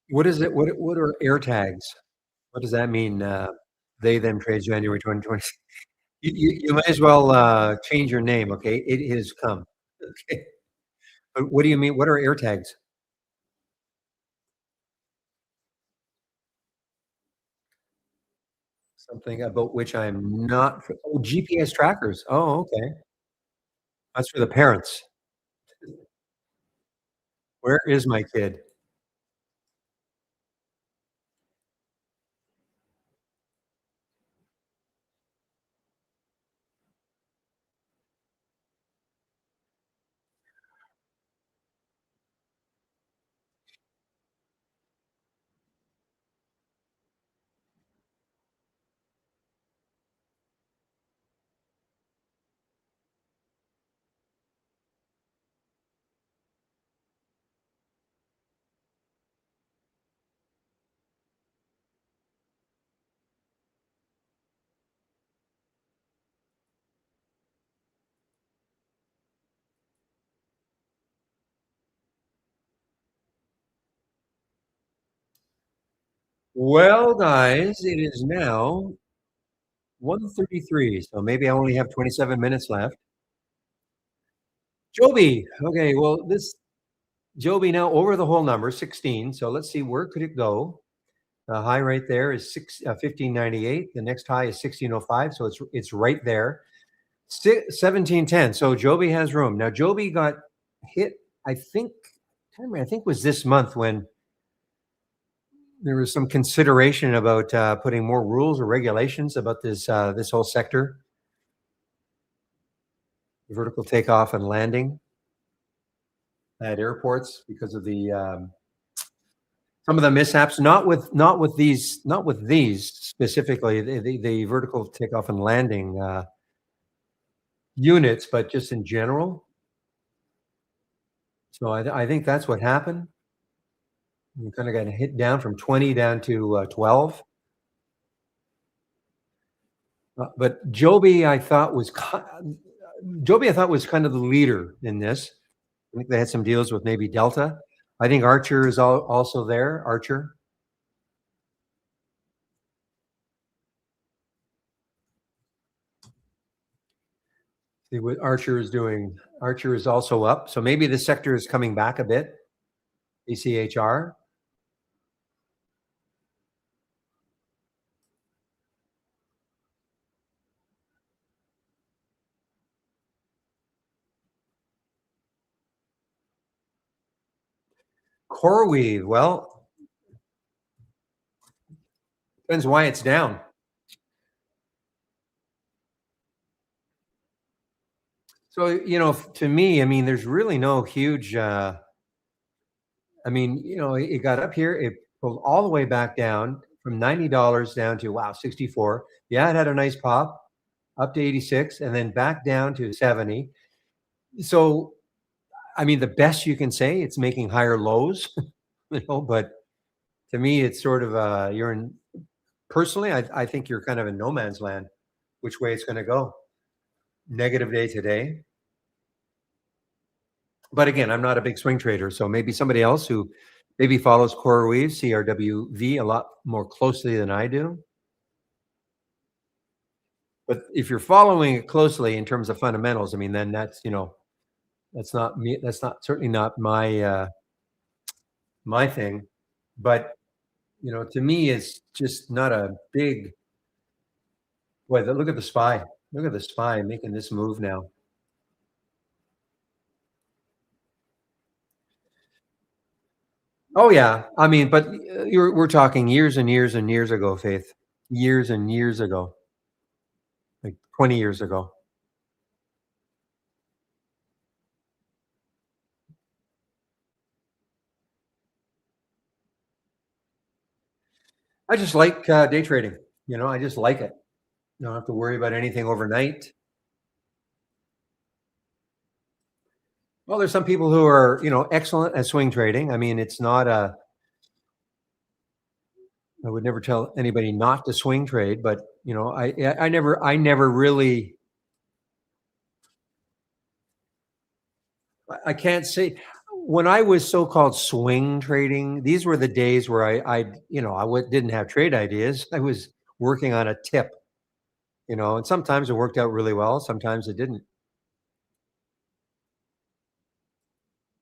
What is it? What are air tags? What does that mean? They them trades January 2020. You might as well change your name, okay? It has come. Okay. But what do you mean? What are air tags? Something about which I'm not. Oh, GPS trackers. Oh, okay. That's for the parents. Where is my kid? Well, guys, it is now 1:33, so maybe I only have 27 minutes left. Joby. Okay, well, this Joby now over the whole number, 16. So let's see, where could it go? The high right there is 1598. The next high is 1605. So it's right there. 1710. So Joby has room. Now Joby got hit, I think, I think it was this month when there was some consideration about putting more rules or regulations about this whole sector, vertical takeoff and landing at airports because of the some of the mishaps. Not with these specifically, the vertical takeoff and landing units, but just in general. So I think that's what happened. We kind of got hit down from 20 down to 12. But Joby, I thought was kind of the leader in this. I think they had some deals with maybe Delta. I think Archer is also there. Archer. See what Archer is doing. Archer is also up. So maybe the sector is coming back a bit. ACHR. CoreWeave. Well, depends why it's down. So, to me, I mean, there's really no huge, it got up here, it pulled all the way back down from $90 down to, wow, 64. Yeah, it had a nice pop up to 86 and then back down to 70. So, I mean, the best you can say, it's making higher lows, but to me, it's sort of, personally, I think you're kind of in no man's land, which way it's going to go. Negative day today. But again, I'm not a big swing trader, so maybe somebody else who maybe follows CoreWeave, CRWV a lot more closely than I do. But if you're following it closely in terms of fundamentals, I mean, then that's not me. That's not certainly not my thing. But to me, it's just not a big boy. Look at the spy. Look at the spy making this move now. Oh yeah, I mean, but we're talking years and years and years ago, Faith. Years and years ago, like 20 years ago. I just like day trading. I just like it. You don't have to worry about anything overnight. Well, there's some people who are, excellent at swing trading. I mean, it's not a I would never tell anybody not to swing trade, but I never really I can't say when I was so-called swing trading, these were the days where didn't have trade ideas. I was working on a tip, and sometimes it worked out really well, sometimes it didn't.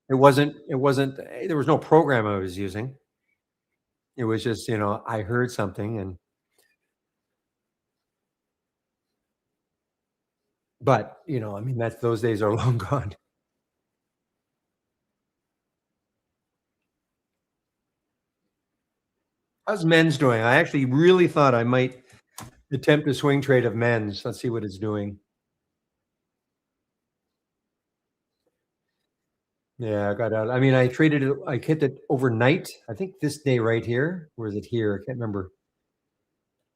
It wasn't there was no program I was using. It was just, I heard something but, I mean, that's those days are long gone. How's men's doing? I actually really thought I might attempt a swing trade of men's. Let's see what it's doing. Yeah, I got out. I mean, I traded it. I hit it overnight. I think this day right here. Where is it here? I can't remember.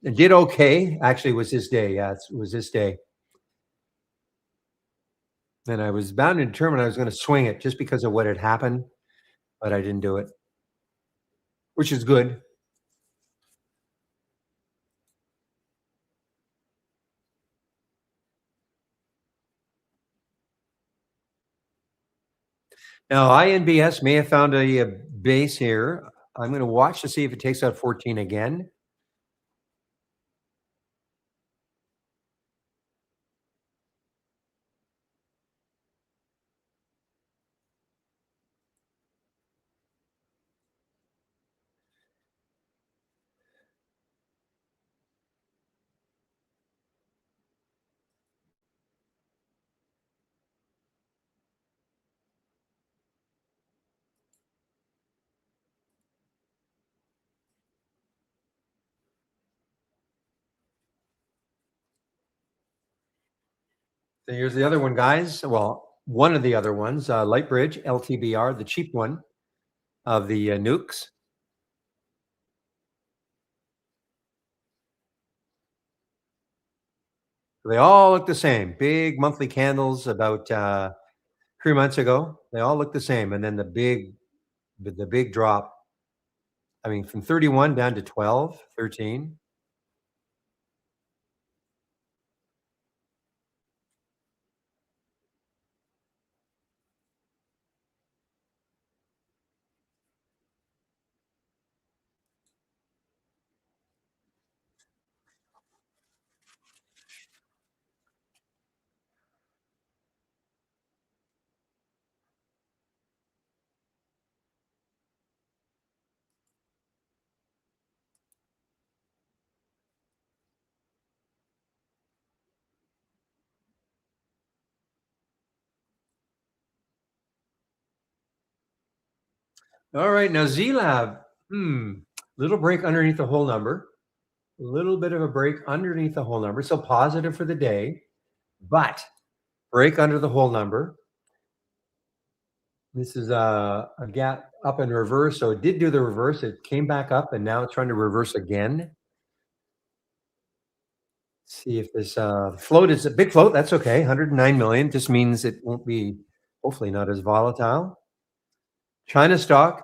It did okay. Actually, it was this day. Yeah, it was this day. And I was bound and determined I was going to swing it just because of what had happened, but I didn't do it, which is good. Now, INBS may have found a base here. I'm going to watch to see if it takes out 14 again. So here's the other one, guys. Well, one of the other ones, Lightbridge, LTBR, the cheap one of the nukes. They all look the same. Big monthly candles about 3 months ago. They all look the same. And then the big drop. I mean, from 31 down to 12, 13. All right. Now, ZLab, little break underneath the whole number. A little bit of a break underneath the whole number. So positive for the day, but break under the whole number. This is a gap up and reverse. So it did do the reverse. It came back up and now it's trying to reverse again. See if this float is a big float. That's okay. 109 million just means it won't be, hopefully, not as volatile. China stock.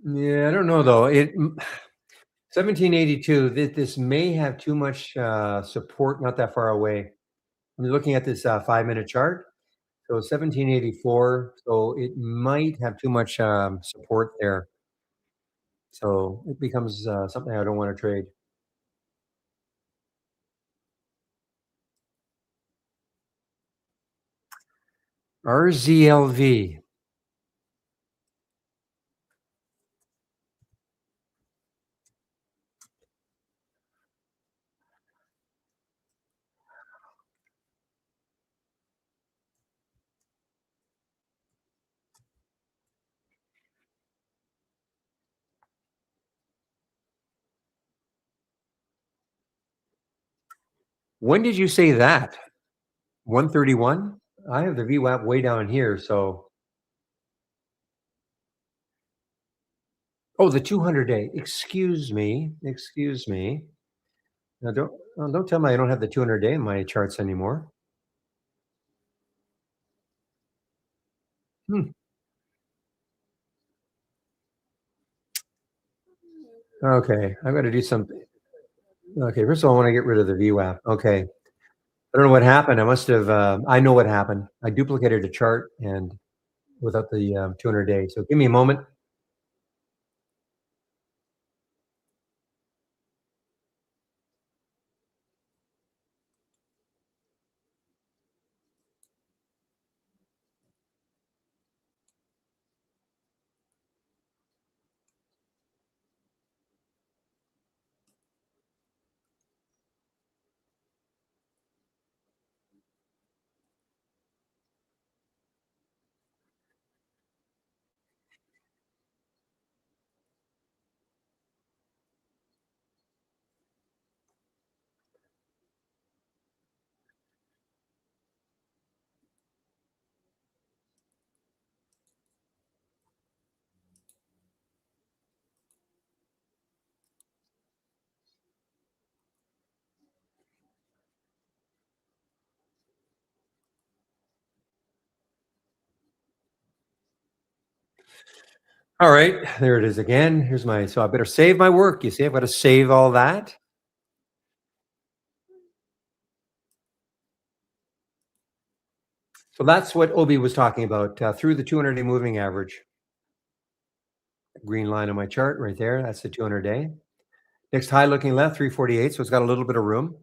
Yeah, I don't know though. 1782. This may have too much support not that far away. I'm looking at this 5-minute chart. So 1784. So it might have too much support there. So it becomes something I don't want to trade. RZLV. When did you say that? 131? I have the VWAP way down here. So, oh, the 200-day. Excuse me. Excuse me. Now, don't tell me I don't have the 200-day in my charts anymore. Hmm. Okay, I've got to do something. Okay, first of all, I want to get rid of the VWAP. Okay, I don't know what happened. I must have. I know what happened. I duplicated a chart and without the 200-day. So give me a moment. All right, there it is again. Here's my. So I better save my work. You see, I've got to save all that. So that's what Obi was talking about through the 200-day moving average. Green line on my chart right there. That's the 200-day. Next high looking left, 348. So it's got a little bit of room.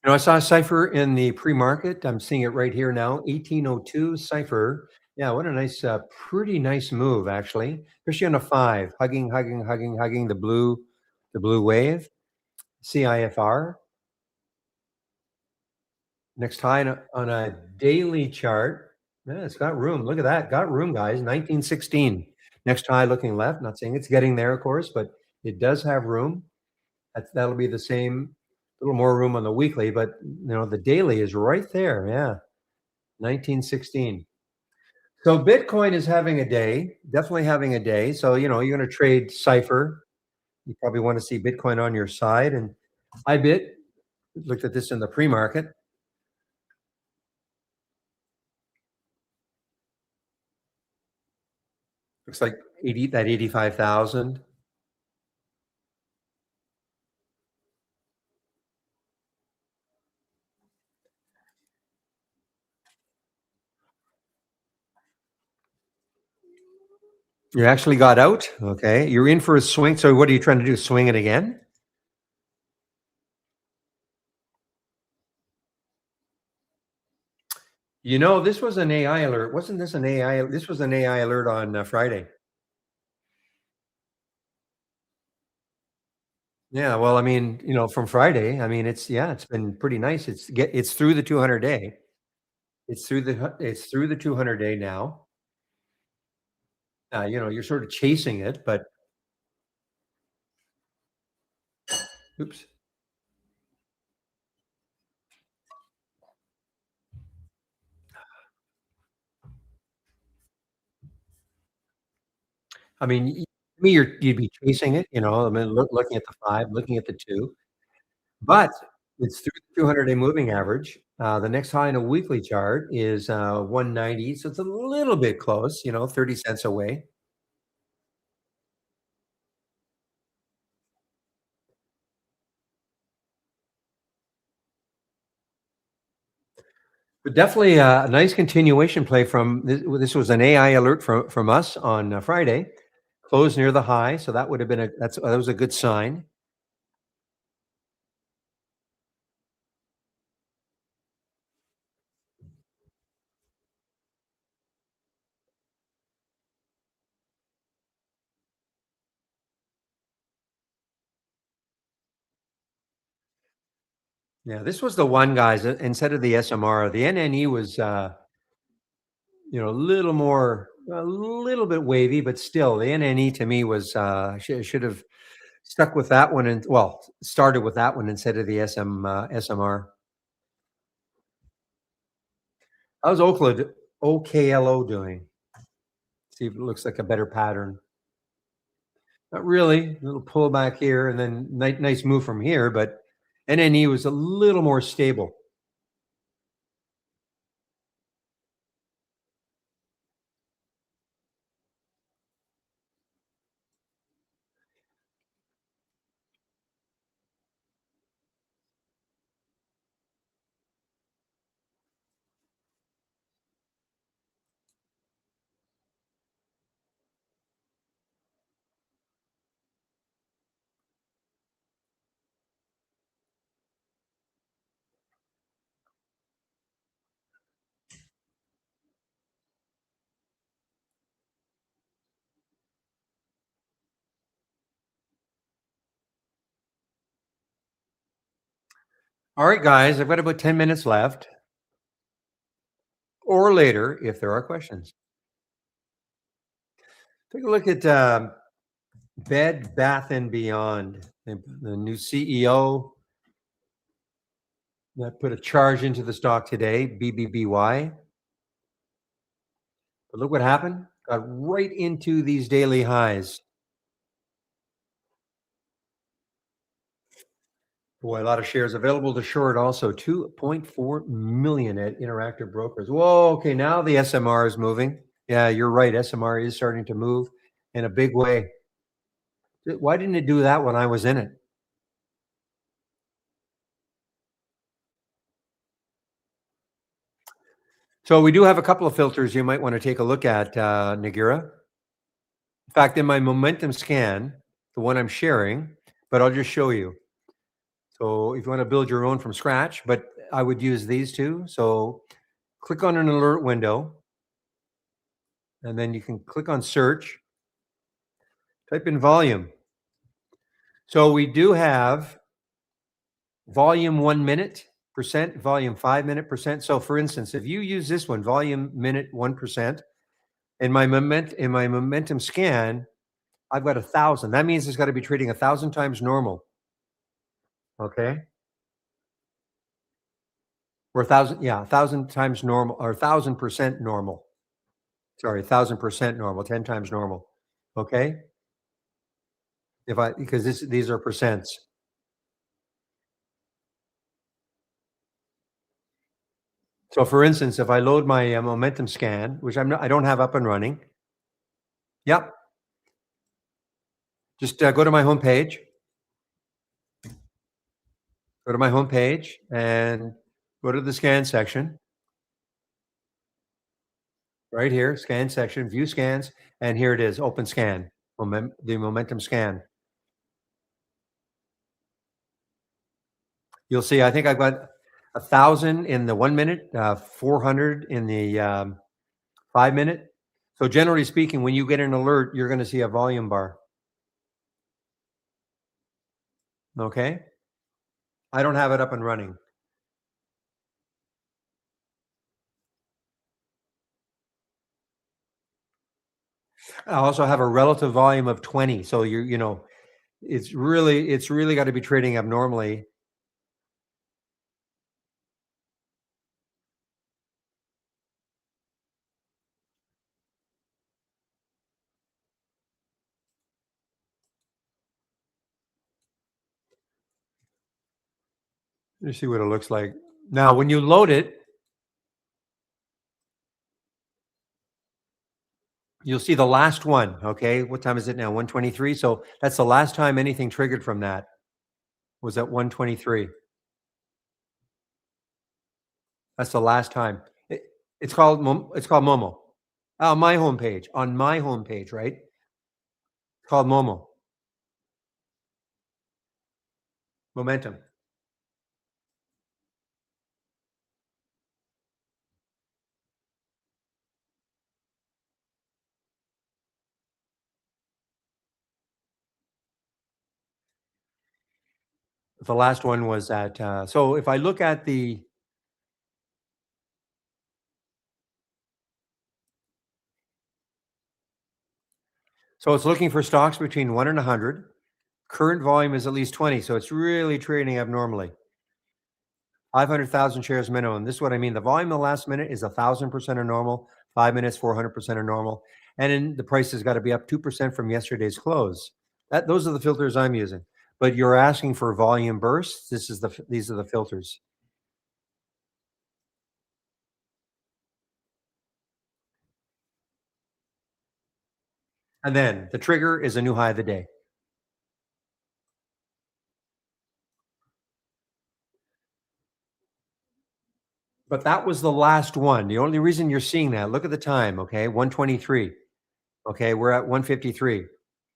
I saw a cipher in the pre-market. I'm seeing it right here now. 1802 cipher. Yeah, what a nice, pretty nice move actually. Especially on a 5, hugging, hugging, hugging, hugging the blue wave. CIFR. Next high on a daily chart. Yeah, it's got room. Look at that. Got room, guys. 1916. Next high looking left. Not saying it's getting there, of course, but it does have room. That'll be the same, a little more room on the weekly, but the daily is right there. Yeah. 1916. So Bitcoin is having a day, definitely having a day. So, you're going to trade Cipher. You probably want to see Bitcoin on your side. And IBIT, looked at this in the pre-market. Looks like 85,000. You actually got out. Okay. You're in for a swing. So what are you trying to do? Swing it again? This was an AI alert. Wasn't this an AI? This was an AI alert on Friday. Yeah, well, I mean, from Friday, I mean, it's been pretty nice. It's through the 200-day. It's through the 200-day now. You're sort of chasing it, but oops. I mean, to me, you'd be chasing it, I mean, looking at the 5, looking at the 2, but it's through the 200-day moving average. The next high in a weekly chart is 190, so it's a little bit close, 30 cents away. But definitely a nice continuation play from this was an AI alert from us on Friday. Closed near the high, so that would have been that was a good sign. Yeah, this was the one, guys. Instead of the SMR, the NNE was a little bit wavy, but still, the NNE to me was should have stuck with that one and started with that one instead of the SMR. How's Oakland OKLO doing? See if it looks like a better pattern. Not really. A little pullback here, and then nice move from here, but NNE was a little more stable. All right, guys, I've got about 10 minutes left, or later if there are questions. Take a look at Bed Bath and Beyond. The new CEO that put a charge into the stock today, BBBY. But look what happened. Got right into these daily highs. Boy, a lot of shares available to short also. 2.4 million at Interactive Brokers. Whoa, okay, now the SMR is moving. Yeah, you're right. SMR is starting to move in a big way. Why didn't it do that when I was in it? So we do have a couple of filters you might want to take a look at, Nagira. In fact, in my momentum scan, the one I'm sharing, but I'll just show you. So if you want to build your own from scratch, but I would use these two. So click on an alert window, and then you can click on search, type in volume. So we do have volume 1 minute percent, volume 5 minute percent. So for instance, if you use this one, volume minute 1%, in my momentum scan, I've got 1,000. That means it's got to be trading 1,000 times normal. Okay. Or 1,000, yeah, 1,000 times normal, or 1,000% normal. Sorry, 1,000% normal, 10 times normal. Okay. Because these are percents. So for instance, if I load my momentum scan, which I don't have up and running. Yep. Just go to my homepage. Go to my homepage and go to the scan section. Right here, scan section, view scans, and here it is, open scan, the momentum scan. You'll see, I think I've got 1,000 in the 1 minute, 400 in the 5 minute. So generally speaking, when you get an alert, you're going to see a volume bar. Okay. I don't have it up and running. I also have a relative volume of 20. So it's really got to be trading abnormally. Let me see what it looks like. Now, when you load it, you'll see the last one. Okay. What time is it now? 1:23. So that's the last time anything triggered from that was at 1:23. That's the last time. It's called Momo. My homepage. On my homepage, right? It's called Momo. Momentum. The last one was at so if I look at the so it's looking for stocks between 1 and 100. Current volume is at least 20, so it's really trading abnormally. 500,000 shares minimum. This is what I mean. The volume in the last minute is 1,000% of normal, 5 minutes, 400% of normal. And then the price has got to be up 2% from yesterday's close. Those are the filters I'm using. But you're asking for volume bursts. These are the filters. And then the trigger is a new high of the day. But that was the last one. The only reason you're seeing that, look at the time, okay? 1:23. Okay, we're at 1:53.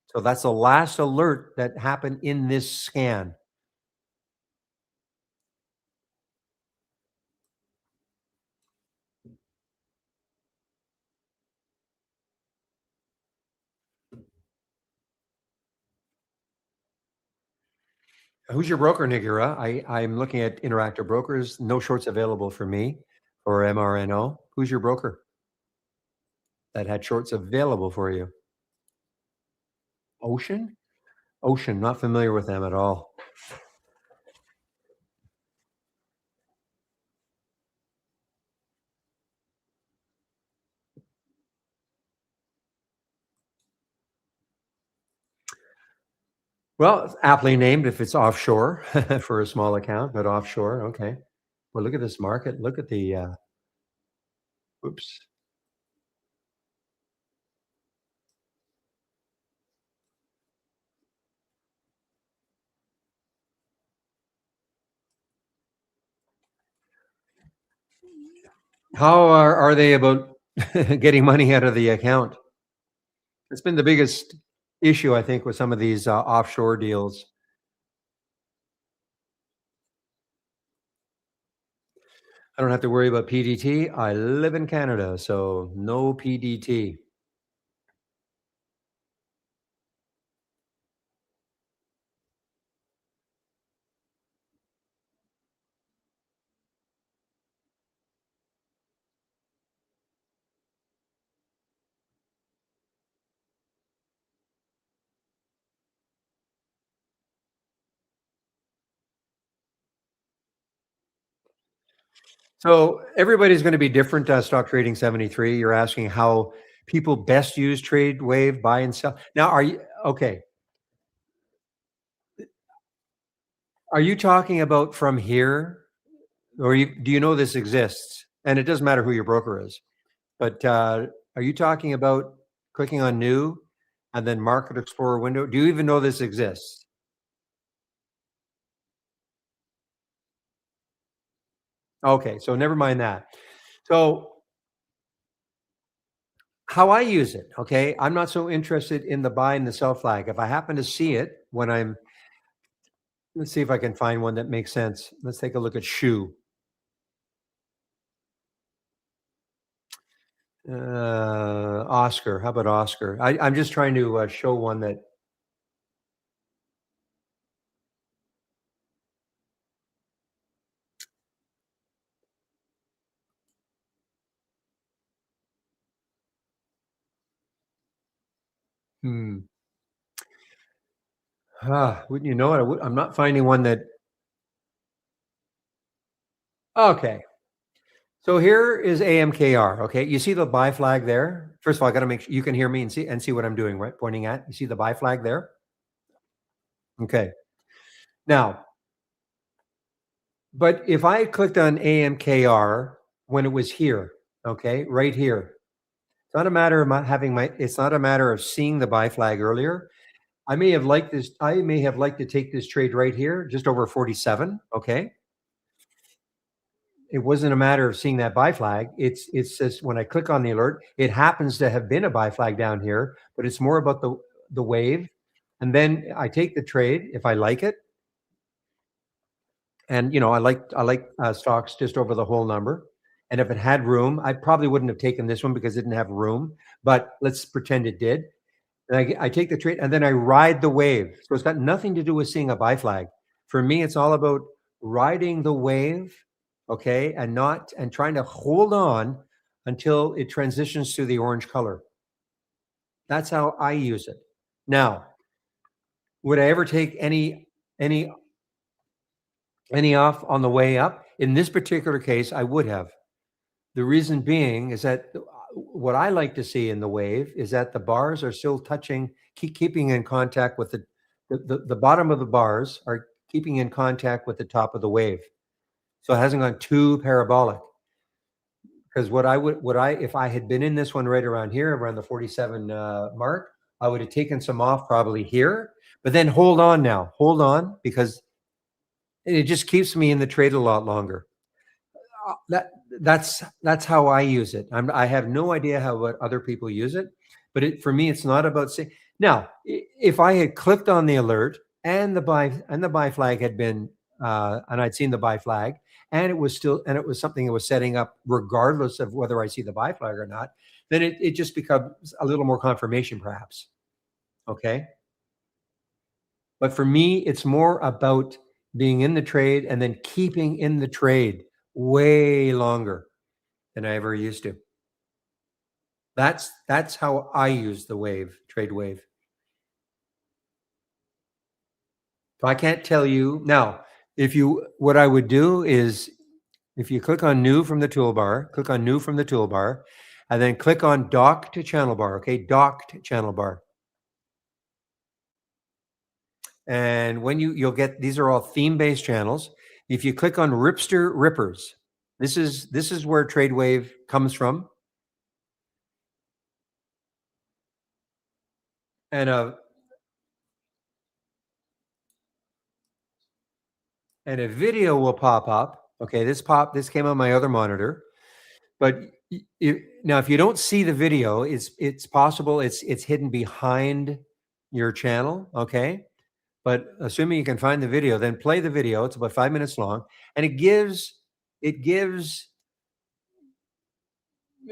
So that's the last alert that happened in this scan. Who's your broker, Nigura? I'm looking at Interactive Brokers. No shorts available for me or MRNO. Who's your broker that had shorts available for you? Ocean? Ocean, not familiar with them at all. Well, it's aptly named if it's offshore for a small account, but offshore. Okay. Well, look at this market. Look at the, oops. How are they about getting money out of the account? It's been the biggest issue, I think, with some of these offshore deals. I don't have to worry about PDT. I live in Canada, so no PDT. So everybody's going to be different. Stock trading 73. You're asking how people best use trade wave, buy and sell. Now, are you okay? Are you talking about from here, or do you know this exists? And it doesn't matter who your broker is, but are you talking about clicking on new and then Market Explorer window? Do you even know this exists? Okay, so never mind that. So how I use it, okay? I'm not so interested in the buy and the sell flag. If I happen to see it when I'm let's see if I can find one that makes sense. Let's take a look at shoe. Oscar. How about Oscar? I'm just trying to show one that. Hmm. Wouldn't you know it? I'm not finding one that. Okay. So here is AMKR. Okay. You see the buy flag there? First of all, I got to make sure you can hear me and see what I'm doing, right? Pointing at. You see the buy flag there? Okay. Now, But if I clicked on AMKR when it was here, okay, right here, it's not a matter of it's not a matter of seeing the buy flag earlier. I may have liked this. I may have liked to take this trade right here, just over 47. Okay. It wasn't a matter of seeing that buy flag. It's just when I click on the alert, it happens to have been a buy flag down here, but it's more about the wave. And then I take the trade if I like it. And I like stocks just over the whole number. And if it had room, I probably wouldn't have taken this one because it didn't have room. But let's pretend it did. And I take the trade and then I ride the wave. So it's got nothing to do with seeing a buy flag. For me, it's all about riding the wave, okay, and trying to hold on until it transitions to the orange color. That's how I use it. Now, would I ever take any off on the way up? In this particular case, I would have. The reason being is that what I like to see in the wave is that the bars are still keeping in contact with the bottom of the bars are keeping in contact with the top of the wave. So it hasn't gone too parabolic. Because if I had been in this one right around here, around the 47 mark, I would have taken some off probably here, but then hold on, because it just keeps me in the trade a lot longer. That's how I use it. I have no idea what other people use it, but for me, it's not about saying. Now, if I had clicked on the alert and the buy flag had been, and I'd seen the buy flag, and it was something that was setting up regardless of whether I see the buy flag or not, then it just becomes a little more confirmation, perhaps. Okay. But for me, it's more about being in the trade and then keeping in the trade way longer than I ever used to. That's how I use the trade wave. So I can't tell you now. What I would do is, if you click on new from the toolbar, and then click on dock to channel bar. Okay, docked channel bar. And when you'll get, these are all theme-based channels. If you click on Ripster Rippers, this is where trade wave comes from. And a video will pop up. Okay, this came on my other monitor. But now, if you don't see the video, it's possible it's hidden behind your channel. Okay, but assuming you can find the video, then play the video. It's about 5 minutes long, and it gives a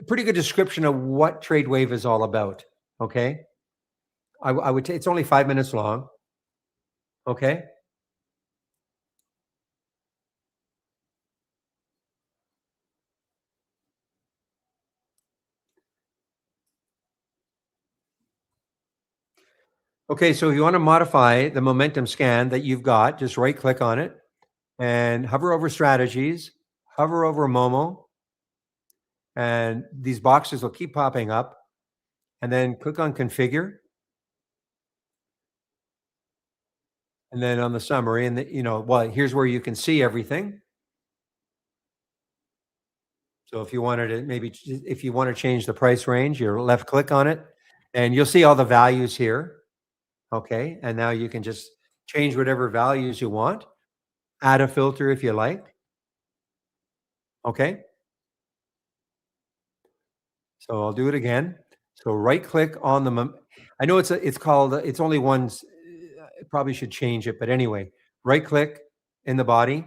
pretty good description of what trade wave is all about. Okay, I would. It's only 5 minutes long. Okay. Okay, so if you want to modify the momentum scan that you've got, just right click on it and hover over strategies, hover over Momo, and these boxes will keep popping up, and then click on configure. And then on the summary, and here's where you can see everything. So if you wanted to if you want to change the price range, you left click on it and you'll see all the values here. Okay. And now you can just change whatever values you want, add a filter if you like. Okay. So I'll do it again. So right click on I know it's called, it's only one, probably should change it, but anyway, right click in the body,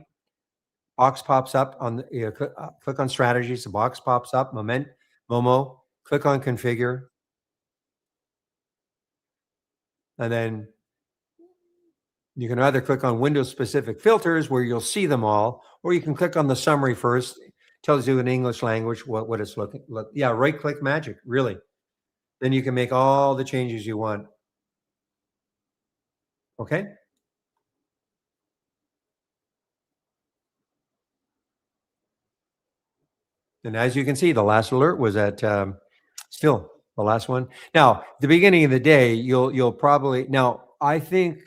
box pops up on click on strategies, the box pops up, Momo, click on configure, and then you can either click on Windows specific filters where you'll see them all, or you can click on the summary first. It tells you in English language what it's looking like. Yeah, right click magic, really. Then you can make all the changes you want. Okay. And as you can see, the last alert was at still the last one. Now, the beginning of the day, you'll probably, now I think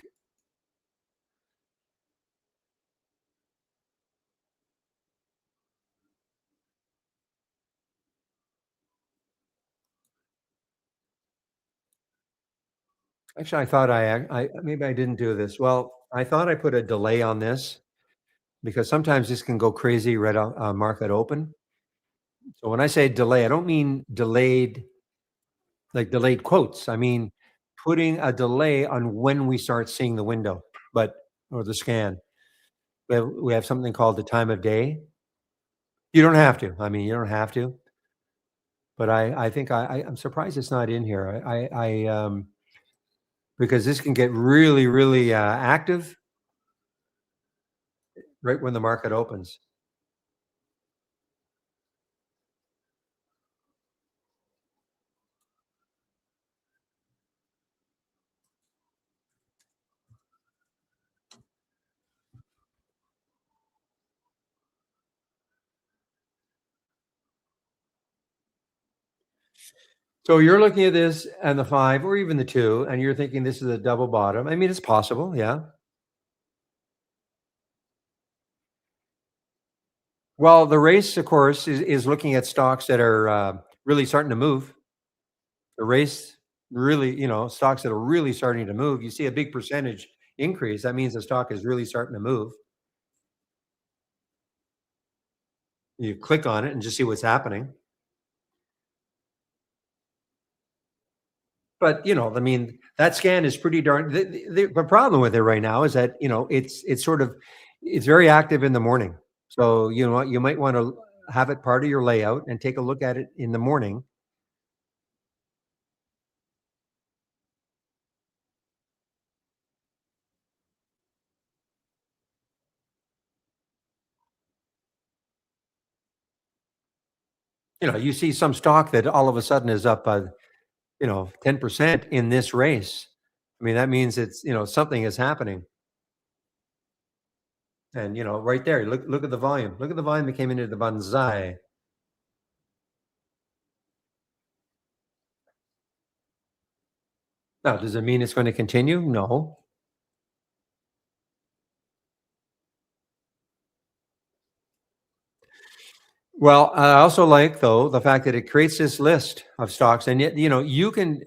Actually, I thought I maybe I didn't do this. Well, I thought I put a delay on this because sometimes this can go crazy right on market open. So when I say delay, I don't mean delayed, like delayed quotes. I mean putting a delay on when we start seeing the window, but or the scan. We have something called the time of day. You don't have to. I mean, you don't have to. But I think I'm surprised it's not in here. Because this can get really, really active right when the market opens. So you're looking at this and the 5 or even the 2, and you're thinking this is a double bottom. I mean, it's possible, yeah. Well, the race, of course, is looking at stocks that are, really starting to move. The race really, stocks that are really starting to move, you see a big percentage increase, that means the stock is really starting to move. You click on it and just see what's happening. But, I mean, that scan is pretty darn the problem with it right now is that, it's very active in the morning. So, you know what, you might wanna have it part of your layout and take a look at it in the morning. You see some stock that all of a sudden is up, 10% in this race. I mean, that means something is happening. And, right there, look at the volume. Look at the volume that came into the banzai. Now, does it mean it's gonna continue? No. Well, I also like, though, the fact that it creates this list of stocks, and yet, you can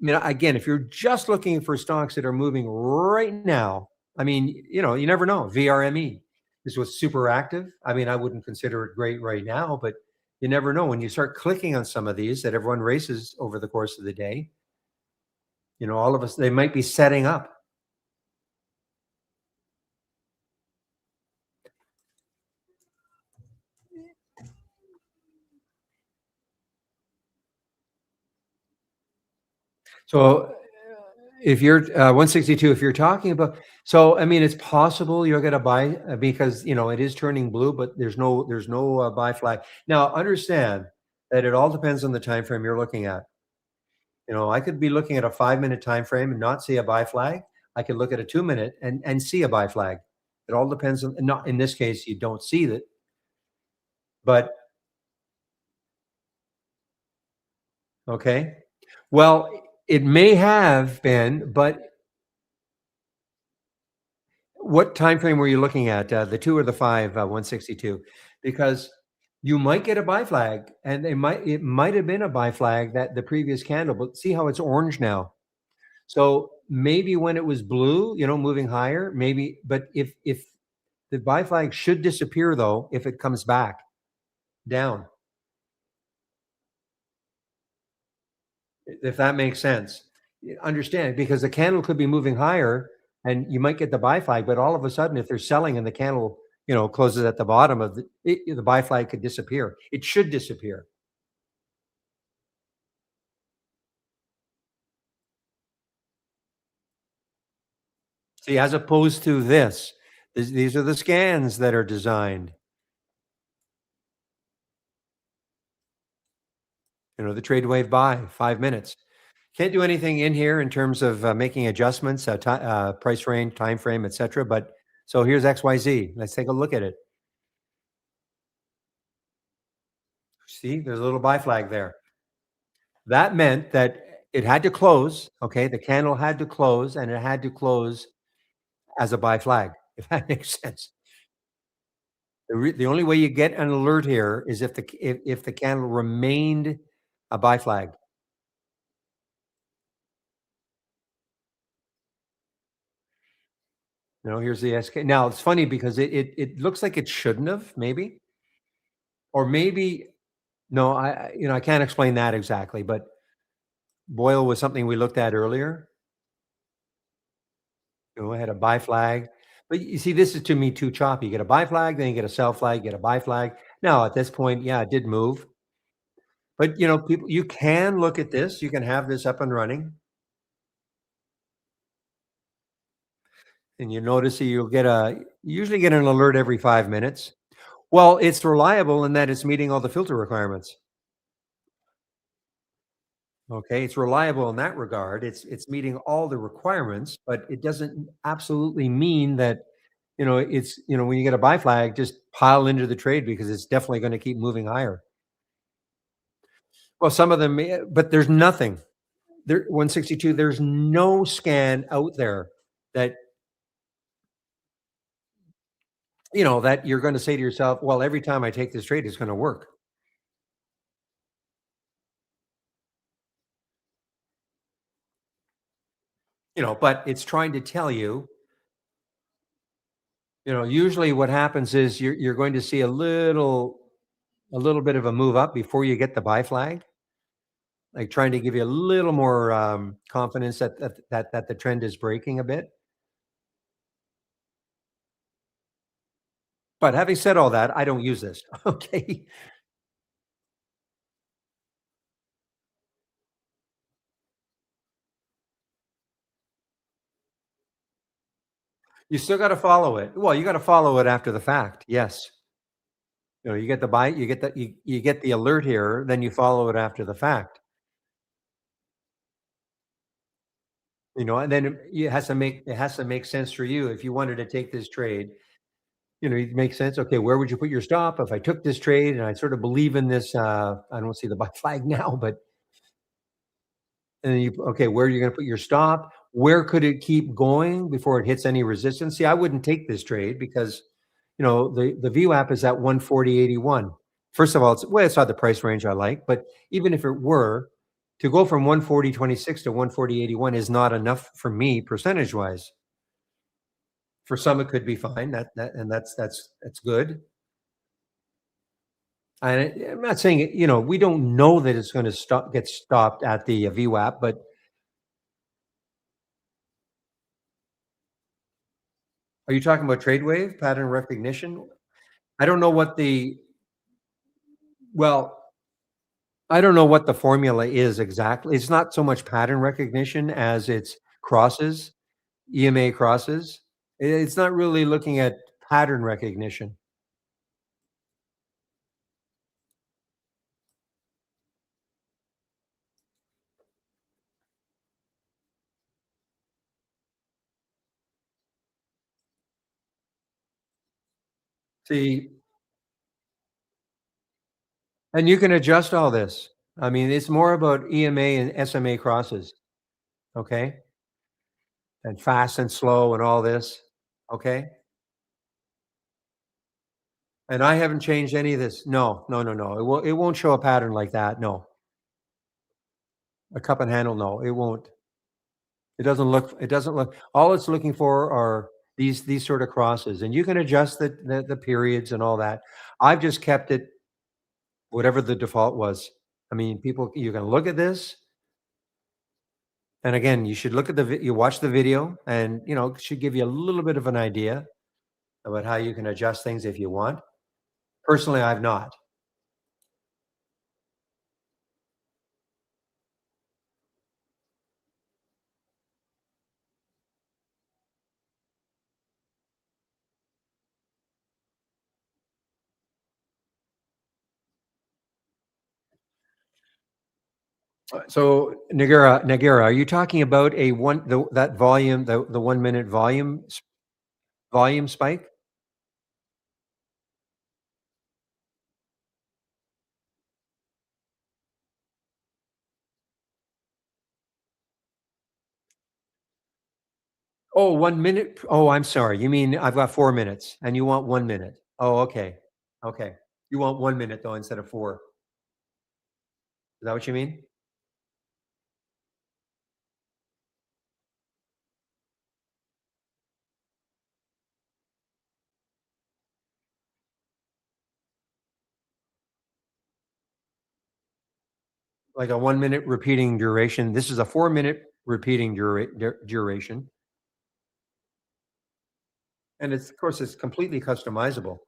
I mean, again, if you're just looking for stocks that are moving right now, I mean, you never know. VRME. This was super active. I mean, I wouldn't consider it great right now, but you never know. When you start clicking on some of these that everyone races over the course of the day, all of us, they might be setting up. So if you're 162, if you're talking about, so I mean, it's possible you're going to buy because it is turning blue, but there's no buy flag. Now, understand that it all depends on the time frame you're looking at. I could be looking at a 5-minute time frame and not see a buy flag. I could look at a 2-minute and see a buy flag. It all depends on. Not in this case, you don't see that, but okay. Well, it may have been, but what time frame were you looking at? The 2 or the 5, 162? Because you might get a buy flag, and it might have been a buy flag that the previous candle, but see how it's orange now? So, maybe when it was blue, moving higher, maybe, but if the buy flag should disappear, though, if it comes back down, if that makes sense. Understand, because the candle could be moving higher and you might get the buy flag, but all of a sudden, if they're selling and the candle, closes at the bottom of the buy flag could disappear. It should disappear. See, as opposed to this, these are the scans that are designed, the trade wave buy, 5 minutes. Can't do anything in here in terms of making adjustments, price range, time frame, etc. But so here's XYZ. Let's take a look at it. See, there's a little buy flag there. That meant that it had to close. Okay, the candle had to close, and it had to close as a buy flag. If that makes sense. The only way you get an alert here is if the candle remained a buy flag. Here's the SK. Now it's funny because it looks like it shouldn't have, maybe, or maybe no. I can't explain that exactly, but Boyle was something we looked at earlier. I had a buy flag, but you see, this is to me too choppy. You get a buy flag, then you get a sell flag, get a buy flag. Now at this point, yeah, it did move, but people, you can look at this. You can have this up and running, and you notice that you usually get an alert every 5 minutes. Well, it's reliable in that it's meeting all the filter requirements. Okay, it's reliable in that regard. It's meeting all the requirements, but it doesn't absolutely mean that it's when you get a buy flag, just pile into the trade because it's definitely going to keep moving higher. Well, some of them, but there's nothing there. 162. There's no scan out there that that you're going to say to yourself, well, every time I take this trade, it's going to work. But it's trying to tell you. Usually what happens is you're going to see a little bit of a move up before you get the buy flag, like trying to give you a little more confidence that the trend is breaking a bit. But having said all that, I don't use this. Okay, you still got to follow it. Well, you got to follow it after the fact. Yes, you get the buy, you get the alert here, then you follow it after the fact. And then it has to make sense for you if you wanted to take this trade. It makes sense. Okay, where would you put your stop if I took this trade and I sort of believe in this? I don't see the buy flag now, but and then okay, where are you going to put your stop? Where could it keep going before it hits any resistance? See, I wouldn't take this trade because the VWAP is at 140.81. First of all, it's not the price range I like, but even if it were to go from 140.26 to 140.81 is not enough for me percentage wise. For some, it could be fine. That's good. I'm not saying it, we don't know that it's going to get stopped at the VWAP, but are you talking about trade wave pattern recognition? I don't know what the well, I don't know what the formula is exactly. It's not so much pattern recognition as it's crosses, EMA crosses. It's not really looking at pattern recognition. See, and you can adjust all this. I mean, it's more about EMA and SMA crosses, okay? And fast and slow and all this, okay? And I haven't changed any of this. No, no, no, no. It won't show a pattern like that. No. A cup and handle, no, it won't. It doesn't look all it's looking for are these sort of crosses, and you can adjust the periods and all that. I've just kept it whatever the default was. I mean, people, you can look at this, and again, you should look at you watch the video, and it should give you a little bit of an idea about how you can adjust things if you want. Personally, I've not. So, Nagara, are you talking about that volume, the 1 minute volume spike? Oh, 1 minute. Oh, I'm sorry. You mean I've got 4 minutes and you want 1 minute? Oh, okay. Okay. You want 1 minute though instead of four. Is that what you mean? like a 1 minute repeating duration. This is a 4 minute repeating duration. And it's, of course, it's completely customizable.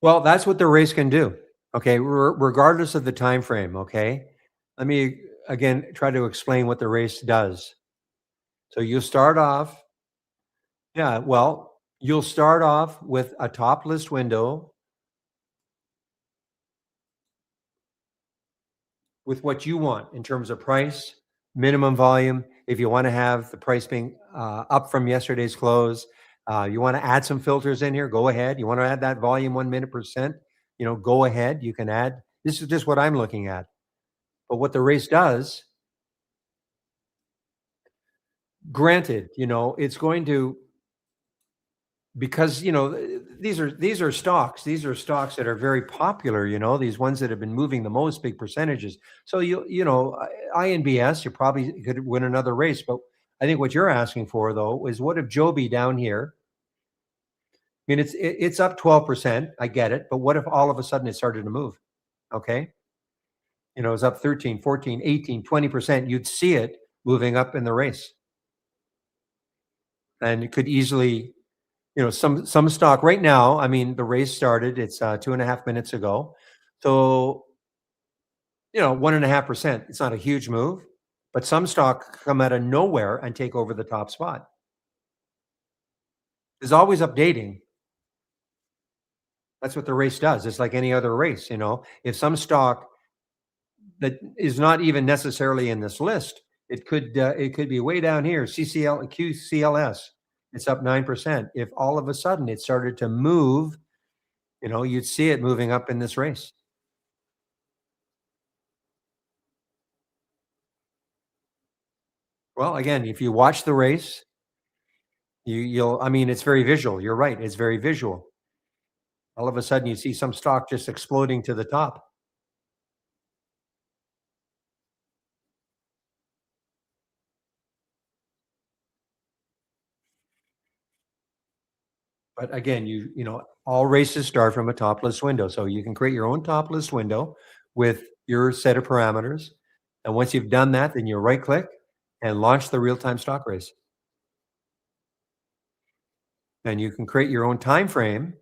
Well, that's what the race can do. Okay, regardless of the time frame. Okay, let me again try to explain what the race does. So you start off, yeah. Well, you'll start off with a top list window with what you want in terms of price, minimum volume. If you want to have the price being up from yesterday's close, you want to add some filters in here, go ahead. You want to add that volume 1 minute percent, go ahead. You can add. This is just what I'm looking at. But what the race does, granted, it's going to, because these are stocks. These are stocks that are very popular. These ones that have been moving the most, big percentages. So INBS, you probably could win another race. But I think what you're asking for though is, what if Joby down here? I mean, it's up 12%. I get it, but what if all of a sudden it started to move? Okay, it's up 13, 14, 18, 20%. You'd see it moving up in the race, and it could easily, some stock right now. I mean, the race started. It's 2.5 minutes ago, so 1.5%. It's not a huge move, but some stock come out of nowhere and take over the top spot. There's always updating. That's what the race does. It's like any other race. If some stock that is not even necessarily in this list, it could be way down here. QCLS. It's up 9%. If all of a sudden it started to move, you'd see it moving up in this race. Well, again, if you watch the race, you'll. I mean, it's very visual. You're right. It's very visual. All of a sudden, you see some stock just exploding to the top. But again, all races start from a top list window, so you can create your own top list window with your set of parameters. And once you've done that, then you right click and launch the real time stock race. And you can create your own time frame.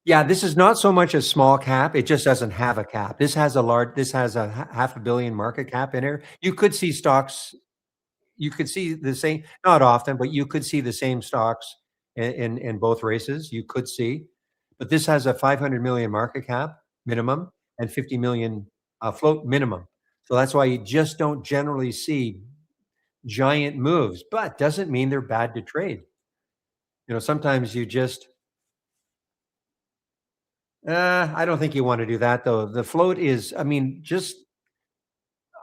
Yeah, this is not so much a small cap. It just doesn't have a cap. This has a half a billion market cap in here. You could see stocks. You could see the same, not often, but you could see the same stocks in both races. You could see, but this has a 500 million market cap minimum and 50 million float minimum. So that's why you just don't generally see giant moves, but doesn't mean they're bad to trade. Sometimes you just, I don't think you want to do that though. The float is, I mean, just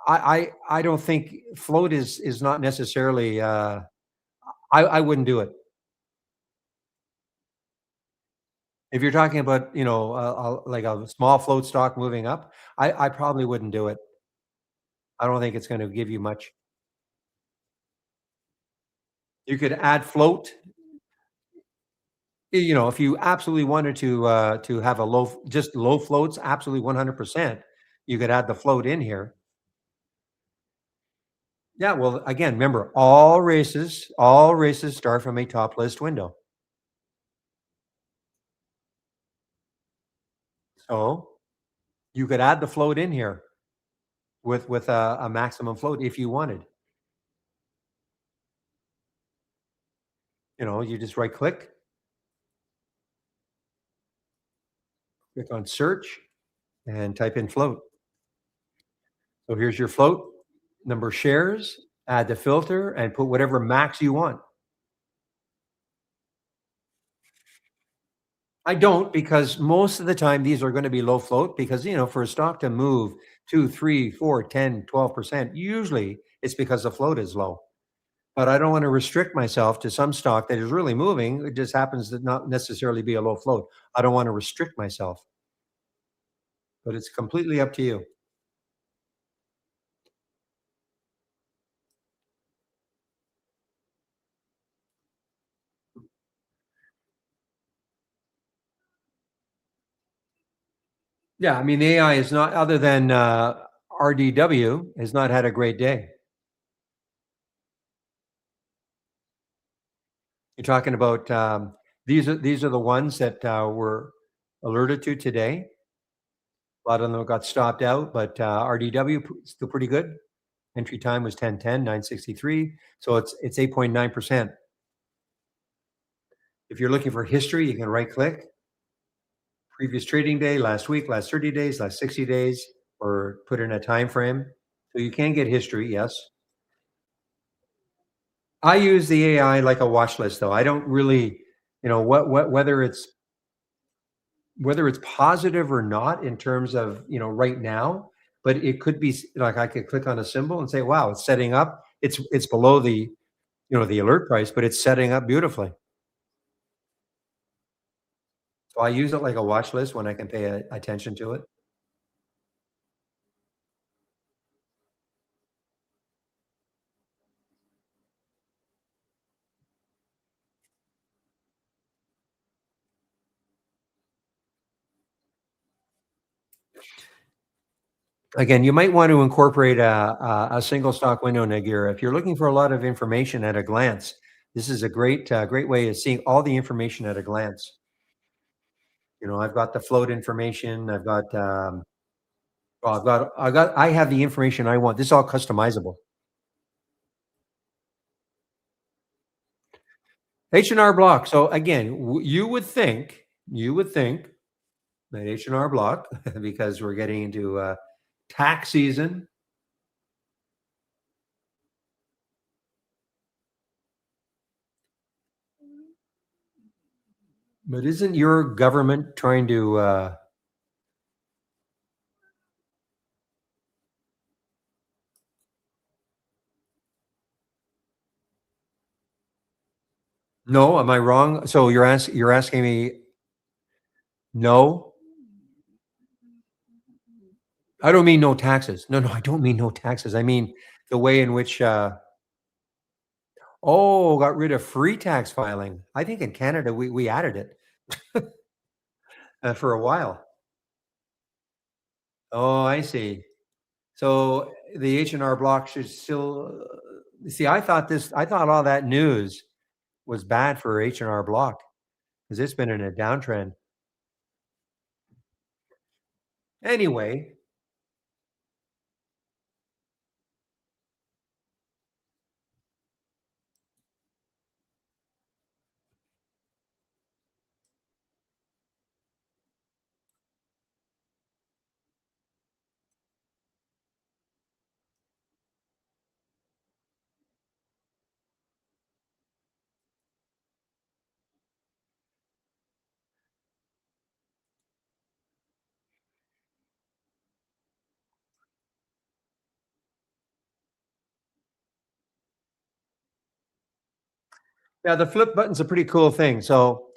I don't think float is not necessarily. I wouldn't do it. If you're talking about, like a small float stock moving up, I probably wouldn't do it. I don't think it's going to give you much. You could add float. If you absolutely wanted to have just low floats, absolutely 100%, you could add the float in here. Yeah, well, again, remember, all races start from a top list window. So you could add the float in here with a maximum float if you wanted. You just right click on search and type in float. So here's your float, number of shares, add the filter and put whatever max you want. I don't, because most of the time these are going to be low float, because for a stock to move 2, 3, 4, 10, 12%, usually it's because the float is low. But I don't want to restrict myself to some stock that is really moving. It just happens to not necessarily be a low float. I don't want to restrict myself, but it's completely up to you. Yeah, I mean, the AI is not other than, RDW has not had a great day. You're talking about, these are the ones that, were alerted to today. A lot of them got stopped out, but, RDW still pretty good. Entry time was 10:10, 963, so it's 8.9%. If you're looking for history, you can right click, previous trading day, last week, last 30 days, last 60 days, or put in a time frame. So you can get history, yes. I use the AI like a watch list, though. I don't really, what whether it's positive or not in terms of right now, but it could be like I could click on a symbol and say, "Wow, it's setting up. It's below the alert price, but it's setting up beautifully." So I use it like a watch list when I can pay attention to it. Again, you might want to incorporate a single stock window, Nagira. If you're looking for a lot of information at a glance, this is a great way of seeing all the information at a glance. I've got the float information. I have the information I want. This is all customizable. H&R Block. So again, you would think that H&R Block, because we're getting into tax season. But isn't your government trying to? No, am I wrong? So you're asking me? No, I don't mean no taxes. No, no, I don't mean no taxes. I mean the way in which. Oh, got rid of free tax filing. I think in Canada we added it for a while. Oh, I see. So the H&R Block should still. See. I thought all that news was bad for H&R Block because it's been in a downtrend. Anyway, yeah, the flip button's a pretty cool thing. So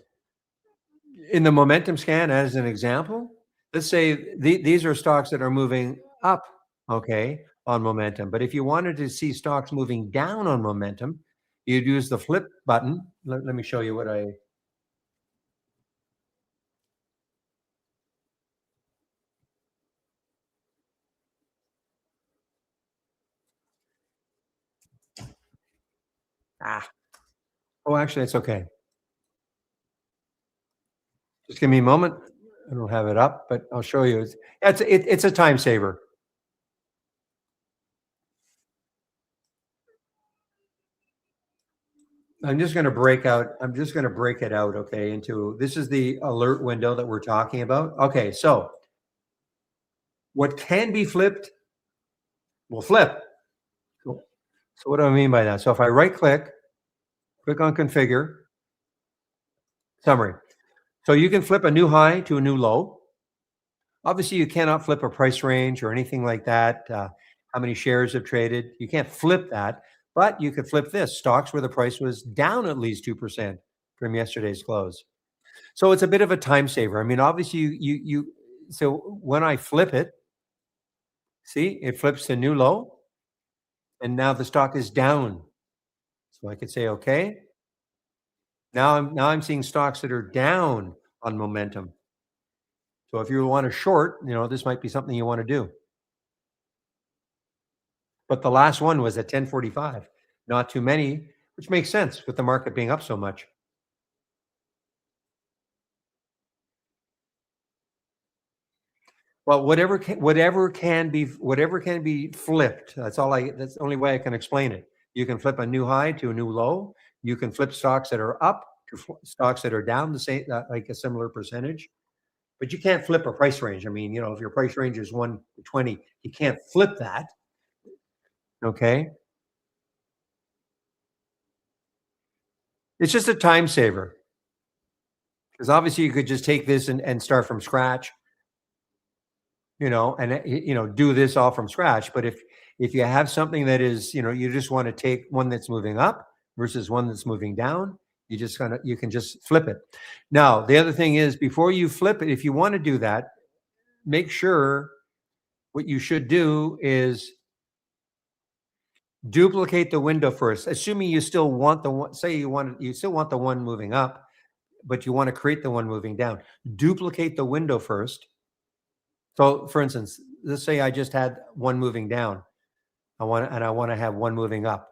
in the momentum scan, as an example, let's say these are stocks that are moving up, okay, on momentum. But if you wanted to see stocks moving down on momentum, you'd use the flip button. Let me show you what I. Ah, oh, actually, it's okay. Just give me a moment. I don't have it up, but I'll show you. It's a time saver. I'm just going to break it out, okay, into this is the alert window that we're talking about. Okay, so what can be flipped will flip. So, so what do I mean by that? So if I right click on configure, summary. So you can flip a new high to a new low. Obviously, you cannot flip a price range or anything like that. How many shares have traded? You can't flip that, but you could flip this stocks where the price was down at least 2% from yesterday's close. So it's a bit of a time saver. I mean, obviously, so when I flip it, see, it flips to new low, and now the stock is down. So I could say, okay, now I'm seeing stocks that are down on momentum. So if you want to short, this might be something you want to do. But the last one was at 10:45. Not too many, which makes sense with the market being up so much. Well, whatever can be flipped. That's the only way I can explain it. You can flip a new high to a new low. You can flip stocks that are up to stocks that are down the same, like a similar percentage. But you can't flip a price range. I mean, if your price range is 1 to 20, you can't flip that. Okay. It's just a time saver because obviously you could just take this and start from scratch, and do this all from scratch. But if you have something that is, you just want to take one that's moving up versus one that's moving down, you can just flip it. Now, the other thing is, before you flip it, if you want to do that, make sure what you should do is duplicate the window first, assuming you still want the one. Say you still want the one moving up, but you want to create the one moving down. Duplicate the window first. So, for instance, let's say I just had one moving down. I want to have one moving up.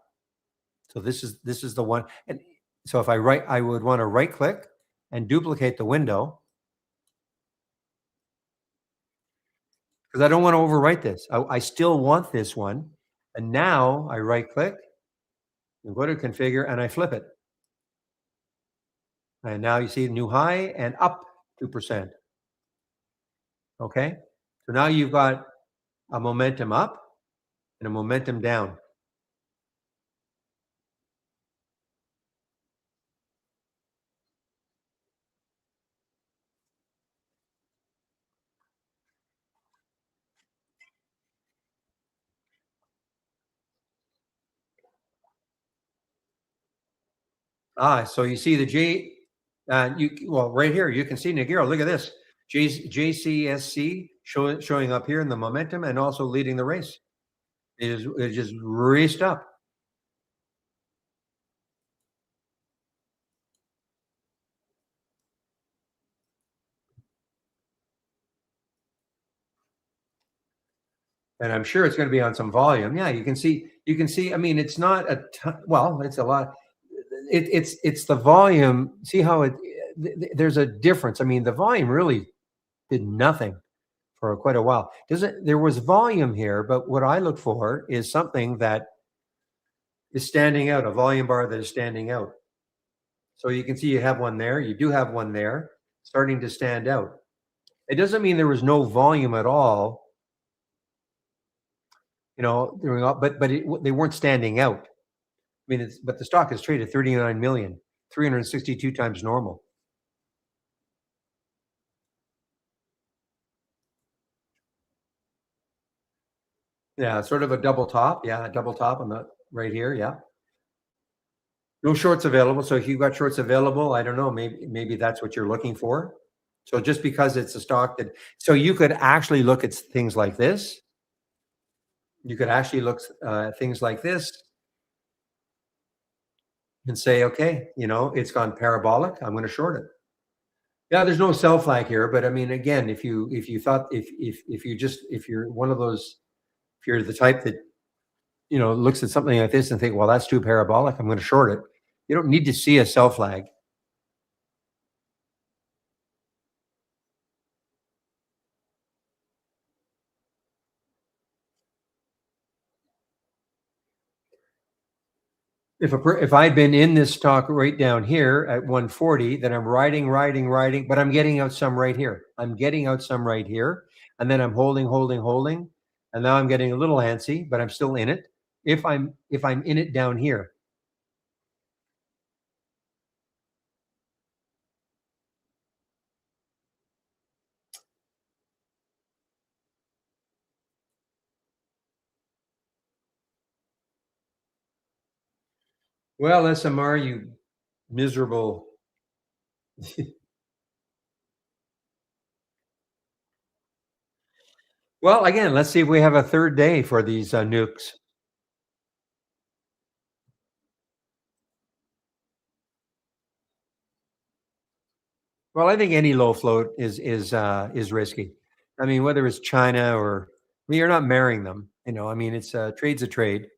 So this is the one. And so if I would want to right click and duplicate the window because I don't want to overwrite this. I still want this one. And now I right click and go to configure and I flip it. And now you see new high and up 2%. Okay. So now you've got a momentum up and a momentum down. So you see the J, right here you can see Nagiro. Look at this, JCSC showing up here in the momentum and also leading the race. It just raced up. And I'm sure it's going to be on some volume. Yeah, you can see. I mean, it's not a ton, well, it's a lot. It's the volume. See how there's a difference. I mean, the volume really did nothing for quite a while. There was volume here, but what I look for is something that is standing out, a volume bar that is standing out. So you can see you have one there. You do have one there starting to stand out. It doesn't mean there was no volume at all, but they weren't standing out. I mean, but the stock is traded 39 million, 362 times normal. Yeah, sort of a double top. Yeah, a double top on the right here. Yeah. No shorts available. So if you've got shorts available, I don't know, maybe that's what you're looking for. So just because it's a stock so you could actually look at things like this. You could actually look at things like this and say, okay, it's gone parabolic. I'm going to short it. Yeah, there's no sell flag here, but I mean, again, if you're one of those, if you're the type that looks at something like this and think, well, that's too parabolic, I'm going to short it. You don't need to see a sell flag. If I'd been in this stock right down here at 140, then I'm riding, but I'm getting out some right here. I'm getting out some right here, and then I'm holding, and now I'm getting a little antsy, but I'm still in it. If I'm in it down here. Well, SMR, you miserable. Well, again, let's see if we have a third day for these nukes. Well, I think any low float is risky. I mean, whether it's China or I mean, you're not marrying them. I mean, it's trade's a trade.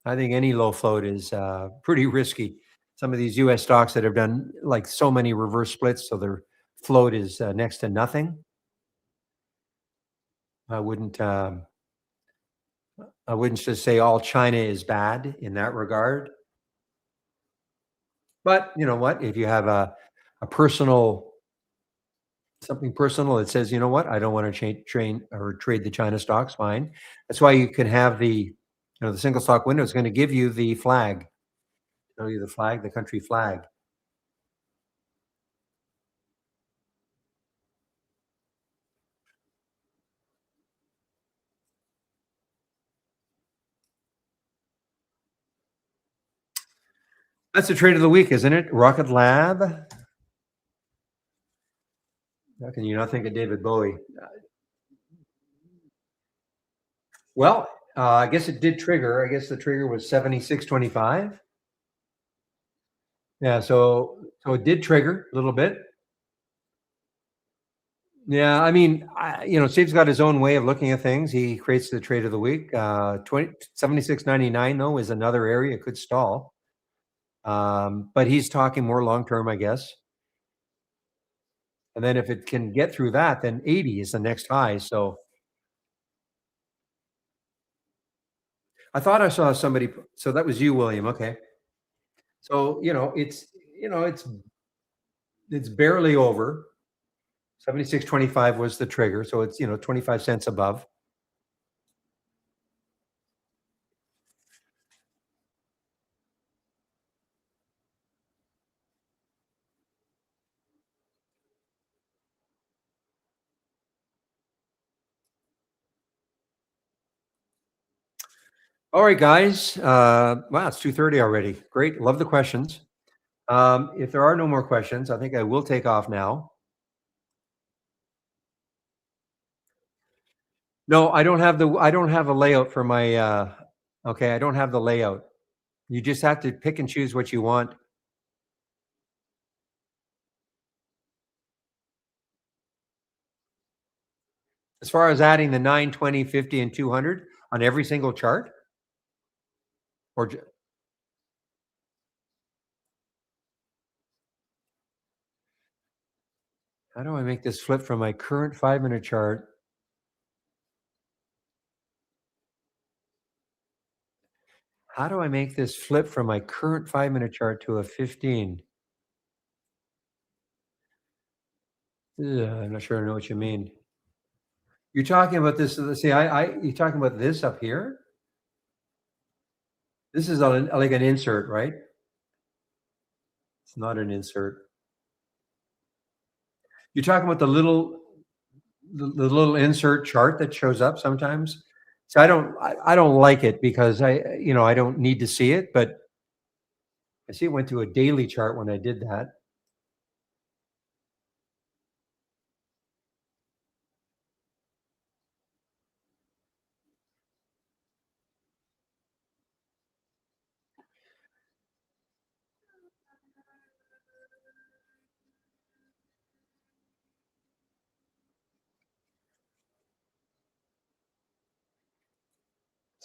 I think any low float is pretty risky. Some of these U.S. stocks that have done like so many reverse splits, so their float is next to nothing. I wouldn't. I wouldn't just say all China is bad in that regard. But you know what? If you have a personal something personal that says, you know what, I don't want to train or trade the China stocks, fine. That's why you can have the single stock window is going to give you the flag, show you the flag, the country flag. That's the trade of the week, isn't it? Rocket Lab. How can you not think of David Bowie? Well, I guess it did trigger. I guess the trigger was 76.25. Yeah, so it did trigger a little bit. Yeah, I mean, Steve's got his own way of looking at things. He creates the trade of the week. 76.99 though is another area it could stall. But he's talking more long term, I guess. And then if it can get through that, then 80 is the next high. So I thought I saw somebody. So that was you, William. Okay. So it's barely over. 76.25 was the trigger, so it's 25 cents above. All right, guys. Wow, it's 2:30 already. Great. Love the questions. If there are no more questions, I think I will take off now. No, I don't have a layout for my okay, I don't have the layout. You just have to pick and choose what you want. As far as adding the 9, 20, 50, and 200 on every single chart, or how do I make this flip from my current 5-minute chart? How do I make this flip from my current 5-minute chart to a 15? Ugh, I'm not sure I know what you mean. You're talking about this. See, you're talking about this up here. This is like an insert, right? It's not an insert. You're talking about the little insert chart that shows up sometimes. So I don't like it because I don't need to see it, but I see it went to a daily chart when I did that.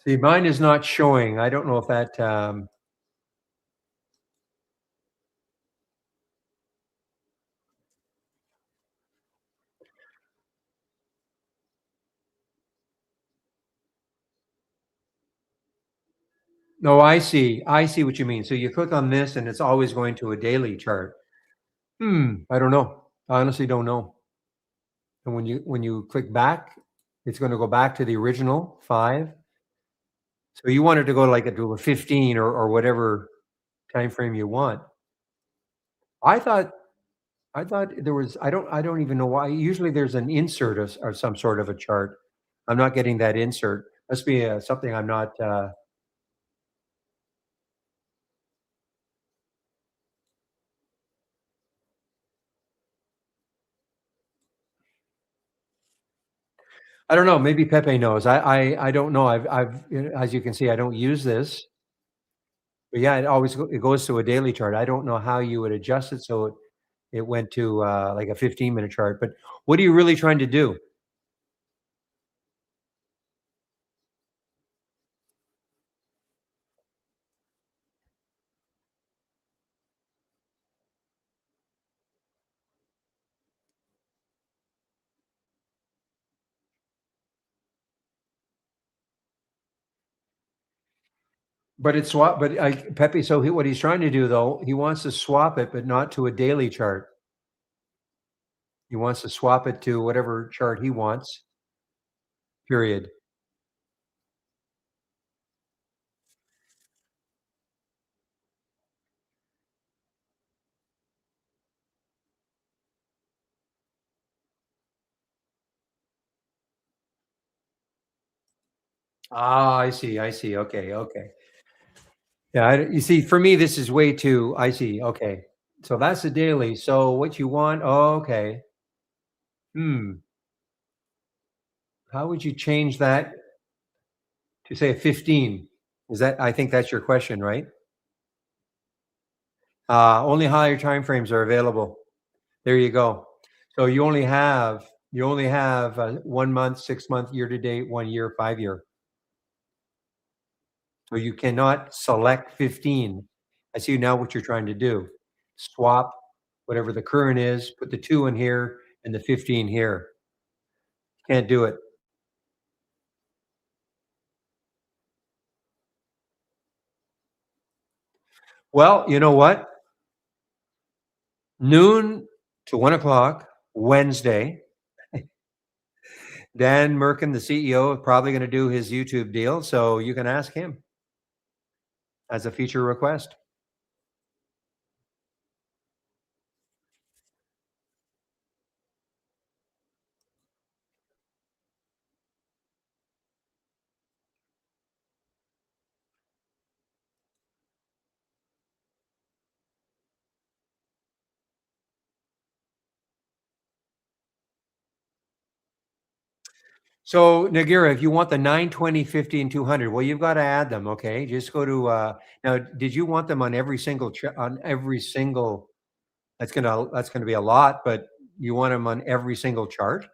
See, mine is not showing. I don't know if that. No, I see. I see what you mean. So you click on this, and it's always going to a daily chart. I don't know. I honestly don't know. And when you click back, it's going to go back to the original 5. So you want it to go like to a 15 or whatever time frame you want. I thought I thought there was I don't even know why. Usually there's an insert or some sort of a chart. I'm not getting that insert. Must be something I'm not. I don't know. Maybe Pepe knows. I don't know. As you can see, I don't use this. But yeah, it goes to a daily chart. I don't know how you would adjust it so it went to like a 15-minute chart. But what are you really trying to do? But it's swap. But Pepe. So what he's trying to do though, he wants to swap it, but not to a daily chart. He wants to swap it to whatever chart he wants. Period. Ah, I see. I see. Okay. Okay. Yeah. You see, for me, this is way too. I see. Okay. So that's the daily. So what you want? Oh, okay. Hmm. How would you change that to say a 15? Is that? I think that's your question, right? Only higher time frames are available. There you go. So you only have 1 month, 6 month, year to date, 1 year, 5 year. So you cannot select 15. I see now what you're trying to do. Swap whatever the current is, put the 2 in here and the 15 here. Can't do it. Well, you know what? Noon to 1 o'clock Wednesday. Dan Merkin, the CEO, is probably going to do his YouTube deal. So you can ask him as a feature request. So Nagira, if you want the 9, 20, 50, and 200, well, you've got to add them. Okay. Just go to, now, did you want them on every single, on every single, that's going to be a lot, but you want them on every single chart?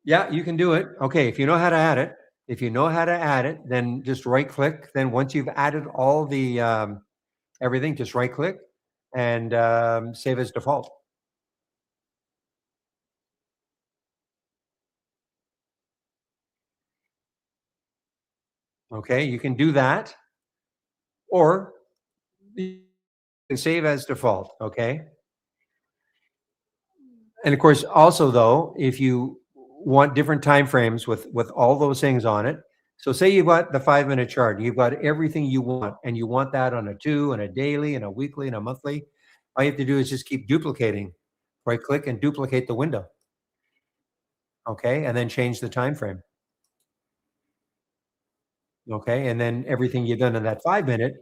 Yeah, you can do it. Okay. If you know how to add it, then just right click. Then once you've added all the, everything, just right click and save as default. Okay. You can do that, or you can save as default. Okay. And of course, also though, if you want different time frames with all those things on it, so say you've got the 5 minute chart, you've got everything you want, and you want that on a 2 and a daily and a weekly and a monthly. All you have to do is just keep duplicating. Right click and duplicate the window. Okay, and then change the time frame. Okay, and then everything you've done in that 5 minute,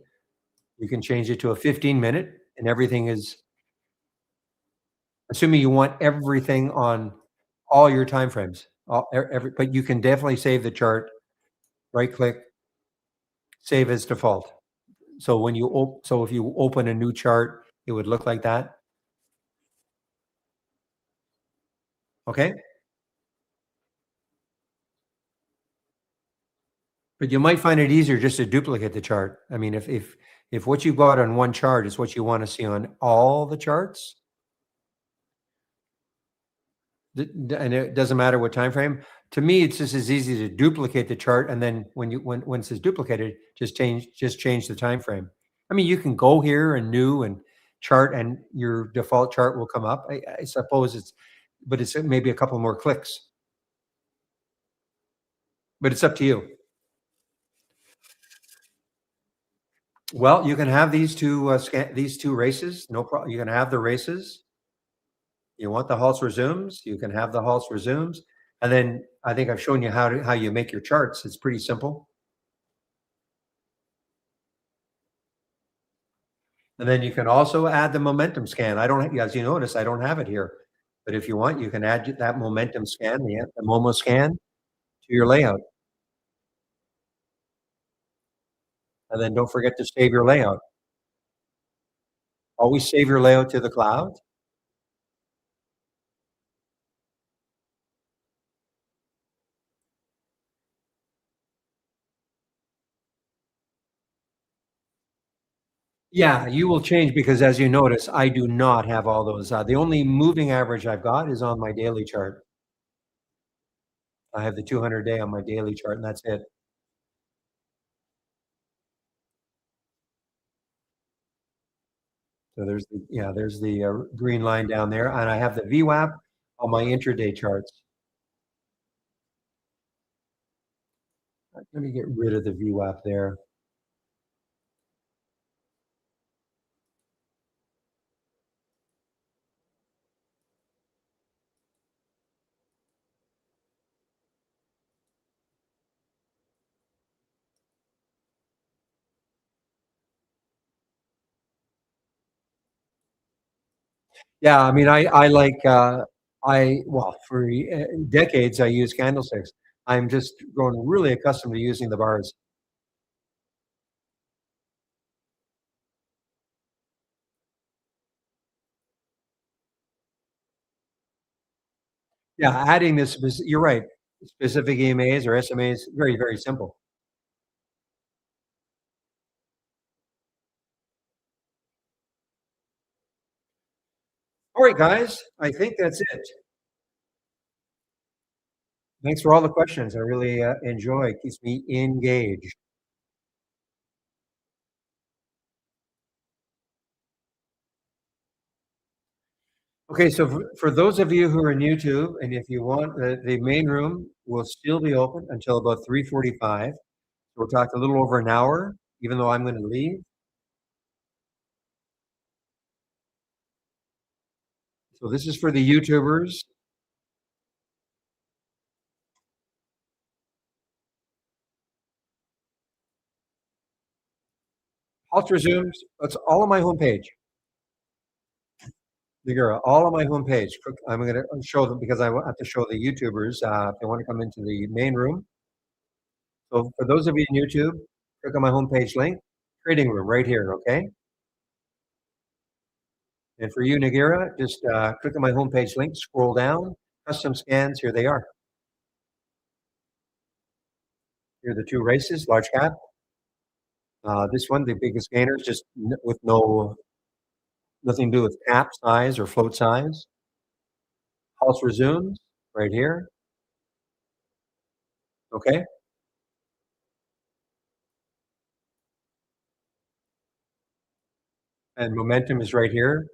you can change it to a 15 minute, and everything is, assuming you want everything on all your time frames. But you can definitely save the chart. Right click, save as default. So when so if you open a new chart, it would look like that. Okay. But you might find it easier just to duplicate the chart. I mean, if what you got on one chart is what you want to see on all the charts, and it doesn't matter what time frame. To me, it's just as easy to duplicate the chart, and then when it says duplicated, just change the time frame. I mean, you can go here and new and chart, and your default chart will come up. I suppose but it's maybe a couple more clicks. But it's up to you. Well, you can have these two races. No problem. You can have the races. You want the Halts resumes, you can have the Halts resumes. And then I think I've shown you how you make your charts. It's pretty simple. And then you can also add the momentum scan. I don't, as you notice, I don't have it here. But if you want, you can add that momentum scan, the Momo scan, to your layout. And then don't forget to save your layout. Always save your layout to the cloud. Yeah, you will change because as you notice, I do not have all those. The only moving average I've got is on my daily chart. I have the 200-day on my daily chart, and that's it. So there's the green line down there, and I have the VWAP on my intraday charts. Let me get rid of the VWAP there. Yeah, I mean, I like, well, for decades, I used candlesticks. I'm just growing really accustomed to using the bars. Yeah, adding this, you're right, specific EMAs or SMAs, very, very simple. All right, guys, I think that's it. Thanks for all the questions. I really enjoy. It keeps me engaged. Okay, so for those of you who are in YouTube, and if you want, the main room will still be open until about 3:45. We'll talk a little over an hour, even though I'm going to leave. So this is for the YouTubers. Pulse resumes. That's all on my homepage. All on my homepage. I'm going to show them because I have to show the YouTubers if they want to come into the main room. So for those of you in YouTube, click on my homepage link, trading room right here, okay? And for you, Nagira, just click on my homepage link, scroll down, custom scans, here they are. Here are the two races, large cap. This one, the biggest gainers, just with nothing to do with cap size or float size. Pulse resumes right here. Okay. And momentum is right here.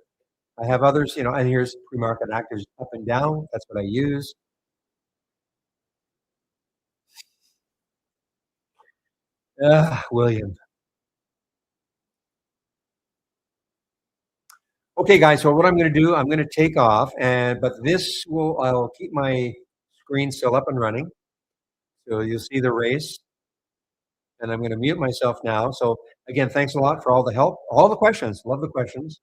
I have others, and here's pre-market actors up and down. That's what I use. William. Okay, guys. So what I'm going to do, I'm going to take off, but I'll keep my screen still up and running. So you'll see the race, and I'm going to mute myself now. So again, thanks a lot for all the help, all the questions. Love the questions.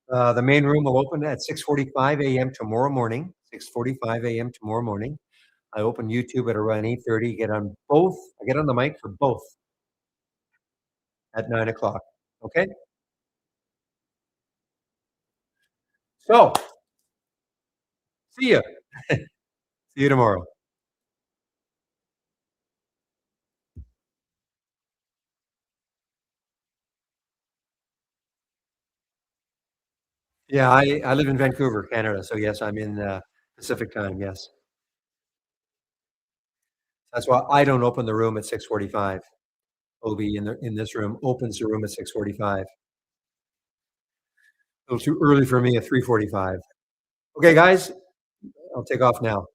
The main room will open at 6:45 a.m. tomorrow morning. 6:45 a.m. tomorrow morning. I open YouTube at around 8:30. Get on both. I get on the mic for both at 9 o'clock. Okay. So see you. See you tomorrow. Yeah, I live in Vancouver, Canada. So yes, I'm in Pacific time. Yes, that's why I don't open the room at 6:45. Obi in this room opens the room at 6:45. A little too early for me at 3:45. Okay, guys, I'll take off now.